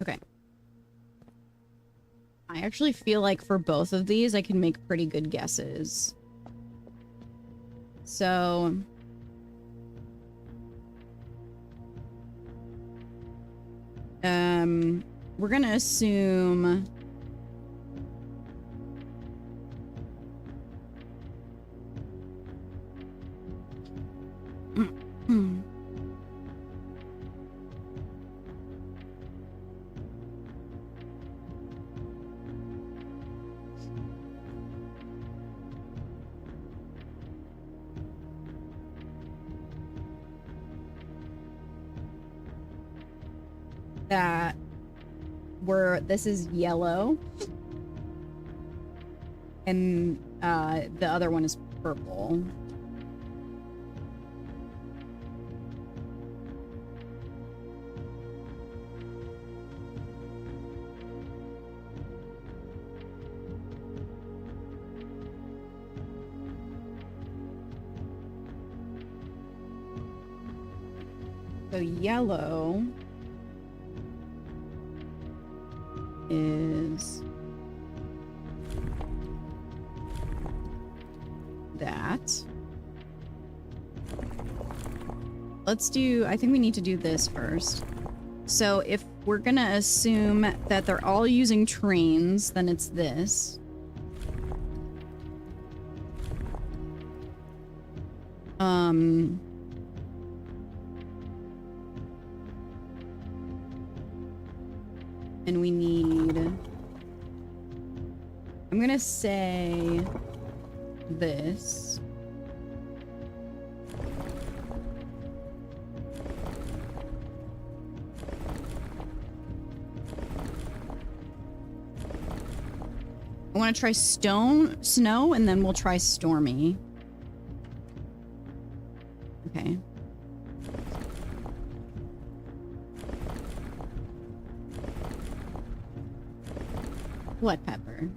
Okay. I actually feel like for both of these, I can make pretty good guesses. So we're gonna assume that this is yellow and the other one is purple. So yellow is that. Let's do, I think we need to do this first. So if we're gonna assume that they're all using trains, then it's this. And we need, I'm gonna say this. I want to try snow, and then we'll try stormy. Okay. What pepper?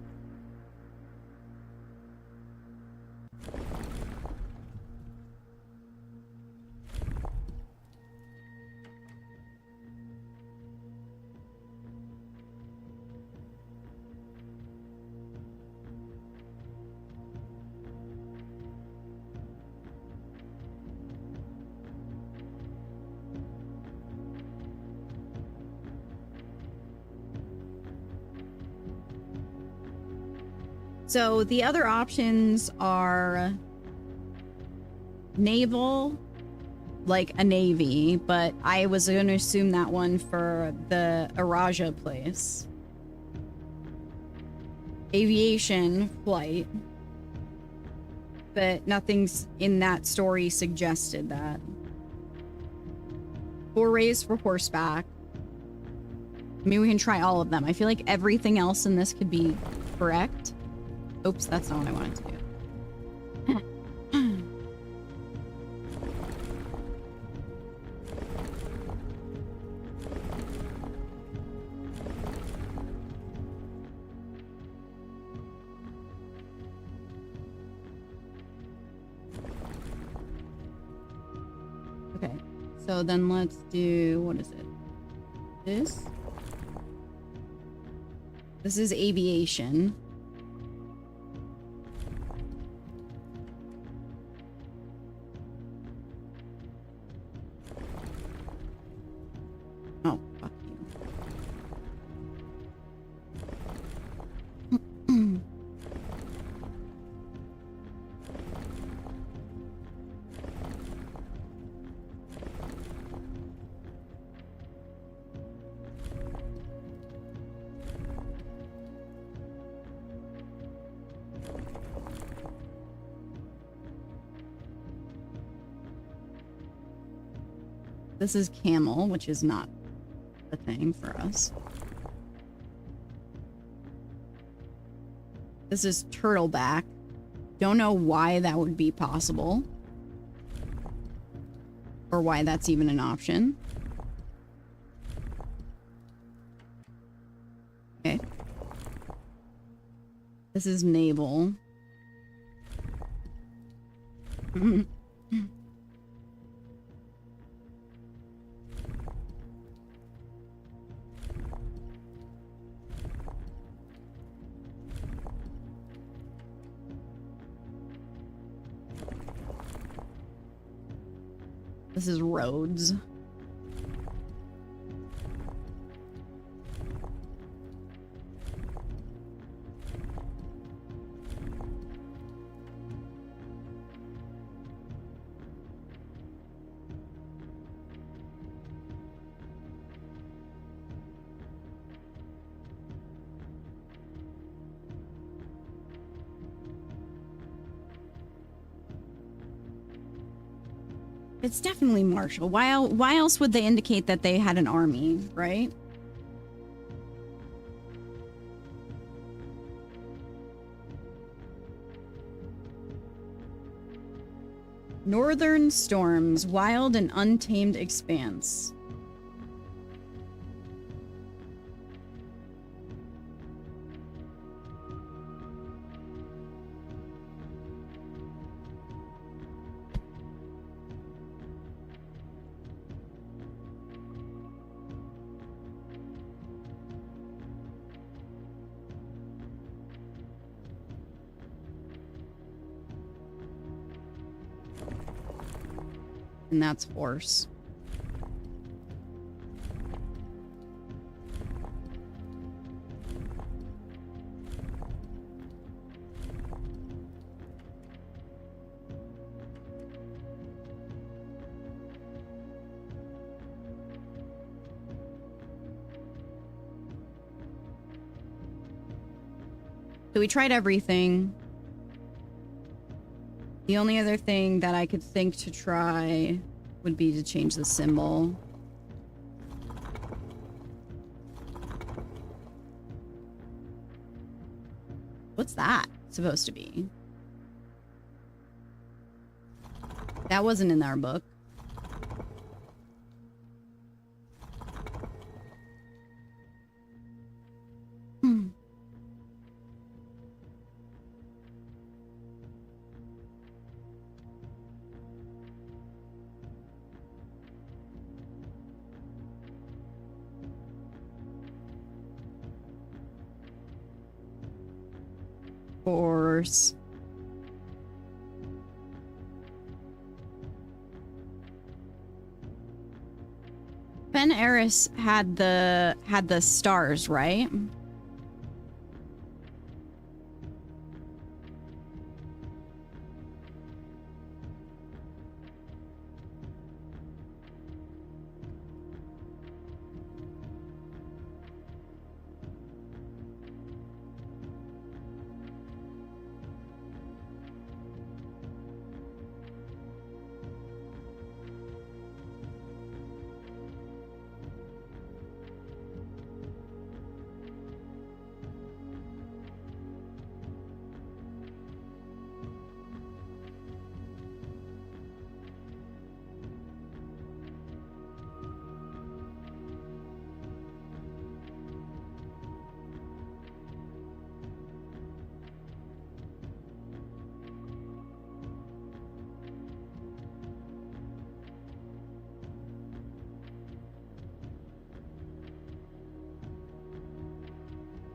So the other options are naval, like a navy, but I was going to assume that one for the Araja place. Aviation, flight. But nothing's in that story suggested that. Forays for horseback. I mean, we can try all of them. I feel like everything else in this could be correct. Oops, that's not what I wanted to do. Okay, so then let's do, what is it? This? This is aviation. Oh, fuck you. This is camel, which is not a thing for us. This is turtleback. Don't know why that would be possible. Or why that's even an option. Okay. This is naval. This is Rhodes. It's definitely Marshall. Why else would they indicate that they had an army, right? Northern storms, wild and untamed expanse. And that's force. So we tried everything. The only other thing that I could think to try would be to change the symbol. What's that supposed to be? That wasn't in our book. Force. Ben Eris had the stars, right?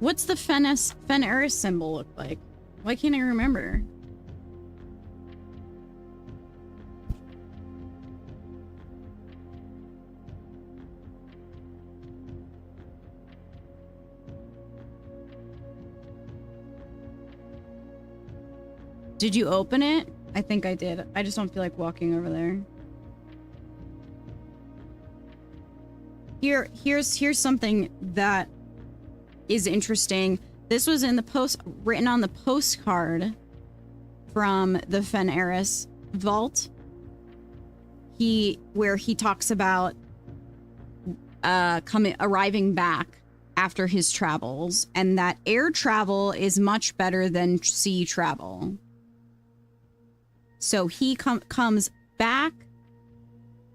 What's the Fen Eris symbol look like? Why can't I remember? Did you open it? I think I did. I just don't feel like walking over there. Here's something that is interesting. This was in the written on the postcard from the Fen Eris vault. Where he talks about arriving back after his travels, and that air travel is much better than sea travel. So he comes back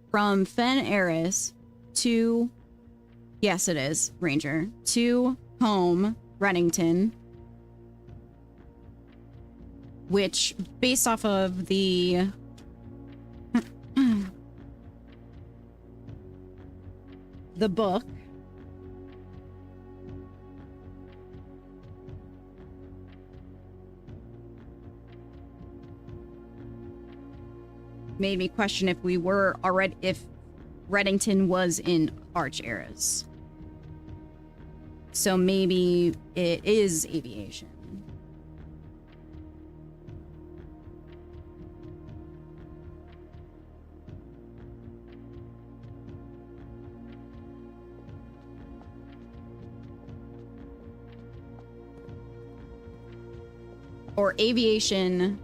from Fen Eris to, yes it is, Ranger, to home, Reddington, which, based off of the the book, made me question if we were already, if Reddington was in Arch Eras. So maybe it is aviation. Or aviation.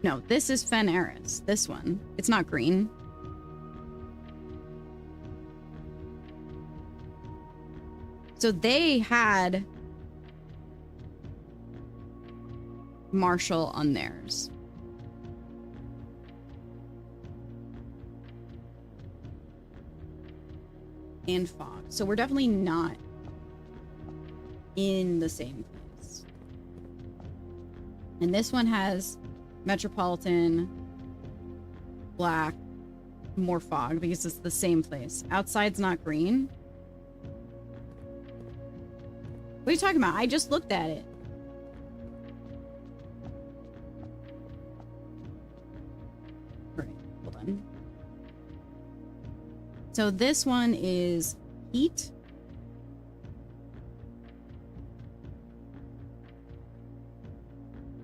No, this is Fen Eris. This one. It's not green. So they had Marshall on theirs. And fog. So we're definitely not in the same place. And this one has Metropolitan, black, more fog because it's the same place. Outside's not green. What are you talking about? I just looked at it. All right, hold on. So this one is heat.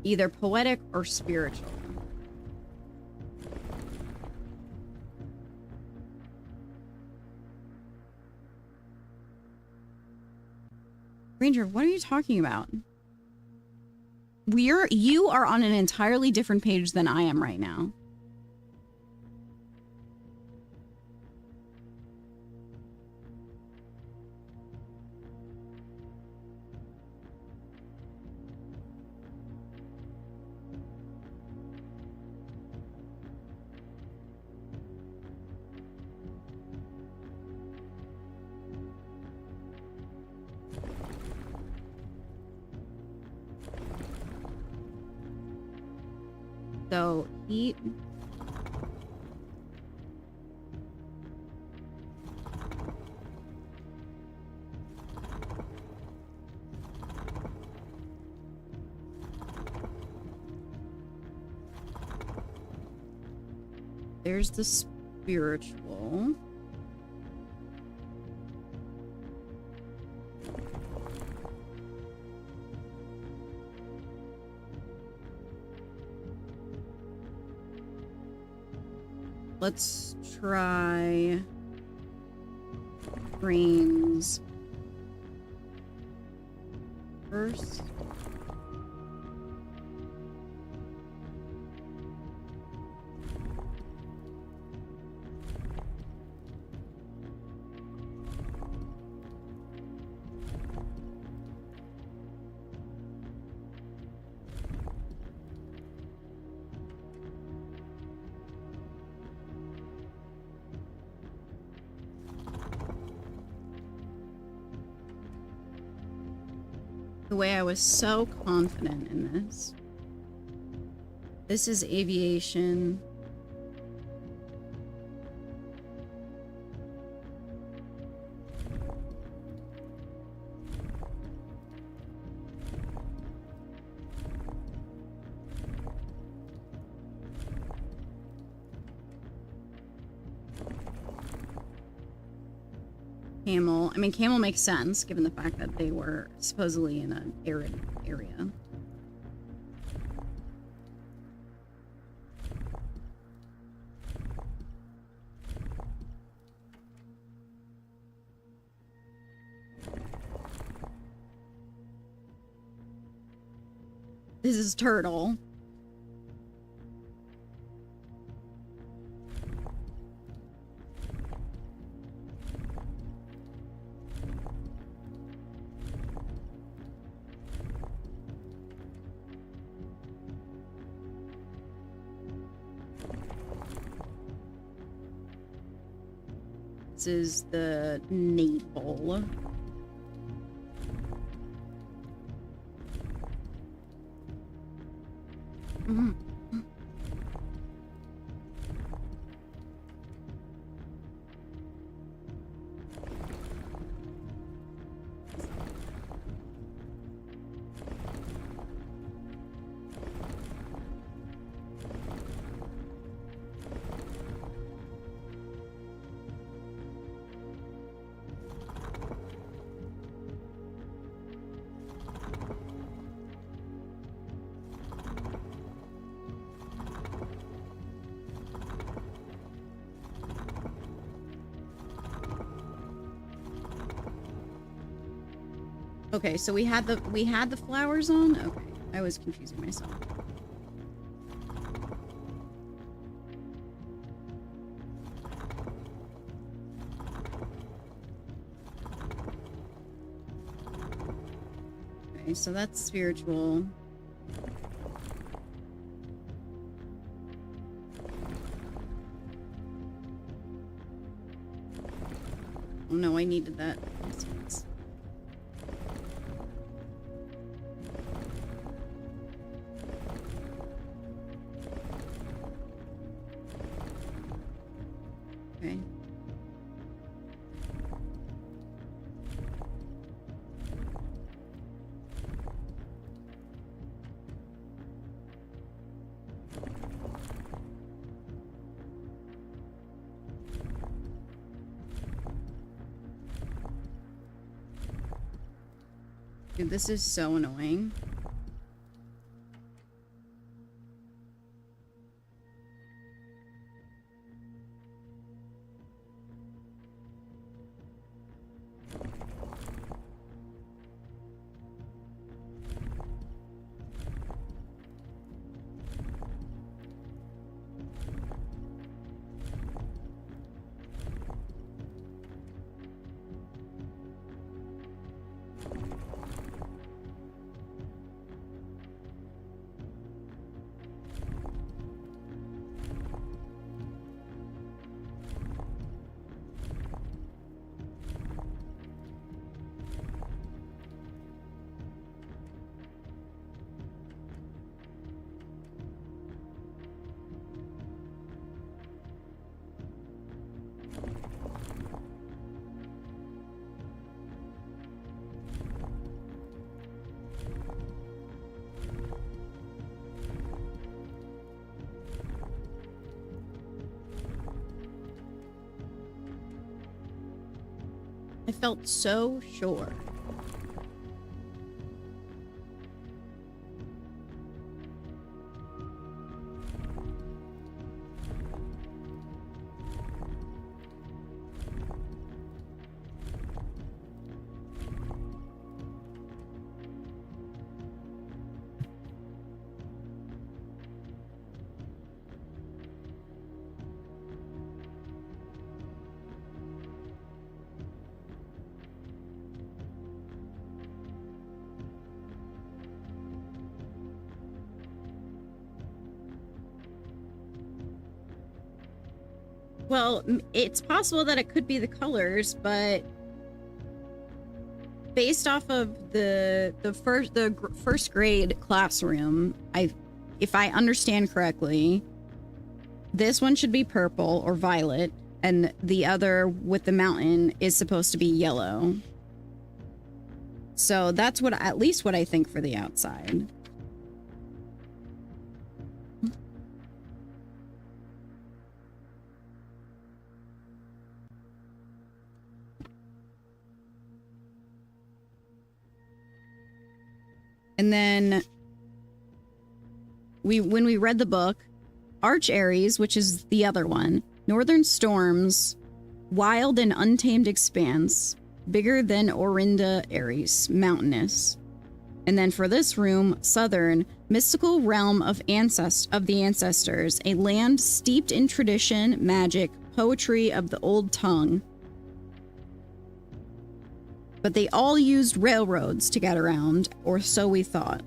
Either poetic or spiritual. Ranger, what are you talking about? You are on an entirely different page than I am right now. So, heat. There's the spiritual. Let's try brains first. The way I was so confident in this. This is aviation. Camel. I mean, camel makes sense given the fact that they were supposedly in an arid area. This is turtle. This is the navel. Okay, so we had the flowers on? Okay. I was confusing myself. Okay, so that's spiritual. Oh no, I needed that. Okay. Dude, this is so annoying. I felt so sure. Well, it's possible that it could be the colors, but based off of the first grade classroom, if I understand correctly, this one should be purple or violet, and the other with the mountain is supposed to be yellow. So that's at least what I think for the outside. And then when we read the book, Arch Aries, which is the other one, Northern Storms, Wild and Untamed Expanse, bigger than Orinda Aries, mountainous. And then for this room, Southern, mystical realm of the ancestors, a land steeped in tradition, magic, poetry of the old tongue. But they all used railroads to get around, or so we thought.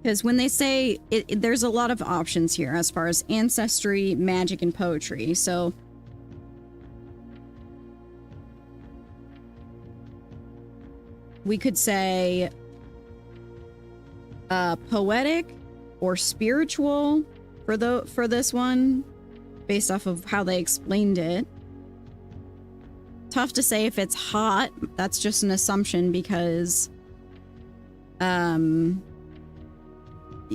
Because when they say there's a lot of options here as far as ancestry, magic, and poetry. So we could say poetic or spiritual for this one, based off of how they explained it. Tough to say if it's hot. That's just an assumption because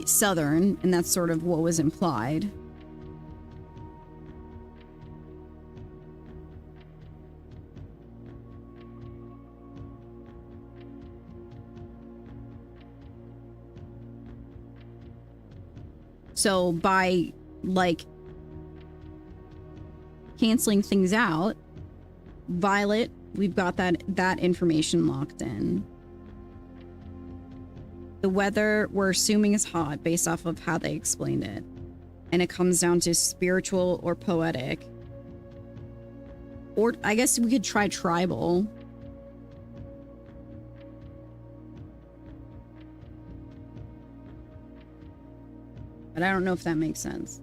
Southern, and that's sort of what was implied. So by like canceling things out, Violet, we've got that information locked in. The weather we're assuming is hot based off of how they explained it. And it comes down to spiritual or poetic. Or I guess we could try tribal. But I don't know if that makes sense.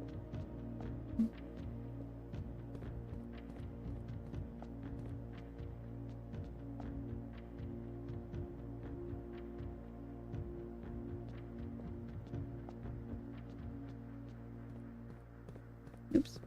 Oops.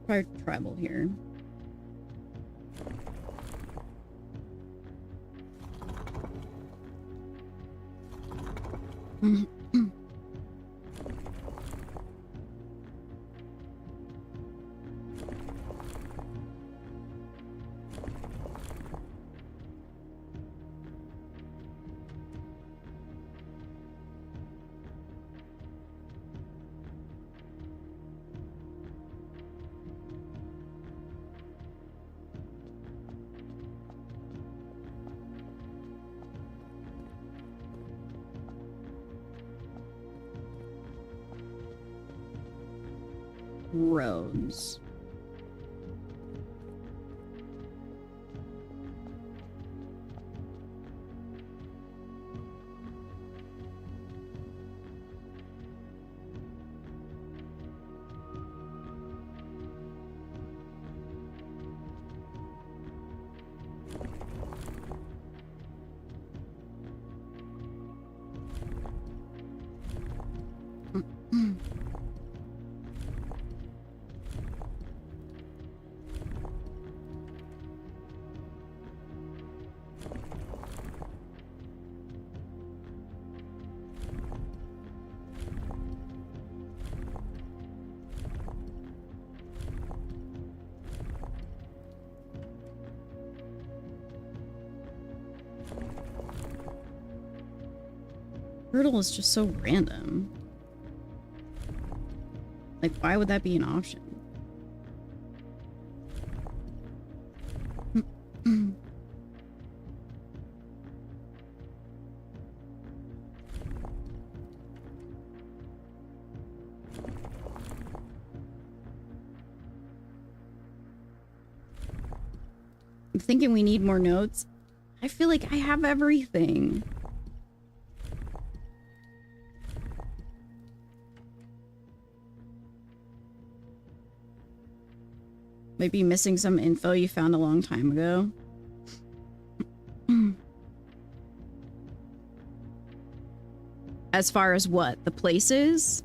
Try tribal here. Roads. Turtle is just so random. Like, why would that be an option? I'm thinking we need more notes. I feel like I have everything. Might be missing some info you found a long time ago. As far as what? The places?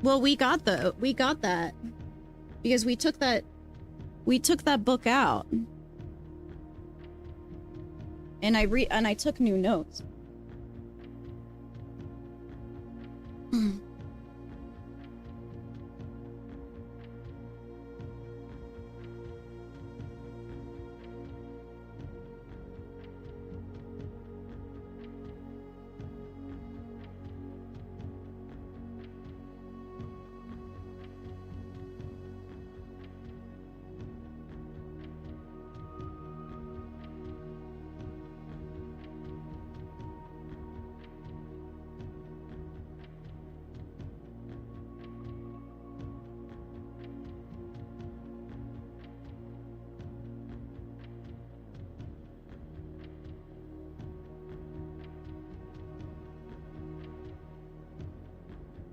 Well, we got that because we took that book out. And I took new notes.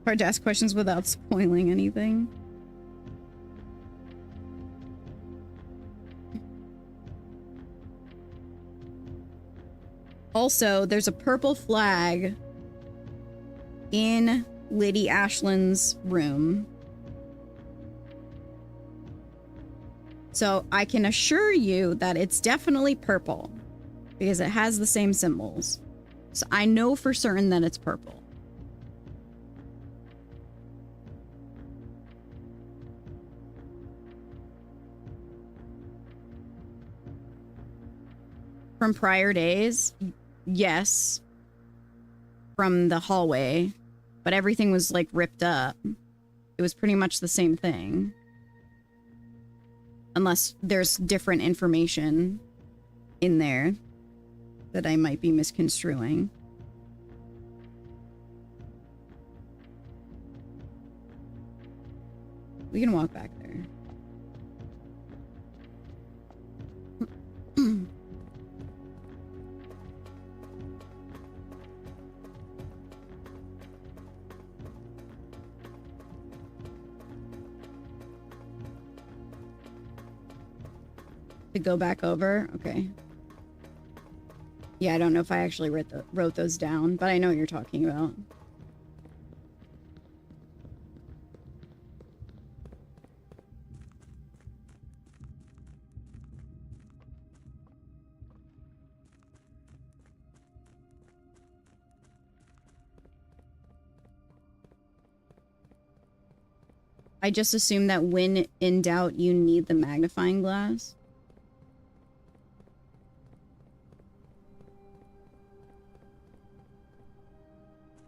Hard to ask questions without spoiling anything. Also, there's a purple flag in Lady Ashland's room. So I can assure you that it's definitely purple because it has the same symbols. So I know for certain that it's purple. From prior days, yes. From the hallway, but everything was like ripped up. It was pretty much the same thing. Unless there's different information in there that I might be misconstruing. We can walk back there. To go back over? Okay. Yeah, I don't know if I actually wrote those down, but I know what you're talking about. I just assume that when in doubt, you need the magnifying glass.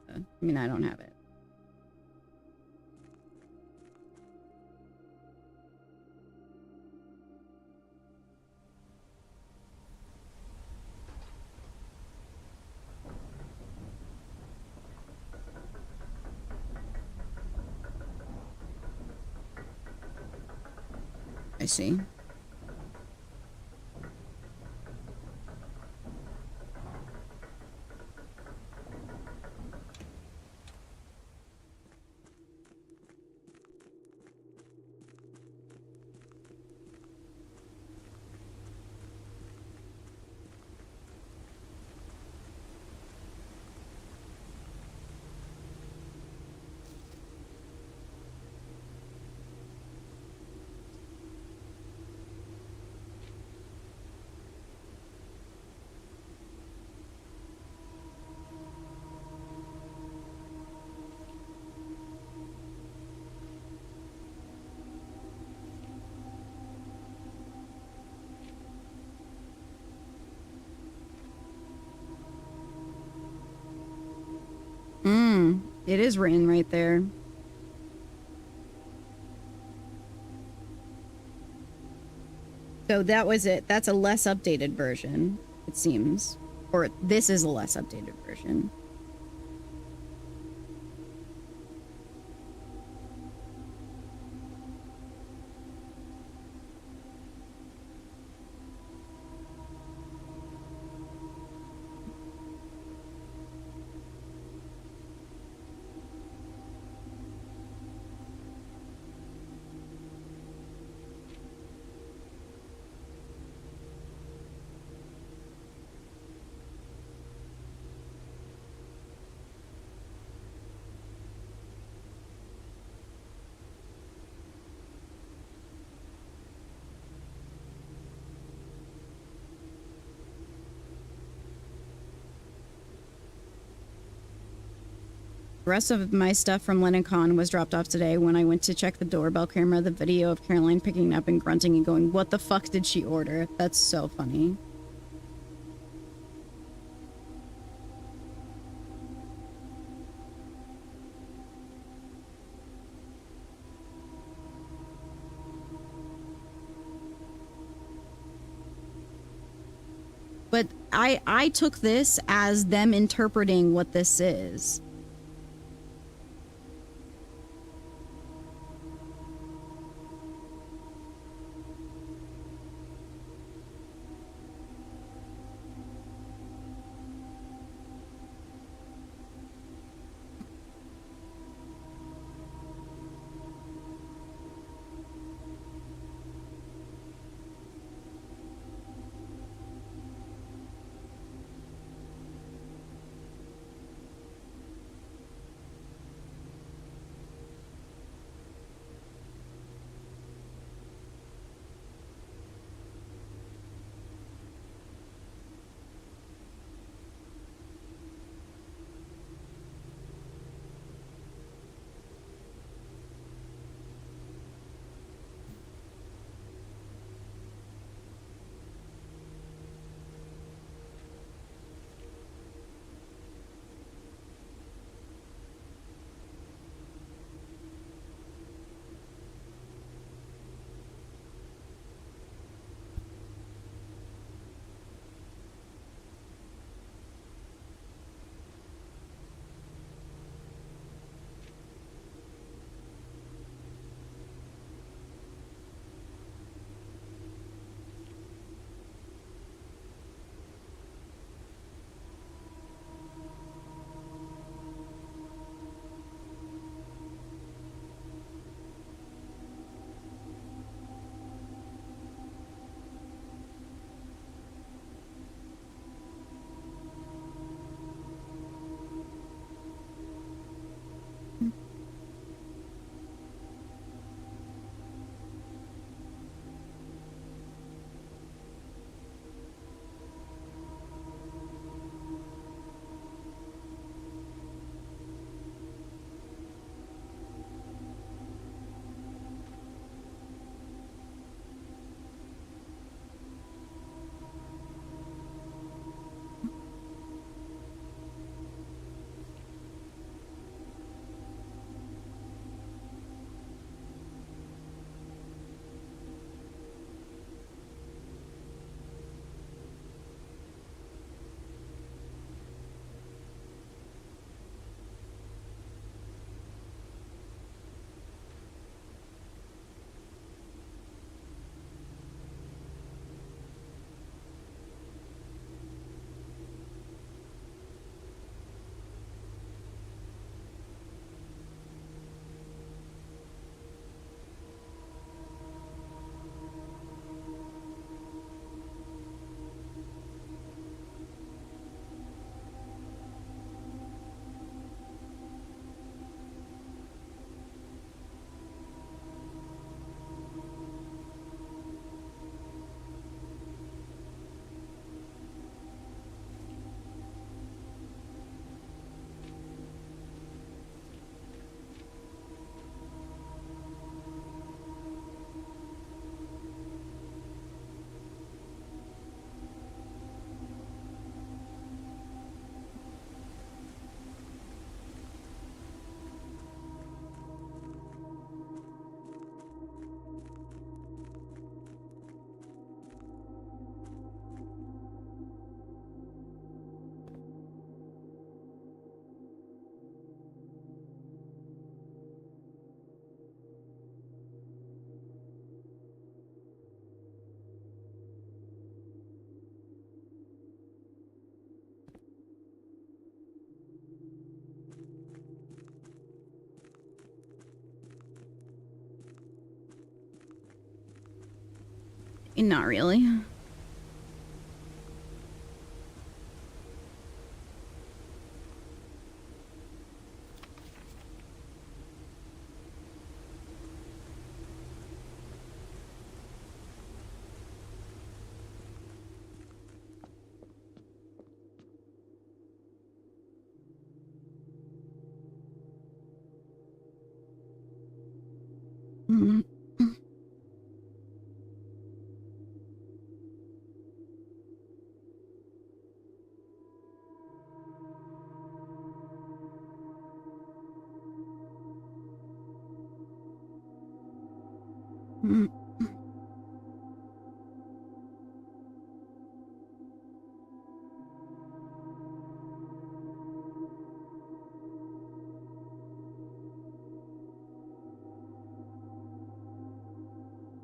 I mean, I don't have it. I see. It is written right there. So that was it. That's a less updated version, it seems. Or this is a less updated version. The rest of my stuff from LennonCon was dropped off today. When I went to check the doorbell camera, the video of Caroline picking up and grunting and going, "What the fuck did she order?" That's so funny. But I took this as them interpreting what this is. Not really. Mm. Mm.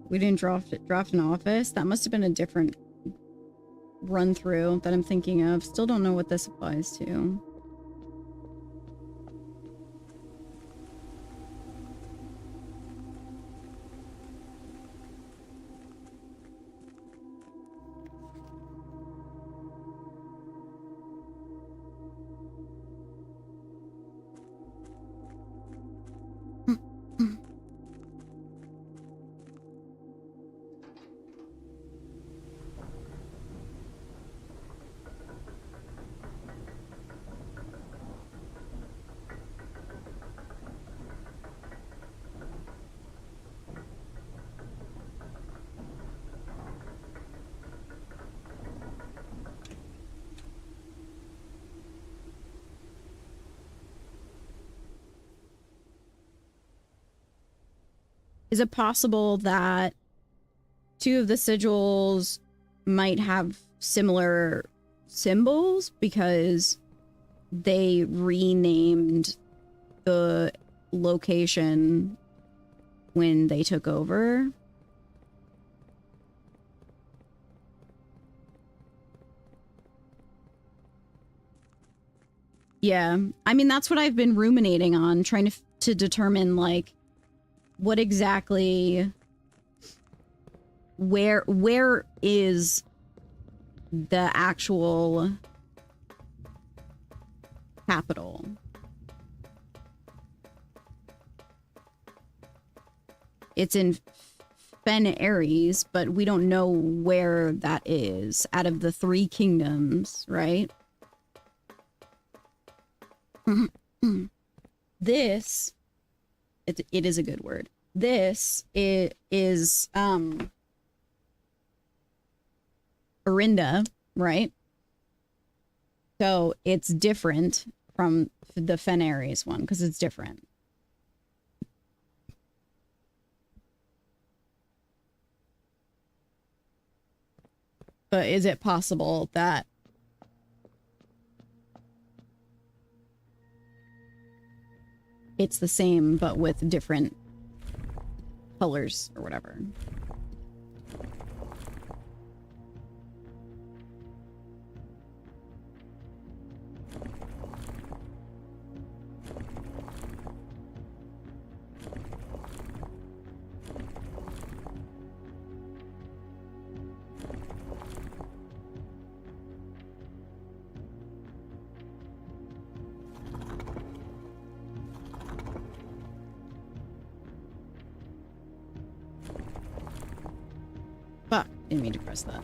We didn't draft an office. That must have been a different run through that I'm thinking of. Still don't know what this applies to. Is it possible that two of the sigils might have similar symbols because they renamed the location when they took over? Yeah, I mean, that's what I've been ruminating on, trying to determine, like, what exactly, where is the actual capital? It's in Fen Ares, but we don't know where that is out of the 3 kingdoms, right? This, it is a good word. This is Orinda, right? So it's different from the Fen Ares one because it's different. But is it possible that it's the same but with different colors or whatever? Fuck, didn't mean to press that.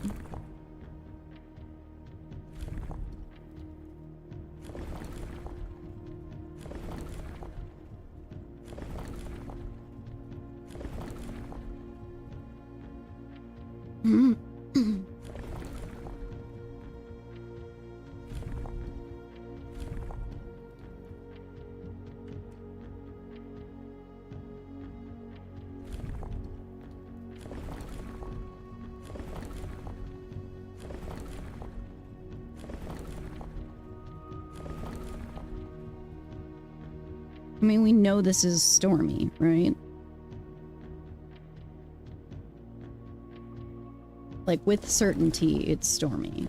I mean, we know this is stormy, right? Like, with certainty, it's stormy.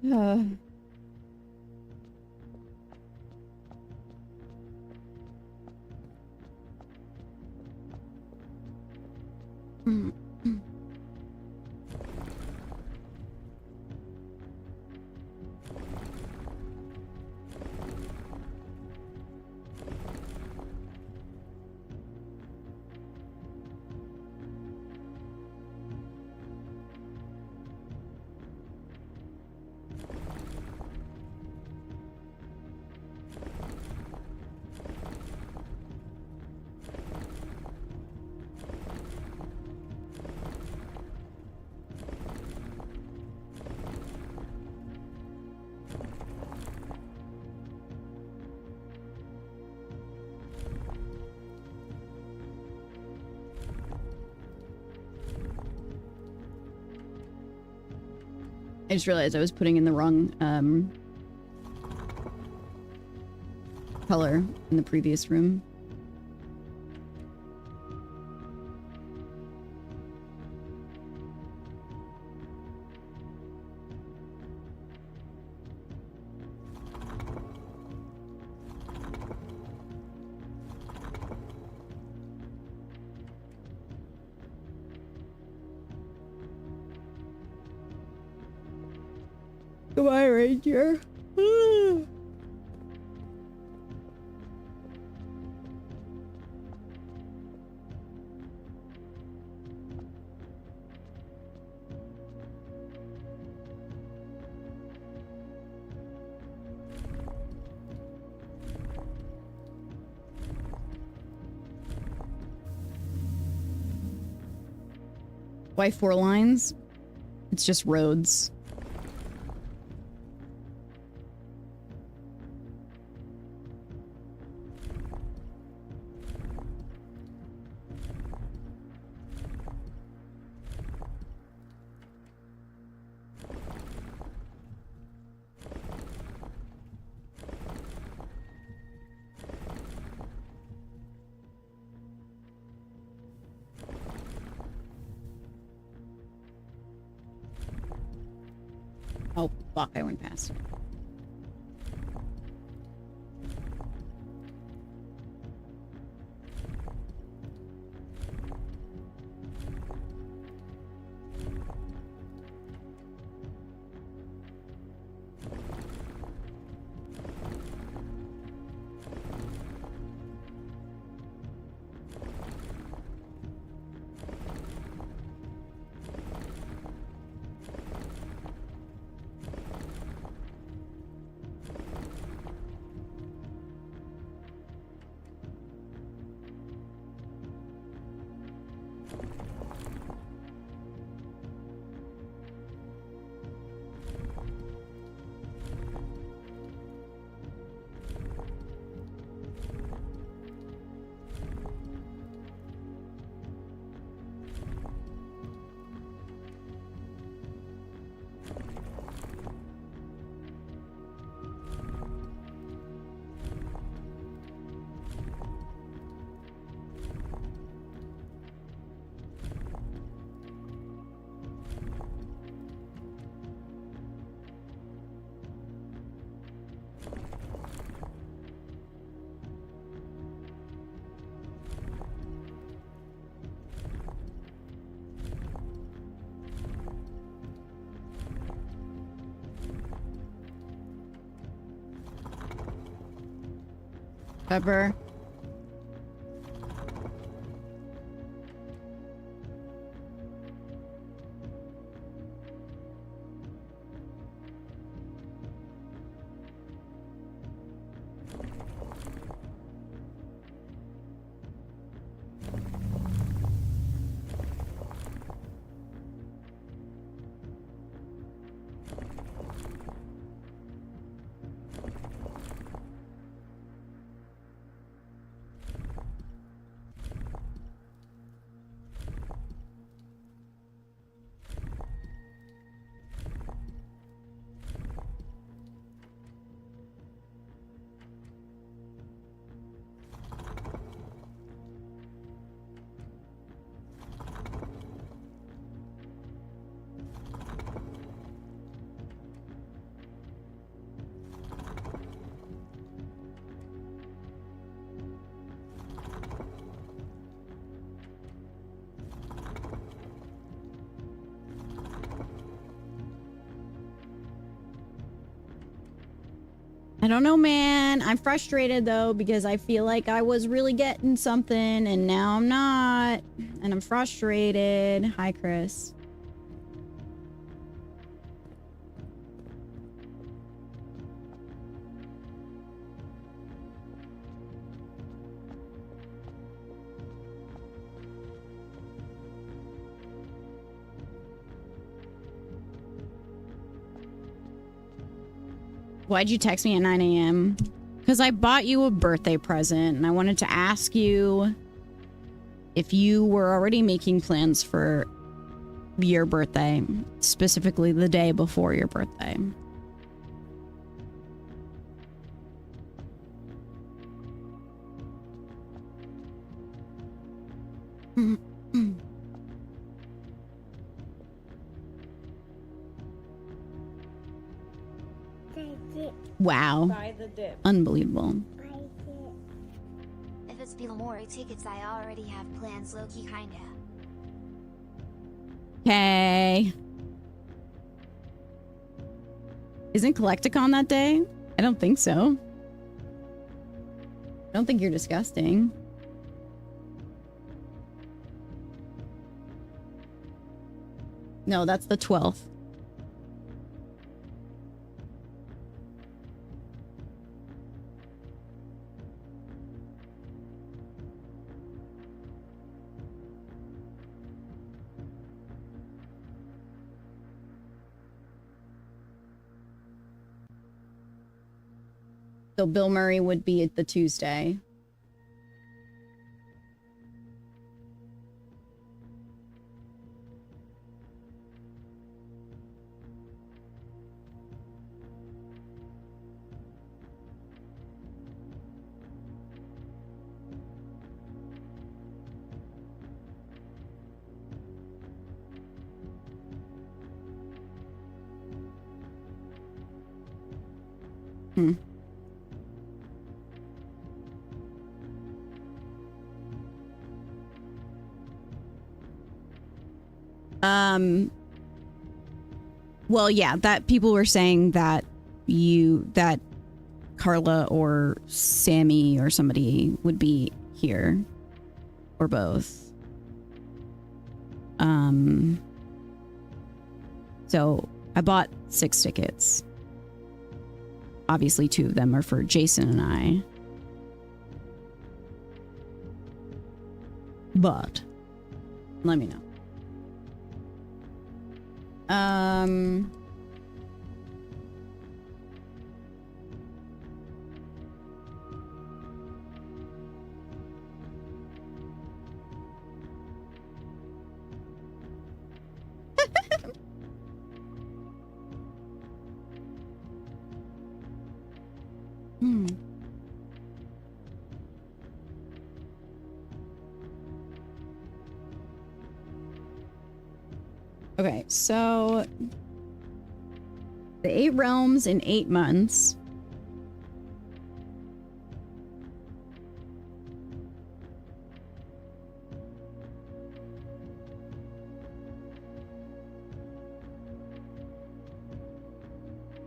I just realized I was putting in the wrong color in the previous room. Goodbye, Ranger. Why 4 lines? It's just roads. Oh, fuck, I went past it. Pepper. I don't know, man. I'm frustrated though because I feel like I was really getting something and now I'm not. And I'm frustrated. Hi, Chris. Why'd you text me at 9 a.m.? Because I bought you a birthday present and I wanted to ask you if you were already making plans for your birthday, specifically the day before your birthday. Wow. Buy the dip. Unbelievable. If it's Bilmore tickets, I already have plans, Loki, kinda. Okay. Isn't Collecticon that day? I don't think so. I don't think you're disgusting. No, that's the 12th. So Bill Murray would be the Tuesday. Hmm. Well, yeah, that people were saying that that Carla or Sammy or somebody would be here, or both. So I bought 6 tickets. Obviously, 2 of them are for Jason and I. But let me know. Okay, so the 8 realms in 8 months.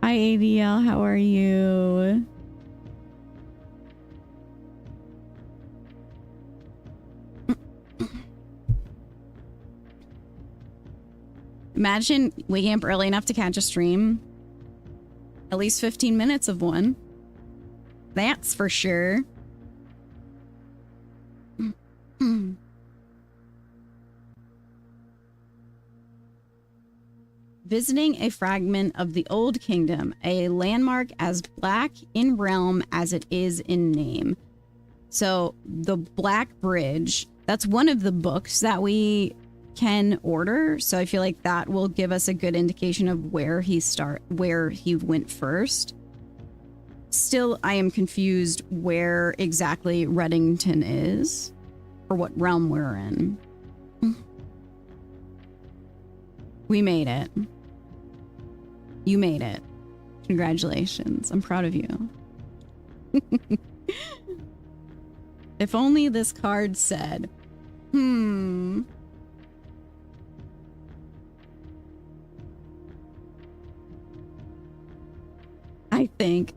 Hi, ADL, how are you? Imagine waking up early enough to catch a stream. At least 15 minutes of one. That's for sure. Visiting a fragment of the Old Kingdom, a landmark as black in realm as it is in name. So the Black Bridge, that's one of the books that we can order. So I feel like that will give us a good indication of where he went first. Still, I am confused where exactly Reddington is or what realm we're in. We made it. You made it. Congratulations. I'm proud of you. If only this card said, I think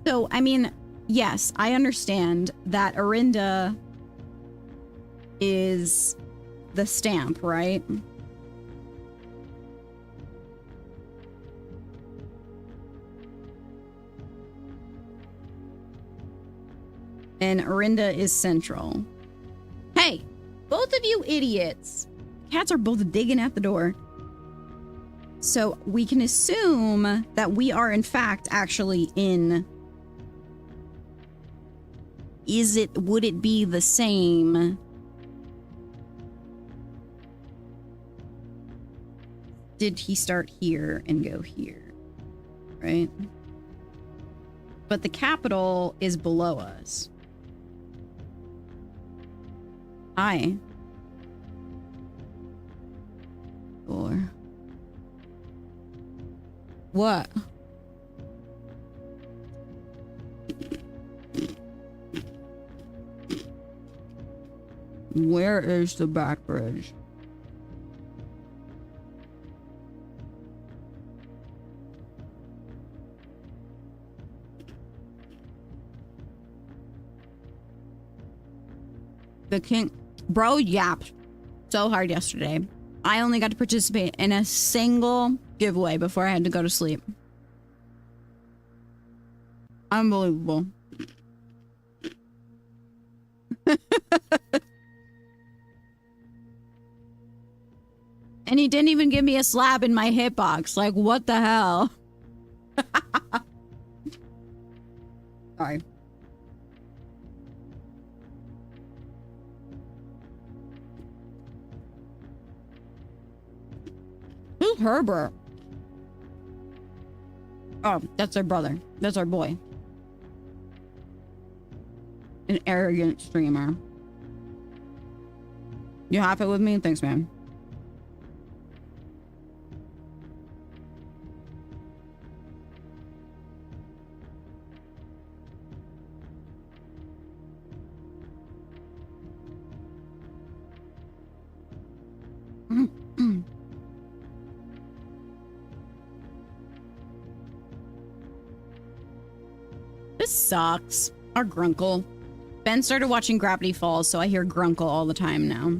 So, I mean, yes, I understand that Arinda is the stamp, right? And Arinda is central. Hey, both of you idiots. Cats are both digging at the door. So we can assume that we are in fact actually in... would it be the same? Did he start here and go here? Right? But the capital is below us. Hi. Or... What? Where is the back bridge? The king... Bro yapped so hard yesterday. I only got to participate in a single giveaway before I had to go to sleep. Unbelievable. And he didn't even give me a slap in my hitbox. Like, what the hell? Sorry. Who's Herbert? Oh, that's our brother. That's our boy. An arrogant streamer. You happy with me? Thanks, man. This sucks. Our grunkle. Ben started watching Gravity Falls, so I hear grunkle all the time now.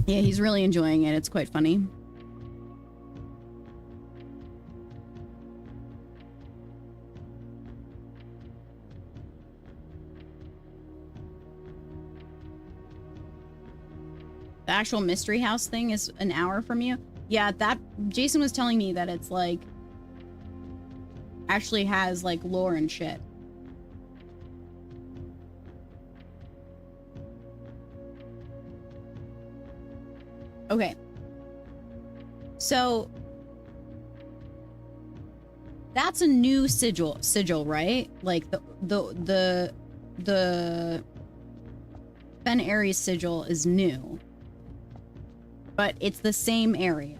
Yeah, he's really enjoying it. It's quite funny. The actual mystery house thing is an hour from you. Yeah, that Jason was telling me that it's like actually has like lore and shit. Okay. So that's a new sigil, right? Like the Ben Aries sigil is new. But it's the same area.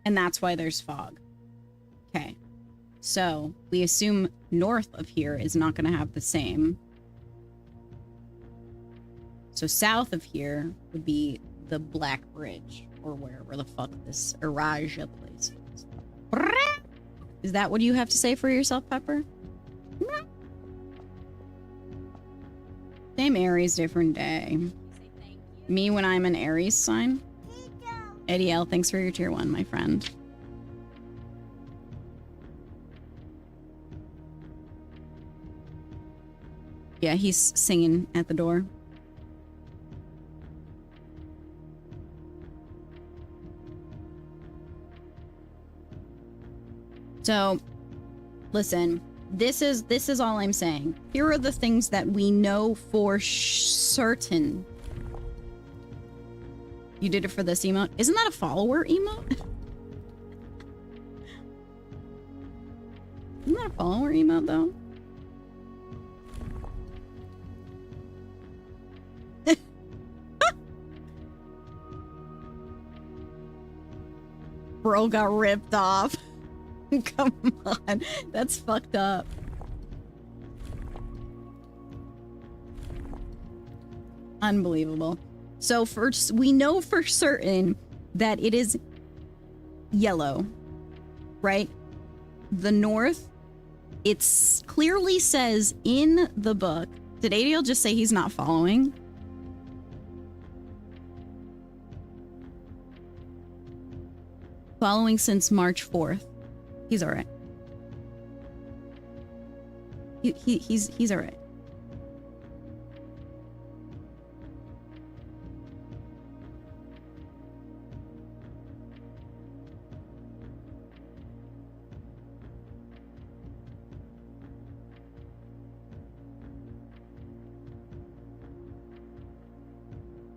And that's why there's fog. Okay. So we assume north of here is not going to have the same. So south of here would be the Black Bridge, or wherever the fuck this Araja place is. Is that what you have to say for yourself, Pepper? Same Aries, different day. Me when I'm an Aries sign. Eddie L, thanks for your tier 1, my friend. Yeah, he's singing at the door. So, listen, this is all I'm saying. Here are the things that we know for certain. You did it for this emote. Isn't that a follower emote? got a follower emote though? Bro got ripped off. Come on. That's fucked up. Unbelievable. So first, we know for certain that it is yellow, right? The north, it clearly says in the book. Did Adiel just say he's not following? Following since March 4th. He's all right. He's all right.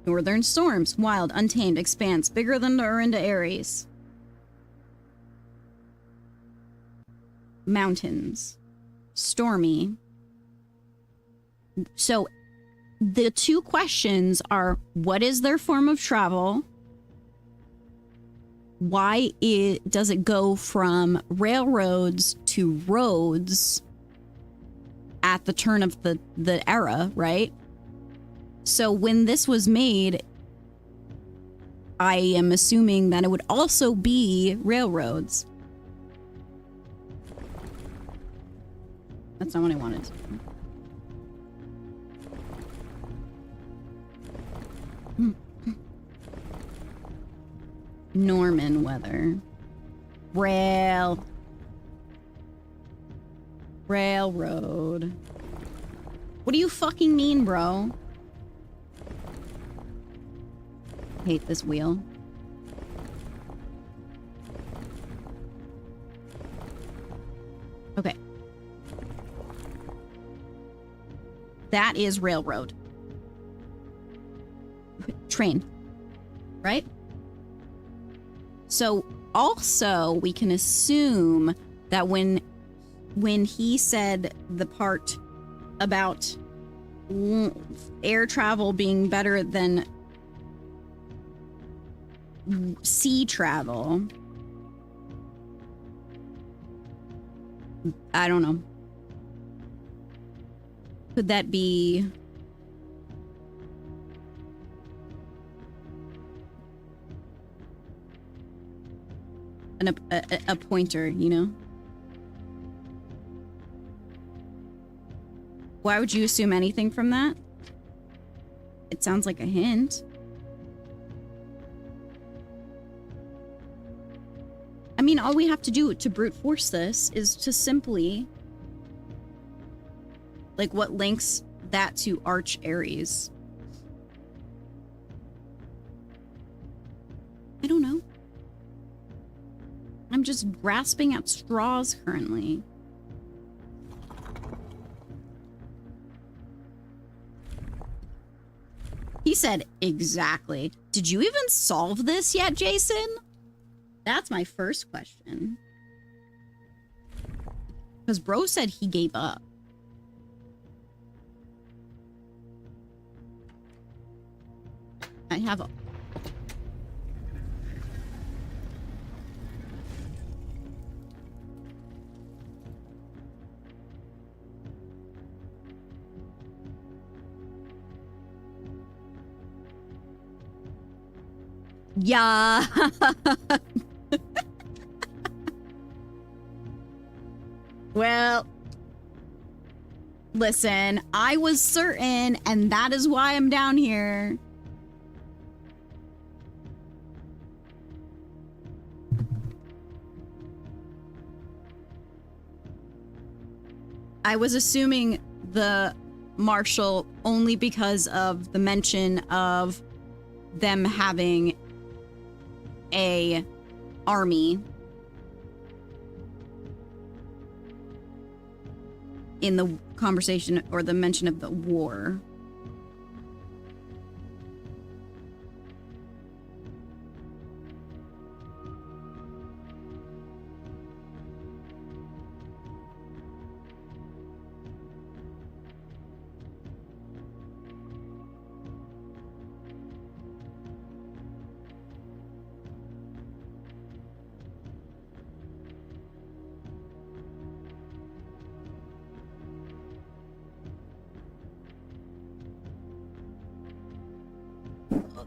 Northern storms, wild, untamed, expanse, bigger than the Orinda Aries. Mountains, stormy. So the two questions are, what is their form of travel? Why does it go from railroads to roads at the turn of the era, right? So when this was made, I am assuming that it would also be railroads. That's not what I wanted to do. Norman weather. Railroad. What do you fucking mean, bro? Hate this wheel. Okay. That is railroad. Train. Right? So also we can assume that when he said the part about air travel being better than sea travel, I don't know. Could that be a pointer, you know? Why would you assume anything from that? It sounds like a hint. I mean, all we have to do to brute force this is to simply... Like, what links that to Arch Aries? I don't know. I'm just grasping at straws currently. He said, exactly. Did you even solve this yet, Jason? That's my first question. Because bro said he gave up. I have a... Yeah. Well, listen, I was certain, and that is why I'm down here. I was assuming the Marshal only because of the mention of them having a army in the conversation or the mention of the war.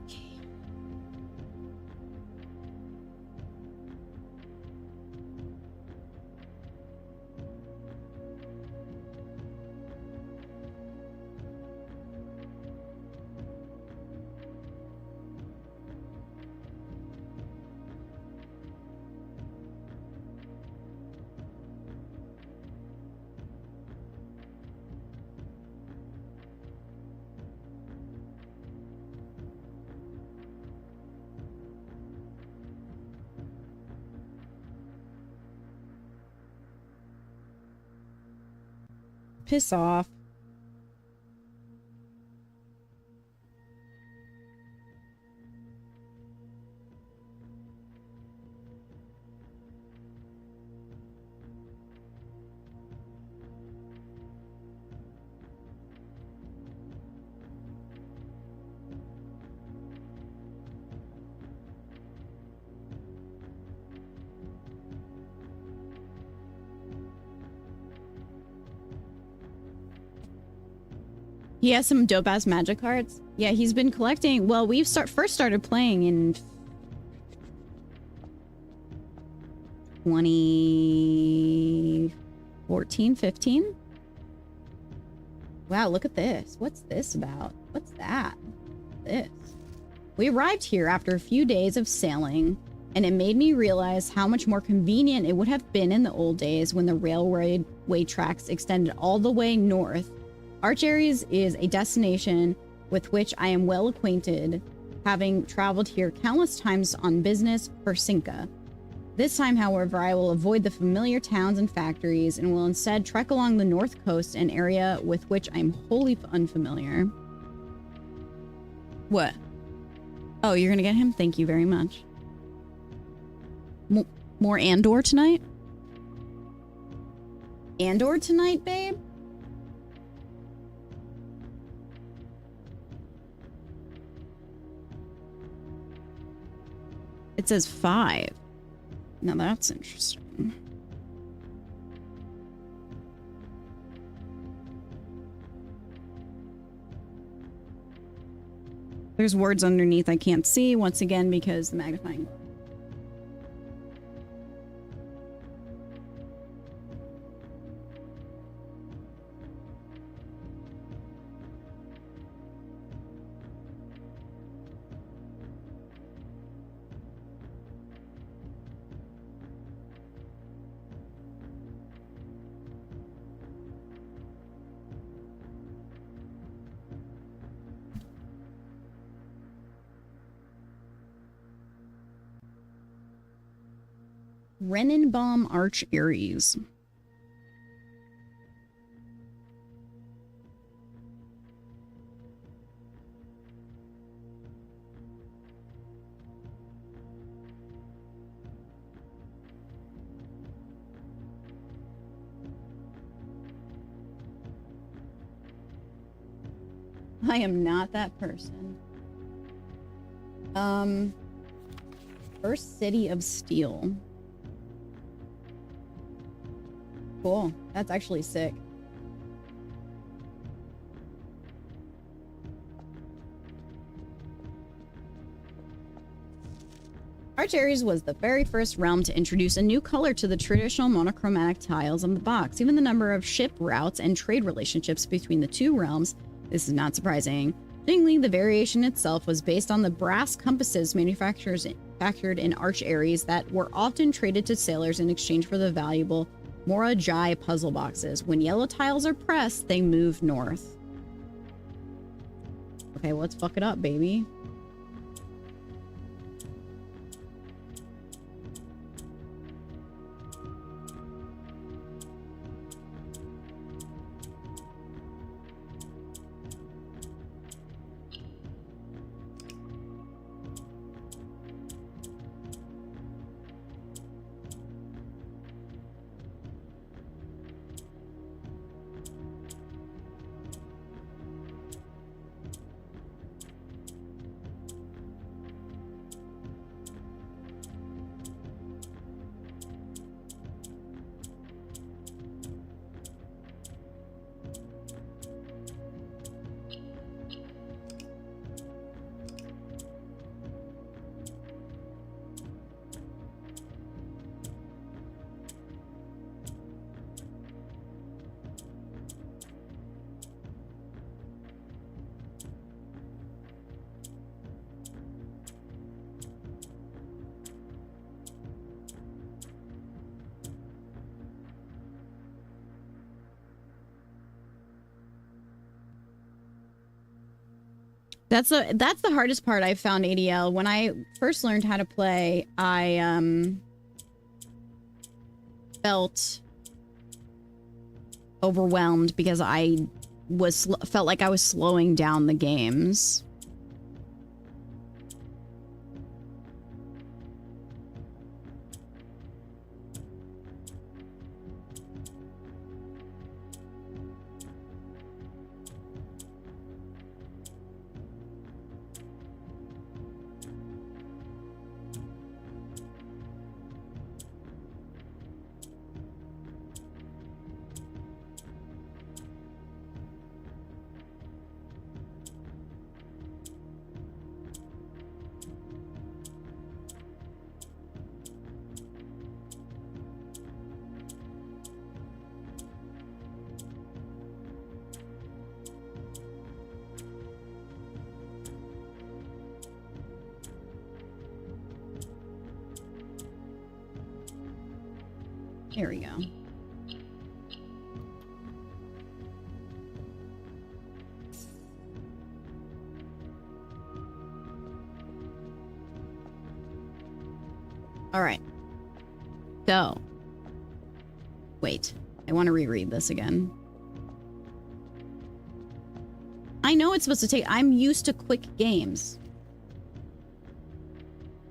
Okay. Piss off. He has some dope ass magic cards. Yeah, he's been collecting. Well, we've first started playing in 2014, 15. Wow, look at this. What's this about? What's that? This. We arrived here after a few days of sailing, and it made me realize how much more convenient it would have been in the old days when the railway tracks extended all the way north. Archaries is a destination with which I am well acquainted, having traveled here countless times on business for Cinca. This time, however, I will avoid the familiar towns and factories and will instead trek along the north coast, an area with which I am wholly unfamiliar. What? Oh, you're gonna get him? Thank you very much. More Andor tonight? Andor tonight, babe? It says 5. Now that's interesting. There's words underneath I can't see, once again, because the magnifying glass. Renenbaum Arch Aries. I am not that person. First City of Steel. Cool. That's actually sick. Archaries was the very first realm to introduce a new color to the traditional monochromatic tiles on the box. Even the number of ship routes and trade relationships between the two realms, this is not surprising. Fittingly, the variation itself was based on the brass compasses manufactured in Archaries that were often traded to sailors in exchange for the valuable Mora Jai puzzle boxes. When yellow tiles are pressed, they move north. Okay, well, let's fuck it up, baby. That's the hardest part I found ADL. When I first learned how to play, I felt overwhelmed because I felt like I was slowing down the games. Here we go. All right. So, wait. I want to reread this again. I know it's supposed to take... I'm used to quick games.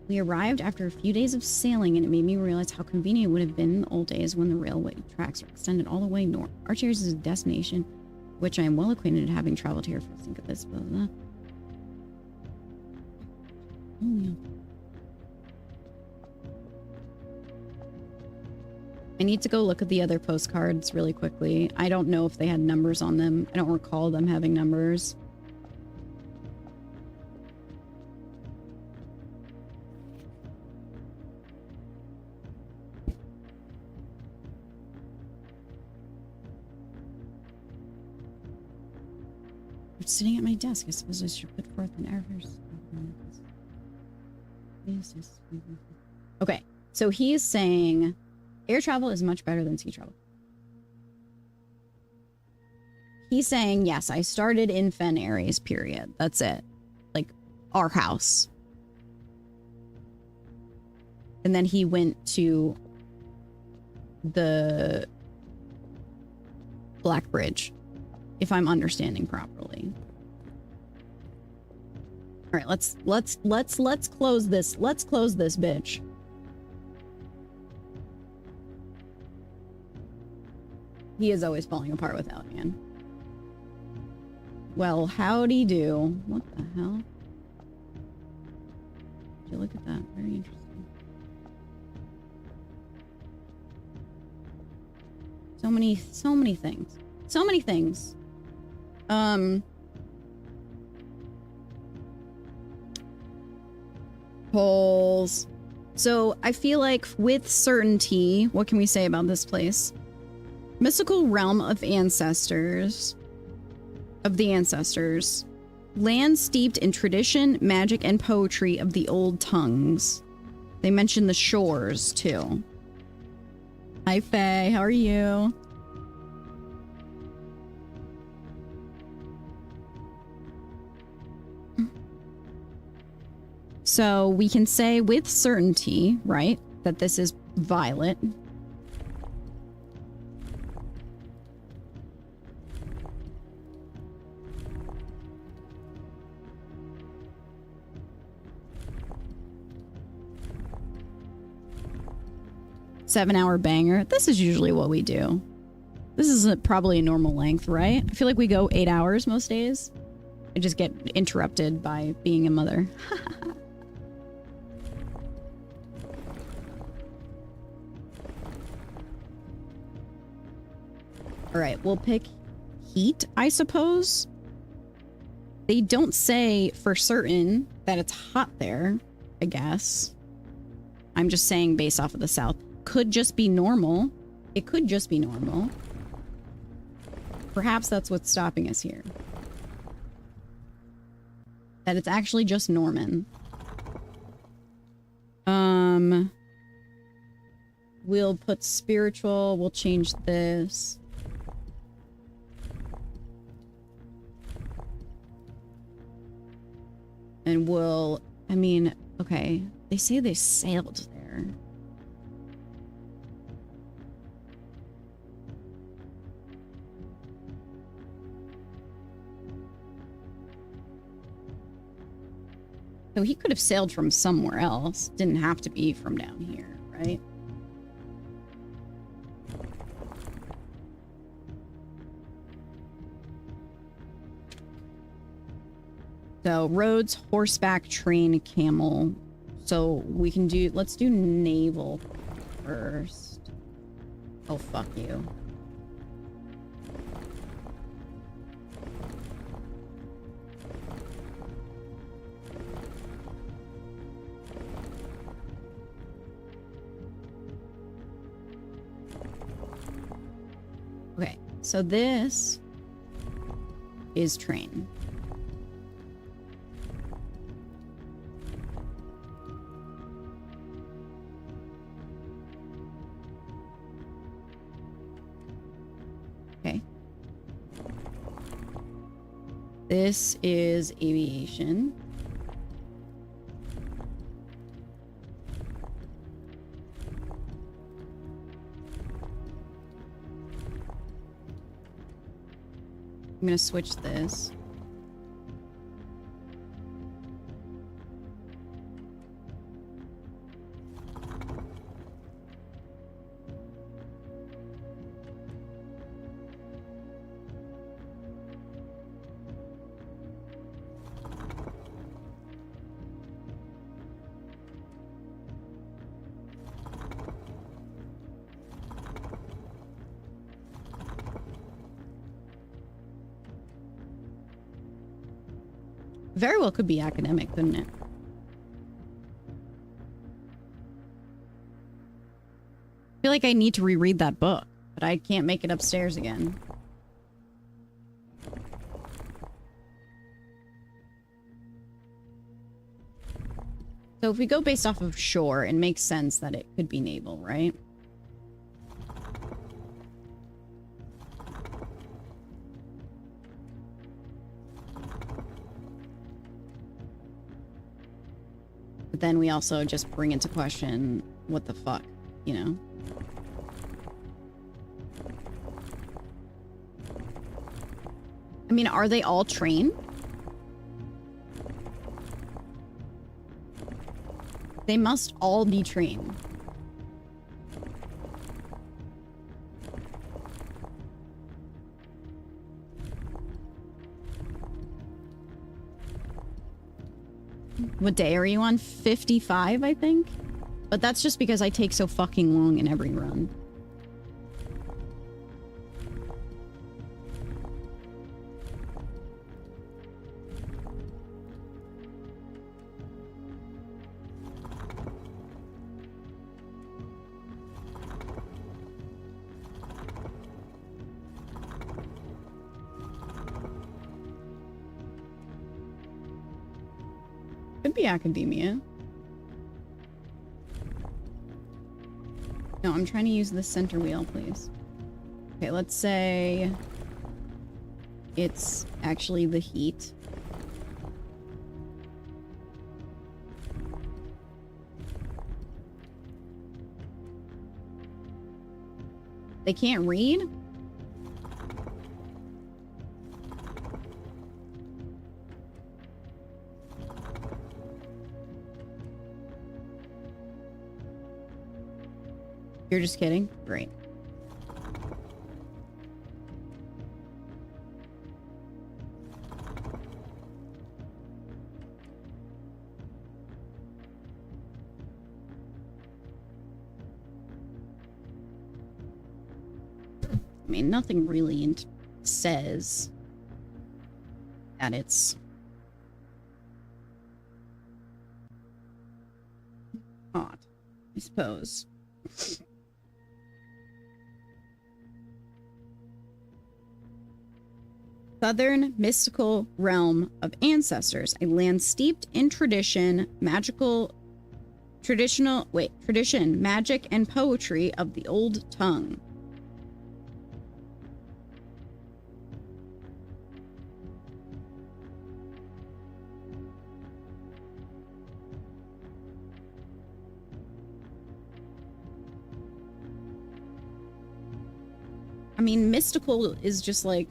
We arrived after a few days of sailing, and it made me realize how convenient it would have been in the old days when the railway tracks were extended all the way north. Archers is a destination which I am well acquainted, having traveled here for think of this. Blah, blah. Oh, yeah. I need to go look at the other postcards really quickly. I don't know if they had numbers on them. I don't recall them having numbers. Sitting at my desk, I suppose I should put forth an effort. Okay, so he's saying air travel is much better than sea travel. He's saying, yes, I started in Fen Aries, period. That's it. Like, our house. And then he went to the Black Bridge, if I'm understanding properly. All right, let's close this. Let's close this bitch. He is always falling apart without me. Well, howdy do. What the hell? Did you look at that? Very interesting. So many things. So many things. Polls. So I feel like with certainty, what can we say about this place? Mystical realm of ancestors. Of the ancestors. Land steeped in tradition, magic, and poetry of the old tongues. They mention the shores, too. Hi, Faye. How are you? So we can say with certainty, right, that this is violet. Seven-hour banger. This is usually what we do. This is probably a normal length, right? I feel like we go 8 hours most days. I just get interrupted by being a mother. All right, we'll pick heat, I suppose. They don't say for certain that it's hot there, I guess. I'm just saying based off of the south. Could just be normal. It could just be normal. Perhaps that's what's stopping us here. That it's actually just Norman. We'll put spiritual. We'll change this. and will, I mean, okay, they say they sailed there. So he could have sailed from somewhere else. Didn't have to be from down here, right? So roads, horseback, train, camel. So we can do, let's do naval first. Oh, fuck you. Okay, so this is train. Okay. This is aviation. I'm gonna switch this. Very well could be academic, couldn't it? I feel like I need to reread that book, but I can't make it upstairs again. So if we go based off of shore, it makes sense that it could be naval, right? But then we also just bring into question, what the fuck, you know? I mean, are they all trained? They must all be trained. What day are you on? 55, I think? But that's just because I take so fucking long in every run. Could be academia. No, I'm trying to use the center wheel, please. Okay, let's say it's actually the heat. They can't read? You're just kidding? Great. I mean, nothing really says that it's hot, I suppose. Southern mystical realm of ancestors, a land steeped in tradition, tradition, magic, and poetry of the old tongue. I mean, mystical is just like...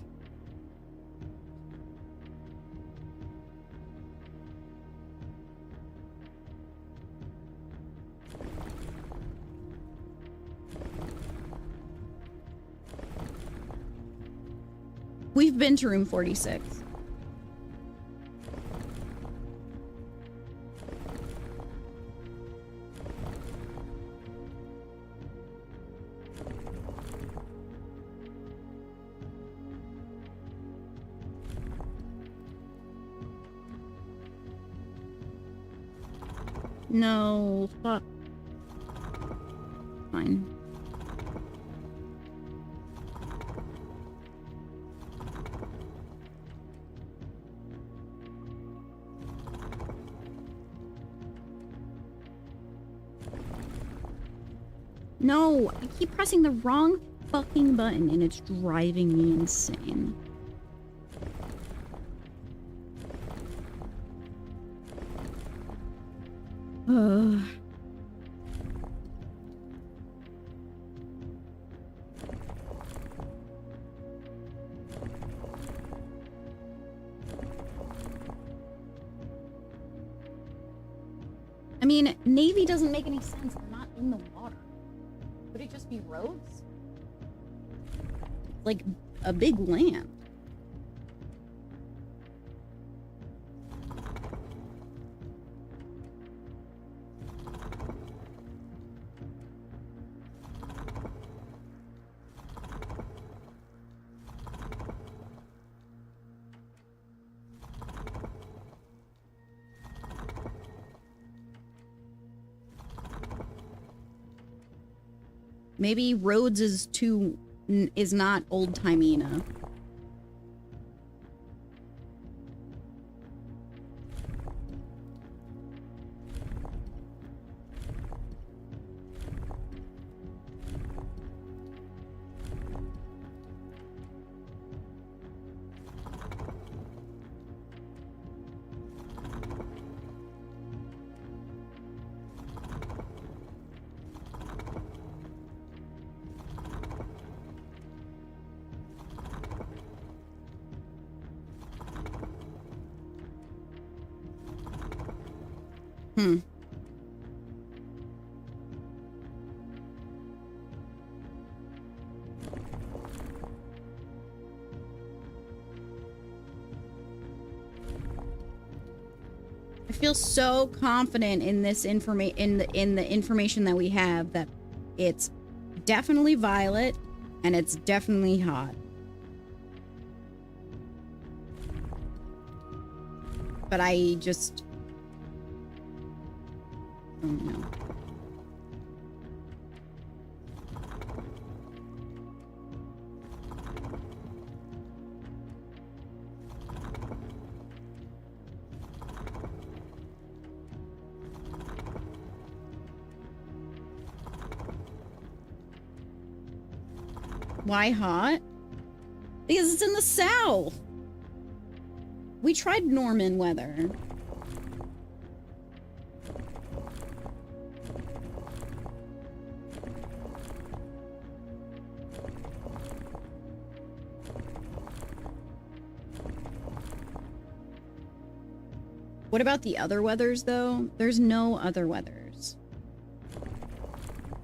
We've been to room 46. No, fuck. Fine. No, I keep pressing the wrong fucking button and it's driving me insane. Ugh. I mean, Navy doesn't make any sense. They're not in the water. Could it just be roads? Like a big land. Maybe roads is not old-timey enough. I feel so confident in this in the information that we have that it's definitely violet and it's definitely hot. But I just don't know. Why hot? Because it's in the south. We tried Norman weather. What about the other weathers, though? There's no other weathers.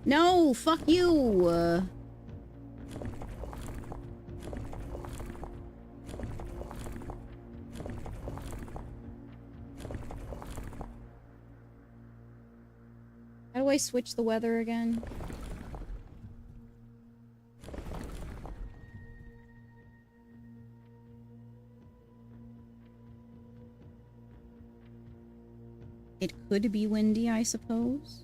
No, fuck you. How do I switch the weather again? It could be windy, I suppose.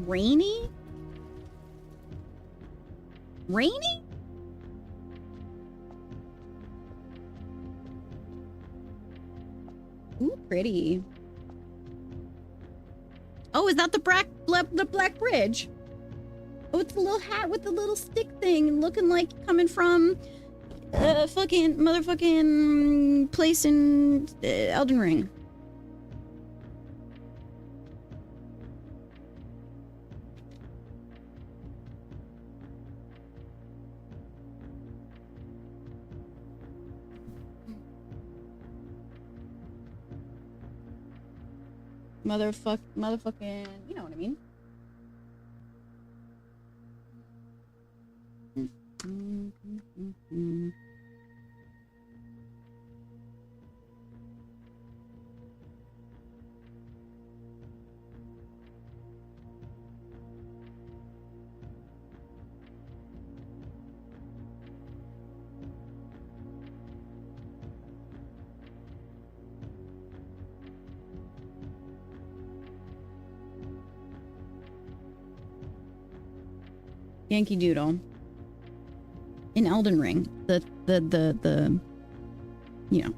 Rainy? Rainy? Ooh, pretty. Oh, is that the Black Bridge? Oh, it's the little hat with the little stick thing looking like coming from fucking motherfucking place in Elden Ring. Motherfucking, you know what I mean. Yankee Doodle. In Elden Ring. The you know.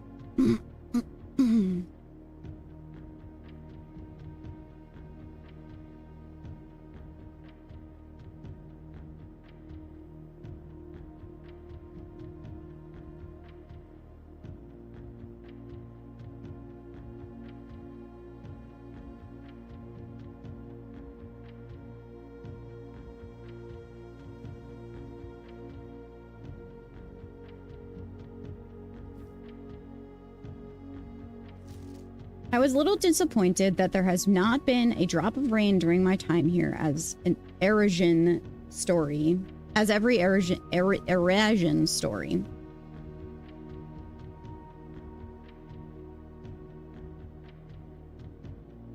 I was a little disappointed that there has not been a drop of rain during my time here as an Erisian story, as every Erisian story.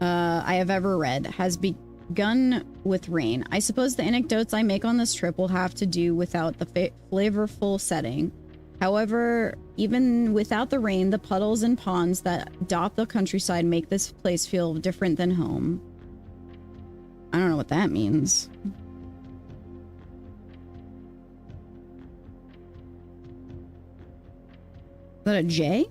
I have ever read has begun with rain. I suppose the anecdotes I make on this trip will have to do without the flavorful setting. However, even without the rain, the puddles and ponds that dot the countryside make this place feel different than home. I don't know what that means. Is that a J?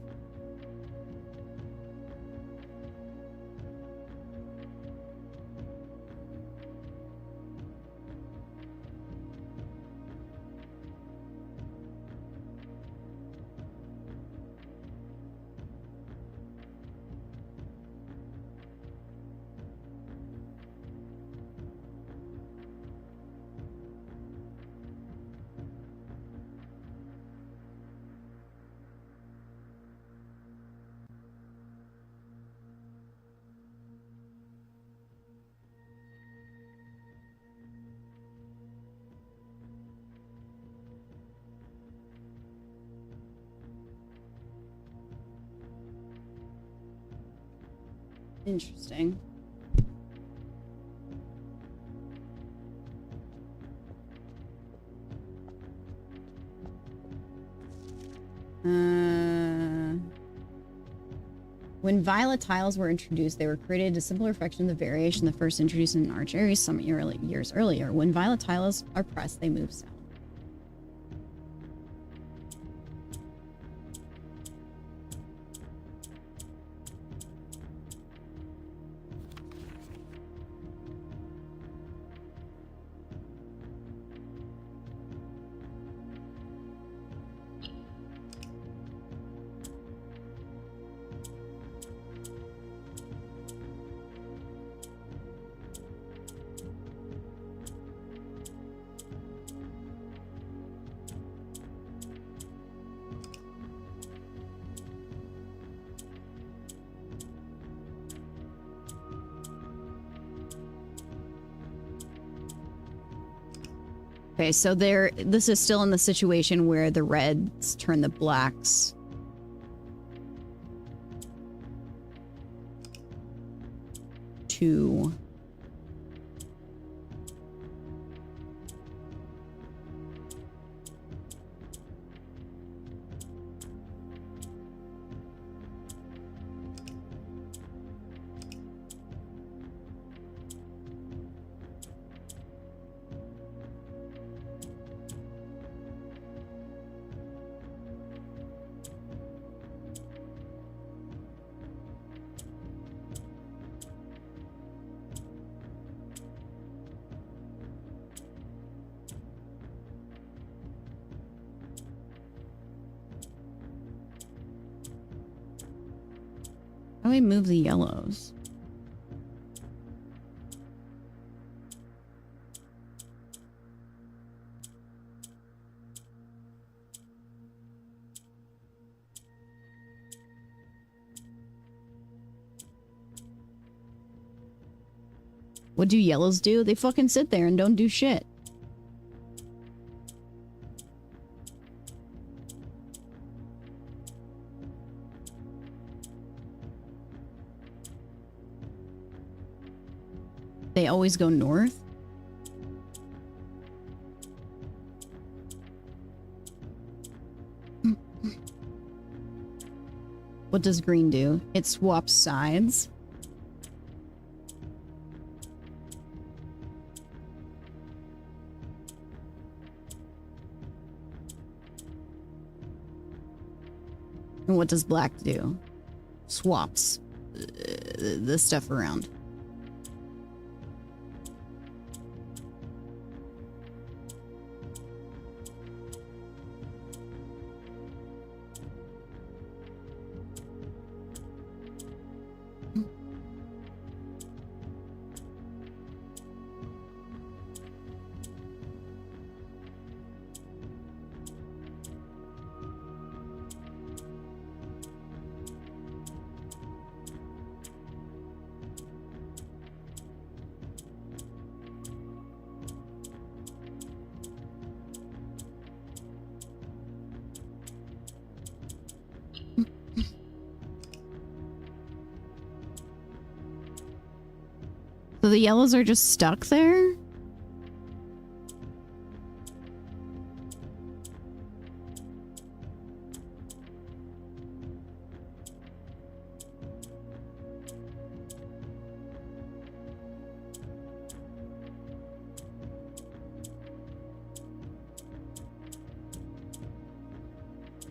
Interesting. When violet tiles were introduced, they were created a simpler fraction of the variation the first introduced in Arch Aries some years earlier. When violet tiles are pressed, they move south. Okay, so this is still in the situation where the reds turn the blacks. To How do we move the yellows? What do yellows do? They fucking sit there and don't do shit. They always go north? What does green do? It swaps sides. And what does black do? Swaps the stuff around. So the yellows are just stuck there?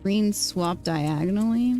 Green swap diagonally?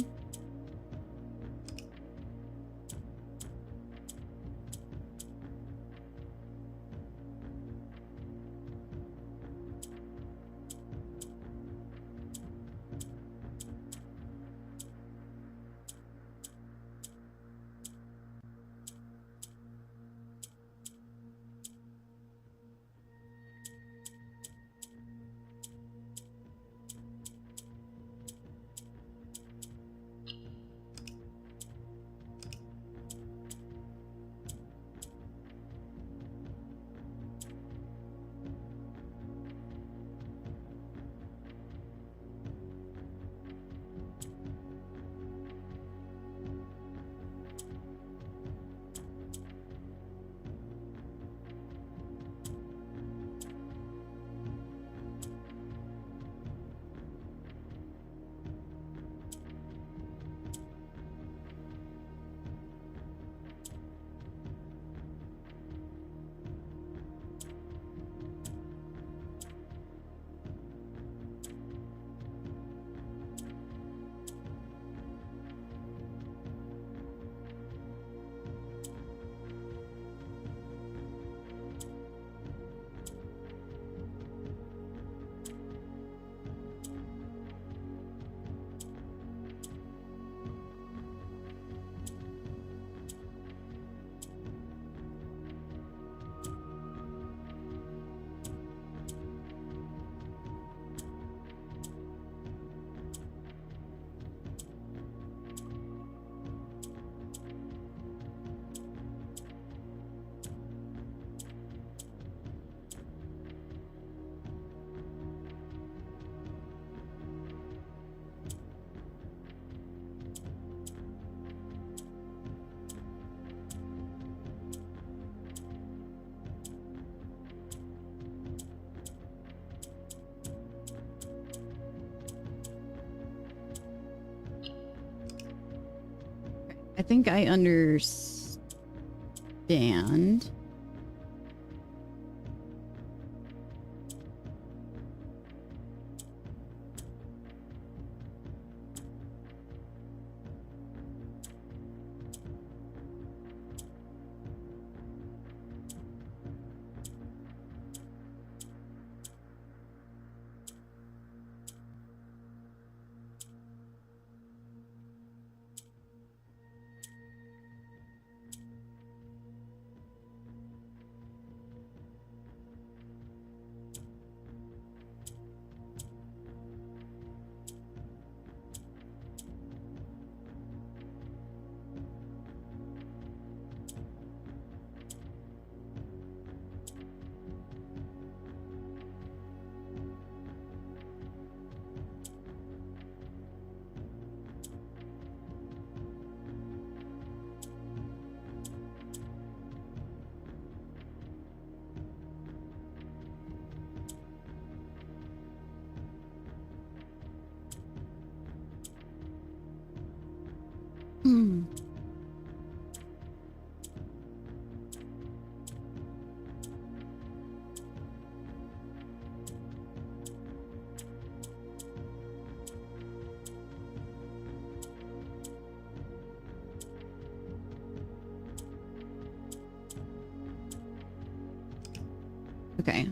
I think I understand. Okay.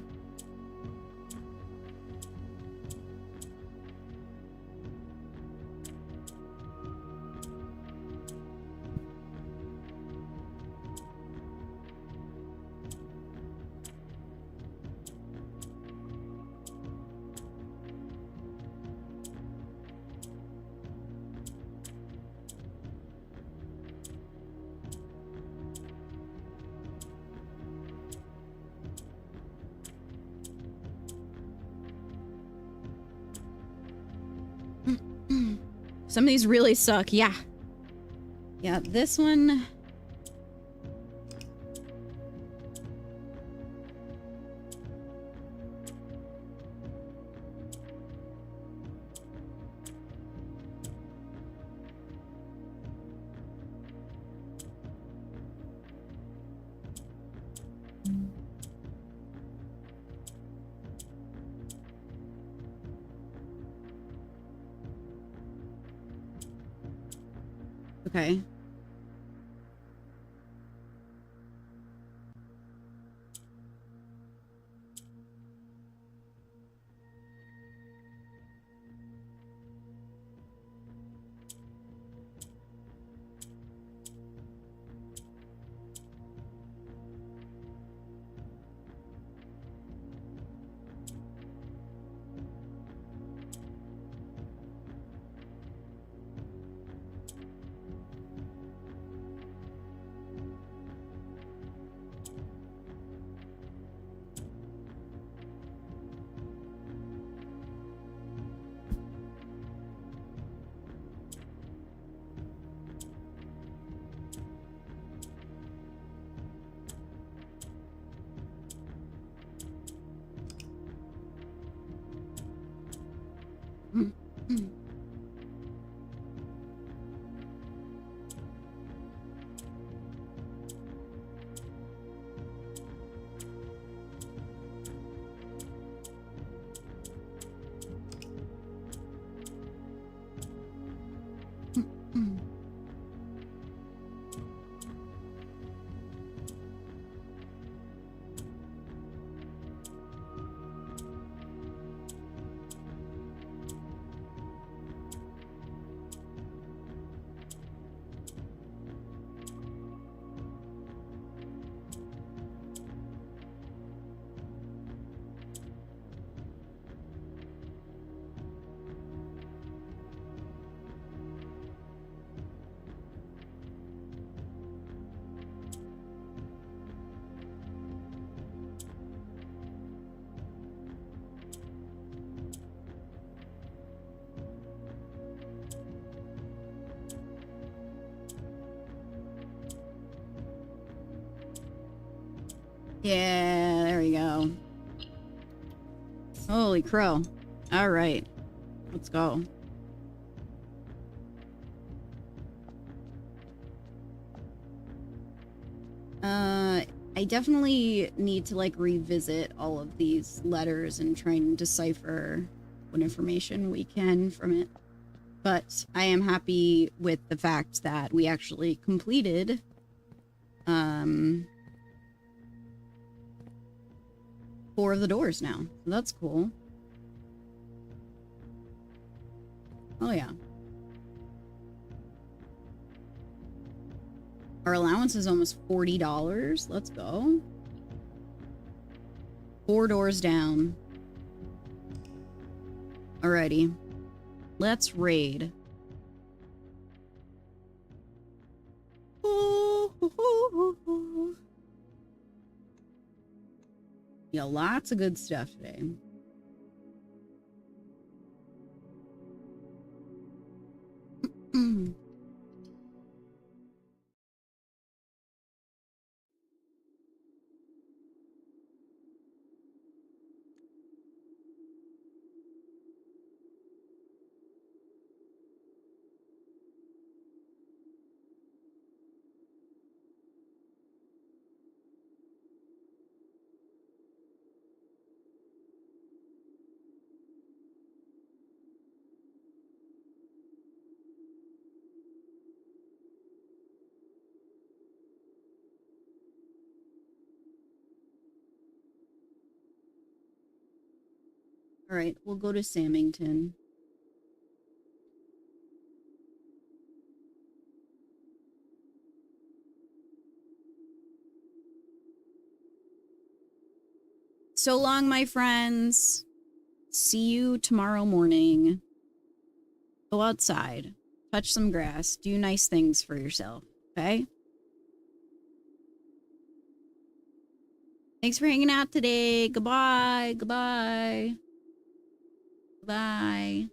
Some of these really suck. Yeah. Yeah, this one. Okay. Yeah, there we go. Holy crow. All right. Let's go. I definitely need to like revisit all of these letters and try and decipher what information we can from it. But I am happy with the fact that we actually completed 4 of the doors now. So that's cool. Oh yeah. Our allowance is almost $40. Let's go. 4 doors down. Alrighty. Let's raid. Yeah, lots of good stuff today. All right, we'll go to Samington. So long, my friends. See you tomorrow morning. Go outside. Touch some grass. Do nice things for yourself. Okay? Thanks for hanging out today. Goodbye. Goodbye. Bye.